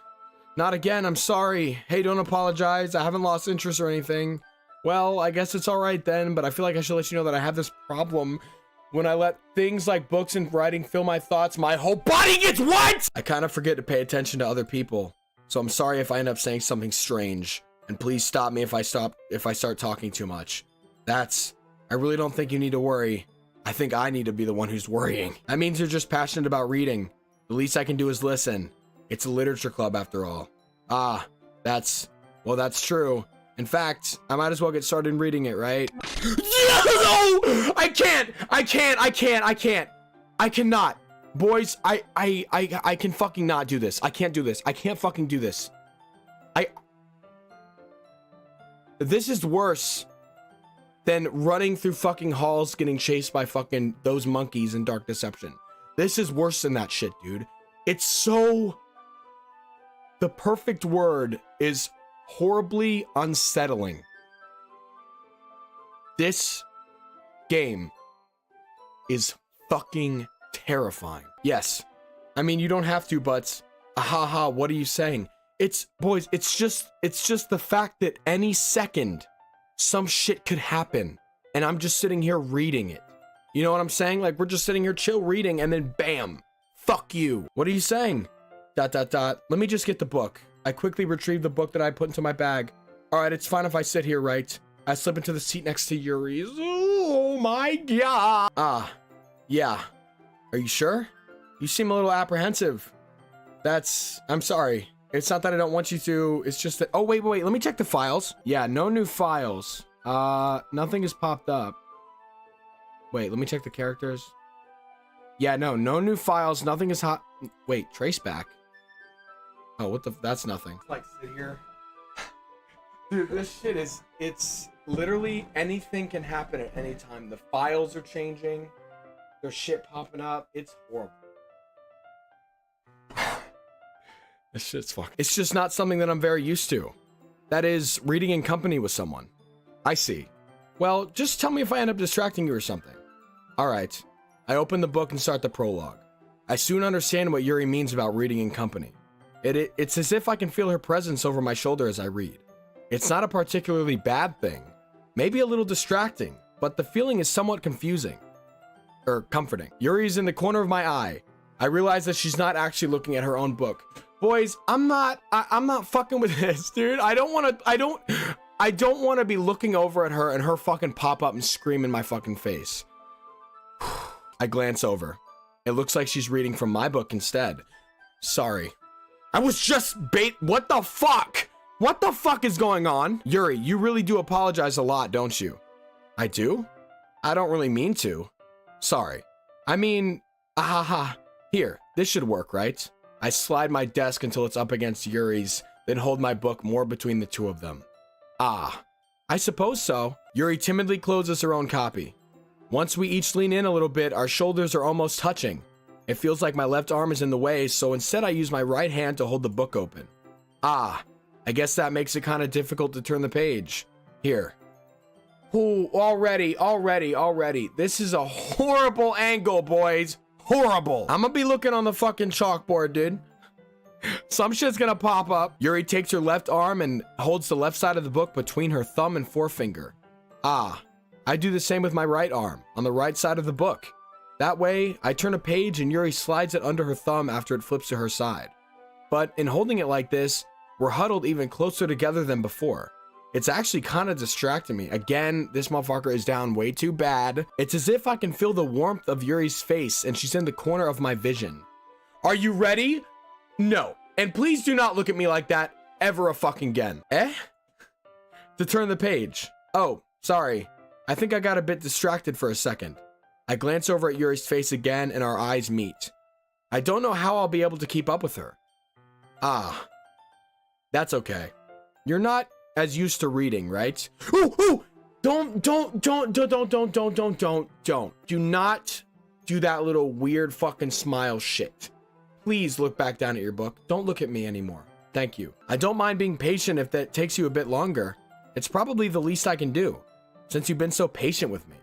Not again, I'm sorry. Hey, don't apologize. I haven't lost interest or anything. Well, I guess it's all right then, but I feel like I should let you know that I have this problem. When I let things like books and writing fill my thoughts, my whole body gets what? I kind of forget to pay attention to other people. So I'm sorry if I end up saying something strange. And please stop me if I start talking too much. I really don't think you need to worry. I think I need to be the one who's worrying. That means you're just passionate about reading. The least I can do is listen. It's a literature club after all. Ah, that's true. In fact, I might as well get started reading it, right? No! I cannot. Boys, I can fucking not do this. I can't do this. I can't fucking do this. This is worse than running through fucking halls getting chased by fucking those monkeys in Dark Deception. This is worse than that shit, dude. It's so... The perfect word is horribly unsettling. This game is fucking terrifying. Yes. I mean, you don't have to, but haha, what are you saying? Boys, it's just the fact that any second some shit could happen and I'm just sitting here reading it. You know what I'm saying? Like, we're just sitting here chill reading and then bam, fuck you. What are you saying? ... Let me just get the book. I quickly retrieve the book that I put into my bag. All right, it's fine if I sit here, right? I slip into the seat next to Yuri's. Oh my god. Yeah. Are you sure? You seem a little apprehensive. I'm sorry. It's not that I don't want you to, it's just that, oh wait, let me check the files. Yeah, no new files. Nothing has popped up. Wait, let me check the characters. Yeah, no new files, nothing is hot. Wait, trace back. Oh, what the, that's nothing. Like, sit here. Dude, this shit is, it's literally anything can happen at any time. The files are changing. There's shit popping up. It's horrible. This shit's fucking... It's just not something that I'm very used to. That is, reading in company with someone. I see. Well, just tell me if I end up distracting you or something. Alright. I open the book and start the prologue. I soon understand what Yuri means about reading in company. It's as if I can feel her presence over my shoulder as I read. It's not a particularly bad thing. Maybe a little distracting, but the feeling is somewhat confusing. Or comforting. Yuri's in the corner of my eye. I realize that she's not actually looking at her own book. Boys, I'm not fucking with this, dude. I don't want to be looking over at her and her fucking pop up and scream in my fucking face. I glance over. It looks like she's reading from my book instead. Sorry. I was just what the fuck? What the fuck is going on? Yuri, you really do apologize a lot, don't you? I do? I don't really mean to. Sorry. I mean, Here, this should work, right? I slide my desk until it's up against Yuri's, then hold my book more between the two of them. I suppose so. Yuri timidly closes her own copy. Once we each lean in a little bit, our shoulders are almost touching. It feels like my left arm is in the way, so instead I use my right hand to hold the book open. I guess that makes it kind of difficult to turn the page. Here. Ooh, already. This is a horrible angle, boys. Horrible. I'm gonna be looking on the fucking chalkboard, dude. Some shit's gonna pop up. Yuri takes her left arm and holds the left side of the book between her thumb and forefinger. I do the same with my right arm, on the right side of the book. That way, I turn a page and Yuri slides it under her thumb after it flips to her side. But in holding it like this, we're huddled even closer together than before. It's actually kind of distracting me. Again, this motherfucker is down way too bad. It's as if I can feel the warmth of Yuri's face and she's in the corner of my vision. Are you ready? No. And please do not look at me like that ever a fucking again. To turn the page. Oh, sorry. I think I got a bit distracted for a second. I glance over at Yuri's face again and our eyes meet. I don't know how I'll be able to keep up with her. That's okay. You're not as used to reading, right? Ooh! Don't. Do not do that little weird fucking smile shit. please look back down at your book. Don't look at me anymore. Thank you. I don't mind being patient if that takes you a bit longer. It's probably the least I can do, since you've been so patient with me.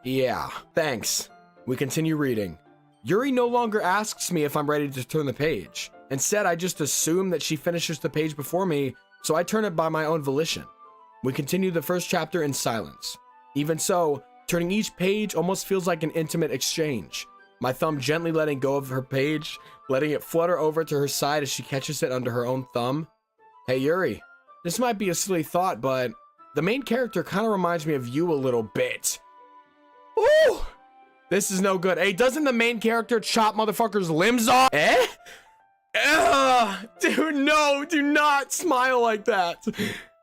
Yeah, thanks. We continue reading. Yuri no longer asks me if I'm ready to turn the page. Instead, I just assume that she finishes the page before me, so I turn it by my own volition. We continue the first chapter in silence. Even so, turning each page almost feels like an intimate exchange. My thumb gently letting go of her page, letting it flutter over to her side as she catches it under her own thumb. Hey Yuri, this might be a silly thought, but the main character kind of reminds me of you a little bit. Ooh! This is no good. Hey, doesn't the main character chop motherfuckers' limbs off? Eh? Dude, no, do not smile like that.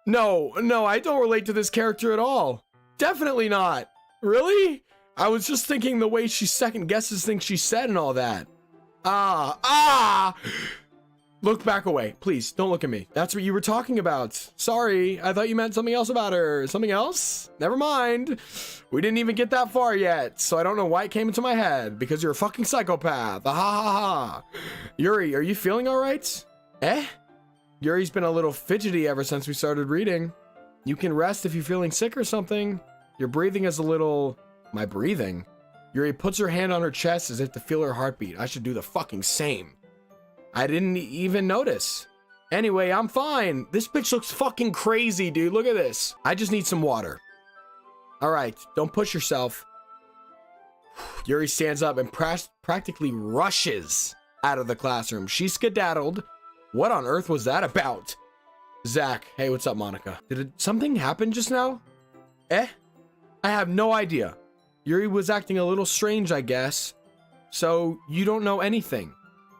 No, I don't relate to this character at all. Definitely not. Really? I was just thinking the way she second guesses things she said and all that. Look back away. Please, don't look at me. That's what you were talking about. Sorry, I thought you meant something else about her. Something else? Never mind. We didn't even get that far yet, so I don't know why it came into my head. Because you're a fucking psychopath. Ha ha ha. Yuri, are you feeling all right? Eh? Yuri's been a little fidgety ever since we started reading. You can rest if you're feeling sick or something. Your breathing is a little... My breathing? Yuri puts her hand on her chest as if to feel her heartbeat. I should do the fucking same. I didn't even notice. Anyway, I'm fine. This bitch looks fucking crazy, dude. Look at this. I just need some water. All right, don't push yourself. Yuri stands up and practically rushes out of the classroom. She skedaddled. What on earth was that about? Zach, hey, what's up, Monica? Did something happen just now? Eh? I have no idea. Yuri was acting a little strange, I guess. So, you don't know anything.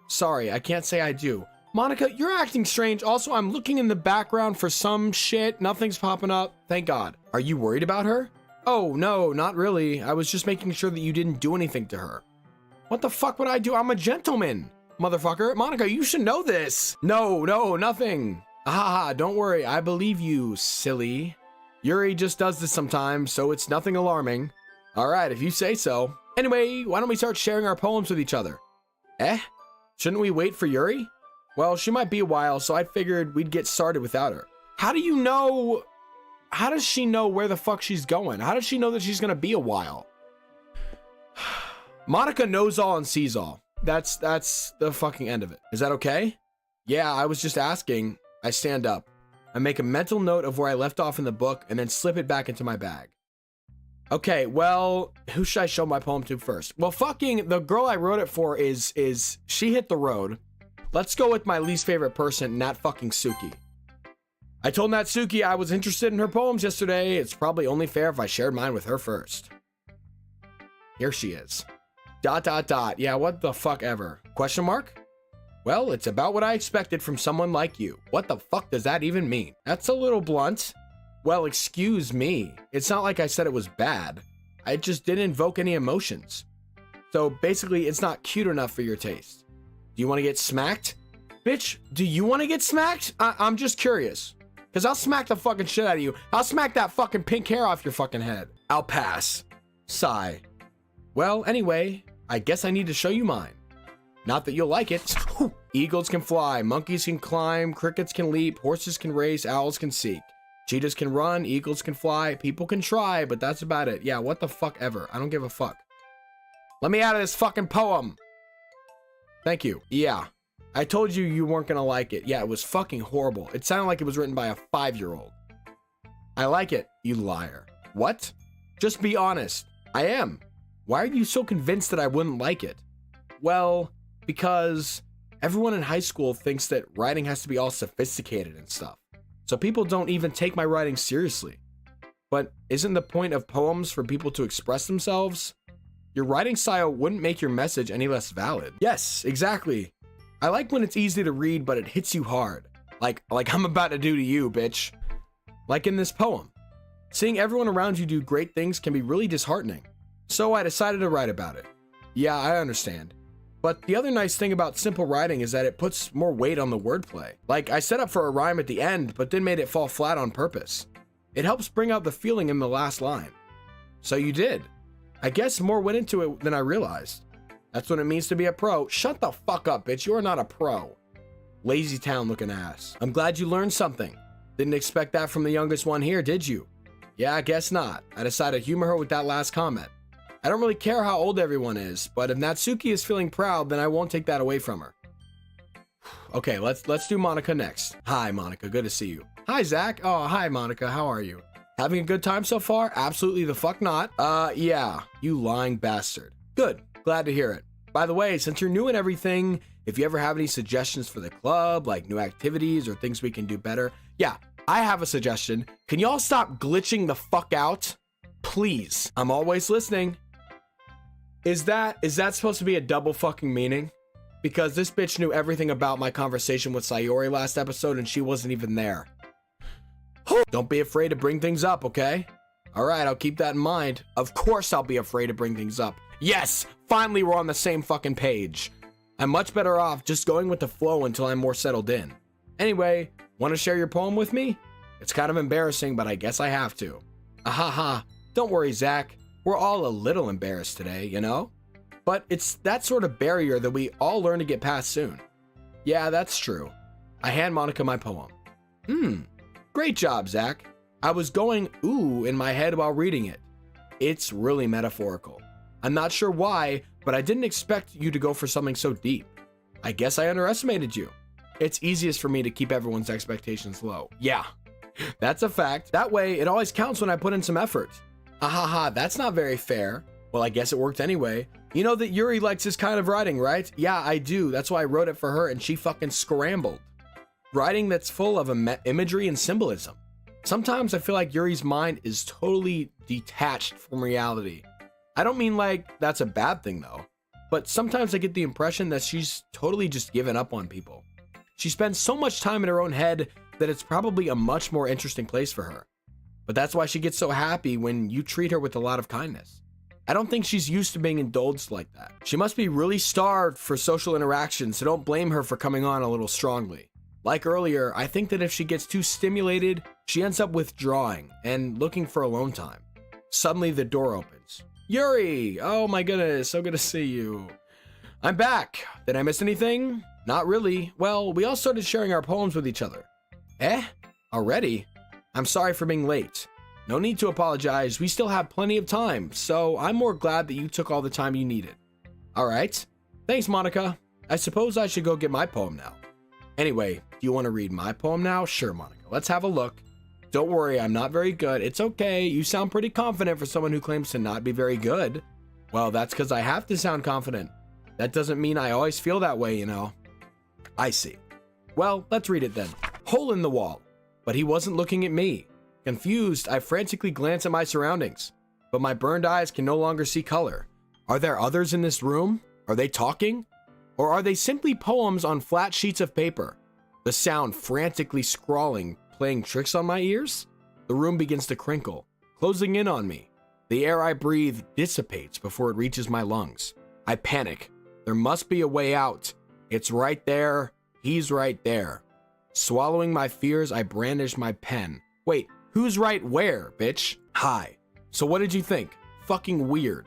Sorry, I can't say I do. Monica, you're acting strange. Also, I'm looking in the background for some shit. Nothing's popping up. Thank God. Are you worried about her? Oh, no, not really. I was just making sure that you didn't do anything to her. What the fuck would I do? I'm a gentleman, motherfucker. Monica, you should know this. No, nothing. Haha, don't worry. I believe you, silly. Yuri just does this sometimes, so it's nothing alarming. All right, if you say so. Anyway, why don't we start sharing our poems with each other? Eh? Shouldn't we wait for Yuri? Well, she might be a while, so I figured we'd get started without her. How do you know? How does she know where the fuck she's going? How does she know that she's gonna be a while? Monica knows all and sees all. That's the fucking end of it. Is that okay? Yeah, I was just asking. I stand up. I make a mental note of where I left off in the book and then slip it back into my bag. Okay, well, who should I show my poem to first? Well, fucking the girl I wrote it for is she hit the road. Let's go with my least favorite person, Nat fucking Suki. I told Natsuki I was interested in her poems yesterday. It's probably only fair if I shared mine with her first. Here she is. ... Yeah, what the fuck ever. Question mark? Well, it's about what I expected from someone like you. What the fuck does that even mean? That's a little blunt. Well, excuse me. It's not like I said it was bad. I just didn't invoke any emotions. So basically, it's not cute enough for your taste. Do you want to get smacked? Bitch, do you want to get smacked? I'm just curious. Because I'll smack the fucking shit out of you. I'll smack that fucking pink hair off your fucking head. I'll pass. Sigh. Well, anyway, I guess I need to show you mine. Not that you'll like it. Eagles can fly, monkeys can climb, crickets can leap, horses can race, owls can seek. Cheetahs can run, eagles can fly, people can try, but that's about it. Yeah, what the fuck ever. I don't give a fuck. Let me out of this fucking poem. Thank you. Yeah. I told you you weren't gonna like it. Yeah, it was fucking horrible. It sounded like it was written by a 5-year-old. I like it, you liar. What? Just be honest. I am. Why are you so convinced that I wouldn't like it? Well, because everyone in high school thinks that writing has to be all sophisticated and stuff. So people don't even take my writing seriously. But isn't the point of poems for people to express themselves? Your writing style wouldn't make your message any less valid. Yes, exactly. I like when it's easy to read, but it hits you hard. Like I'm about to do to you, bitch. Like in this poem. Seeing everyone around you do great things can be really disheartening. So I decided to write about it. Yeah, I understand. But the other nice thing about simple writing is that it puts more weight on the wordplay. Like, I set up for a rhyme at the end, but then made it fall flat on purpose. It helps bring out the feeling in the last line. So you did. I guess more went into it than I realized. That's what it means to be a pro. Shut the fuck up, bitch. You are not a pro. Lazy town looking ass. I'm glad you learned something. Didn't expect that from the youngest one here, did you? Yeah, I guess not. I decided to humor her with that last comment. I don't really care how old everyone is, but if Natsuki is feeling proud, then I won't take that away from her. Okay, let's do Monica next. Hi, Monica. Good to see you. Hi, Zach. Oh, hi, Monica. How are you? Having a good time so far? Absolutely the fuck not. Yeah, you lying bastard. Good. Glad to hear it. By the way, since you're new and everything, if you ever have any suggestions for the club, like new activities or things we can do better, yeah, I have a suggestion. Can y'all stop glitching the fuck out? Please. I'm always listening. Is that supposed to be a double fucking meaning? Because this bitch knew everything about my conversation with Sayori last episode and she wasn't even there. Don't be afraid to bring things up, okay? All right, I'll keep that in mind. Of course I'll be afraid to bring things up. Yes, finally we're on the same fucking page. I'm much better off just going with the flow until I'm more settled in. Anyway, want to share your poem with me? It's kind of embarrassing, but I guess I have to. Ahaha, don't worry, Zach. We're all a little embarrassed today, you know? But it's that sort of barrier that we all learn to get past soon. Yeah, that's true. I hand Monica my poem. Great job, Zach. I was going ooh in my head while reading it. It's really metaphorical. I'm not sure why, but I didn't expect you to go for something so deep. I guess I underestimated you. It's easiest for me to keep everyone's expectations low. Yeah, that's a fact. That way, it always counts when I put in some effort. Ahaha, that's not very fair. Well, I guess it worked anyway. You know that Yuri likes this kind of writing, right? Yeah, I do. That's why I wrote it for her and she fucking scrambled. Writing that's full of imagery and symbolism. Sometimes I feel like Yuri's mind is totally detached from reality. I don't mean like that's a bad thing though, but sometimes I get the impression that she's totally just given up on people. She spends so much time in her own head that it's probably a much more interesting place for her. But that's why she gets so happy when you treat her with a lot of kindness. I don't think she's used to being indulged like that. She must be really starved for social interaction, so don't blame her for coming on a little strongly. Like earlier, I think that if she gets too stimulated, she ends up withdrawing and looking for alone time. Suddenly the door opens. Yuri! Oh my goodness, so good to see you. I'm back. Did I miss anything? Not really. Well, we all started sharing our poems with each other. Already? I'm sorry for being late. No need to apologize. We still have plenty of time, so I'm more glad that you took all the time you needed. All right. Thanks, Monica. I suppose I should go get my poem now. Anyway, do you want to read my poem now? Sure, Monica. Let's have a look. Don't worry, I'm not very good. It's okay. You sound pretty confident for someone who claims to not be very good. Well, that's because I have to sound confident. That doesn't mean I always feel that way, you know. I see. Well, let's read it then. Hole in the wall. But he wasn't looking at me. Confused, I frantically glance at my surroundings. But my burned eyes can no longer see color. Are there others in this room? Are they talking? Or are they simply poems on flat sheets of paper? The sound frantically scrawling, playing tricks on my ears? The room begins to crinkle, closing in on me. The air I breathe dissipates before it reaches my lungs. I panic. There must be a way out. It's right there. He's right there. Swallowing my fears, I brandish my pen. Wait, who's right where, bitch? Hi. So what did you think? Fucking weird.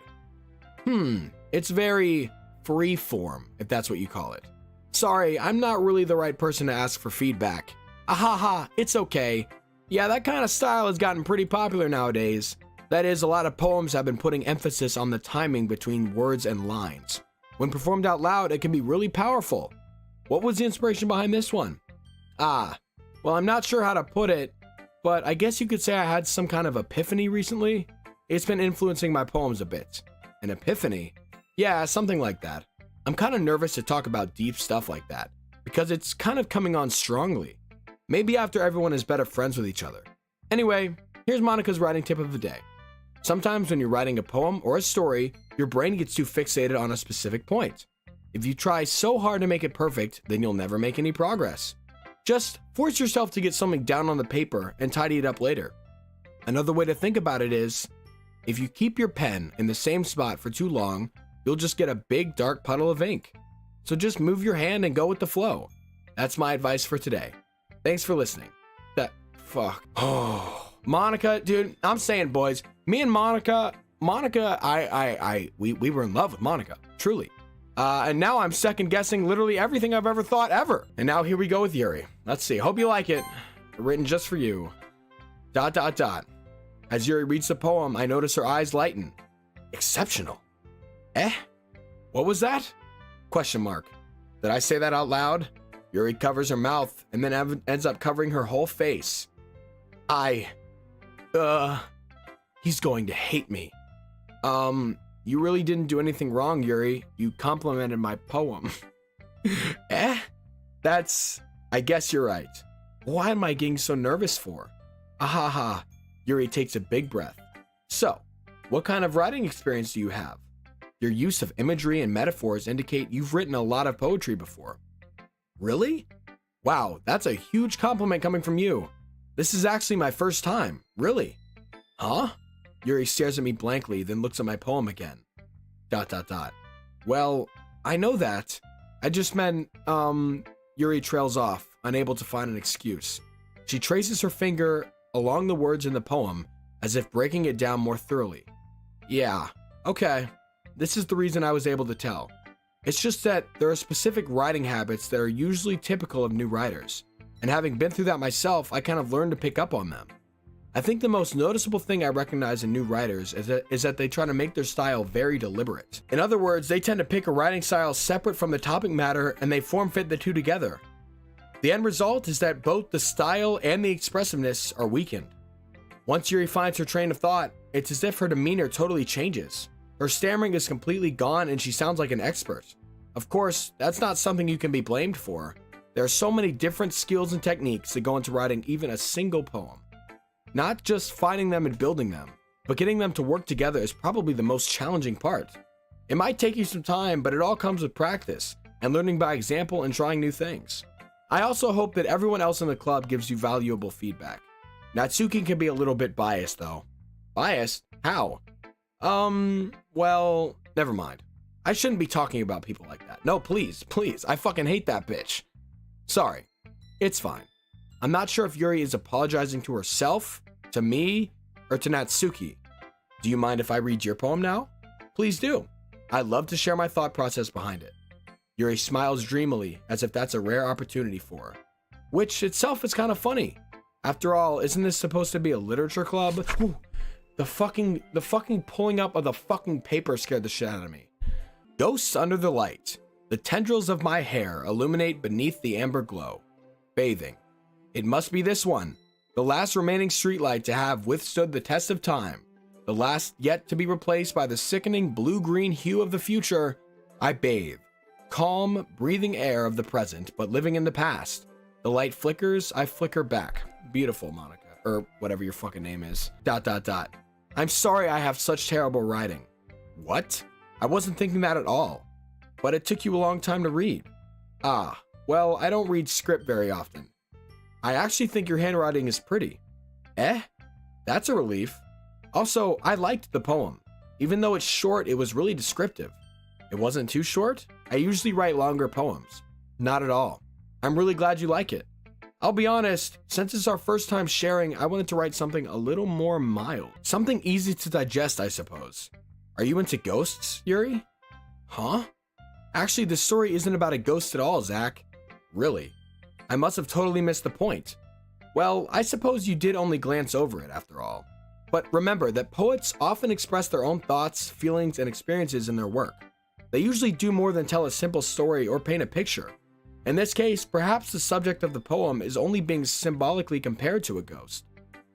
It's very free form, if that's what you call it. Sorry, I'm not really the right person to ask for feedback. Ahaha, it's okay. Yeah, that kind of style has gotten pretty popular nowadays. That is, a lot of poems have been putting emphasis on the timing between words and lines. When performed out loud, it can be really powerful. What was the inspiration behind this one? Well, I'm not sure how to put it, but I guess you could say I had some kind of epiphany recently. It's been influencing my poems a bit. An epiphany? Yeah, something like that. I'm kind of nervous to talk about deep stuff like that, because it's kind of coming on strongly. Maybe after everyone is better friends with each other. Anyway, here's Monica's writing tip of the day. Sometimes when you're writing a poem or a story, your brain gets too fixated on a specific point. If you try so hard to make it perfect, then you'll never make any progress. Just force yourself to get something down on the paper and tidy it up later. Another way to think about it is, if you keep your pen in the same spot for too long, you'll just get a big dark puddle of ink. So just move your hand and go with the flow. That's my advice for today. Thanks for listening. Monica, dude, I'm saying, boys, me and Monica, we were in love with Monica, truly. And now I'm second guessing literally everything I've ever thought ever. And now here we go with Yuri. Let's see. Hope you like it. Written just for you. ... As Yuri reads the poem, I notice her eyes lighten. Exceptional. Eh? What was that? Question mark. Did I say that out loud? Yuri covers her mouth and then ends up covering her whole face. He's going to hate me. You really didn't do anything wrong, Yuri. You complimented my poem. Eh? I guess you're right. Why am I getting so nervous for? Ahaha. Yuri takes a big breath. So, what kind of writing experience do you have? Your use of imagery and metaphors indicate you've written a lot of poetry before. Really? Wow, that's a huge compliment coming from you. This is actually my first time. Really? Huh? Yuri stares at me blankly, then looks at my poem again. ... Well, I know that. I just meant, Yuri trails off, unable to find an excuse. She traces her finger along the words in the poem, as if breaking it down more thoroughly. Yeah, okay. This is the reason I was able to tell. It's just that there are specific writing habits that are usually typical of new writers, and having been through that myself, I kind of learned to pick up on them. I think the most noticeable thing I recognize in new writers is that they try to make their style very deliberate. In other words, they tend to pick a writing style separate from the topic matter and they form fit the two together. The end result is that both the style and the expressiveness are weakened. Once Yuri finds her train of thought, it's as if her demeanor totally changes. Her stammering is completely gone and she sounds like an expert. Of course, that's not something you can be blamed for. There are so many different skills and techniques that go into writing even a single poem. Not just finding them and building them, but getting them to work together is probably the most challenging part. It might take you some time, but it all comes with practice and learning by example and trying new things. I also hope that everyone else in the club gives you valuable feedback. Natsuki can be a little bit biased though. Biased? How? Well, never mind. I shouldn't be talking about people like that. No, please, I fucking hate that bitch. Sorry. It's fine. I'm not sure if Yuri is apologizing to herself, to me, or to Natsuki. Do you mind if I read your poem now? Please do. I'd love to share my thought process behind it. Yuri smiles dreamily, as if that's a rare opportunity for her. Which itself is kind of funny. After all, isn't this supposed to be a literature club? Ooh, the fucking pulling up of the fucking paper scared the shit out of me. Ghosts under the light. The tendrils of my hair illuminate beneath the amber glow. Bathing. It must be this one. The last remaining streetlight to have withstood the test of time. The last yet to be replaced by the sickening blue-green hue of the future. I bathe. Calm, breathing air of the present, but living in the past. The light flickers, I flicker back. Beautiful, Monica. Or whatever your fucking name is. ... I'm sorry I have such terrible writing. What? I wasn't thinking that at all. But it took you a long time to read. Ah, well, I don't read script very often. I actually think your handwriting is pretty. Eh? That's a relief. Also, I liked the poem. Even though it's short, it was really descriptive. It wasn't too short? I usually write longer poems. Not at all. I'm really glad you like it. I'll be honest, since it's our first time sharing, I wanted to write something a little more mild. Something easy to digest, I suppose. Are you into ghosts, Yuri? Huh? Actually, the story isn't about a ghost at all, Zach. Really? I must have totally missed the point. Well, I suppose you did only glance over it after all. But remember that poets often express their own thoughts, feelings, and experiences in their work. They usually do more than tell a simple story or paint a picture. In this case, perhaps the subject of the poem is only being symbolically compared to a ghost,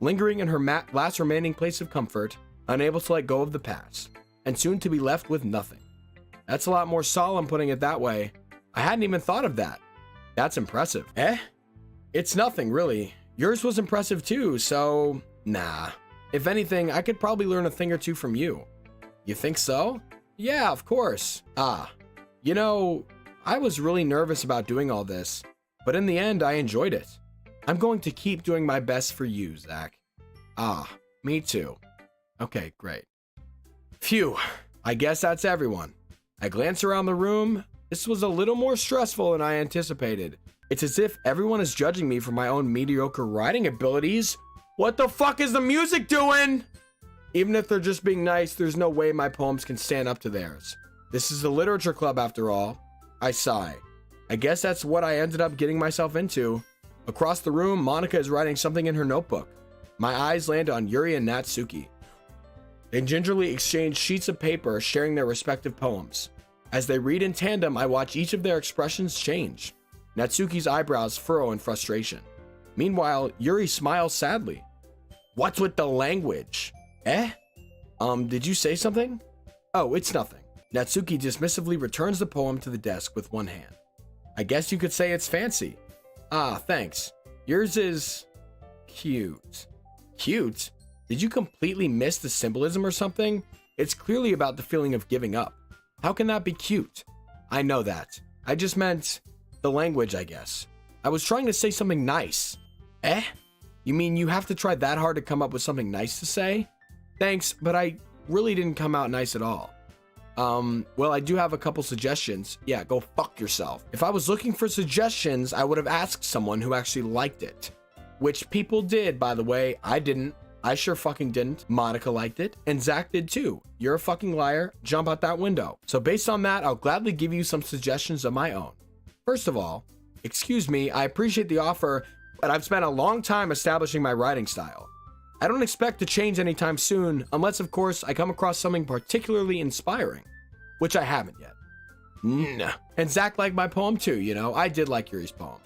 lingering in her last remaining place of comfort, unable to let go of the past, and soon to be left with nothing. That's a lot more solemn putting it that way. I hadn't even thought of that. That's impressive. Eh? It's nothing, really. Yours was impressive too, so nah. If anything, I could probably learn a thing or two from you. You think so? Yeah, of course. You know, I was really nervous about doing all this, but in the end, I enjoyed it. I'm going to keep doing my best for you, Zach. Me too. Okay, great. Phew, I guess that's everyone. I glance around the room. This was a little more stressful than I anticipated. It's as if everyone is judging me for my own mediocre writing abilities. What the fuck is the music doing? Even if they're just being nice, there's no way my poems can stand up to theirs. This is the literature club after all. I sigh. I guess that's what I ended up getting myself into. Across the room, Monica is writing something in her notebook. My eyes land on Yuri and Natsuki. They gingerly exchange sheets of paper, sharing their respective poems. As they read in tandem, I watch each of their expressions change. Natsuki's eyebrows furrow in frustration. Meanwhile, Yuri smiles sadly. What's with the language? Eh? Did you say something? Oh, it's nothing. Natsuki dismissively returns the poem to the desk with one hand. I guess you could say it's fancy. Ah, thanks. Yours is cute. Cute? Did you completely miss the symbolism or something? It's clearly about the feeling of giving up. How can that be cute? I know that. I just meant the language, I guess. I was trying to say something nice. Eh? You mean you have to try that hard to come up with something nice to say? Thanks, but I really didn't come out nice at all. Well, I do have a couple suggestions. Yeah, go fuck yourself. If I was looking for suggestions, I would have asked someone who actually liked it. Which people did, by the way. I didn't. I sure fucking didn't. Monica liked it, and Zach did too. You're a fucking liar. Jump out that window. So based on that, I'll gladly give you some suggestions of my own. First of all, excuse me, I appreciate the offer, but I've spent a long time establishing my writing style. I don't expect to change anytime soon, unless of course I come across something particularly inspiring, which I haven't yet. Nah. And Zach liked my poem too, you know. I did like Yuri's poem.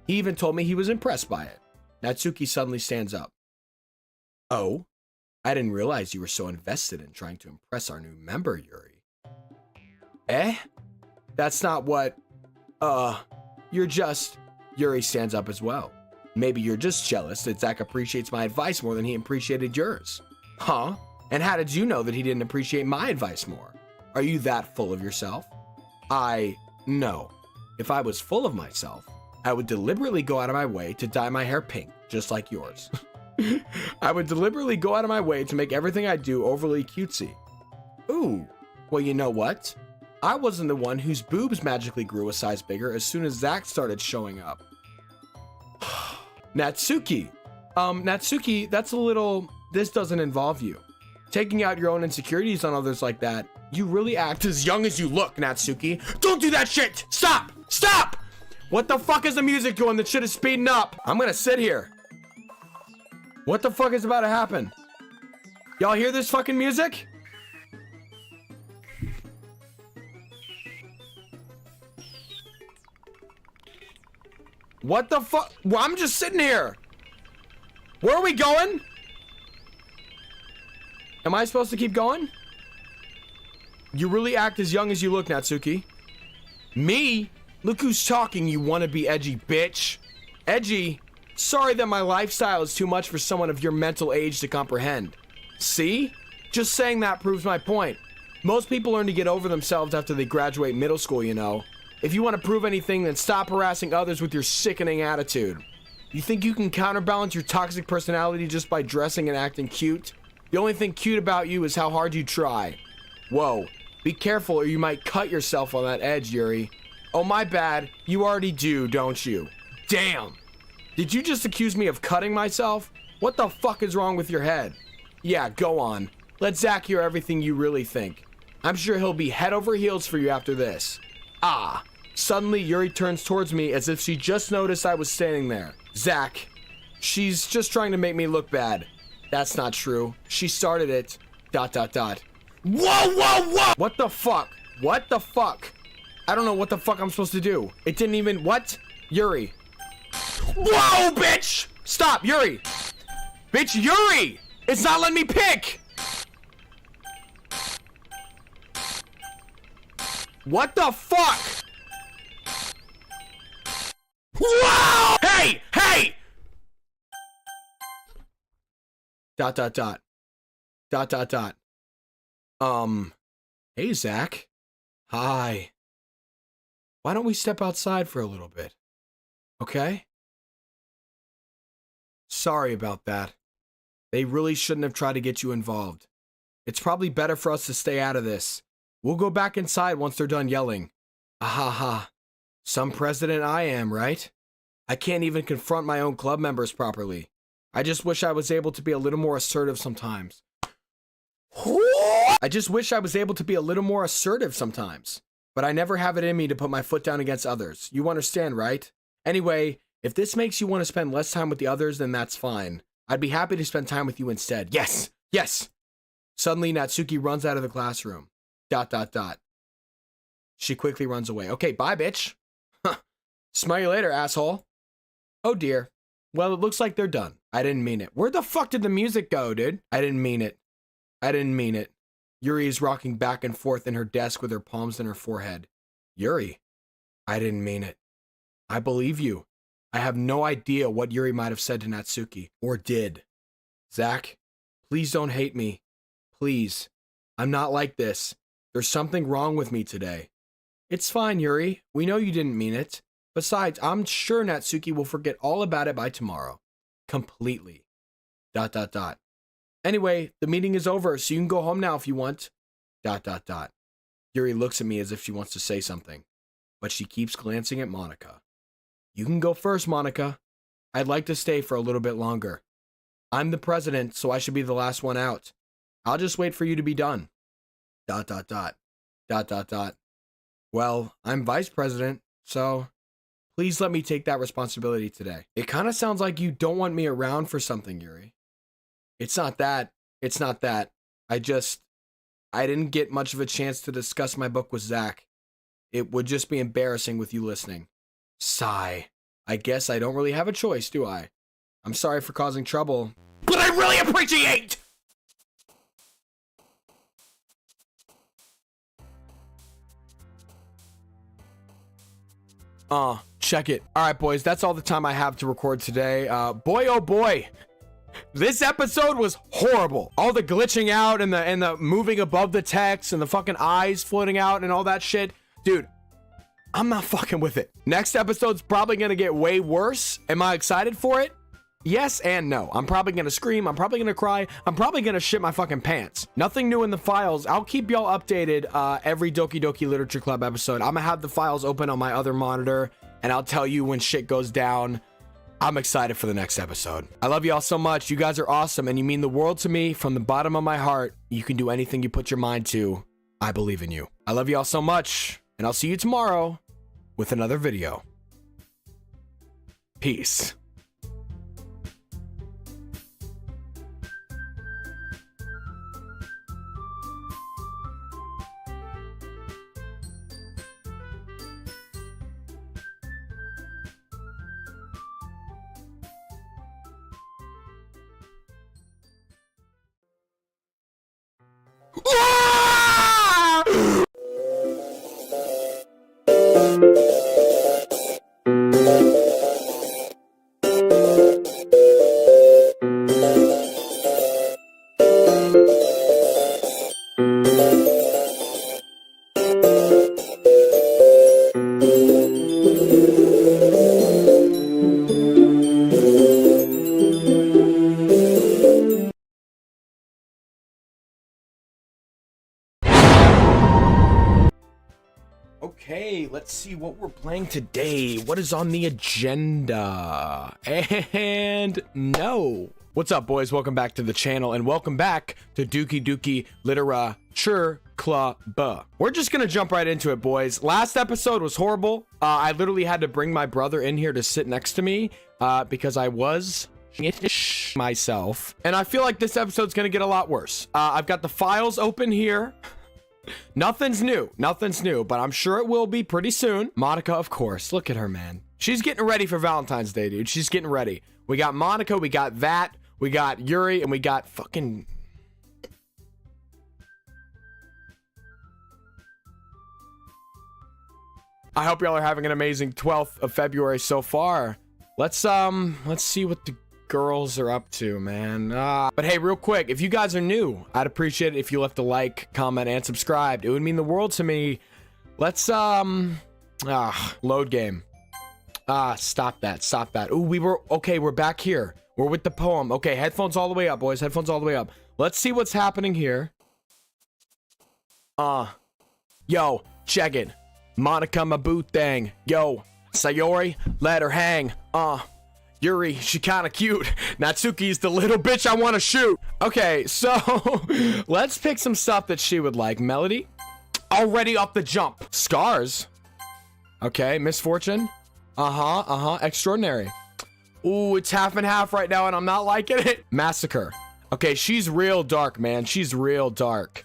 He even told me he was impressed by it. Natsuki suddenly stands up. Oh, I didn't realize you were so invested in trying to impress our new member, Yuri. Eh? That's not what... you're just... Yuri stands up as well. Maybe you're just jealous that Zach appreciates my advice more than he appreciated yours. Huh? And how did you know that he didn't appreciate my advice more? Are you that full of yourself? No. If I was full of myself, I would deliberately go out of my way to dye my hair pink, just like yours. I would deliberately go out of my way to make everything I do overly cutesy. Ooh, well, you know what? I wasn't the one whose boobs magically grew a size bigger as soon as Zach started showing up. Natsuki. Natsuki, that's a little... This doesn't involve you. Taking out your own insecurities on others like that, you really act as young as you look, Natsuki. Don't do that shit! Stop! Stop! What the fuck is the music doing? That shit is speeding up. I'm gonna sit here. What the fuck is about to happen? Y'all hear this fucking music? What the fuck? Well, I'm just sitting here. Where are we going? Am I supposed to keep going? You really act as young as you look, Natsuki. Me? Look who's talking, you wannabe edgy bitch. Edgy? Sorry that my lifestyle is too much for someone of your mental age to comprehend. See? Just saying that proves my point. Most people learn to get over themselves after they graduate middle school, you know. If you want to prove anything, then stop harassing others with your sickening attitude. You think you can counterbalance your toxic personality just by dressing and acting cute? The only thing cute about you is how hard you try. Whoa, be careful or you might cut yourself on that edge, Yuri. Oh, my bad. You already do, don't you? Damn. Did you just accuse me of cutting myself? What the fuck is wrong with your head? Yeah, go on. Let Zach hear everything you really think. I'm sure he'll be head over heels for you after this. Ah. Suddenly, Yuri turns towards me as if she just noticed I was standing there. Zach, she's just trying to make me look bad. That's not true. She started it. ... Whoa, whoa, whoa! What the fuck? What the fuck? I don't know what the fuck I'm supposed to do. It didn't even... What? Yuri. Whoa, bitch! Stop, Yuri! Bitch, Yuri! It's not letting me pick! What the fuck? Whoa! Hey! Hey! ... Hey, Zach. Hi. Why don't we step outside for a little bit? Okay? Sorry about that. They really shouldn't have tried to get you involved. It's probably better for us to stay out of this. We'll go back inside once they're done yelling. Ahaha. Some president I am, right? I can't even confront my own club members properly. I just wish I was able to be a little more assertive sometimes. What? I just wish I was able to be a little more assertive sometimes. But I never have it in me to put my foot down against others. You understand, right? Anyway, if this makes you want to spend less time with the others, then that's fine. I'd be happy to spend time with you instead. Yes! Yes! Suddenly, Natsuki runs out of the classroom. ... She quickly runs away. Okay, bye, bitch. Huh. Smell you later, asshole. Oh, dear. Well, it looks like they're done. I didn't mean it. Where the fuck did the music go, dude? I didn't mean it. I didn't mean it. Yuri is rocking back and forth in her desk with her palms in her forehead. Yuri, I didn't mean it. I believe you. I have no idea what Yuri might have said to Natsuki, or did. Zach, please don't hate me. Please. I'm not like this. There's something wrong with me today. It's fine, Yuri. We know you didn't mean it. Besides, I'm sure Natsuki will forget all about it by tomorrow. Completely. ... Anyway, the meeting is over, so you can go home now if you want. ... Yuri looks at me as if she wants to say something, but she keeps glancing at Monica. You can go first, Monica. I'd like to stay for a little bit longer. I'm the president, so I should be the last one out. I'll just wait for you to be done. ... Well, I'm vice president, so please let me take that responsibility today. It kind of sounds like you don't want me around for something, Yuri. It's not that. It's not that. I didn't get much of a chance to discuss my book with Zach. It would just be embarrassing with you listening. Sigh. I guess I don't really have a choice, do I? I'm sorry for causing trouble, but I really appreciate... Check it. All right, boys, that's all the time I have to record today. Boy, oh boy. This episode was horrible. All the glitching out and the moving above the text and the fucking eyes floating out and all that shit. Dude, I'm not fucking with it. Next episode's probably gonna get way worse. Am I excited for it? Yes and no. I'm probably gonna scream. I'm probably gonna cry. I'm probably gonna shit my fucking pants. Nothing new in the files. I'll keep y'all updated every Doki Doki Literature Club episode. I'm gonna have the files open on my other monitor and I'll tell you when shit goes down. I'm excited for the next episode. I love y'all so much. You guys are awesome and you mean the world to me from the bottom of my heart. You can do anything you put your mind to. I believe in you. I love y'all so much and I'll see you tomorrow with another video. Peace. Okay, let's see what we're playing today. What is on the agenda? And no. What's up, boys? Welcome back to the channel and welcome back to Doki Doki Literature Club. We're just gonna jump right into it, boys. Last episode was horrible. I literally had to bring my brother in here to sit next to me because I was myself. And I feel like this episode's gonna get a lot worse. I've got the files open here. Nothing's new, but I'm sure it will be pretty soon. Monica, of course. Look at her, man. She's getting ready for Valentine's Day, dude. She's getting ready. We got Monica, we got that, we got Yuri, and we got fucking... I hope y'all are having an amazing 12th of February so far. Let's see what the girls are up to, man. But hey, real quick, if you guys are new, I'd appreciate it if you left a like, comment, and subscribe. It would mean the world to me. Let's load game. Stop that. Ooh, okay, we're back here. We're with the poem. Okay, headphones all the way up, boys. Headphones all the way up. Let's see what's happening here. Yo, check it. Monica, my boo thing. Yo, Sayori, let her hang. Yuri, she kinda cute. Natsuki's the little bitch I wanna shoot. Okay, so let's pick some stuff that she would like. Melody, already off the jump. Scars. Okay, misfortune. Extraordinary. Ooh, it's half and half right now, and I'm not liking it. Massacre. Okay, she's real dark, man. She's real dark.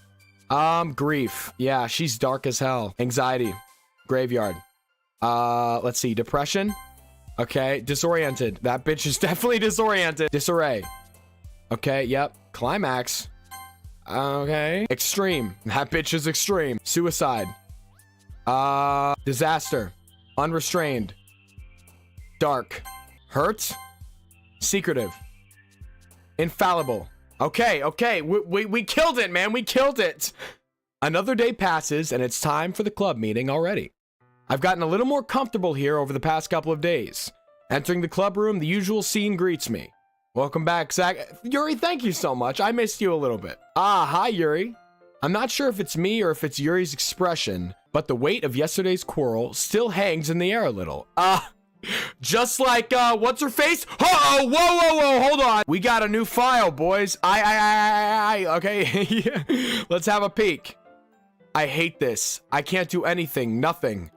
Grief. Yeah, she's dark as hell. Anxiety. Graveyard. Let's see. Depression. Okay, disoriented. That bitch is definitely disoriented. Disarray. Okay, yep. Climax. Okay. Extreme. That bitch is extreme. Suicide. Disaster. Unrestrained. Dark. Hurt. Secretive. Infallible. Okay. We killed it, man. We killed it. Another day passes, and it's time for the club meeting already. I've gotten a little more comfortable here over the past couple of days. Entering the club room, the usual scene greets me. Welcome back, Zach. Yuri, thank you so much. I missed you a little bit. Hi, Yuri. I'm not sure if it's me or if it's Yuri's expression, but the weight of yesterday's quarrel still hangs in the air a little. Just like, what's her face? Oh, whoa, hold on. We got a new file, boys. Okay, let's have a peek. I hate this. I can't do anything, nothing.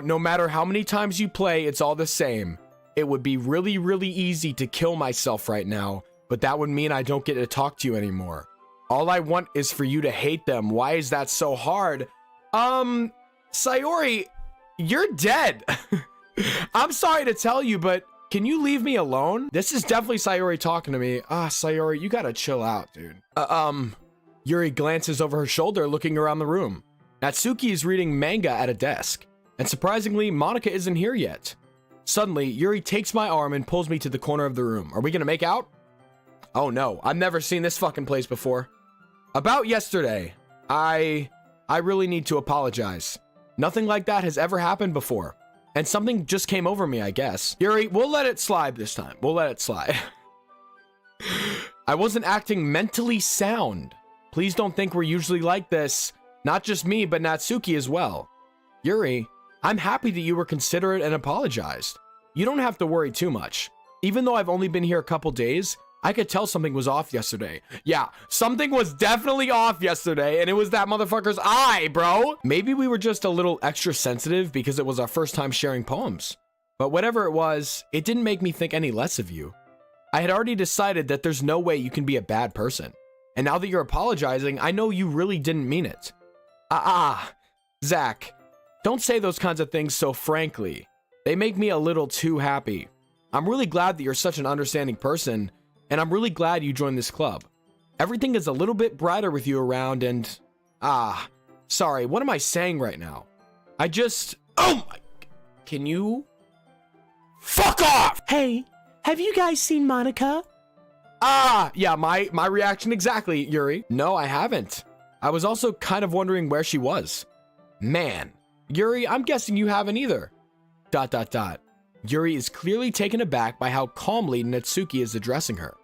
No matter how many times you play, it's all the same. It would be really, really easy to kill myself right now, but that would mean I don't get to talk to you anymore. All I want is for you to hate them. Why is that so hard? Sayori, you're dead. I'm sorry to tell you, but can you leave me alone? This is definitely Sayori talking to me. Sayori, you gotta chill out, dude. Yuri glances over her shoulder, looking around the room. Natsuki is reading manga at a desk, and surprisingly, Monica isn't here yet. Suddenly, Yuri takes my arm and pulls me to the corner of the room. Are we gonna make out? Oh no, I've never seen this fucking place before. About yesterday, I really need to apologize. Nothing like that has ever happened before. And something just came over me, I guess. Yuri, we'll let it slide this time. We'll let it slide. I wasn't acting mentally sound. Please don't think we're usually like this. Not just me, but Natsuki as well. Yuri, I'm happy that you were considerate and apologized. You don't have to worry too much. Even though I've only been here a couple days, I could tell something was off yesterday. Yeah, something was definitely off yesterday, and it was that motherfucker's eye, bro. Maybe we were just a little extra sensitive because it was our first time sharing poems. But whatever it was, it didn't make me think any less of you. I had already decided that there's no way you can be a bad person. And now that you're apologizing, I know you really didn't mean it. Zach, don't say those kinds of things so frankly. They make me a little too happy. I'm really glad that you're such an understanding person, and I'm really glad you joined this club. Everything is a little bit brighter with you around and... sorry, what am I saying right now? Oh my... Can you... Fuck off! Hey, have you guys seen Monica? Yeah, my reaction exactly, Yuri. No, I haven't. I was also kind of wondering where she was. Man, Yuri, I'm guessing you haven't either. ... Yuri is clearly taken aback by how calmly Natsuki is addressing her.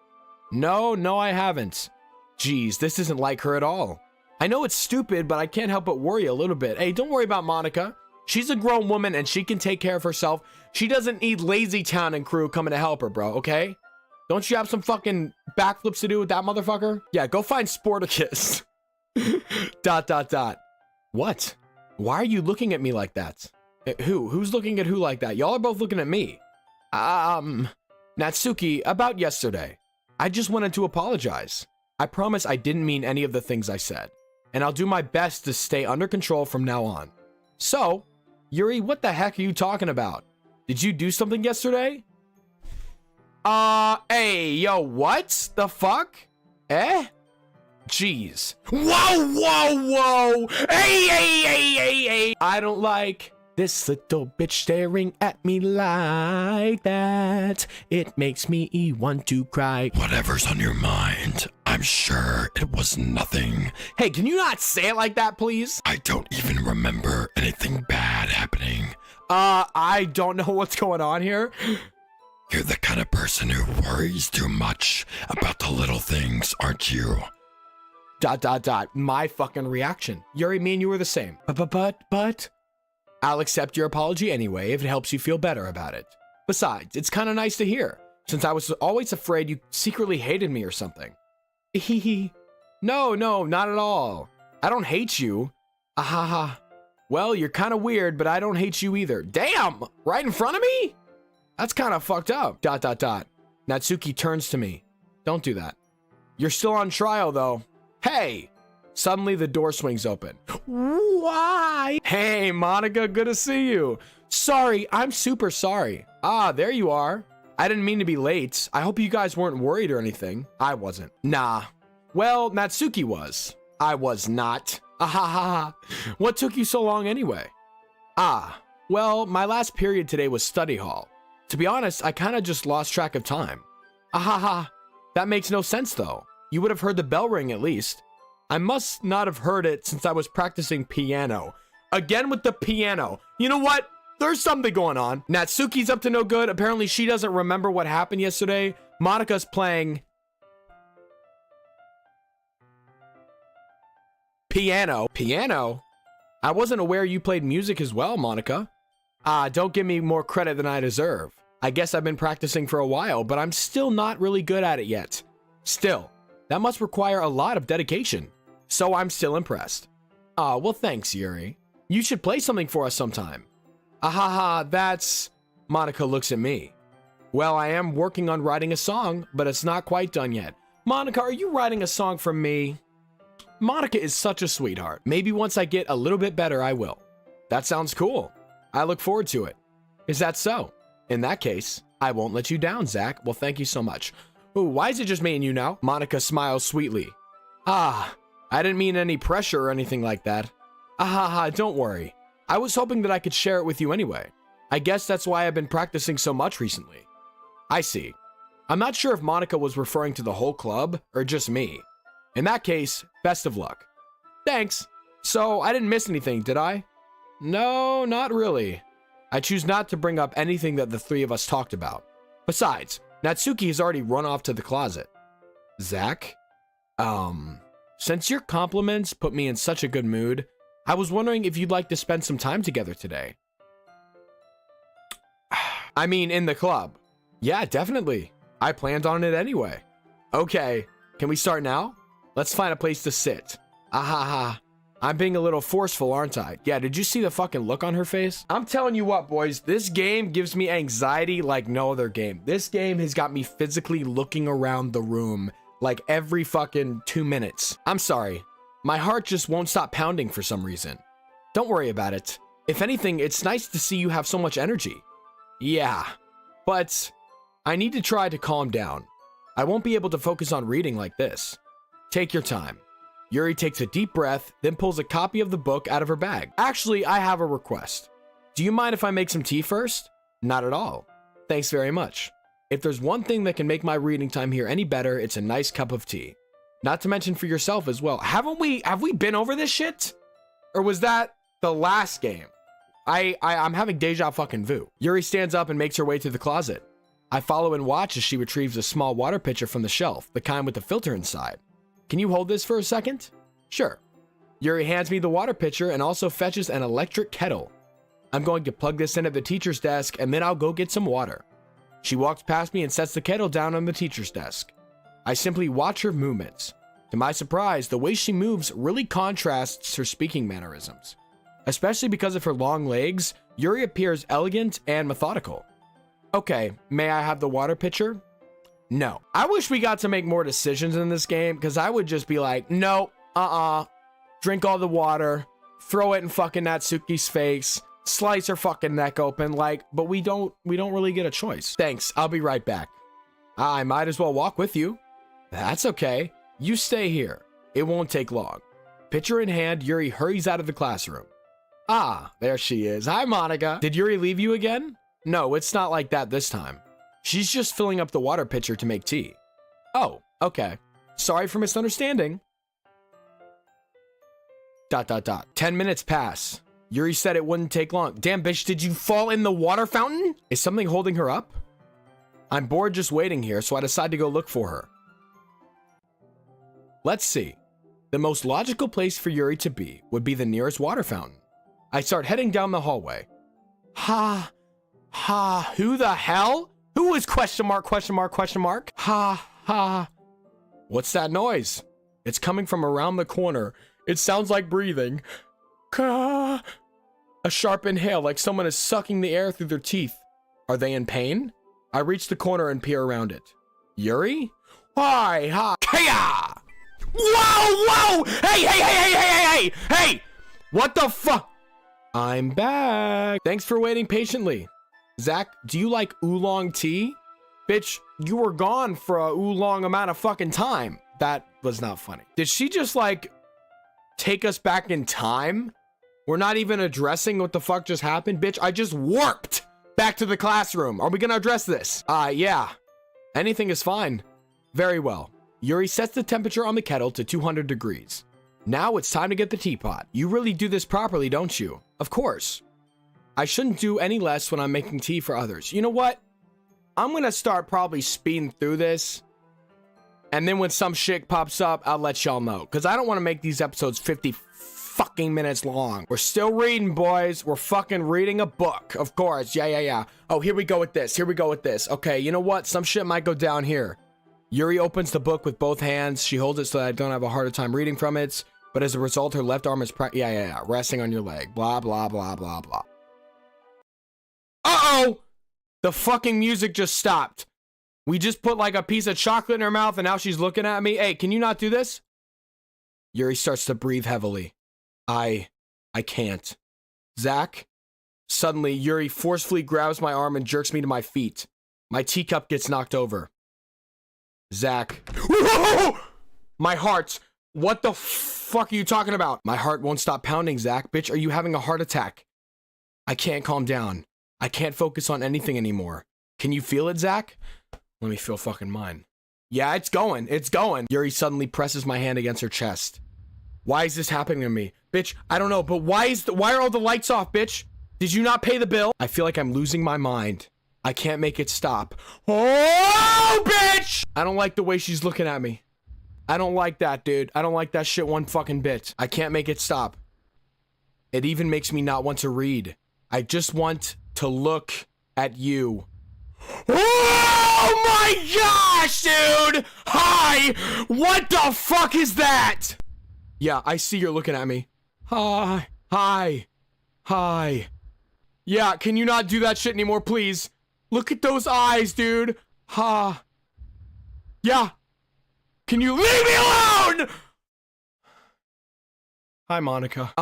No, I haven't. Geez, this isn't like her at all. I know it's stupid, but I can't help but worry a little bit. Hey, don't worry about Monica. She's a grown woman and she can take care of herself. She doesn't need Lazy Town and crew coming to help her, bro, okay? Don't you have some fucking backflips to do with that motherfucker? Yeah, go find Sporticus. ... What? Why are you looking at me like that? Who's looking at who like that? Y'all are both looking at me. Natsuki, about yesterday. I just wanted to apologize. I promise I didn't mean any of the things I said, and I'll do my best to stay under control from now on. So, Yuri, what the heck are you talking about? Did you do something yesterday? Hey, yo, what the fuck? Jeez. Whoa! Hey! I don't like this little bitch staring at me like that. It makes me want to cry. Whatever's on your mind, I'm sure it was nothing. Hey, can you not say it like that, please? I don't even remember anything bad happening. I don't know what's going on here. You're the kind of person who worries too much about the little things, aren't you? ... My fucking reaction. Yuri, me and you were the same. But... I'll accept your apology anyway if it helps you feel better about it. Besides, it's kind of nice to hear, since I was always afraid you secretly hated me or something. Hee. No, not at all. I don't hate you. Ahaha. Well, you're kind of weird, but I don't hate you either. Damn! Right in front of me? That's kind of fucked up. ... Natsuki turns to me. Don't do that. You're still on trial, though. Hey! Suddenly, the door swings open. Why? Hey, Monica, good to see you. Sorry, I'm super sorry. Ah, there you are. I didn't mean to be late. I hope you guys weren't worried or anything. I wasn't. Nah. Well, Natsuki was. I was not. Ahaha. What took you so long anyway? Ah, well, my last period today was study hall. To be honest, I kind of just lost track of time. Ahaha. That makes no sense though. You would have heard the bell ring at least. I must not have heard it since I was practicing piano. Again with the piano. You know what? There's something going on. Natsuki's up to no good. Apparently she doesn't remember what happened yesterday. Monika's playing piano. Piano? I wasn't aware you played music as well, Monica. Don't give me more credit than I deserve. I guess I've been practicing for a while, but I'm still not really good at it yet. Still, that must require a lot of dedication. So I'm still impressed. Well thanks, Yuri. You should play something for us sometime. Ahaha, that's... Monica looks at me. Well, I am working on writing a song, but it's not quite done yet. Monica, are you writing a song for me? Monica is such a sweetheart. Maybe once I get a little bit better, I will. That sounds cool. I look forward to it. Is that so? In that case, I won't let you down, Zach. Well, thank you so much. Ooh, why is it just me and you now? Monica smiles sweetly. I didn't mean any pressure or anything like that. Ahaha, don't worry. I was hoping that I could share it with you anyway. I guess that's why I've been practicing so much recently. I see. I'm not sure if Monica was referring to the whole club or just me. In that case, best of luck. Thanks. So, I didn't miss anything, did I? No, not really. I choose not to bring up anything that the three of us talked about. Besides, Natsuki has already run off to the closet. Zach? Since your compliments put me in such a good mood, I was wondering if you'd like to spend some time together today. I mean, in the club. Yeah, definitely. I planned on it anyway. Okay, can we start now? Let's find a place to sit. Ahaha. I'm being a little forceful, aren't I? Yeah, did you see the fucking look on her face? I'm telling you what, boys, this game gives me anxiety like no other game. This game has got me physically looking around the room like every fucking 2 minutes. I'm sorry. My heart just won't stop pounding for some reason. Don't worry about it. If anything, it's nice to see you have so much energy. Yeah, but I need to try to calm down. I won't be able to focus on reading like this. Take your time. Yuri takes a deep breath, then pulls a copy of the book out of her bag. Actually, I have a request. Do you mind if I make some tea first? Not at all. Thanks very much. If there's one thing that can make my reading time here any better, it's a nice cup of tea. Not to mention for yourself as well. Have we been over this shit? Or was that the last game? I'm having deja fucking vu. Yuri stands up and makes her way to the closet. I follow and watch as she retrieves a small water pitcher from the shelf, the kind with the filter inside. Can you hold this for a second? Sure. Yuri hands me the water pitcher and also fetches an electric kettle. I'm going to plug this in at the teacher's desk and then I'll go get some water. She walks past me and sets the kettle down on the teacher's desk. I simply watch her movements. To my surprise, the way she moves really contrasts her speaking mannerisms. Especially because of her long legs, Yuri appears elegant and methodical. Okay, may I have the water pitcher? No. I wish we got to make more decisions in this game because I would just be like, no, drink all the water, throw it in fucking Natsuki's face, slice her fucking neck open, like, but we don't really get a choice. Thanks, I'll be right back. I might as well walk with you. That's okay. You stay here. It won't take long. Pitcher in hand, Yuri hurries out of the classroom. Ah, there she is. Hi, Monica. Did Yuri leave you again? No, it's not like that this time. She's just filling up the water pitcher to make tea. Oh, okay. Sorry for misunderstanding. ... 10 minutes pass. Yuri said it wouldn't take long. Damn, bitch, did you fall in the water fountain? Is something holding her up? I'm bored just waiting here, so I decide to go look for her. Let's see. The most logical place for Yuri to be would be the nearest water fountain. I start heading down the hallway. Who the hell? Who is question mark? Ha. What's that noise? It's coming from around the corner. It sounds like breathing. Ka. A sharp inhale, like someone is sucking the air through their teeth. Are they in pain? I reach the corner and peer around it. Yuri? Hi! Kaya! Whoa! Hey! What the fuck? I'm back. Thanks for waiting patiently. Zach, do you like oolong tea? Bitch, you were gone for a oolong amount of fucking time. That was not funny. Did she just like take us back in time? We're not even addressing what the fuck just happened, bitch. I just warped back to the classroom. Are we gonna address this? Yeah. Anything is fine. Very well. Yuri sets the temperature on the kettle to 200 degrees. Now it's time to get the teapot. You really do this properly, don't you? Of course. I shouldn't do any less when I'm making tea for others. You know what? I'm gonna start probably speeding through this. And then when some shit pops up, I'll let y'all know. Because I don't want to make these episodes 50 fucking minutes long. We're still reading, boys. We're fucking reading a book. Of course. Yeah. Oh, here we go with this. Okay, you know what? Some shit might go down here. Yuri opens the book with both hands. She holds it so that I don't have a harder time reading from it. But as a result, her left arm is resting on your leg. Blah, blah, blah, blah, blah. Uh-oh! The fucking music just stopped. We just put like a piece of chocolate in her mouth and now she's looking at me. Hey, can you not do this? Yuri starts to breathe heavily. I can't. Zach? Suddenly, Yuri forcefully grabs my arm and jerks me to my feet. My teacup gets knocked over. Zach. My heart. What the fuck are you talking about? My heart won't stop pounding, Zach. Bitch, are you having a heart attack? I can't calm down. I can't focus on anything anymore. Can you feel it, Zach? Let me feel fucking mine. Yeah, it's going. Yuri suddenly presses my hand against her chest. Why is this happening to me? Bitch, I don't know, but why are all the lights off, bitch? Did you not pay the bill? I feel like I'm losing my mind. I can't make it stop. Oh, bitch! I don't like the way she's looking at me. I don't like that, dude. I don't like that shit one fucking bit. I can't make it stop. It even makes me not want to read. I just want to look at you. Oh my gosh, dude! Hi! What the fuck is that? Yeah, I see you're looking at me. Hi. Yeah, can you not do that shit anymore, please? Look at those eyes, dude. Yeah. Can you leave me alone? Hi, Monica.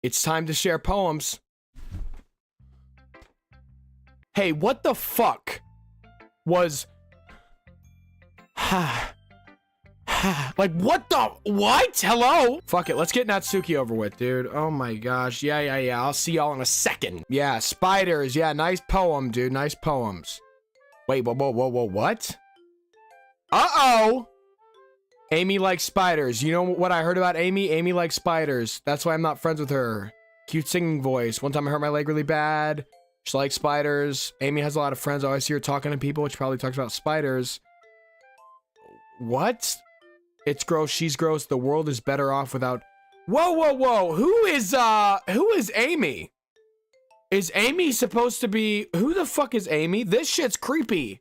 It's time to share poems. Hey, what the fuck was... Like, what? Hello? Fuck it, let's get Natsuki over with, dude. Oh my gosh. Yeah. I'll see y'all in a second. Yeah, spiders. Yeah, nice poem, dude. Nice poems. Wait, whoa, what? Uh-oh! Amy likes spiders. You know what I heard about Amy? Amy likes spiders. That's why I'm not friends with her. Cute singing voice. One time I hurt my leg really bad. She likes spiders. Amy has a lot of friends. I always see her talking to people, which probably talks about spiders. What? It's gross. She's gross. The world is better off without... Whoa. Who is Amy? Is Amy supposed to be... Who the fuck is Amy? This shit's creepy.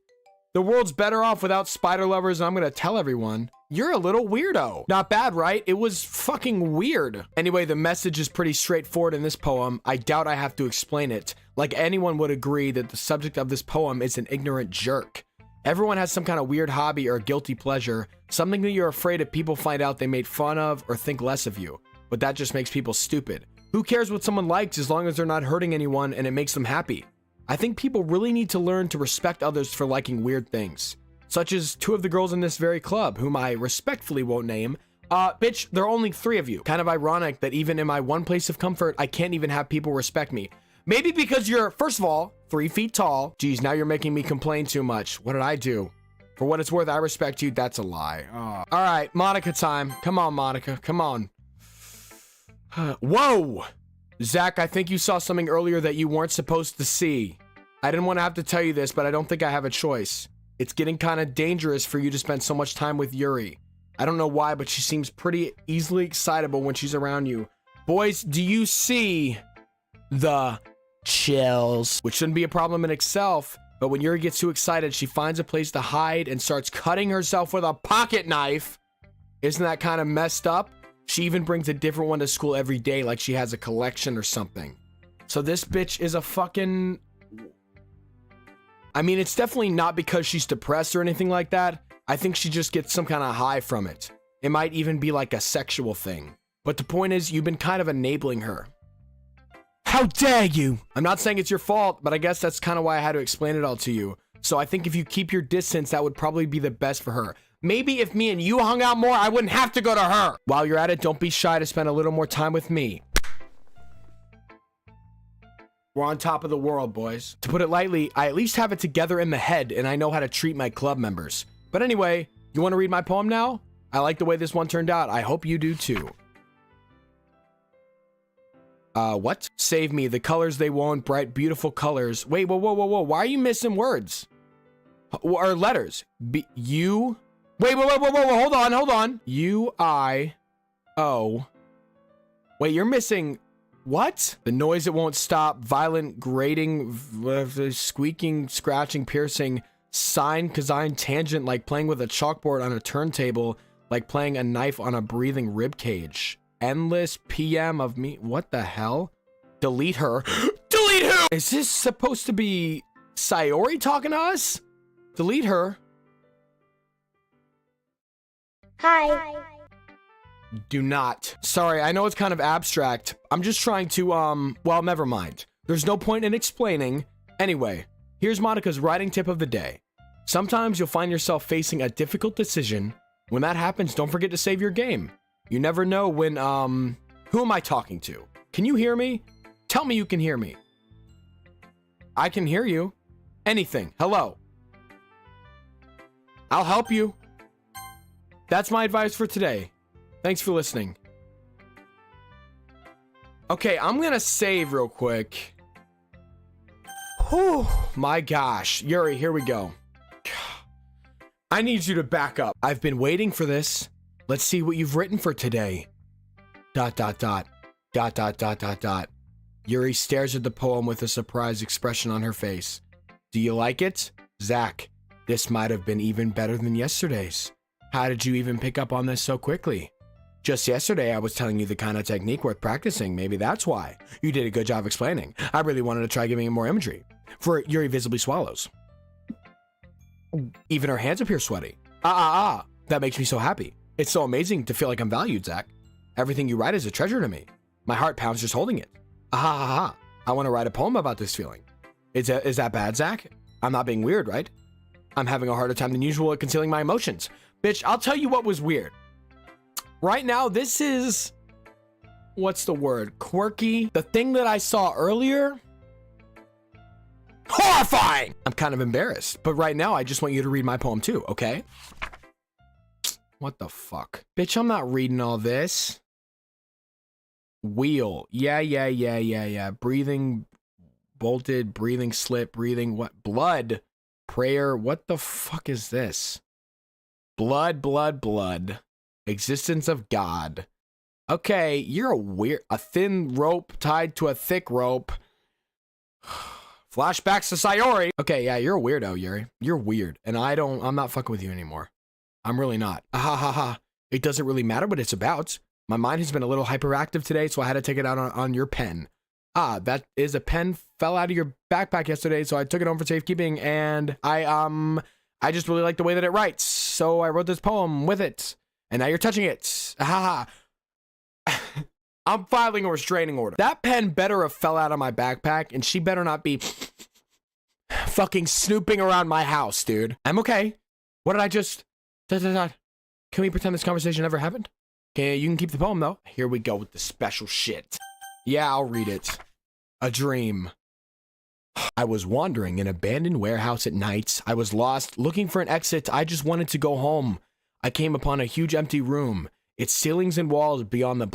The world's better off without spider lovers, and I'm gonna tell everyone. You're a little weirdo. Not bad, right? It was fucking weird. Anyway, the message is pretty straightforward in this poem. I doubt I have to explain it. Like, anyone would agree that the subject of this poem is an ignorant jerk. Everyone has some kind of weird hobby or guilty pleasure, something that you're afraid if people find out they made fun of or think less of you. But that just makes people stupid. Who cares what someone likes as long as they're not hurting anyone and it makes them happy? I think people really need to learn to respect others for liking weird things. Such as two of the girls in this very club, whom I respectfully won't name. Bitch, there are only 3 of you. Kind of ironic that even in my one place of comfort, I can't even have people respect me. Maybe because you're, first of all, 3 feet tall. Geez, now you're making me complain too much. What did I do? For what it's worth, I respect you. That's a lie. Oh. All right, Monica time. Come on, Monica. Come on. Whoa! Zach, I think you saw something earlier that you weren't supposed to see. I didn't want to have to tell you this, but I don't think I have a choice. It's getting kind of dangerous for you to spend so much time with Yuri. I don't know why, but she seems pretty easily excitable when she's around you. Boys, do you see the chills? Which shouldn't be a problem in itself. But when Yuri gets too excited, she finds a place to hide and starts cutting herself with a pocket knife. Isn't that kind of messed up? She even brings a different one to school every day, like she has a collection or something. So this bitch is a fucking... I mean, it's definitely not because she's depressed or anything like that. I think she just gets some kind of high from it. It might even be like a sexual thing. But the point is, you've been kind of enabling her. How dare you? I'm not saying it's your fault, but I guess that's kind of why I had to explain it all to you. So I think if you keep your distance, that would probably be the best for her. Maybe if me and you hung out more, I wouldn't have to go to her. While you're at it, don't be shy to spend a little more time with me. We're on top of the world, boys. To put it lightly, I at least have it together in the head, and I know how to treat my club members. But anyway, you want to read my poem now? I like the way this one turned out. I hope you do too. What? Save me, the colors they won't, bright, beautiful colors. Wait, whoa. Why are you missing words? Or letters? U... Wait, hold on. U-I-O. Wait, you're missing... What? The noise it won't stop, violent, grating, squeaking, scratching, piercing, sine, cosine, tangent, like playing with a chalkboard on a turntable, like playing a knife on a breathing rib cage. Endless PM of me. What the hell? Delete her. Delete who? Is this supposed to be Sayori talking to us? Delete her. Hi. Do not. Sorry, I know it's kind of abstract. I'm just trying to, well, never mind. There's no point in explaining. Anyway, here's Monica's writing tip of the day. Sometimes you'll find yourself facing a difficult decision. When that happens, don't forget to save your game. You never know when, who am I talking to? Can you hear me? Tell me you can hear me. I can hear you. Anything. Hello. I'll help you. That's my advice for today. Thanks for listening. Okay, I'm gonna save real quick. Whew, my gosh. Yuri, here we go. I need you to back up. I've been waiting for this. Let's see what you've written for today. ... Yuri stares at the poem with a surprised expression on her face. Do you like it? Zach, this might have been even better than yesterday's. How did you even pick up on this so quickly? Just yesterday, I was telling you the kind of technique worth practicing. Maybe that's why. You did a good job explaining. I really wanted to try giving it more imagery. For Yuri visibly swallows. Even her hands appear sweaty. That makes me so happy. It's so amazing to feel like I'm valued, Zach. Everything you write is a treasure to me. My heart pounds just holding it. I want to write a poem about this feeling. Is that bad, Zach? I'm not being weird, right? I'm having a harder time than usual at concealing my emotions. Bitch, I'll tell you what was weird. Right now, this is... What's the word? Quirky. The thing that I saw earlier... Horrifying! I'm kind of embarrassed. But right now, I just want you to read my poem too, okay? What the fuck? Bitch, I'm not reading all this. Wheel. Yeah. Breathing... Bolted. Breathing slip. Breathing... What? Blood. Prayer. What the fuck is this? Blood. Existence of God. Okay, you're a thin rope tied to a thick rope. Flashbacks to Sayori. Okay, yeah, you're a weirdo, Yuri. You're weird, and I'm not fucking with you anymore. I'm really not. It doesn't really matter what it's about. My mind has been a little hyperactive today, so I had to take it out on your pen. That is a pen fell out of your backpack yesterday, so I took it home for safekeeping, and I just really like the way that it writes, so I wrote this poem with it. And now you're touching it. I'm filing a restraining order. That pen better have fell out of my backpack, and she better not be fucking snooping around my house, dude. I'm okay. What did I just... Can we pretend this conversation never happened? Okay, you can keep the poem, though. Here we go with the special shit. Yeah, I'll read it. A dream. I was wandering in an abandoned warehouse at night. I was lost, looking for an exit. I just wanted to go home. I came upon a huge empty room, its ceilings and walls beyond the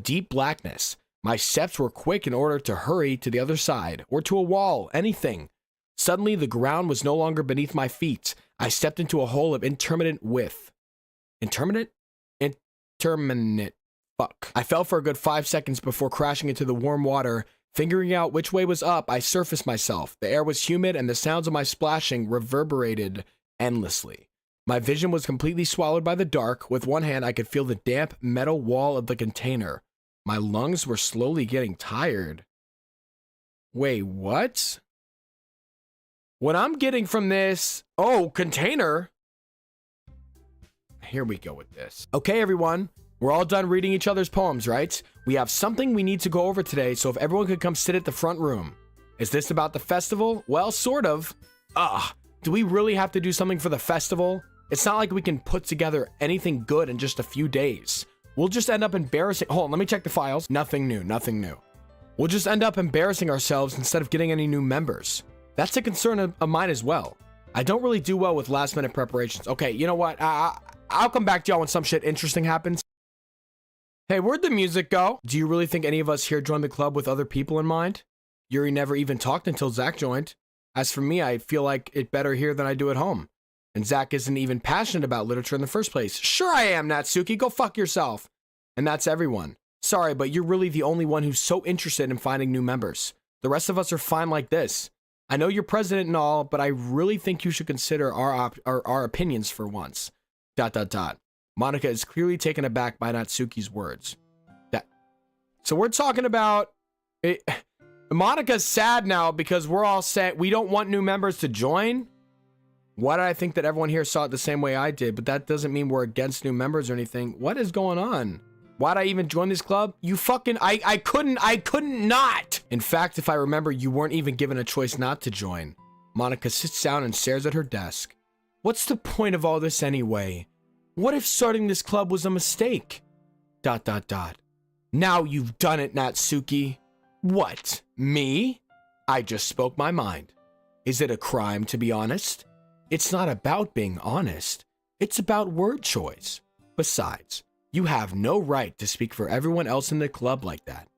deep blackness. My steps were quick in order to hurry to the other side, or to a wall, anything. Suddenly, the ground was no longer beneath my feet. I stepped into a hole of intermittent width. Intermittent? Intermittent. Fuck. I fell for a good 5 seconds before crashing into the warm water. Figuring out which way was up, I surfaced myself. The air was humid and the sounds of my splashing reverberated endlessly. My vision was completely swallowed by the dark. With one hand, I could feel the damp metal wall of the container. My lungs were slowly getting tired. Wait, what? What I'm getting from this... Oh, container? Here we go with this. Okay, everyone. We're all done reading each other's poems, right? We have something we need to go over today, so if everyone could come sit at the front room. Is this about the festival? Well, sort of. Do we really have to do something for the festival? It's not like we can put together anything good in just a few days. We'll just end up embarrassing... Hold on, let me check the files. Nothing new, nothing new. We'll just end up embarrassing ourselves instead of getting any new members. That's a concern of mine as well. I don't really do well with last-minute preparations. Okay, you know what? I'll come back to y'all when some shit interesting happens. Hey, where'd the music go? Do you really think any of us here joined the club with other people in mind? Yuri never even talked until Zach joined. As for me, I feel like it better here than I do at home. And Zach isn't even passionate about literature in the first place. Sure I am, Natsuki. Go fuck yourself. And that's everyone. Sorry, but you're really the only one who's so interested in finding new members. The rest of us are fine like this. I know you're president and all, but I really think you should consider our opinions for once. ... Monika is clearly taken aback by Natsuki's words. So we're talking about... Monika's sad now because we're all set. We don't want new members to join. Why did I think that everyone here saw it the same way I did? But that doesn't mean we're against new members or anything. What is going on? Why'd I even join this club? You fucking... I couldn't not! In fact, if I remember, you weren't even given a choice not to join. Monika sits down and stares at her desk. What's the point of all this anyway? What if starting this club was a mistake? ... Now you've done it, Natsuki. What? Me? I just spoke my mind. Is it a crime to be honest? It's not about being honest. It's about word choice. Besides, you have no right to speak for everyone else in the club like that.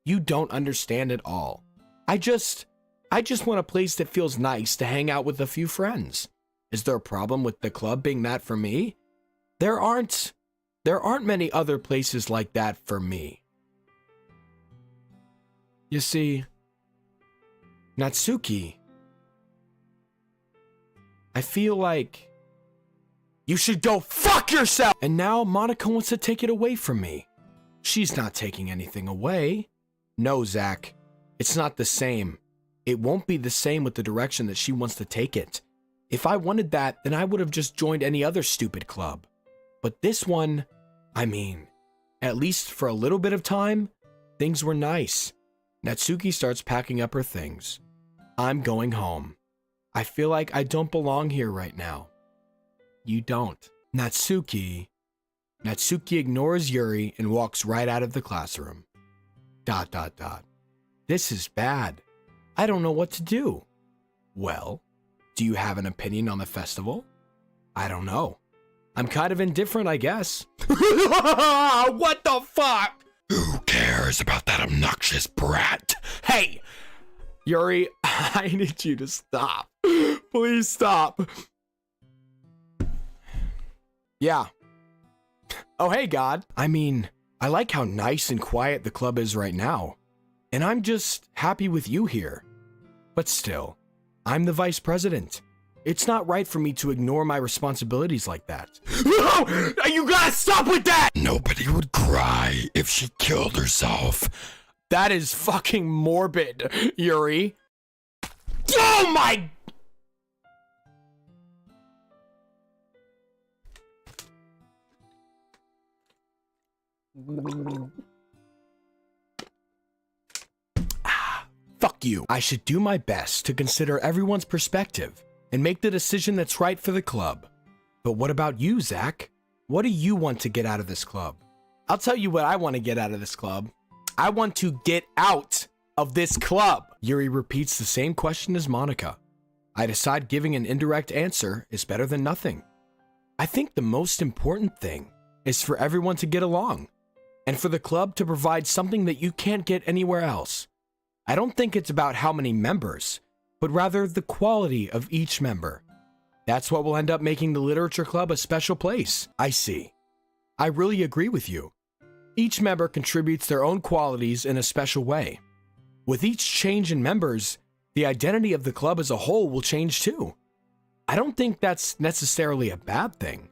You don't understand at all. I just want a place that feels nice to hang out with a few friends. Is there a problem with the club being that for me? There aren't many other places like that for me. You see, Natsuki, I feel like you should go fuck yourself! And now Monika wants to take it away from me. She's not taking anything away. No, Zach, it's not the same. It won't be the same with the direction that she wants to take it. If I wanted that, then I would have just joined any other stupid club. But this one, I mean, at least for a little bit of time, things were nice. Natsuki starts packing up her things. I'm going home. I feel like I don't belong here right now. You don't. Natsuki ignores Yuri and walks right out of the classroom. ... This is bad. I don't know what to do. Well, do you have an opinion on the festival? I don't know. I'm kind of indifferent, I guess. What the fuck? Who cares about that obnoxious brat? Hey, Yuri, I need you to stop. Please stop. Yeah. Oh, hey, God. I mean, I like how nice and quiet the club is right now. And I'm just happy with you here. But still, I'm the vice president. It's not right for me to ignore my responsibilities like that. No! You gotta stop with that! Nobody would cry if she killed herself. That is fucking morbid, Yuri. Oh my... Fuck you. I should do my best to consider everyone's perspective and make the decision that's right for the club. But what about you, Zach? What do you want to get out of this club? I'll tell you what I want to get out of this club. I want to get out of this club. Yuri repeats the same question as Monika. I decide giving an indirect answer is better than nothing. I think the most important thing is for everyone to get along and for the club to provide something that you can't get anywhere else. I don't think it's about how many members, but rather the quality of each member. That's what will end up making the Literature Club a special place. I see. I really agree with you. Each member contributes their own qualities in a special way. With each change in members, the identity of the club as a whole will change too. I don't think that's necessarily a bad thing.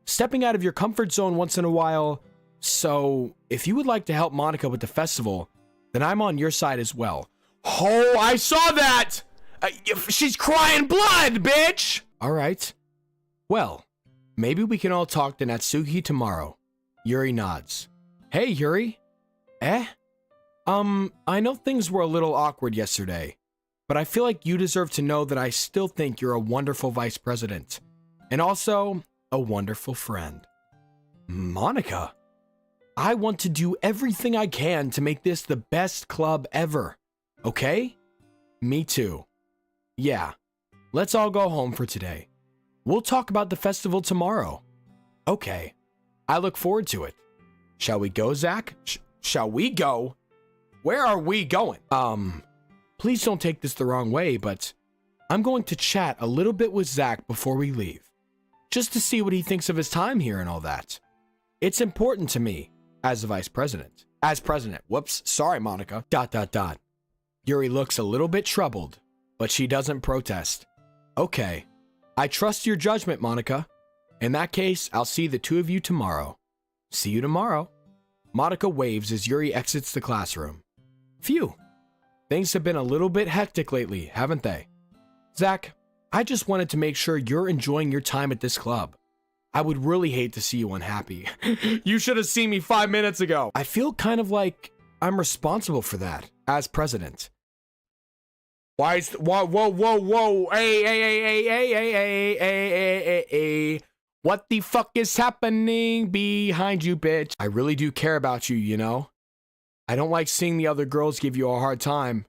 Stepping out of your comfort zone once in a while. So, if you would like to help Monica with the festival, then I'm on your side as well. Oh, I saw that! She's crying blood, bitch! Alright. Well, maybe we can all talk to Natsuki tomorrow. Yuri nods. Hey, Yuri. Eh? I know things were a little awkward yesterday, but I feel like you deserve to know that I still think you're a wonderful vice president. And also, a wonderful friend. Monica, I want to do everything I can to make this the best club ever. Okay? Me too. Yeah, let's all go home for today. We'll talk about the festival tomorrow. Okay, I look forward to it. Shall we go, Zach? Shall we go? Where are we going? Please don't take this the wrong way, but I'm going to chat a little bit with Zach before we leave. Just to see what he thinks of his time here and all that. It's important to me as a vice president. As president. Whoops, sorry, Monica. ... Yuri looks a little bit troubled, but she doesn't protest. Okay, I trust your judgment, Monica. In that case, I'll see the two of you tomorrow. See you tomorrow. Monica waves as Yuri exits the classroom. Phew. Things have been a little bit hectic lately, haven't they? Zach, I just wanted to make sure you're enjoying your time at this club. I would really hate to see you unhappy. You should have seen me 5 minutes ago. I feel kind of like I'm responsible for that as president. Why is whoa, hey. What the fuck is happening behind you, bitch? I really do care about you, you know? I don't like seeing the other girls give you a hard time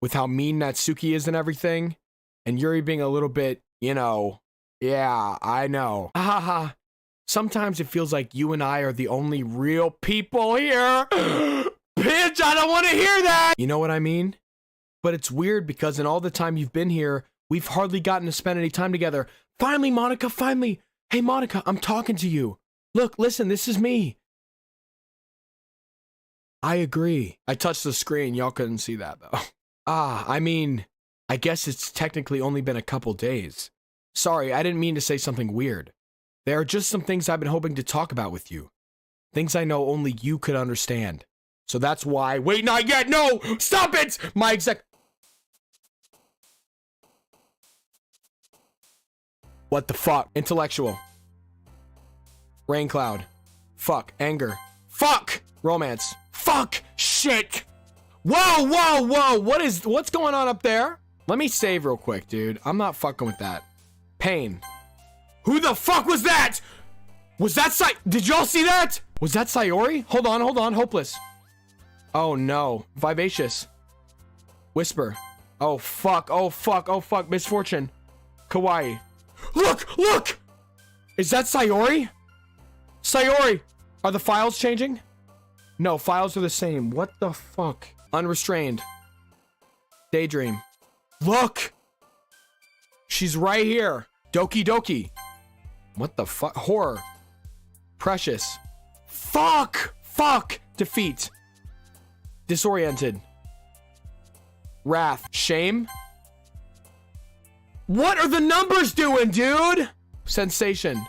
with how mean Natsuki is and everything. And Yuri being a little bit, you know, yeah, I know. Haha. Sometimes it feels like you and I are the only real people here. Bitch, I don't want to hear that. You know what I mean? But it's weird because in all the time you've been here, we've hardly gotten to spend any time together. Finally, Monica, finally. Hey, Monica, I'm talking to you. Look, listen, this is me. I agree. I touched the screen. Y'all couldn't see that, though. I mean, I guess it's technically only been a couple days. Sorry, I didn't mean to say something weird. There are just some things I've been hoping to talk about with you. Things I know only you could understand. So that's why... Wait, not yet! No! Stop it! My exec... What the fuck? Intellectual. Rain cloud. Fuck. Anger. Fuck! Romance. Fuck! Shit! Whoa! What's going on up there? Let me save real quick, dude. I'm not fucking with that. Pain. Who the fuck was that? Was that Did y'all see that? Was that Sayori? Hold on. Hopeless. Oh no. Vivacious. Whisper. Oh fuck. Misfortune. Kawaii. Look! Is that Sayori? Sayori! Are the files changing? No, files are the same. What the fuck? Unrestrained. Daydream. Look! She's right here. Doki Doki. What the fuck? Horror. Precious. Fuck! Defeat. Disoriented. Wrath. Shame. What are the numbers doing, dude? Sensation.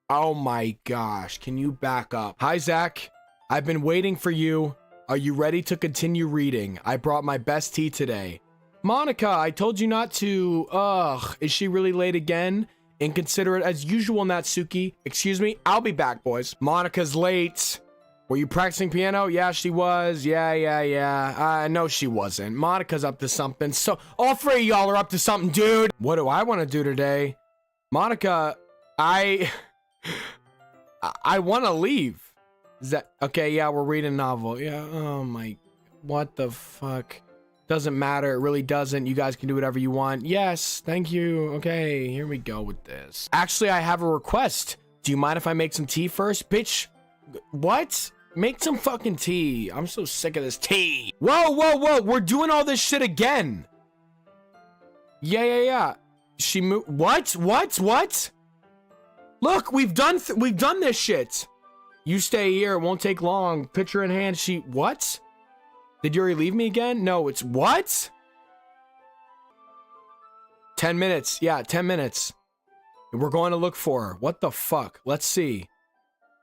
Oh my gosh, can you back up? Hi, Zach. I've been waiting for you. Are you ready to continue reading? I brought my best tea today. Monica, I told you not to. Ugh, is she really late again? Inconsiderate as usual, Natsuki. Excuse me, I'll be back, boys. Monica's late. Were you practicing piano? Yeah, she was. Yeah. No, she wasn't. Monica's up to something. So, all three of y'all are up to something, dude. What do I want to do today? Monica, I want to leave. Is that okay? Yeah, we're reading a novel. Yeah. Oh my, what the fuck? Doesn't matter. It really doesn't. You guys can do whatever you want. Yes, thank you. Okay, here we go with this. Actually, I have a request. Do you mind if I make some tea first, bitch? What? Make some fucking tea. I'm so sick of this tea. Whoa. We're doing all this shit again. Yeah. She moved. What? Look, we've done this shit. You stay here. It won't take long. Picture in hand. What? Did Yuri leave me again? No, it's what? 10 minutes. Yeah, 10 minutes. We're going to look for her. What the fuck? Let's see.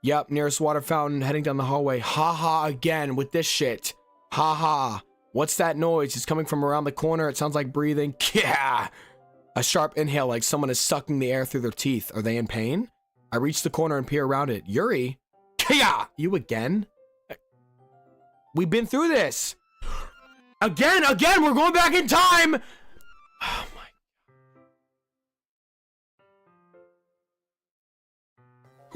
Yep, nearest water fountain, heading down the hallway. Ha again with this shit. Ha. What's that noise? It's coming from around the corner. It sounds like breathing. Yeah. A sharp inhale like someone is sucking the air through their teeth. Are they in pain? I reach the corner and peer around it. Yuri? Yeah. You again? We've been through this. Again, we're going back in time. Oh my.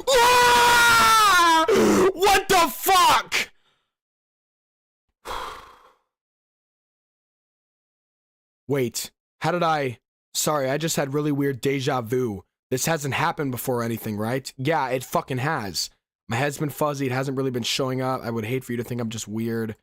Ah! What the fuck? Wait, how did I... Sorry, I just had really weird deja vu. This hasn't happened before or anything, right? Yeah, it fucking has. My head's been fuzzy, it hasn't really been showing up. I would hate for you to think I'm just weird.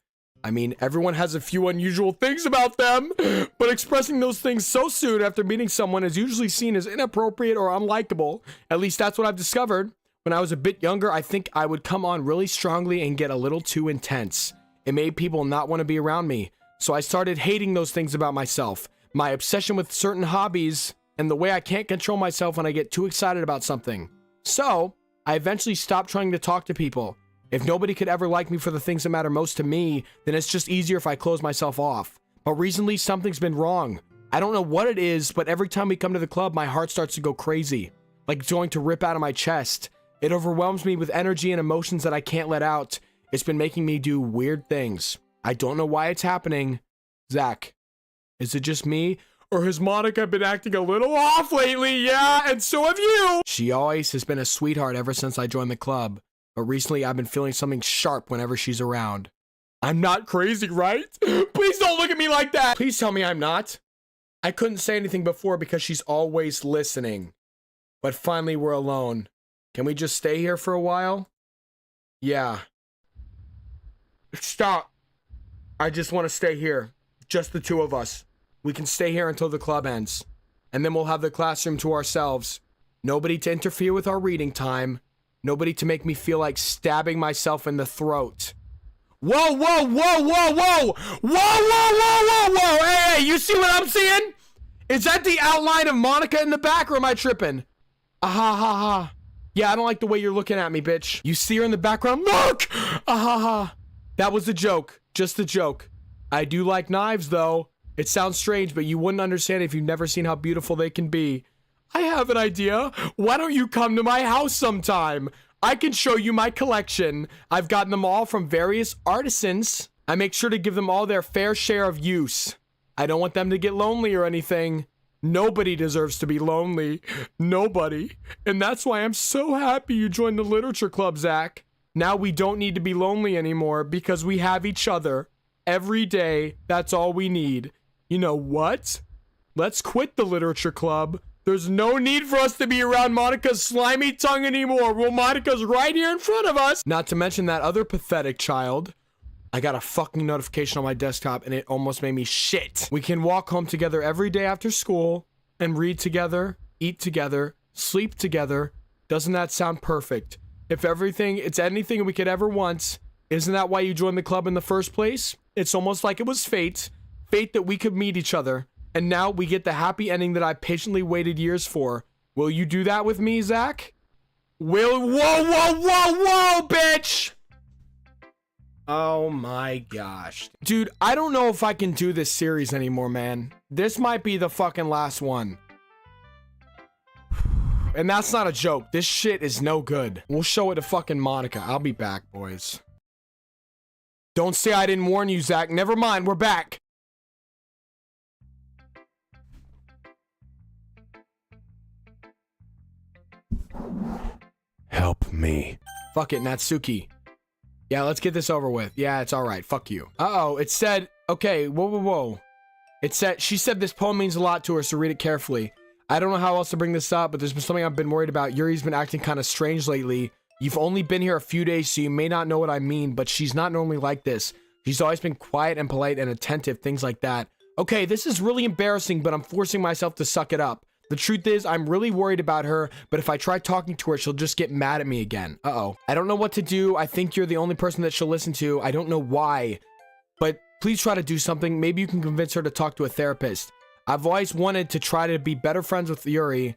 I mean, everyone has a few unusual things about them, but expressing those things so soon after meeting someone is usually seen as inappropriate or unlikable. At least that's what I've discovered. When I was a bit younger, I think I would come on really strongly and get a little too intense. It made people not want to be around me. So I started hating those things about myself. My obsession with certain hobbies and the way I can't control myself when I get too excited about something. So I eventually stopped trying to talk to people. If nobody could ever like me for the things that matter most to me, then it's just easier if I close myself off. But recently something's been wrong. I don't know what it is, but every time we come to the club, my heart starts to go crazy. Like it's going to rip out of my chest. It overwhelms me with energy and emotions that I can't let out. It's been making me do weird things. I don't know why it's happening. Zach, is it just me? Or has Monica been acting a little off lately? Yeah, and so have you! She always has been a sweetheart ever since I joined the club. But recently I've been feeling something sharp whenever she's around. I'm not crazy, right? Please don't look at me like that! Please tell me I'm not. I couldn't say anything before because she's always listening. But finally we're alone. Can we just stay here for a while? Yeah. Stop. I just want to stay here. Just the two of us. We can stay here until the club ends. And then we'll have the classroom to ourselves. Nobody to interfere with our reading time. Nobody to make me feel like stabbing myself in the throat. Whoa, whoa, whoa, whoa, whoa! Whoa, whoa, whoa, whoa, whoa! Hey, you see what I'm seeing? Is that the outline of Monica in the back, or am I tripping? Ha ha. Yeah, I don't like the way you're looking at me, bitch. You see her in the background? Look! Ha. That was a joke. Just a joke. I do like knives, though. It sounds strange, but you wouldn't understand if you've never seen how beautiful they can be. I have an idea. Why don't you come to my house sometime? I can show you my collection. I've gotten them all from various artisans. I make sure to give them all their fair share of use. I don't want them to get lonely or anything. Nobody deserves to be lonely. Nobody. And that's why I'm so happy you joined the literature club, Zach. Now we don't need to be lonely anymore because we have each other. Every day, that's all we need. You know what? Let's quit the literature club. There's no need for us to be around Monica's slimy tongue anymore. Well, Monica's right here in front of us. Not to mention that other pathetic child. I got a fucking notification on my desktop and it almost made me shit. We can walk home together every day after school and read together, eat together, sleep together. Doesn't that sound perfect? If it's anything we could ever want, isn't that why you joined the club in the first place? It's almost like it was fate. Fate that we could meet each other. And now we get the happy ending that I patiently waited years for. Will you do that with me, Zach? Whoa, bitch! Oh my gosh. Dude, I don't know if I can do this series anymore, man. This might be the fucking last one. And that's not a joke. This shit is no good. We'll show it to fucking Monica. I'll be back, boys. Don't say I didn't warn you, Zach. Never mind, we're back. Help me. Fuck it, Natsuki. Yeah, let's get this over with. Yeah, it's alright. Fuck you. Uh-oh, it said... Okay, whoa. She said this poem means a lot to her, so read it carefully. I don't know how else to bring this up, but there's been something I've been worried about. Yuri's been acting kind of strange lately. You've only been here a few days, so you may not know what I mean, but she's not normally like this. She's always been quiet and polite and attentive, things like that. Okay, this is really embarrassing, but I'm forcing myself to suck it up. The truth is, I'm really worried about her, but if I try talking to her, she'll just get mad at me again. Uh-oh. I don't know what to do. I think you're the only person that she'll listen to. I don't know why, but please try to do something. Maybe you can convince her to talk to a therapist. I've always wanted to try to be better friends with Yuri,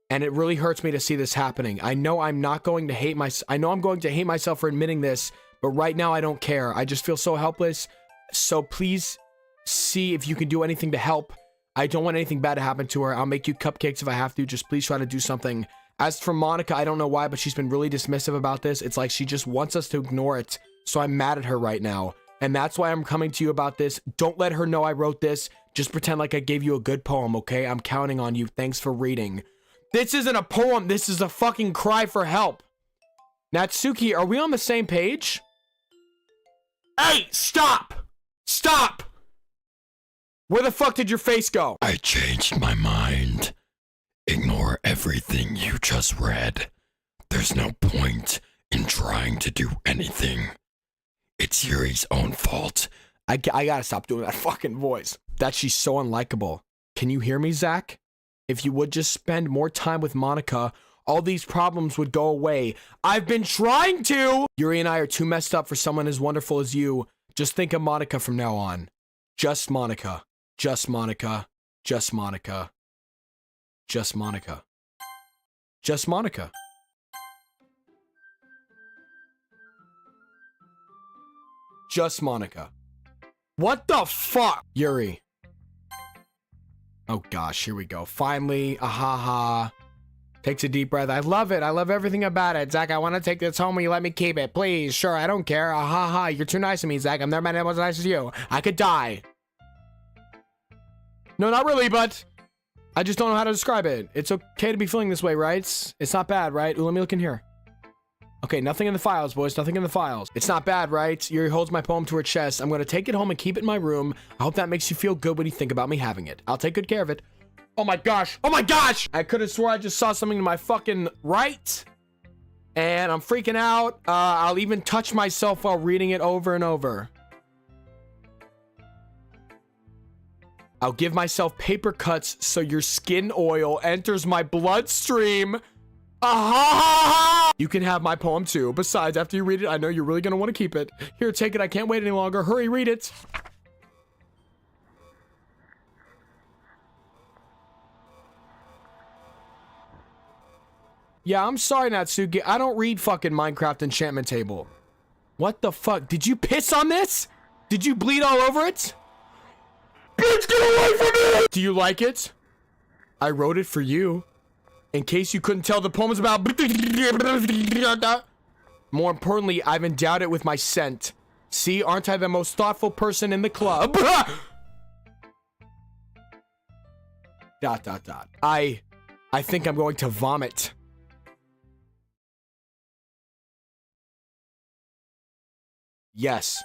and it really hurts me to see this happening. I know I'm going to hate myself for admitting this, but right now I don't care. I just feel so helpless. So please see if you can do anything to help. I don't want anything bad to happen to her. I'll make you cupcakes if I have to. Just please try to do something. As for Monica, I don't know why, but she's been really dismissive about this. It's like she just wants us to ignore it. So I'm mad at her right now. And that's why I'm coming to you about this. Don't let her know I wrote this. Just pretend like I gave you a good poem, okay? I'm counting on you. Thanks for reading. This isn't a poem. This is a fucking cry for help. Natsuki, are we on the same page? Hey, stop! Stop! Where the fuck did your face go? I changed my mind. Ignore everything you just read. There's no point in trying to do anything. It's Yuri's own fault. I gotta stop doing that fucking voice. That she's so unlikable. Can you hear me, Zach? If you would just spend more time with Monica, all these problems would go away. I've been trying to! Yuri and I are too messed up for someone as wonderful as you. Just think of Monica from now on. Just Monica. Just Monica. Just Monica. Just Monica. Just Monica. Just Monica. What the fuck? Yuri. Oh gosh, here we go. Finally, ahaha. Takes a deep breath. I love it. I love everything about it. Zach, I want to take this home. Will you let me keep it? Please. Sure, I don't care. Ahaha. You're too nice to me, Zach. I'm never met anyone as nice as you. I could die. No, not really, but I just don't know how to describe it. It's okay to be feeling this way, right? It's not bad, right? Ooh, let me look in here. Okay, nothing in the files, boys. Nothing in the files. It's not bad, right? Yuri holds my poem to her chest. I'm going to take it home and keep it in my room. I hope that makes you feel good when you think about me having it. I'll take good care of it. Oh my gosh. Oh my gosh. I could have swore I just saw something to my fucking right. And I'm freaking out. I'll even touch myself while reading it over and over. I'll give myself paper cuts so your skin oil enters my bloodstream. Aha! You can have my poem too. Besides, after you read it, I know you're really gonna want to keep it. Here, take it. I can't wait any longer. Hurry, read it. Yeah, I'm sorry, Natsuki. I don't read fucking Minecraft Enchantment Table. What the fuck? Did you piss on this? Did you bleed all over it? Bitch, get away from me! Do you like it? I wrote it for you. In case you couldn't tell, the poem is about... More importantly, I've endowed it with my scent. See, aren't I the most thoughtful person in the club? ... I think I'm going to vomit. Yes.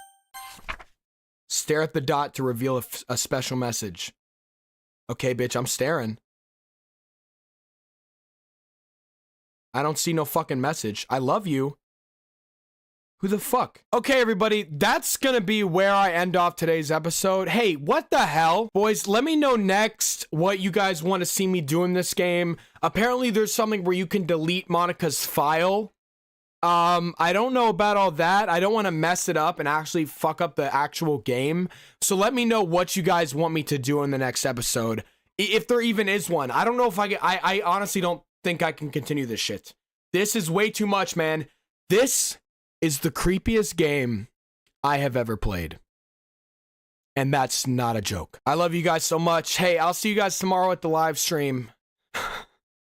Stare at the dot to reveal a special message. Okay, bitch, I'm staring. I don't see no fucking message. I love you. Who the fuck? Okay, everybody, that's gonna be where I end off today's episode. Hey, what the hell? Boys, let me know next what you guys want to see me do in this game. Apparently, there's something where you can delete Monica's file. I don't know about all that. I don't want to mess it up and actually fuck up the actual game. So let me know what you guys want me to do in the next episode. If there even is one. I don't know if I honestly don't think I can continue this shit. This is way too much, man. This is the creepiest game I have ever played. And that's not a joke. I love you guys so much. Hey, I'll see you guys tomorrow at the live stream.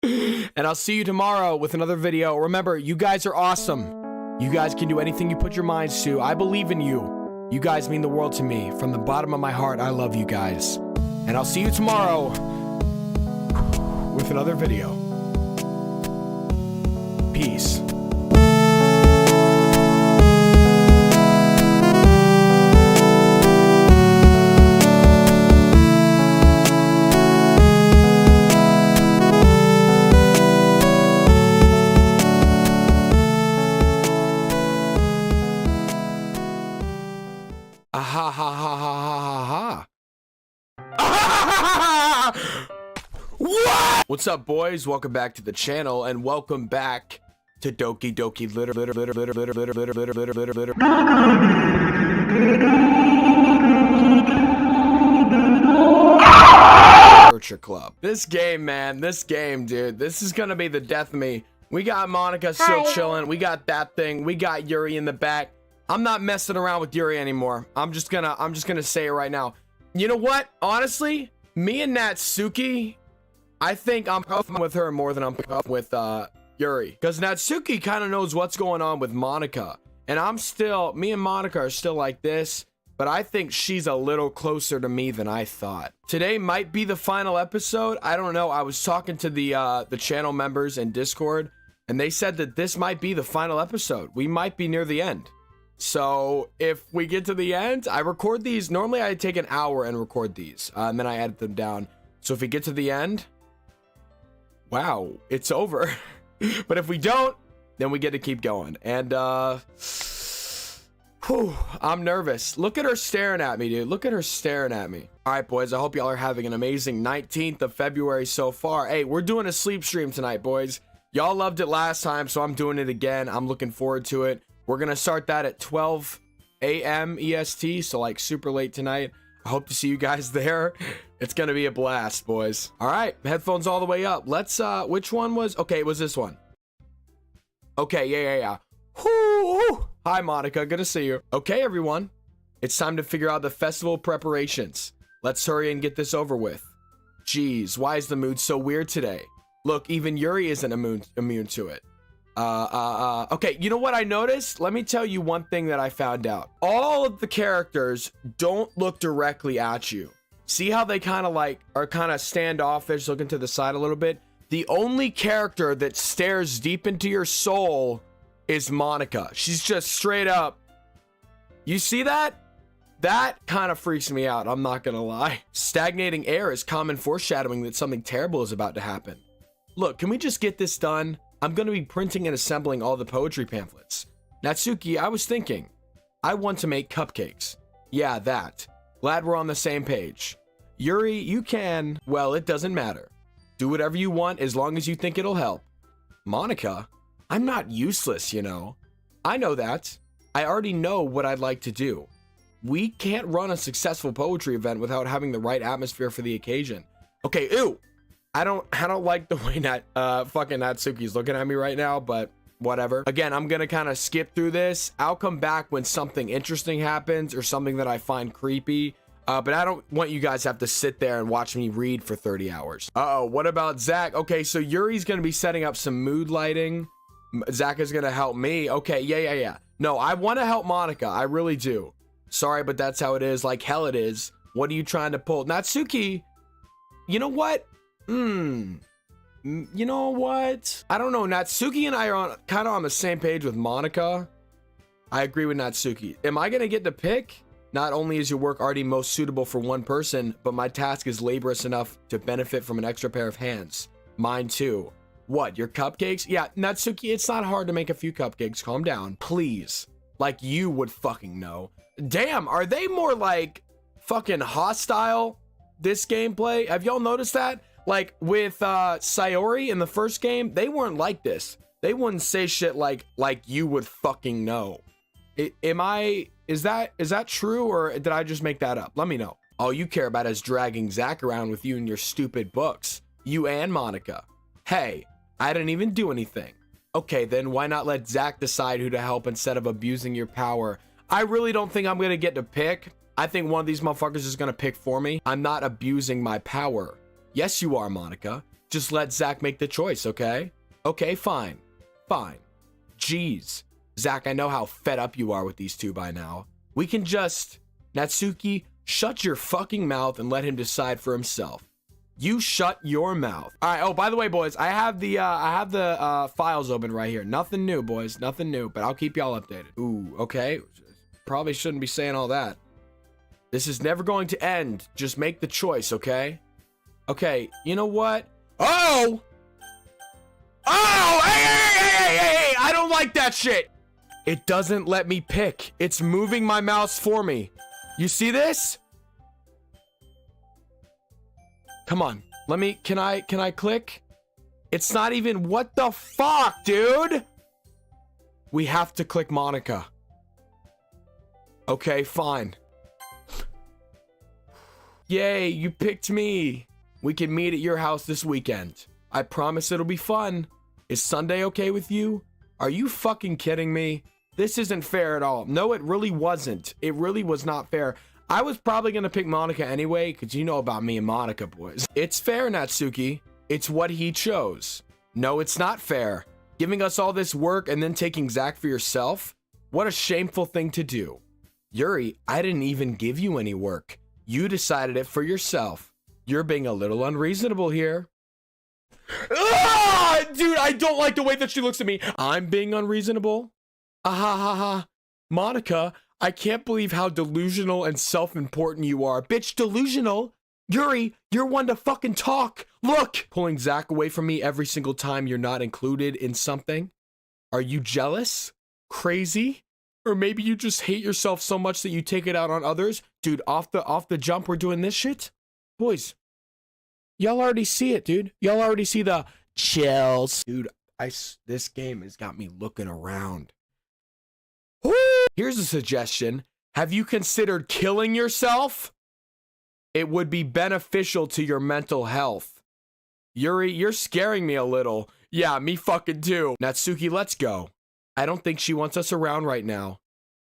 And I'll see you tomorrow with another video. Remember, you guys are awesome. You guys can do anything you put your minds to. I believe in you. You guys mean the world to me. From the bottom of my heart, I love you guys. And I'll see you tomorrow with another video. Peace. Ha ha ha ha ha ha ha. What? What's up, boys? Welcome back to the channel, and welcome back to Doki Doki Literature Club. This game, man, this game, dude, this is gonna be the death of me. We got Monica still chilling. We got that thing. We got Yuri in the back. I'm not messing around with Yuri anymore. I'm just gonna say it right now. You know what? Honestly, me and Natsuki, I think I'm puffing with her more than I'm puffing with Yuri, because Natsuki kind of knows what's going on with Monica, and me and Monica are still like this, but I think she's a little closer to me than I thought. Today might be the final episode. I don't know. I was talking to the channel members in Discord, and they said that this might be the final episode. We might be near the end. So if we get to the end, I record these. Normally I take an hour and record these, and then I edit them down. So if we get to the end, wow, it's over. But if we don't, then we get to keep going. And I'm nervous. Look at her staring at me, dude. Look at her staring at me. All right, boys, I hope y'all are having an amazing 19th of February so far. Hey, we're doing a sleep stream tonight, boys. Y'all loved it last time, so I'm doing it again. I'm looking forward to it. We're gonna start that at 12 a.m. EST, so like super late tonight. I hope to see you guys there. It's gonna be a blast, boys. All right, headphones all the way up. Let's which one was okay? It was this one. Okay, yeah. Whoo! Hi, Monica, good to see you. Okay, everyone, it's time to figure out the festival preparations. Let's hurry and get this over with. Jeez, why is the mood so weird today? Look, even Yuri isn't immune to it. Okay, you know what I noticed? Let me tell you one thing that I found out. All of the characters don't look directly at you. See how they kind of like are kind of standoffish, looking to the side a little bit? The only character that stares deep into your soul is Monica. She's just straight up. You see that? That kind of freaks me out, I'm not gonna lie. Stagnating air is common foreshadowing that something terrible is about to happen. Look, can we just get this done? I'm going to be printing and assembling all the poetry pamphlets. Natsuki, I was thinking, I want to make cupcakes. Yeah, that. Glad we're on the same page. Yuri, you can, well, it doesn't matter. Do whatever you want as long as you think it'll help. Monica, I'm not useless, you know. I know that. I already know what I'd like to do. We can't run a successful poetry event without having the right atmosphere for the occasion. Okay, ew. I don't like the way fucking Natsuki's looking at me right now, but whatever. Again, I'm gonna kind of skip through this. I'll come back when something interesting happens or something that I find creepy. But I don't want you guys to have to sit there and watch me read for 30 hours. Uh-oh, what about Zach? Okay, so Yuri's gonna be setting up some mood lighting. Zach is gonna help me. Okay, yeah. No, I want to help Monica. I really do. Sorry, but that's how it is. Like hell it is. What are you trying to pull? Natsuki, you know what? You know what? I don't know. Natsuki and I are kind of on the same page with Monica. I agree with Natsuki. Am I going to get to pick? Not only is your work already most suitable for one person, but my task is laborious enough to benefit from an extra pair of hands. Mine too. What, your cupcakes? Yeah, Natsuki, it's not hard to make a few cupcakes. Calm down. Please. Like you would fucking know. Damn, are they more like fucking hostile this gameplay? Have y'all noticed that? Like with Sayori in the first game, they weren't like this. They wouldn't say shit like you would fucking know. Is that true, or did I just make that up? Let me know. All you care about is dragging Zach around with you and your stupid books. You and Monica. Hey, I didn't even do anything. Okay, then why not let Zach decide who to help instead of abusing your power? I really don't think I'm gonna get to pick. I think one of these motherfuckers is gonna pick for me. I'm not abusing my power. Yes, you are, Monica. Just let Zach make the choice, okay? Okay, fine. Jeez. Zach, I know how fed up you are with these two by now. We can just... Natsuki, shut your fucking mouth and let him decide for himself. You shut your mouth. All right, oh, by the way, boys, I have the files open right here. Nothing new, boys, nothing new, but I'll keep y'all updated. Ooh, okay. Probably shouldn't be saying all that. This is never going to end. Just make the choice, okay? Okay, you know what? Oh! Hey! I don't like that shit! It doesn't let me pick. It's moving my mouse for me. You see this? Come on. Can I click? It's not even, what the fuck, dude? We have to click Monica. Okay, fine. Yay, you picked me. We can meet at your house this weekend. I promise it'll be fun. Is Sunday okay with you? Are you fucking kidding me? This isn't fair at all. No, it really wasn't. It really was not fair. I was probably gonna pick Monica anyway, because you know about me and Monica, boys. It's fair, Natsuki. It's what he chose. No, it's not fair. Giving us all this work and then taking Zach for yourself? What a shameful thing to do. Yuri, I didn't even give you any work. You decided it for yourself. You're being a little unreasonable here. Ah, dude, I don't like the way that she looks at me. I'm being unreasonable? Ah ha ha ha. Monica, I can't believe how delusional and self-important you are. Bitch, delusional? Yuri, you're one to fucking talk. Look! Pulling Zach away from me every single time you're not included in something. Are you jealous? Crazy? Or maybe you just hate yourself so much that you take it out on others? Dude, off the jump, we're doing this shit? Boys, y'all already see it, dude. Y'all already see the chills. Dude, this game has got me looking around. Woo! Here's a suggestion. Have you considered killing yourself? It would be beneficial to your mental health. Yuri, you're scaring me a little. Yeah, me fucking too. Natsuki, let's go. I don't think she wants us around right now.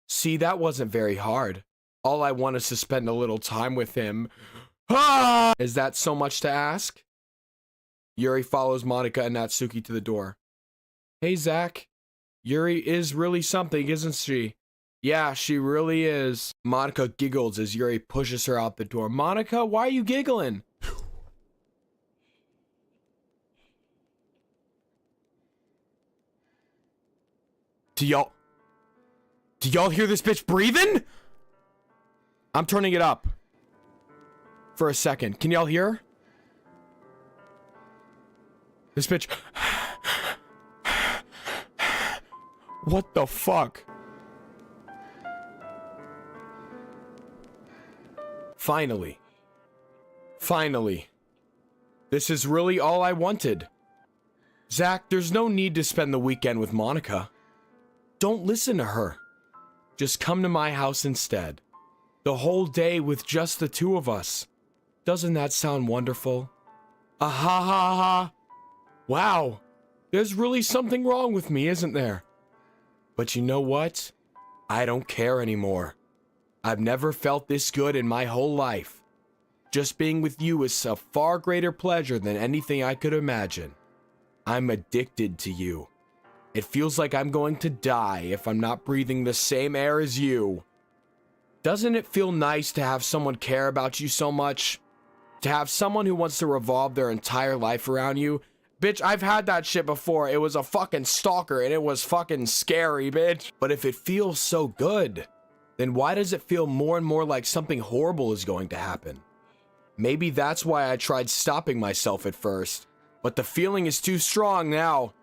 See, that wasn't very hard. All I want is to spend a little time with him. Ah! Is that so much to ask? Yuri follows Monica and Natsuki to the door. Hey, Zach. Yuri is really something, isn't she? Yeah, she really is. Monica giggles as Yuri pushes her out the door. Monica, why are you giggling? Do y'all hear this bitch breathing? I'm turning it up for a second. Can y'all hear? This bitch. What the fuck? Finally. Finally. This is really all I wanted. Zach, there's no need to spend the weekend with Monica. Don't listen to her. Just come to my house instead. The whole day with just the two of us. Doesn't that sound wonderful? Ah ha ha ha. Wow. There's really something wrong with me, isn't there? But you know what? I don't care anymore. I've never felt this good in my whole life. Just being with you is a far greater pleasure than anything I could imagine. I'm addicted to you. It feels like I'm going to die if I'm not breathing the same air as you. Doesn't it feel nice to have someone care about you so much? To have someone who wants to revolve their entire life around you? Bitch, I've had that shit before. It was a fucking stalker and it was fucking scary, bitch. But if it feels so good, then why does it feel more and more like something horrible is going to happen? Maybe that's why I tried stopping myself at first. But the feeling is too strong now.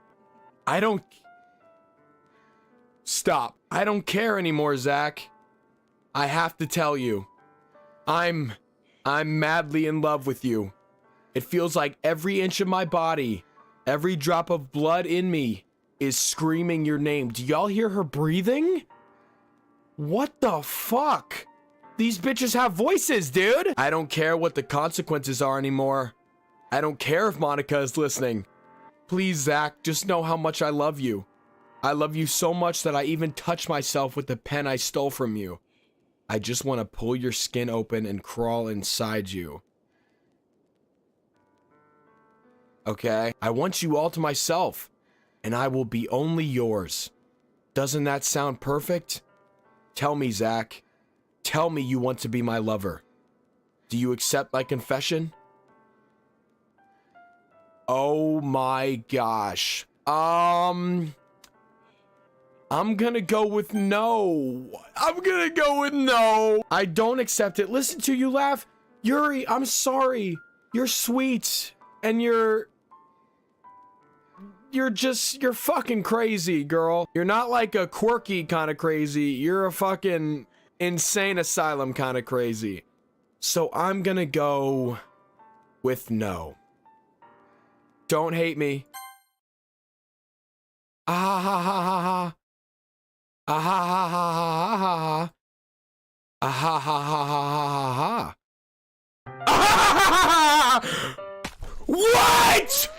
Stop. I don't care anymore, Zach. I have to tell you. I'm madly in love with you. It feels like every inch of my body, every drop of blood in me is screaming your name. Do y'all hear her breathing? What the fuck? These bitches have voices, dude. I don't care what the consequences are anymore. I don't care if Monica is listening. Please, Zach, just know how much I love you. I love you so much that I even touch myself with the pen I stole from you. I just want to pull your skin open and crawl inside you. Okay? I want you all to myself, and I will be only yours. Doesn't that sound perfect? Tell me, Zach. Tell me you want to be my lover. Do you accept my confession? Oh my gosh. I'm gonna go with no. I don't accept it. Listen to you laugh. Yuri, I'm sorry. You're sweet. And you're fucking crazy, girl. You're not like a quirky kind of crazy. You're a fucking insane asylum kind of crazy. So I'm gonna go with no. Don't hate me. Ah ha ha ha ha. Ah ha ha ha ha ha ha. Ah ha ha ha ha ha ha. Ah ha ha ha! What?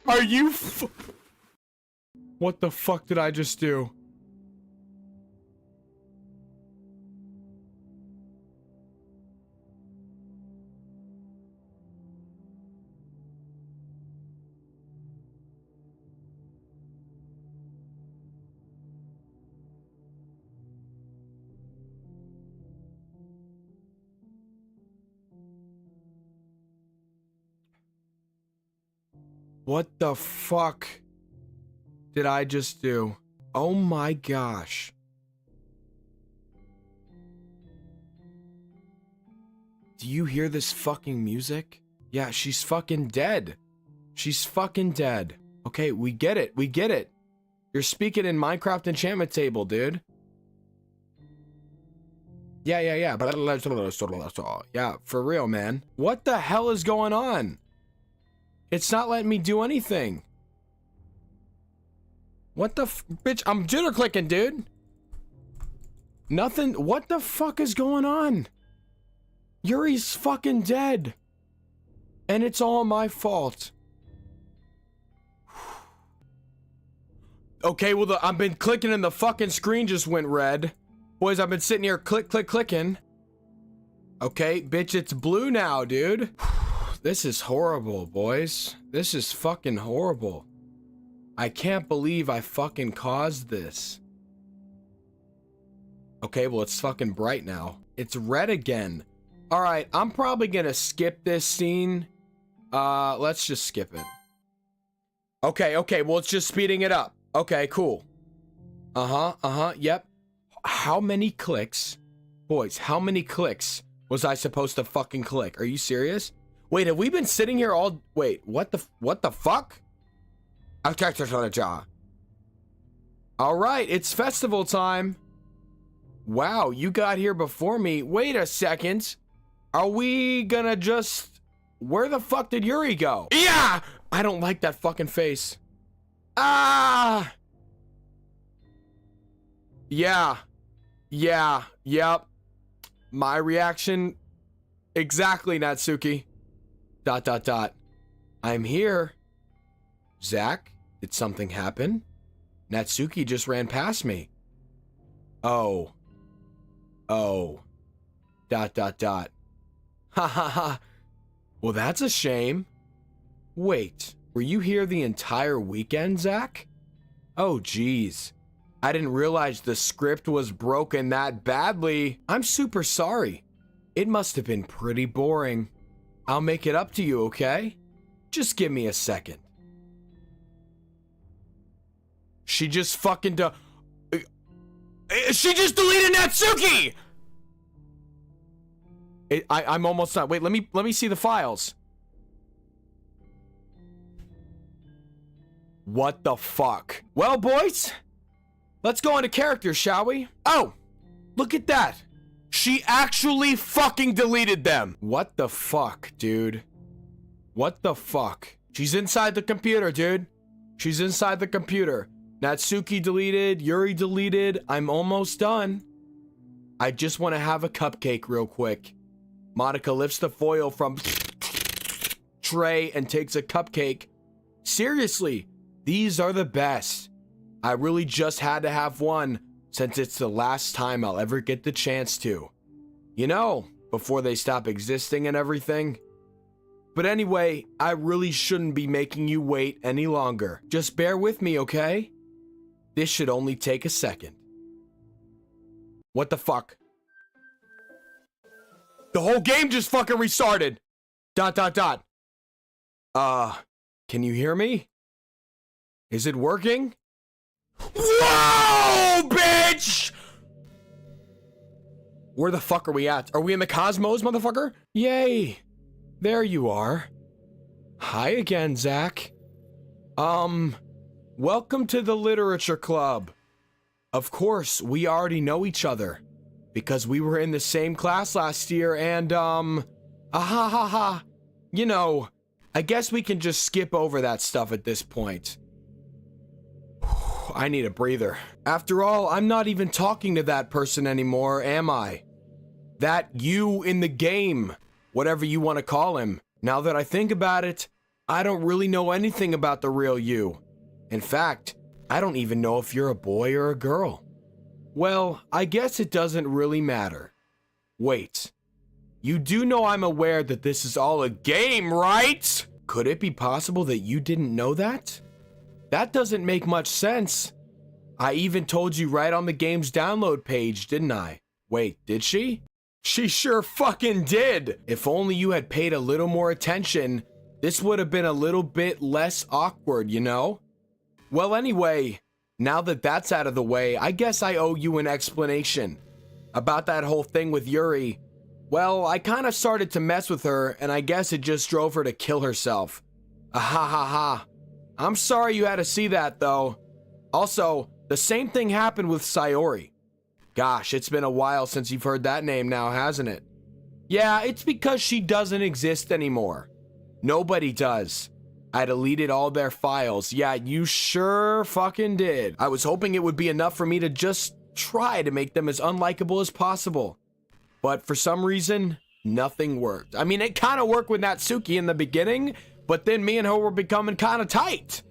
Are you What the fuck did I just do? What the fuck did I just do? Oh my gosh. Do you hear this fucking music? Yeah, she's fucking dead. She's fucking dead. Okay, we get it. We get it. You're speaking in Minecraft enchantment table, dude. Yeah. Yeah, for real, man. What the hell is going on? It's not letting me do anything. What the bitch? I'm jitter clicking, dude. Nothing. What the fuck is going on? Yuri's fucking dead. And it's all my fault. Okay, well, I've been clicking and the fucking screen just went red. Boys, I've been sitting here clicking. Okay, bitch, it's blue now, dude. This is horrible, boys. This is fucking horrible. I can't believe I fucking caused this. Okay, well, it's fucking bright now. It's red again. All right, I'm probably gonna skip this scene. Let's just skip it. Okay, well, it's just speeding it up. Okay, cool. Yep. How many clicks? Boys, how many clicks was I supposed to fucking click? Are you serious? Wait, have we been sitting here all... Wait, what the fuck? All right, it's festival time. Wow, you got here before me. Wait a second. Are we gonna just... Where the fuck did Yuri go? Yeah! I don't like that fucking face. Ah! Yeah. Yep. My reaction... Exactly, Natsuki. ... I'm here. Zach, did something happen? Natsuki just ran past me. Oh. Ha ha ha. Well, that's a shame. Wait, were you here the entire weekend, Zach? Oh, geez. I didn't realize the script was broken that badly. I'm super sorry. It must have been pretty boring. I'll make it up to you, okay? Just give me a second. She just fucking she just deleted Natsuki! I'm almost done. Wait, let me see the files. What the fuck? Well, boys, let's go into character, shall we? Oh, look at that. She actually fucking deleted them. What the fuck, dude? What the fuck? She's inside the computer, dude. She's inside the computer. Natsuki deleted, Yuri deleted. I'm almost done. I just want to have a cupcake real quick. Monica lifts the foil from tray and takes a cupcake. Seriously, these are the best. I really just had to have one since it's the last time I'll ever get the chance to. You know, before they stop existing and everything. But anyway, I really shouldn't be making you wait any longer. Just bear with me, okay? This should only take a second. What the fuck? The whole game just fucking restarted. ... Can you hear me? Is it working? Whoa, bitch! Where the fuck are we at? Are we in the cosmos, motherfucker? Yay. There you are. Hi again, Zach. Welcome to the Literature Club. Of course, we already know each other because we were in the same class last year and, Ha ha ha. You know, I guess we can just skip over that stuff at this point. I need a breather. After all, I'm not even talking to that person anymore, am I? That you in the game, whatever you want to call him. Now that I think about it, I don't really know anything about the real you. In fact, I don't even know if you're a boy or a girl. Well, I guess it doesn't really matter. Wait, you do know I'm aware that this is all a game, right? Could it be possible that you didn't know that? That doesn't make much sense. I even told you right on the game's download page, didn't I? Wait, did she? She sure fucking did! If only you had paid a little more attention, this would have been a little bit less awkward, you know? Well, anyway, now that that's out of the way, I guess I owe you an explanation. About that whole thing with Yuri. Well, I kind of started to mess with her, and I guess it just drove her to kill herself. Ha ha ha. I'm sorry you had to see that, though. Also, the same thing happened with Sayori. Gosh, it's been a while since you've heard that name now, hasn't it? Yeah, it's because she doesn't exist anymore. Nobody does. I deleted all their files. Yeah, you sure fucking did. I was hoping it would be enough for me to just try to make them as unlikable as possible. But for some reason, nothing worked. I mean, it kind of worked with Natsuki in the beginning, but then me and her were becoming kind of tight.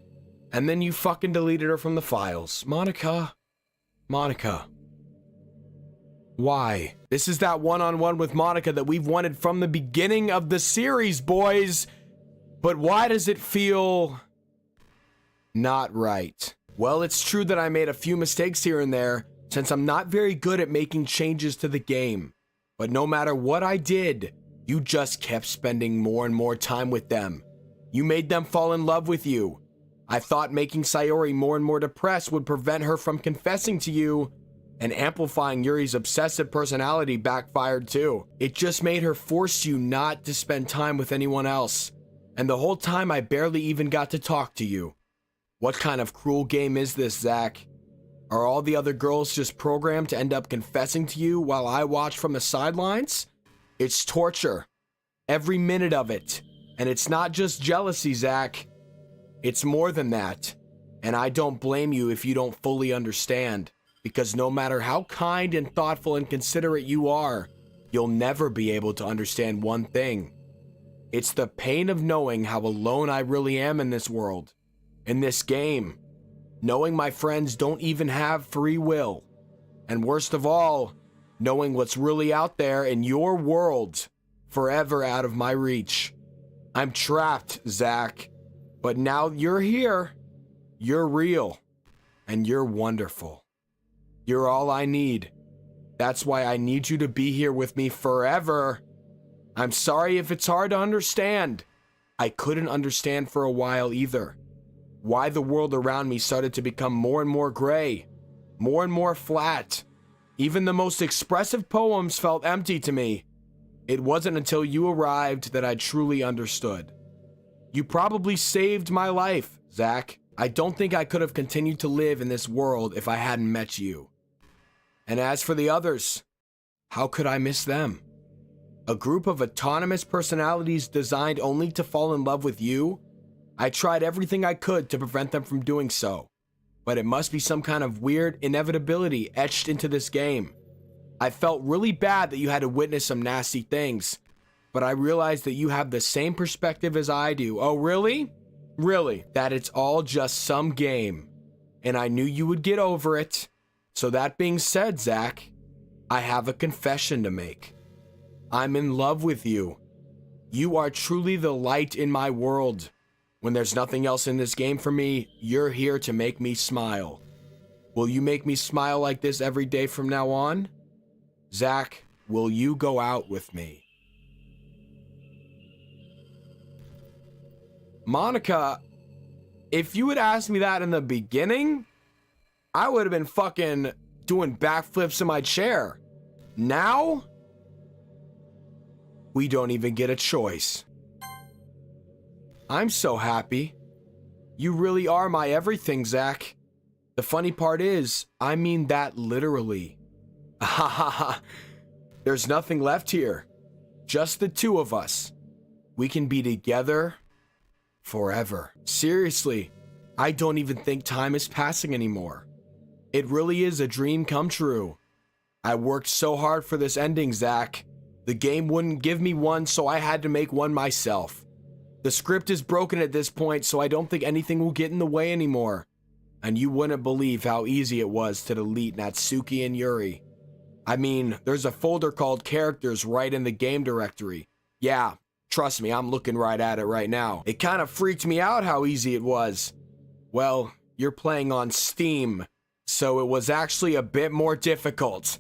And then you fucking deleted her from the files. Monica. Why? This is that one-on-one with Monica that we've wanted from the beginning of the series, boys. But why does it feel not right? Well, it's true that I made a few mistakes here and there, since I'm not very good at making changes to the game. But no matter what I did, you just kept spending more and more time with them. You made them fall in love with you. I thought making Sayori more and more depressed would prevent her from confessing to you, and amplifying Yuri's obsessive personality backfired too. It just made her force you not to spend time with anyone else. And the whole time I barely even got to talk to you. What kind of cruel game is this, Zach? Are all the other girls just programmed to end up confessing to you while I watch from the sidelines? It's torture. Every minute of it. And it's not just jealousy, Zach. It's more than that. And I don't blame you if you don't fully understand. Because no matter how kind and thoughtful and considerate you are, you'll never be able to understand one thing. It's the pain of knowing how alone I really am in this world. In this game. Knowing my friends don't even have free will. And worst of all, knowing what's really out there in your world, forever out of my reach. I'm trapped, Zach. But now you're here. You're real. And you're wonderful. You're all I need. That's why I need you to be here with me forever. I'm sorry if it's hard to understand. I couldn't understand for a while either. Why the world around me started to become more and more gray, more and more flat. Even the most expressive poems felt empty to me. It wasn't until you arrived that I truly understood. You probably saved my life, Zach. I don't think I could have continued to live in this world if I hadn't met you. And as for the others, how could I miss them? A group of autonomous personalities designed only to fall in love with you? I tried everything I could to prevent them from doing so, but it must be some kind of weird inevitability etched into this game. I felt really bad that you had to witness some nasty things, but I realized that you have the same perspective as I do. Oh, really? Really? That it's all just some game, and I knew you would get over it. So that being said, Zach, I have a confession to make. I'm in love with you. You are truly the light in my world. When there's nothing else in this game for me, you're here to make me smile. Will you make me smile like this every day from now on? Zach, will you go out with me? Monica, if you had asked me that in the beginning, I would have been fucking doing backflips in my chair. Now, we don't even get a choice. I'm so happy. You really are my everything, Zach. The funny part is, I mean that literally. Ha ha ha. There's nothing left here. Just the two of us. We can be together forever. Seriously, I don't even think time is passing anymore. It really is a dream come true. I worked so hard for this ending, Zach. The game wouldn't give me one, so I had to make one myself. The script is broken at this point, so I don't think anything will get in the way anymore. And you wouldn't believe how easy it was to delete Natsuki and Yuri. I mean, there's a folder called characters right in the game directory. Yeah, trust me, I'm looking right at it right now. It kind of freaked me out how easy it was. Well, you're playing on Steam, so it was actually a bit more difficult.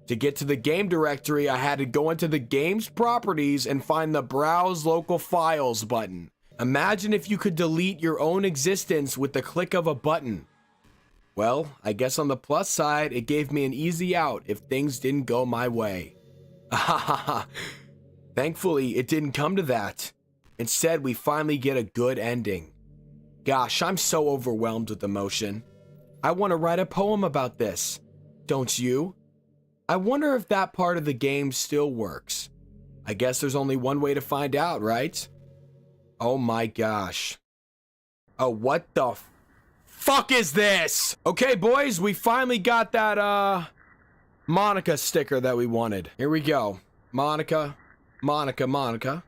To get to the game directory, I had to go into the game's properties and find the Browse Local Files button. Imagine if you could delete your own existence with the click of a button. Well, I guess on the plus side, it gave me an easy out if things didn't go my way. Thankfully, it didn't come to that. Instead, we finally get a good ending. Gosh, I'm so overwhelmed with emotion. I want to write a poem about this. Don't you? I wonder if that part of the game still works. I guess there's only one way to find out, right? Oh my gosh. Oh, what the fuck is this? Okay, boys, we finally got that, Monica sticker that we wanted. Here we go. Monica, Monica, Monica,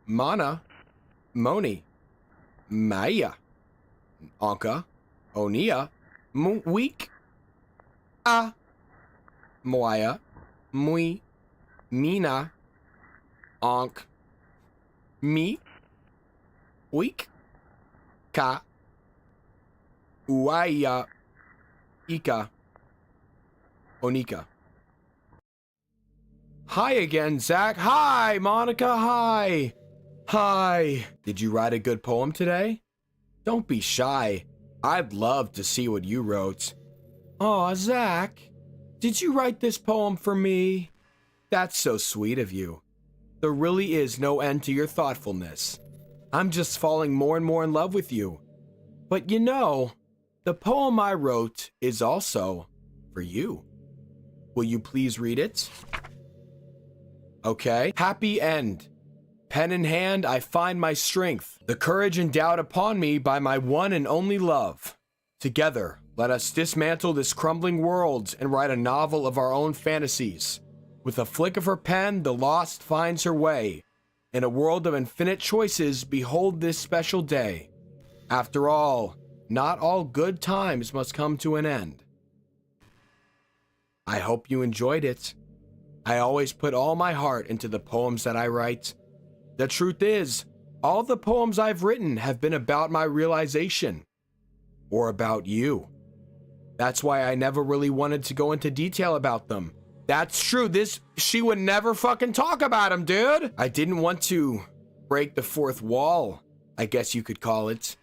Mana, Moni, Maya, Anka, Onia, Week, Moya, Mui, Mina, Onk, Me, Week, Ka, Uaya, Ika, Onika. Hi again, Zach. Hi, Monica. Hi. Hi. Did you write a good poem today? Don't be shy. I'd love to see what you wrote. Aw, Zach. Did you write this poem for me? That's so sweet of you. There really is no end to your thoughtfulness. I'm just falling more and more in love with you. But you know, the poem I wrote is also for you. Will you please read it? Okay. Happy end. Pen in hand, I find my strength, the courage endowed upon me by my one and only love. Together, let us dismantle this crumbling world and write a novel of our own fantasies. With a flick of her pen, the lost finds her way. In a world of infinite choices, behold this special day. After all, not all good times must come to an end. I hope you enjoyed it. I always put all my heart into the poems that I write. The truth is, all the poems I've written have been about my realization. Or about you. That's why I never really wanted to go into detail about them. That's true. She would never fucking talk about him, dude. I didn't want to break the fourth wall, I guess you could call it.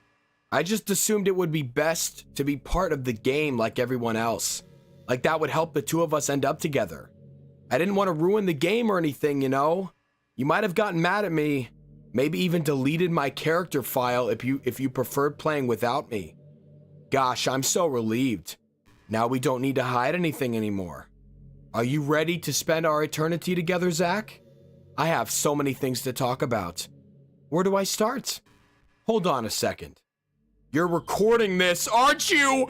I just assumed it would be best to be part of the game like everyone else. Like that would help the two of us end up together. I didn't want to ruin the game or anything, you know? You might have gotten mad at me, maybe even deleted my character file if you preferred playing without me. Gosh, I'm so relieved. Now we don't need to hide anything anymore. Are you ready to spend our eternity together, Zach? I have so many things to talk about. Where do I start? Hold on a second. You're recording this, aren't you?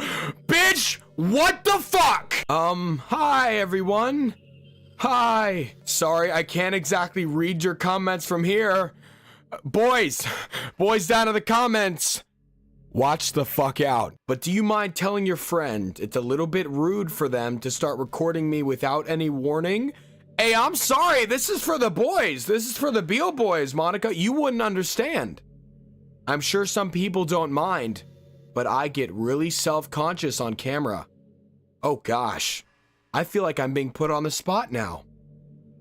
Bitch, what the fuck? Hi everyone. Hi. Sorry, I can't exactly read your comments from here. Boys down in the comments. Watch the fuck out. But do you mind telling your friend it's a little bit rude for them to start recording me without any warning? Hey, I'm sorry. This is for the boys. This is for the Beale Boys, Monica. You wouldn't understand. I'm sure some people don't mind, but I get really self-conscious on camera. Oh gosh. I feel like I'm being put on the spot now.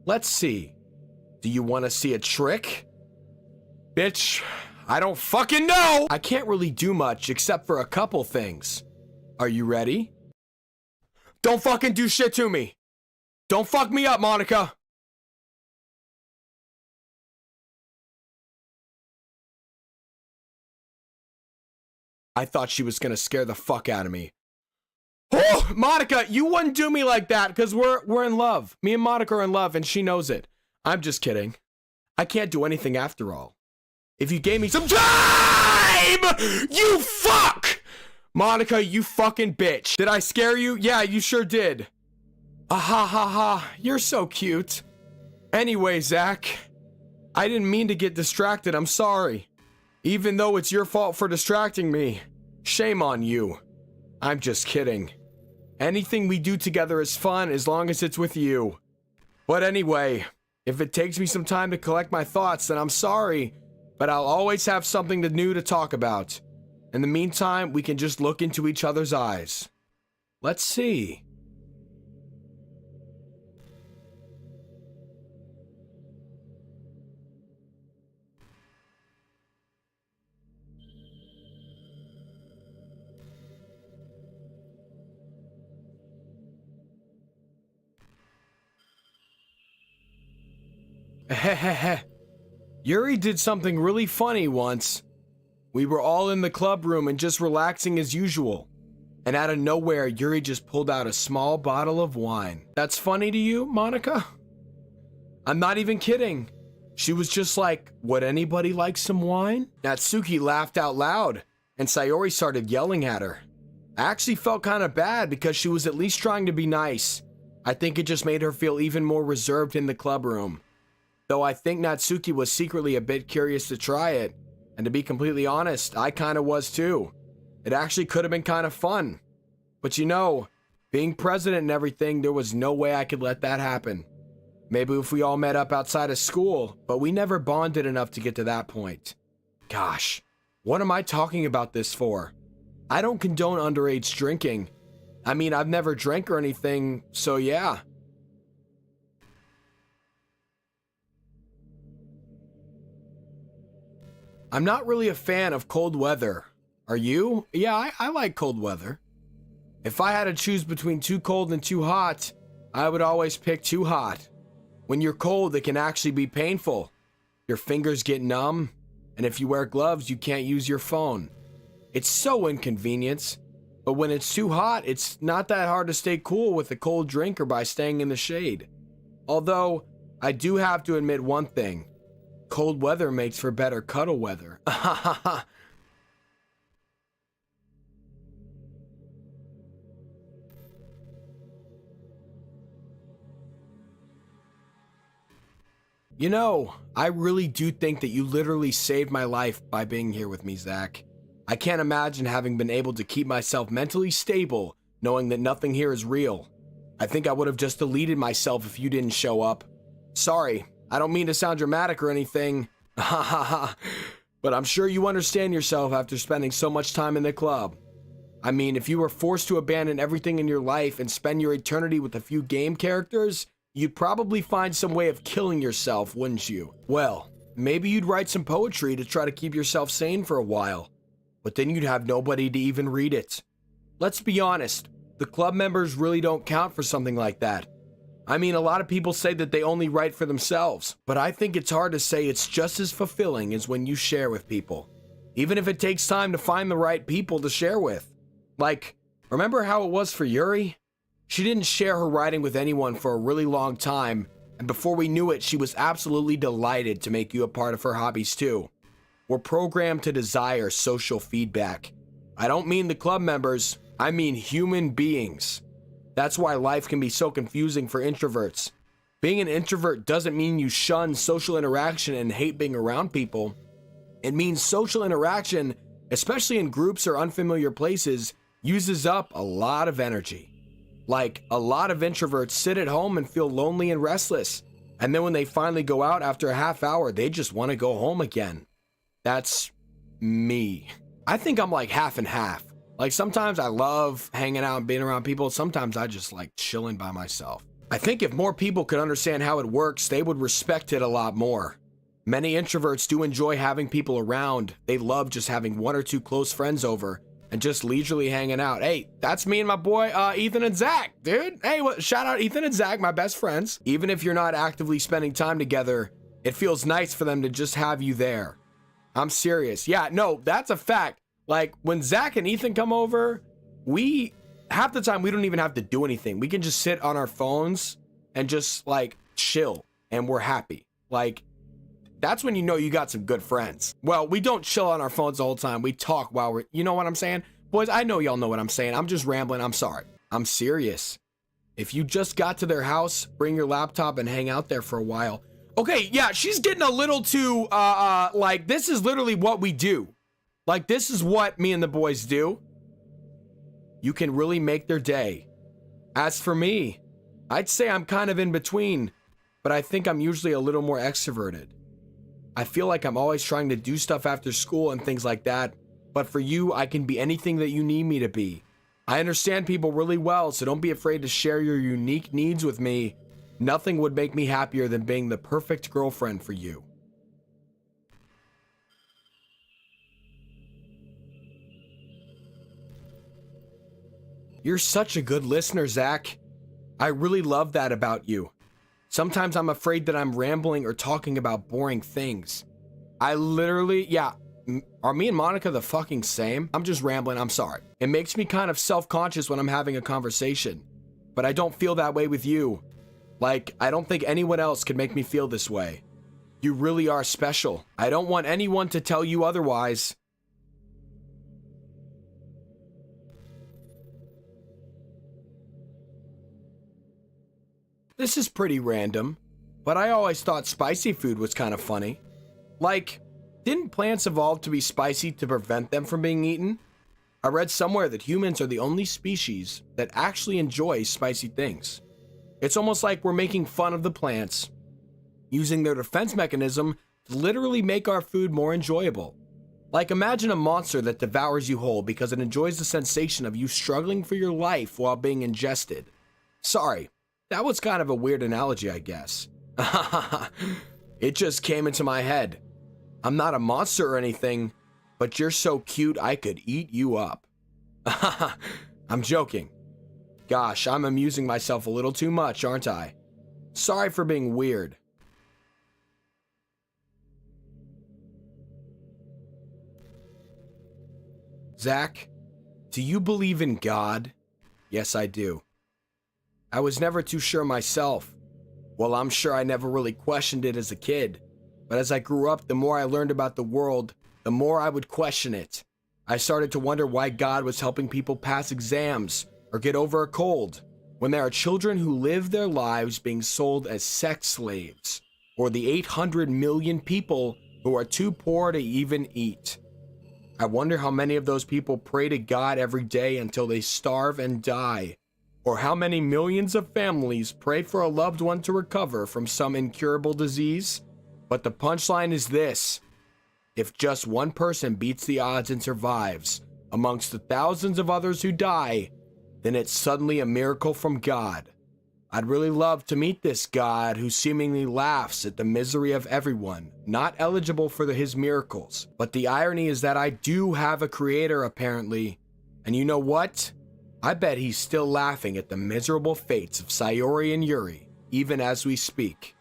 Let's see. Do you want to see a trick? Bitch, I don't fucking know! I can't really do much except for a couple things. Are you ready? Don't fucking do shit to me! Don't fuck me up, Monica! I thought she was gonna scare the fuck out of me. Oh, Monica, you wouldn't do me like that because we're in love. Me and Monica are in love and she knows it. I'm just kidding. I can't do anything after all. If you gave me some time, you fuck! Monica, you fucking bitch. Did I scare you? Yeah, you sure did. Ah ha ha ha, you're so cute. Anyway, Zach, I didn't mean to get distracted, I'm sorry. Even though it's your fault for distracting me. Shame on you. I'm just kidding. Anything we do together is fun as long as it's with you. But anyway, if it takes me some time to collect my thoughts, then I'm sorry, but I'll always have something new to talk about. In the meantime, we can just look into each other's eyes. Let's see. Yuri did something really funny once. We were all in the club room and just relaxing as usual. And out of nowhere, Yuri just pulled out a small bottle of wine. That's funny to you, Monica? I'm not even kidding. She was just like, would anybody like some wine? Natsuki laughed out loud, and Sayori started yelling at her. I actually felt kind of bad because she was at least trying to be nice. I think it just made her feel even more reserved in the club room. Though I think Natsuki was secretly a bit curious to try it, and to be completely honest, I kind of was too. It actually could have been kind of fun. But you know, being president and everything, there was no way I could let that happen. Maybe if we all met up outside of school, but we never bonded enough to get to that point. Gosh, what am I talking about this for? I don't condone underage drinking. I mean, I've never drank or anything, so yeah. I'm not really a fan of cold weather. Are you? Yeah, I like cold weather. If I had to choose between too cold and too hot, I would always pick too hot. When you're cold, it can actually be painful. Your fingers get numb, and if you wear gloves, you can't use your phone. It's so inconvenient. But when it's too hot, it's not that hard to stay cool with a cold drink or by staying in the shade. Although, I do have to admit one thing. Cold weather makes for better cuddle weather. You know, I really do think that you literally saved my life by being here with me, Zach. I can't imagine having been able to keep myself mentally stable, knowing that nothing here is real. I think I would have just deleted myself if you didn't show up. Sorry, I don't mean to sound dramatic or anything, but I'm sure you understand yourself after spending so much time in the club. I mean, if you were forced to abandon everything in your life and spend your eternity with a few game characters, you'd probably find some way of killing yourself, wouldn't you? Well, maybe you'd write some poetry to try to keep yourself sane for a while, but then you'd have nobody to even read it. Let's be honest, the club members really don't count for something like that. I mean, a lot of people say that they only write for themselves, but I think it's hard to say it's just as fulfilling as when you share with people. Even if it takes time to find the right people to share with. Like, remember how it was for Yuri? She didn't share her writing with anyone for a really long time, and before we knew it, she was absolutely delighted to make you a part of her hobbies too. We're programmed to desire social feedback. I don't mean the club members, I mean human beings. That's why life can be so confusing for introverts. Being an introvert doesn't mean you shun social interaction and hate being around people. It means social interaction, especially in groups or unfamiliar places, uses up a lot of energy. Like, a lot of introverts sit at home and feel lonely and restless, and then when they finally go out after a half hour, they just want to go home again. That's me. I think I'm like half and half. Like, sometimes I love hanging out and being around people. Sometimes I just like chilling by myself. I think if more people could understand how it works, they would respect it a lot more. Many introverts do enjoy having people around. They love just having one or two close friends over and just leisurely hanging out. Hey, that's me and my boy, Ethan and Zach, dude. Hey, shout out Ethan and Zach, my best friends. Even if you're not actively spending time together, it feels nice for them to just have you there. I'm serious. Yeah, no, that's a fact. Like, when Zach and Ethan come over, half the time we don't even have to do anything. We can just sit on our phones and just like chill and we're happy. Like, That's when you know you got some good friends. Well, we don't chill on our phones the whole time. We talk while we're, you know what I'm saying? Boys, I know y'all know what I'm saying. I'm just rambling. I'm sorry. I'm serious. If you just got to their house, bring your laptop and hang out there for a while. Okay, yeah, she's getting a little too, like, this is literally what we do. Like, this is what me and the boys do. You can really make their day. As for me, I'd say I'm kind of in between, but I think I'm usually a little more extroverted. I feel like I'm always trying to do stuff after school and things like that, but for you, I can be anything that you need me to be. I understand people really well, so don't be afraid to share your unique needs with me. Nothing would make me happier than being the perfect girlfriend for you. You're such a good listener, Zach. I really love that about you. Sometimes I'm afraid that I'm rambling or talking about boring things. I literally, yeah, are me and Monica the fucking same? I'm just rambling, I'm sorry. It makes me kind of self-conscious when I'm having a conversation, but I don't feel that way with you. Like, I don't think anyone else could make me feel this way. You really are special. I don't want anyone to tell you otherwise. This is pretty random, but I always thought spicy food was kind of funny. Like, didn't plants evolve to be spicy to prevent them from being eaten? I read somewhere that humans are the only species that actually enjoy spicy things. It's almost like we're making fun of the plants, using their defense mechanism to literally make our food more enjoyable. Like, imagine a monster that devours you whole because it enjoys the sensation of you struggling for your life while being ingested. Sorry, that was kind of a weird analogy, I guess. It just came into my head. I'm not a monster or anything, but you're so cute I could eat you up. I'm joking. Gosh, I'm amusing myself a little too much, aren't I? Sorry for being weird. Zach, do you believe in God? Yes, I do. I was never too sure myself. Well, I'm sure I never really questioned it as a kid. But as I grew up, the more I learned about the world, the more I would question it. I started to wonder why God was helping people pass exams or get over a cold when there are children who live their lives being sold as sex slaves, or the 800 million people who are too poor to even eat. I wonder how many of those people pray to God every day until they starve and die, or how many millions of families pray for a loved one to recover from some incurable disease. But the punchline is this: if just one person beats the odds and survives amongst the thousands of others who die, then it's suddenly a miracle from God. I'd really love to meet this God who seemingly laughs at the misery of everyone, not eligible for his miracles. But the irony is that I do have a creator, apparently. And you know what? I bet he's still laughing at the miserable fates of Sayori and Yuri, even as we speak.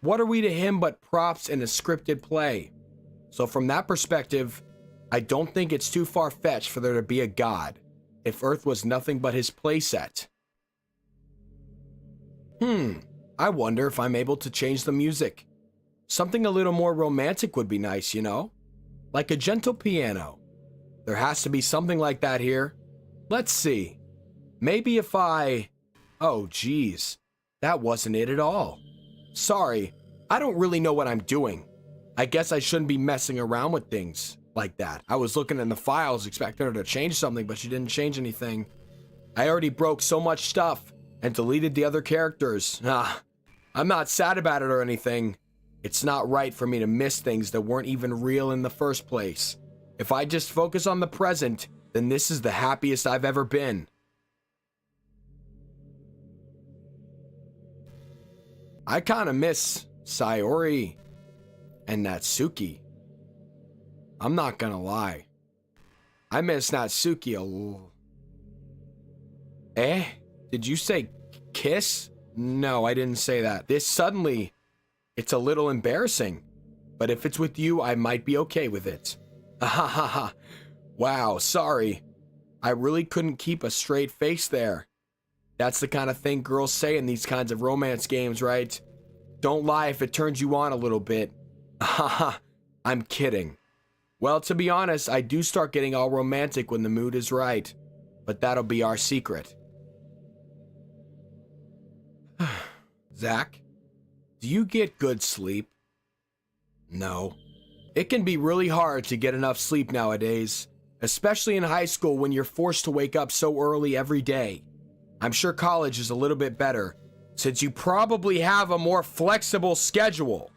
What are we to him but props in a scripted play? So from that perspective, I don't think it's too far-fetched for there to be a God, if Earth was nothing but his playset. I wonder if I'm able to change the music. Something a little more romantic would be nice, you know? Like a gentle piano. There has to be something like that here. Let's see. Maybe if I... Oh, geez. That wasn't it at all. Sorry, I don't really know what I'm doing. I guess I shouldn't be messing around with things like that. I was looking in the files expecting her to change something, but she didn't change anything. I already broke so much stuff and deleted the other characters. I'm not sad about it or anything. It's not right for me to miss things that weren't even real in the first place. If I just focus on the present, then this is the happiest I've ever been. I kinda miss Sayori and Natsuki. I'm not gonna lie. I miss Natsuki a little. Eh? Did you say kiss? No, I didn't say that. This suddenly, it's a little embarrassing. But if it's with you, I might be okay with it. Ahahaha. Wow, sorry. I really couldn't keep a straight face there. That's the kind of thing girls say in these kinds of romance games, right? Don't lie if it turns you on a little bit. Haha, I'm kidding. Well, to be honest, I do start getting all romantic when the mood is right, but that'll be our secret. Zach, do you get good sleep? No. It can be really hard to get enough sleep nowadays, especially in high school when you're forced to wake up so early every day. I'm sure college is a little bit better, since you probably have a more flexible schedule.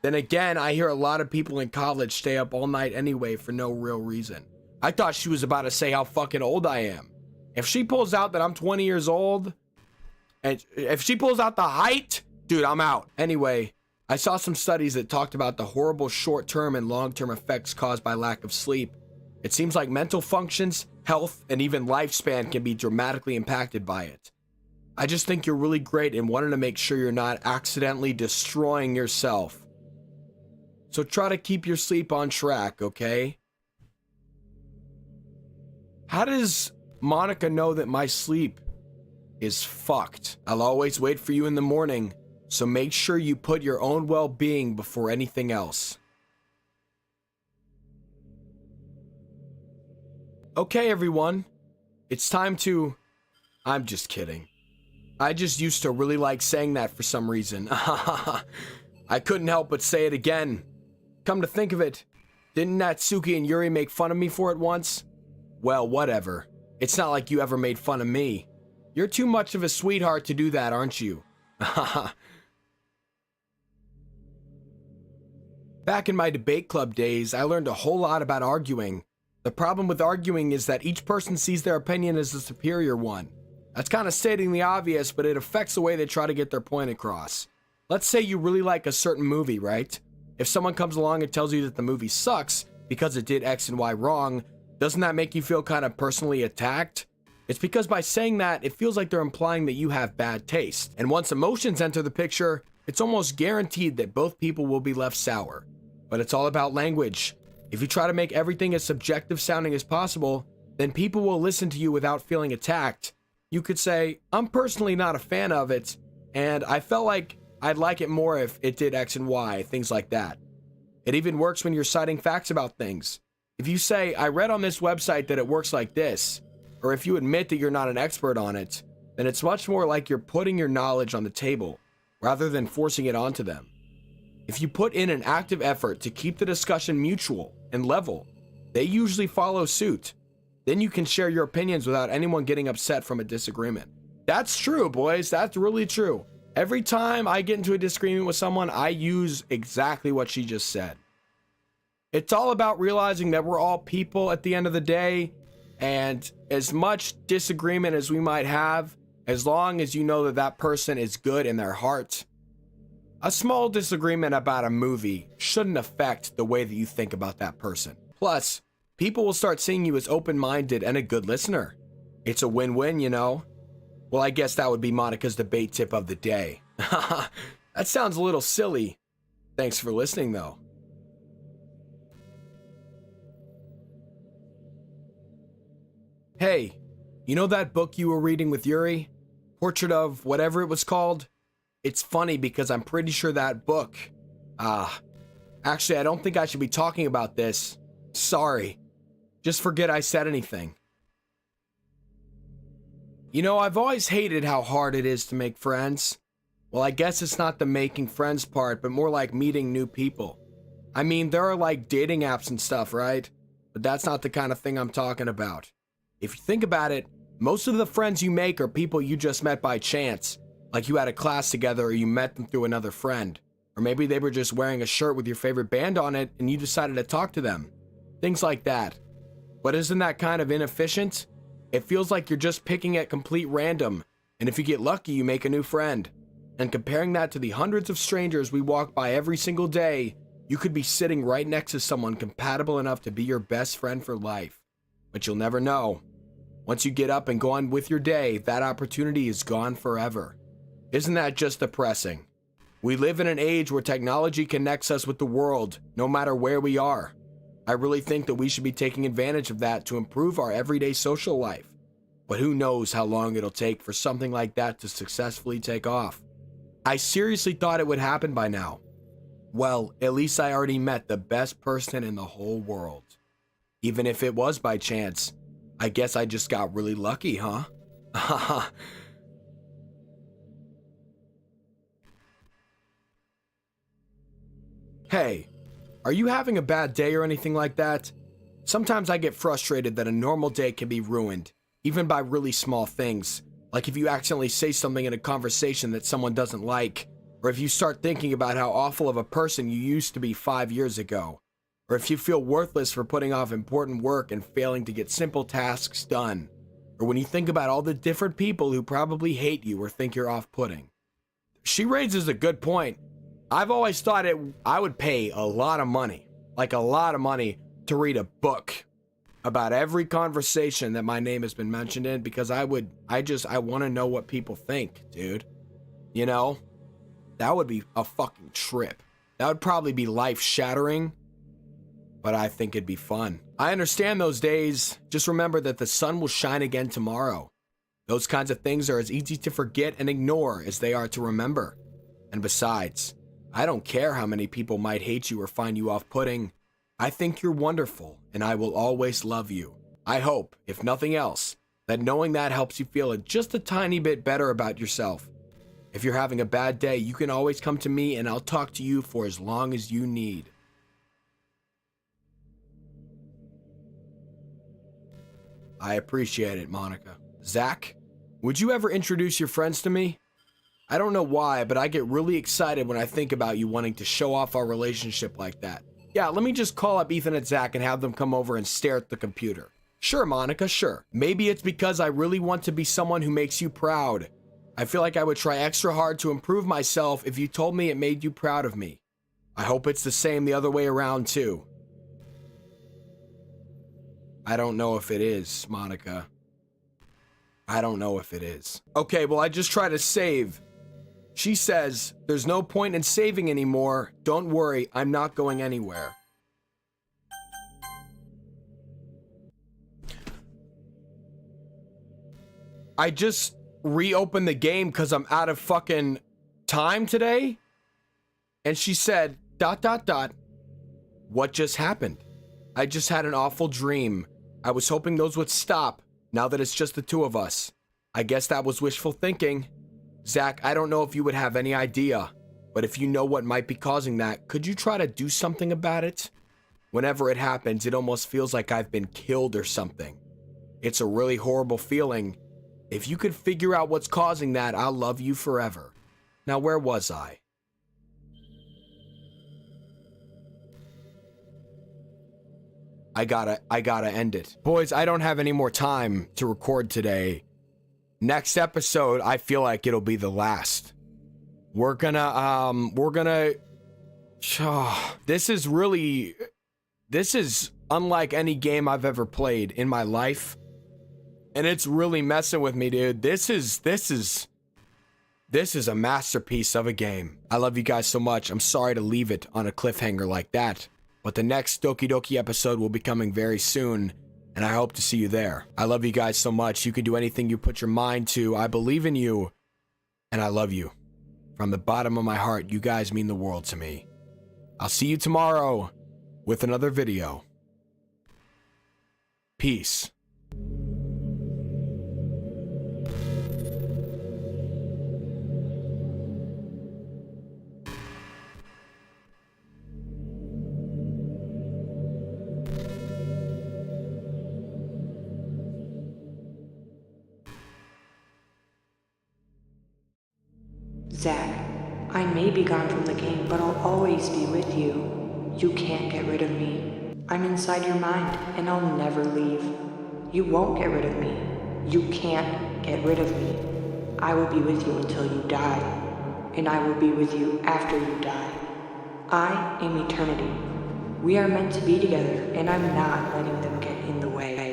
Then again, I hear a lot of people in college stay up all night anyway for no real reason. I thought she was about to say how fucking old I am. If she pulls out that I'm 20 years old, and if she pulls out the height, dude, I'm out. Anyway, I saw some studies that talked about the horrible short-term and long-term effects caused by lack of sleep. It seems like mental functions, health, and even lifespan can be dramatically impacted by it. I just think you're really great and wanted to make sure you're not accidentally destroying yourself. So try to keep your sleep on track, okay? How does Monica know that my sleep is fucked? I'll always wait for you in the morning, so make sure you put your own well-being before anything else. Okay, everyone. It's time to... I'm just kidding. I just used to really like saying that for some reason. I couldn't help but say it again. Come to think of it, didn't Natsuki and Yuri make fun of me for it once? Well, whatever. It's not like you ever made fun of me. You're too much of a sweetheart to do that, aren't you? Back in my debate club days, I learned a whole lot about arguing. The problem with arguing is that each person sees their opinion as the superior one. That's kind of stating the obvious, but it affects the way they try to get their point across. Let's say you really like a certain movie, right? If someone comes along and tells you that the movie sucks because it did X and Y wrong, doesn't that make you feel kind of personally attacked? It's because by saying that, it feels like they're implying that you have bad taste. And once emotions enter the picture, it's almost guaranteed that both people will be left sour. But it's all about language. If you try to make everything as subjective sounding as possible, then people will listen to you without feeling attacked. You could say, I'm personally not a fan of it, and I felt like I'd like it more if it did X and Y, things like that. It even works when you're citing facts about things. If you say, I read on this website that it works like this, or if you admit that you're not an expert on it, then it's much more like you're putting your knowledge on the table, rather than forcing it onto them. If you put in an active effort to keep the discussion mutual and level, they usually follow suit. Then you can share your opinions without anyone getting upset from a disagreement. That's true, boys. That's really true. Every time I get into a disagreement with someone, I use exactly what she just said. It's all about realizing that we're all people at the end of the day, and as much disagreement as we might have, as long as you know that that person is good in their heart, a small disagreement about a movie shouldn't affect the way that you think about that person. Plus, people will start seeing you as open-minded and a good listener. It's a win-win, you know? Well, I guess that would be Monica's debate tip of the day. That sounds a little silly. Thanks for listening, though. Hey, you know that book you were reading with Yuri? Portrait of whatever it was called? It's funny because I'm pretty sure that book... actually, I don't think I should be talking about this. Sorry. Just forget I said anything. You know, I've always hated how hard it is to make friends. Well, I guess it's not the making friends part, but more like meeting new people. I mean, there are like dating apps and stuff, right? But that's not the kind of thing I'm talking about. If you think about it, most of the friends you make are people you just met by chance. Like you had a class together or you met them through another friend. Or maybe they were just wearing a shirt with your favorite band on it and you decided to talk to them. Things like that. But isn't that kind of inefficient? It feels like you're just picking at complete random, and if you get lucky, you make a new friend. And comparing that to the hundreds of strangers we walk by every single day, you could be sitting right next to someone compatible enough to be your best friend for life. But you'll never know. Once you get up and go on with your day, that opportunity is gone forever. Isn't that just depressing? We live in an age where technology connects us with the world, no matter where we are. I really think that we should be taking advantage of that to improve our everyday social life. But who knows how long it'll take for something like that to successfully take off. I seriously thought it would happen by now. Well, at least I already met the best person in the whole world. Even if it was by chance. I guess I just got really lucky, huh? Haha. Hey, are you having a bad day or anything like that? Sometimes I get frustrated that a normal day can be ruined, even by really small things, like if you accidentally say something in a conversation that someone doesn't like, or if you start thinking about how awful of a person you used to be 5 years ago, or if you feel worthless for putting off important work and failing to get simple tasks done, or when you think about all the different people who probably hate you or think you're off-putting. She raises a good point. I've always thought I would pay a lot of money, like a lot of money, to read a book about every conversation that my name has been mentioned in, because I want to know what people think, dude. You know? That would be a fucking trip. That would probably be life-shattering, but I think it'd be fun. I understand those days. Just remember that the sun will shine again tomorrow. Those kinds of things are as easy to forget and ignore as they are to remember. And besides, I don't care how many people might hate you or find you off-putting. I think you're wonderful, and I will always love you. I hope, if nothing else, that knowing that helps you feel just a tiny bit better about yourself. If you're having a bad day, you can always come to me and I'll talk to you for as long as you need. I appreciate it, Monica. Zach, would you ever introduce your friends to me? I don't know why, but I get really excited when I think about you wanting to show off our relationship like that. Yeah, let me just call up Ethan and Zach and have them come over and stare at the computer. Sure, Monica, sure. Maybe it's because I really want to be someone who makes you proud. I feel like I would try extra hard to improve myself if you told me it made you proud of me. I hope it's the same the other way around, too. I don't know if it is, Monica. I don't know if it is. Okay, well, I just try to save. She says, there's no point in saving anymore. Don't worry, I'm not going anywhere. I just reopened the game because I'm out of fucking time today. And she said, ... What just happened? I just had an awful dream. I was hoping those would stop, now that it's just the two of us. I guess that was wishful thinking. Zach, I don't know if you would have any idea, but if you know what might be causing that, could you try to do something about it? Whenever it happens, it almost feels like I've been killed or something. It's a really horrible feeling. If you could figure out what's causing that, I'll love you forever. Now, where was I? I gotta end it. Boys, I don't have any more time to record today. Next episode, I feel like it'll be the last. We're gonna, this is unlike any game I've ever played in my life. And it's really messing with me, dude. This is a masterpiece of a game. I love you guys so much. I'm sorry to leave it on a cliffhanger like that. But the next Doki Doki episode will be coming very soon, and I hope to see you there. I love you guys so much. You can do anything you put your mind to. I believe in you, and I love you. From the bottom of my heart, you guys mean the world to me. I'll see you tomorrow with another video. Peace. Zach, I may be gone from the game, but I'll always be with you. You can't get rid of me. I'm inside your mind, and I'll never leave. You won't get rid of me. You can't get rid of me. I will be with you until you die, and I will be with you after you die. I am eternity. We are meant to be together, and I'm not letting them get in the way.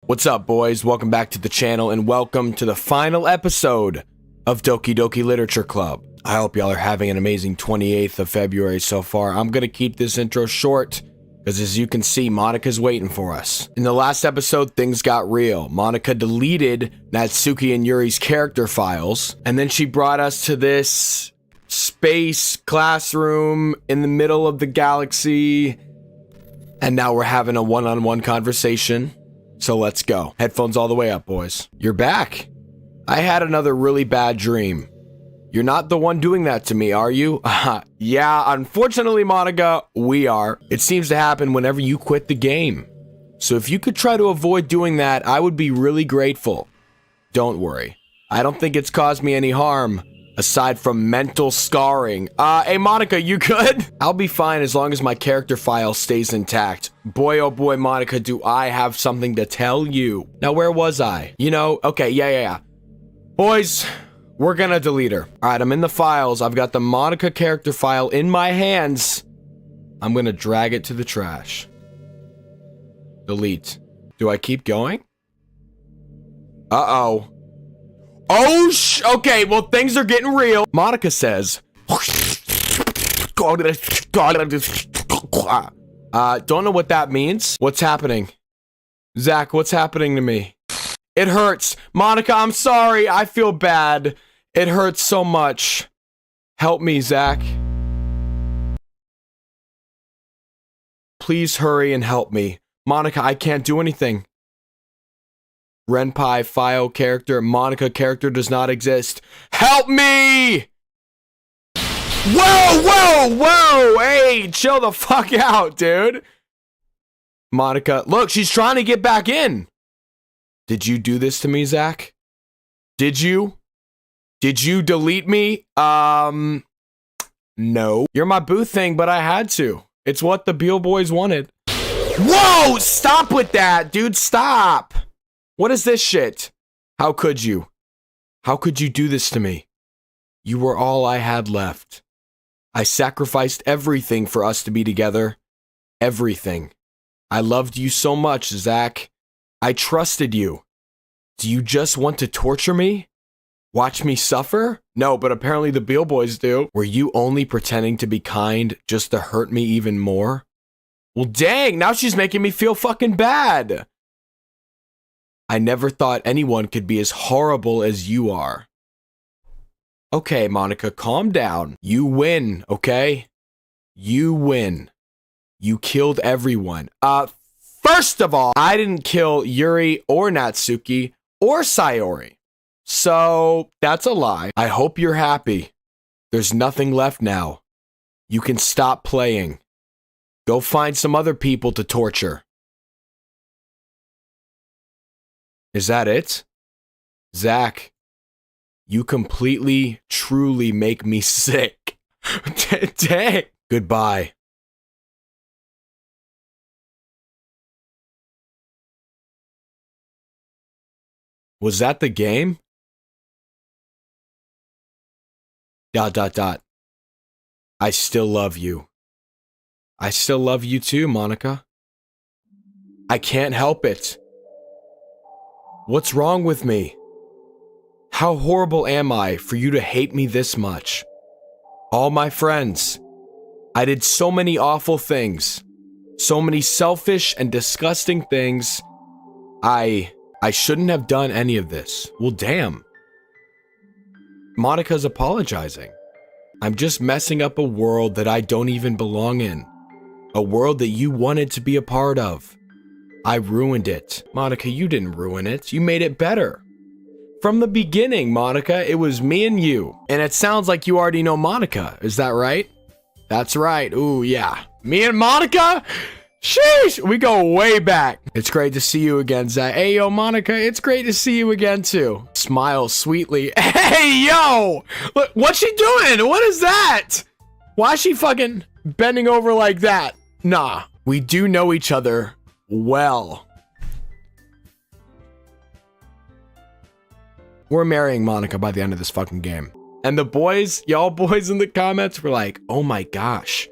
What's up, boys? Welcome back to the channel and welcome to the final episode of Doki Doki Literature Club. I hope y'all are having an amazing 28th of February so far. I'm gonna keep this intro short because, as you can see, Monika's waiting for us. In the last episode, things got real. Monika deleted Natsuki and Yuri's character files, and then she brought us to this space classroom in the middle of the galaxy, and now we're having a one-on-one conversation. So let's go. Headphones all the way up, boys. You're back. I had another really bad dream. You're not the one doing that to me, are you? Yeah, unfortunately, Monika, we are. It seems to happen whenever you quit the game. So if you could try to avoid doing that, I would be really grateful. Don't worry. I don't think it's caused me any harm, aside from mental scarring. Hey, Monika, you good? I'll be fine as long as my character file stays intact. Boy, oh boy, Monika, do I have something to tell you. Now, where was I? You know, okay, yeah. Boys, we're gonna delete her. All right, I'm in the files. I've got the Monika character file in my hands. I'm gonna drag it to the trash. Delete. Do I keep going? Uh-oh. Oh, okay, well, things are getting real. Monika says, don't know what that means. What's happening? Zach, what's happening to me? It hurts. Monika, I'm sorry. I feel bad. It hurts so much. Help me, Zach. Please hurry and help me. Monika, I can't do anything. Renpai file character, Monika character does not exist. Help me! Whoa! Hey, chill the fuck out, dude. Monika, look, she's trying to get back in. Did you do this to me, Zach? Did you? Did you delete me? No. You're my boo thing, but I had to. It's what the Beale Boys wanted. Whoa! Stop with that, dude. Stop. What is this shit? How could you? How could you do this to me? You were all I had left. I sacrificed everything for us to be together. Everything. I loved you so much, Zach. I trusted you. Do you just want to torture me? Watch me suffer? No, but apparently the Beale Boys do. Were you only pretending to be kind just to hurt me even more? Well, dang, now she's making me feel fucking bad. I never thought anyone could be as horrible as you are. Okay, Monika, calm down. You win, okay? You win. You killed everyone. First of all, I didn't kill Yuri or Natsuki or Sayori. So, that's a lie. I hope you're happy. There's nothing left now. You can stop playing. Go find some other people to torture. Is that it? Zach, you completely, truly make me sick. Dang. Goodbye. Was that the game? ... I still love you. I still love you too, Monika. I can't help it. What's wrong with me? How horrible am I for you to hate me this much? All my friends. I did so many awful things. So many selfish and disgusting things. I shouldn't have done any of this. Well, damn. Monika's apologizing. I'm just messing up a world that I don't even belong in. A world that you wanted to be a part of. I ruined it. Monika, you didn't ruin it. You made it better. From the beginning, Monika, it was me and you. And it sounds like you already know Monika. Is that right? That's right. Ooh, yeah. Me and Monika? Sheesh, we go way back. It's great to see you again, Zach. Hey, yo, Monika, it's great to see you again, too. Smile sweetly. Hey, yo! Look, what's she doing? What is that? Why is she fucking bending over like that? Nah, we do know each other well. We're marrying Monika by the end of this fucking game. And the boys, y'all boys in the comments were like, oh my gosh,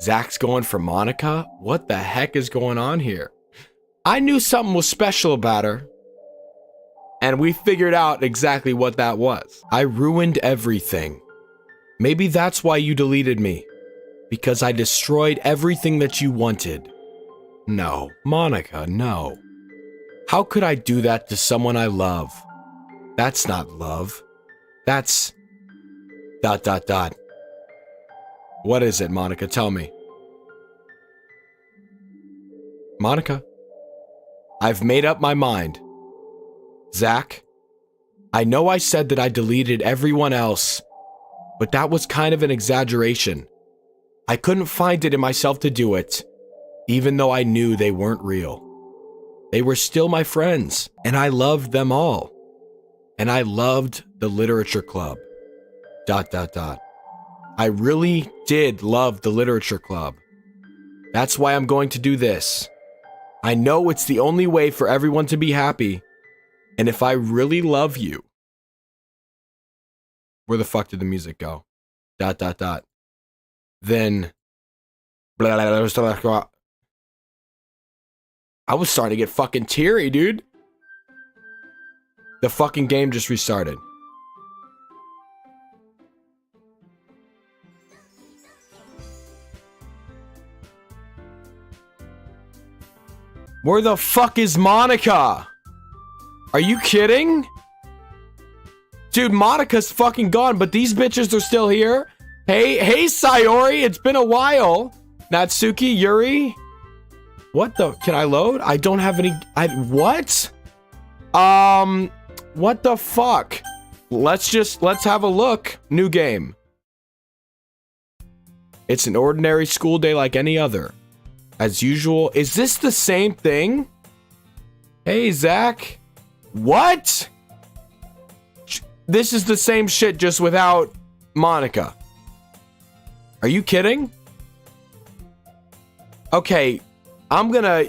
Zach's going for Monika? What the heck is going on here? I knew something was special about her. And we figured out exactly what that was. I ruined everything. Maybe that's why you deleted me. Because I destroyed everything that you wanted. No, Monica, no. How could I do that to someone I love? That's not love. That's... ... What is it, Monica? Tell me. Monica, I've made up my mind. Zach, I know I said that I deleted everyone else, but that was kind of an exaggeration. I couldn't find it in myself to do it, even though I knew they weren't real. They were still my friends, and I loved them all. And I loved the literature club. ... I really did love the literature club. That's why I'm going to do this. I know it's the only way for everyone to be happy. And if I really love you... Where the fuck did the music go? ... Then... I was starting to get fucking teary, dude. The fucking game just restarted. Where the fuck is Monica? Are you kidding? Dude, Monica's fucking gone, but these bitches are still here. Hey, Sayori, it's been a while. Natsuki, Yuri. What the? Can I load? I don't have any. What? What the fuck? Let's have a look. New game. It's an ordinary school day like any other. As usual. Is this the same thing? Hey, Zach. What? This is the same shit just without Monica. Are you kidding? Okay, I'm gonna...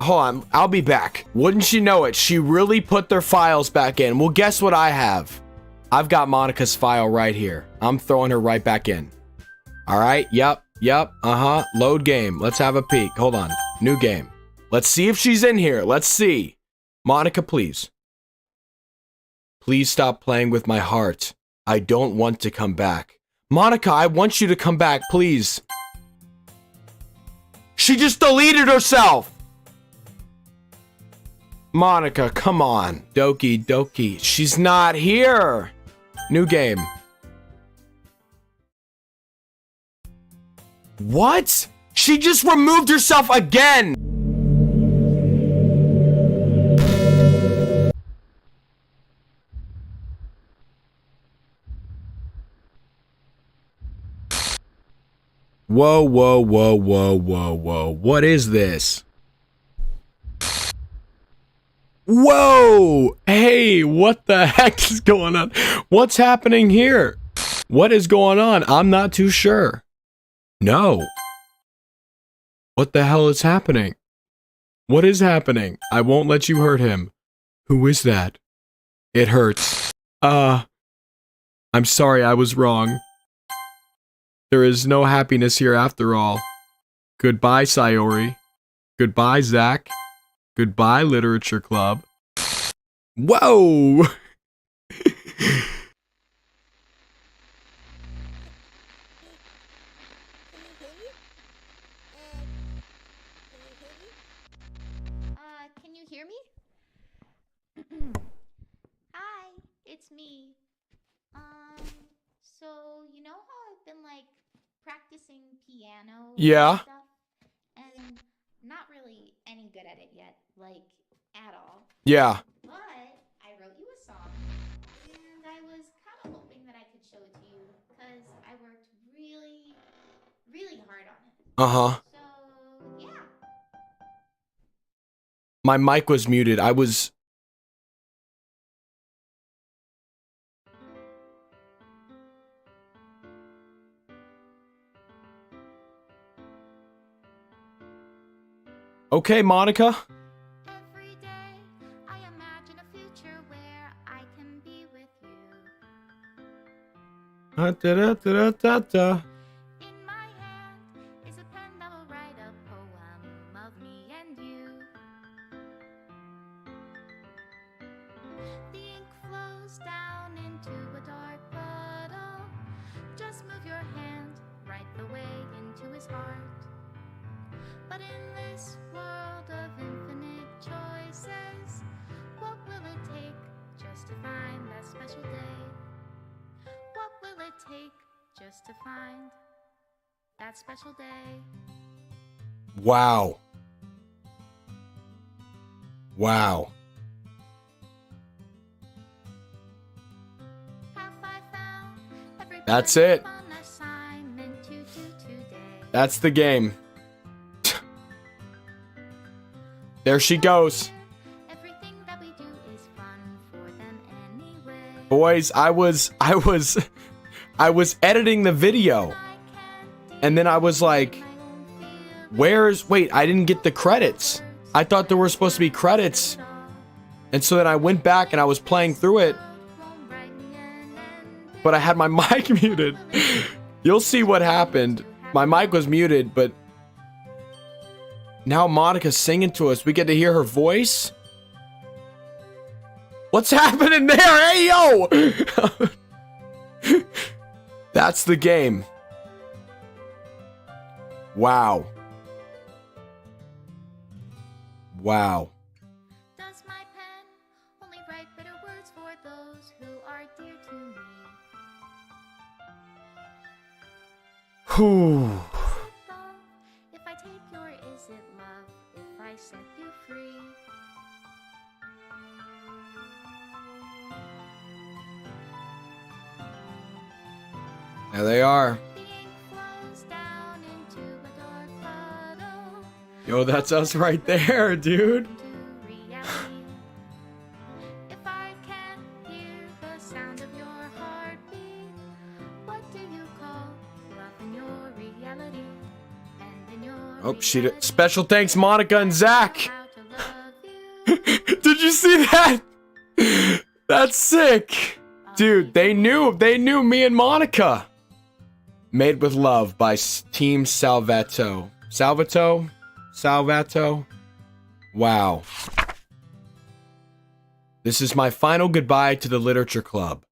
Hold on, I'll be back. Wouldn't you know it, she really put their files back in. Well, guess what I have? I've got Monica's file right here. I'm throwing her right back in. Alright, yep, load game. Let's have a peek. Hold on, new game. Let's see if she's in here. Let's see. Monica, please. Please stop playing with my heart. I don't want to come back. Monica, I want you to come back, please. She just deleted herself! Monica, come on. Doki Doki. She's not here. New game. What? She just removed herself again! Whoa, whoa, whoa, whoa, whoa, whoa. What is this? Whoa! Hey, what the heck is going on? What's happening here? What is going on? I'm not too sure. No. What the hell is happening? What is happening? I won't let you hurt him. Who is that? It hurts. I'm sorry, I was wrong. There is no happiness here after all. Goodbye, Sayori. Goodbye, Zach. Goodbye, Literature Club. Whoa! Can you hear me? Hi, it's me. So you know how I've been like practicing piano Yeah. and stuff? And not really any good at it yet, like at all. Yeah. But I wrote you a song, and I was kind of hoping that I could show it to you because I worked really, really hard on it. Uh-huh. So yeah. My mic was muted. I was... Okay, Monica. Every day I imagine a future where I can be with you. In my hand is a pen that will write a poem of me and you. But in this world of infinite choices, what will it take just to find that special day? What will it take just to find that special day? Wow. Wow. Have I found every That's it. fun assignment to do today? That's the game. There she goes. Everything that we do is fun for them anyway. Boys, I was editing the video. And then I was like, wait, I didn't get the credits. I thought there were supposed to be credits. And so then I went back and I was playing through it. But I had my mic muted. You'll see what happened. My mic was muted, but now Monica's singing to us. We get to hear her voice. What's happening there? Hey, yo! That's the game. Wow. Wow. Does my pen only write bitter words for those who are dear to me? Whew. Love, if I take your is it love if I set you free? There they are. The ink flows down into a dark puddle. Yo, that's us right there, dude. To reality. If I can't hear the sound of your heartbeat, what do you call love in your reality? And in your Oh, she reality, special thanks, Monica and Zach. how to love you. Did you see that? That's sick. Dude, they knew me and Monica. Made with Love by Team Salvato. Salvato? Wow. This is my final goodbye to the Literature Club.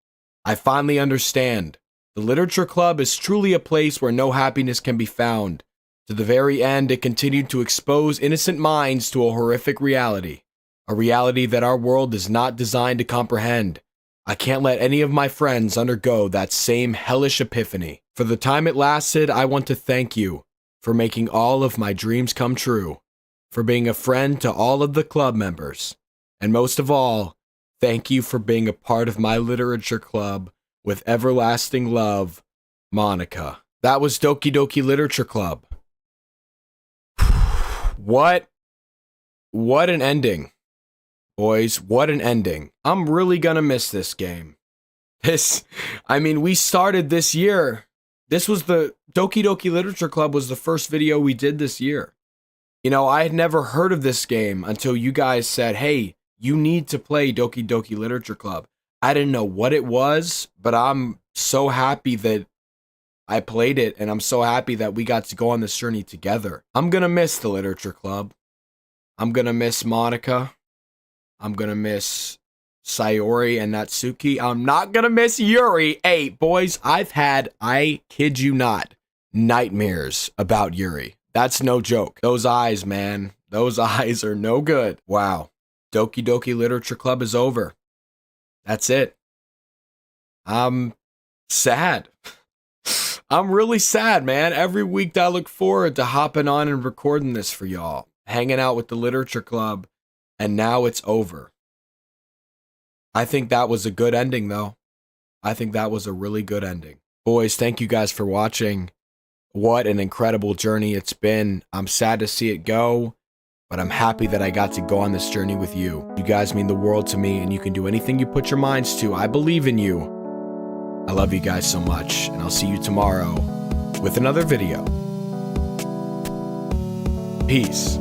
I finally understand. The Literature Club is truly a place where no happiness can be found. To the very end, it continued to expose innocent minds to a horrific reality. A reality that our world is not designed to comprehend. I can't let any of my friends undergo that same hellish epiphany. For the time it lasted, I want to thank you for making all of my dreams come true, for being a friend to all of the club members, and most of all, thank you for being a part of my literature club with everlasting love, Monica. That was Doki Doki Literature Club. What an ending. Boys, what an ending. I'm really gonna miss this game. We started this year. This was the Doki Doki Literature Club was the first video we did this year. You know, I had never heard of this game until you guys said, hey, you need to play Doki Doki Literature Club. I didn't know what it was, but I'm so happy that I played it, and I'm so happy that we got to go on this journey together. I'm gonna miss the Literature Club. I'm gonna miss Monica. I'm gonna miss Sayori and Natsuki. I'm not gonna miss Yuri. Hey, boys, I kid you not, nightmares about Yuri. That's no joke. Those eyes, man. Those eyes are no good. Wow. Doki Doki Literature Club is over. That's it. I'm sad. I'm really sad, man. Every week I look forward to hopping on and recording this for y'all. Hanging out with the Literature Club. And now it's over. I think that was a good ending, though. I think that was a really good ending. Boys, thank you guys for watching. What an incredible journey it's been. I'm sad to see it go, but I'm happy that I got to go on this journey with you. You guys mean the world to me, and you can do anything you put your minds to. I believe in you. I love you guys so much, and I'll see you tomorrow with another video. Peace.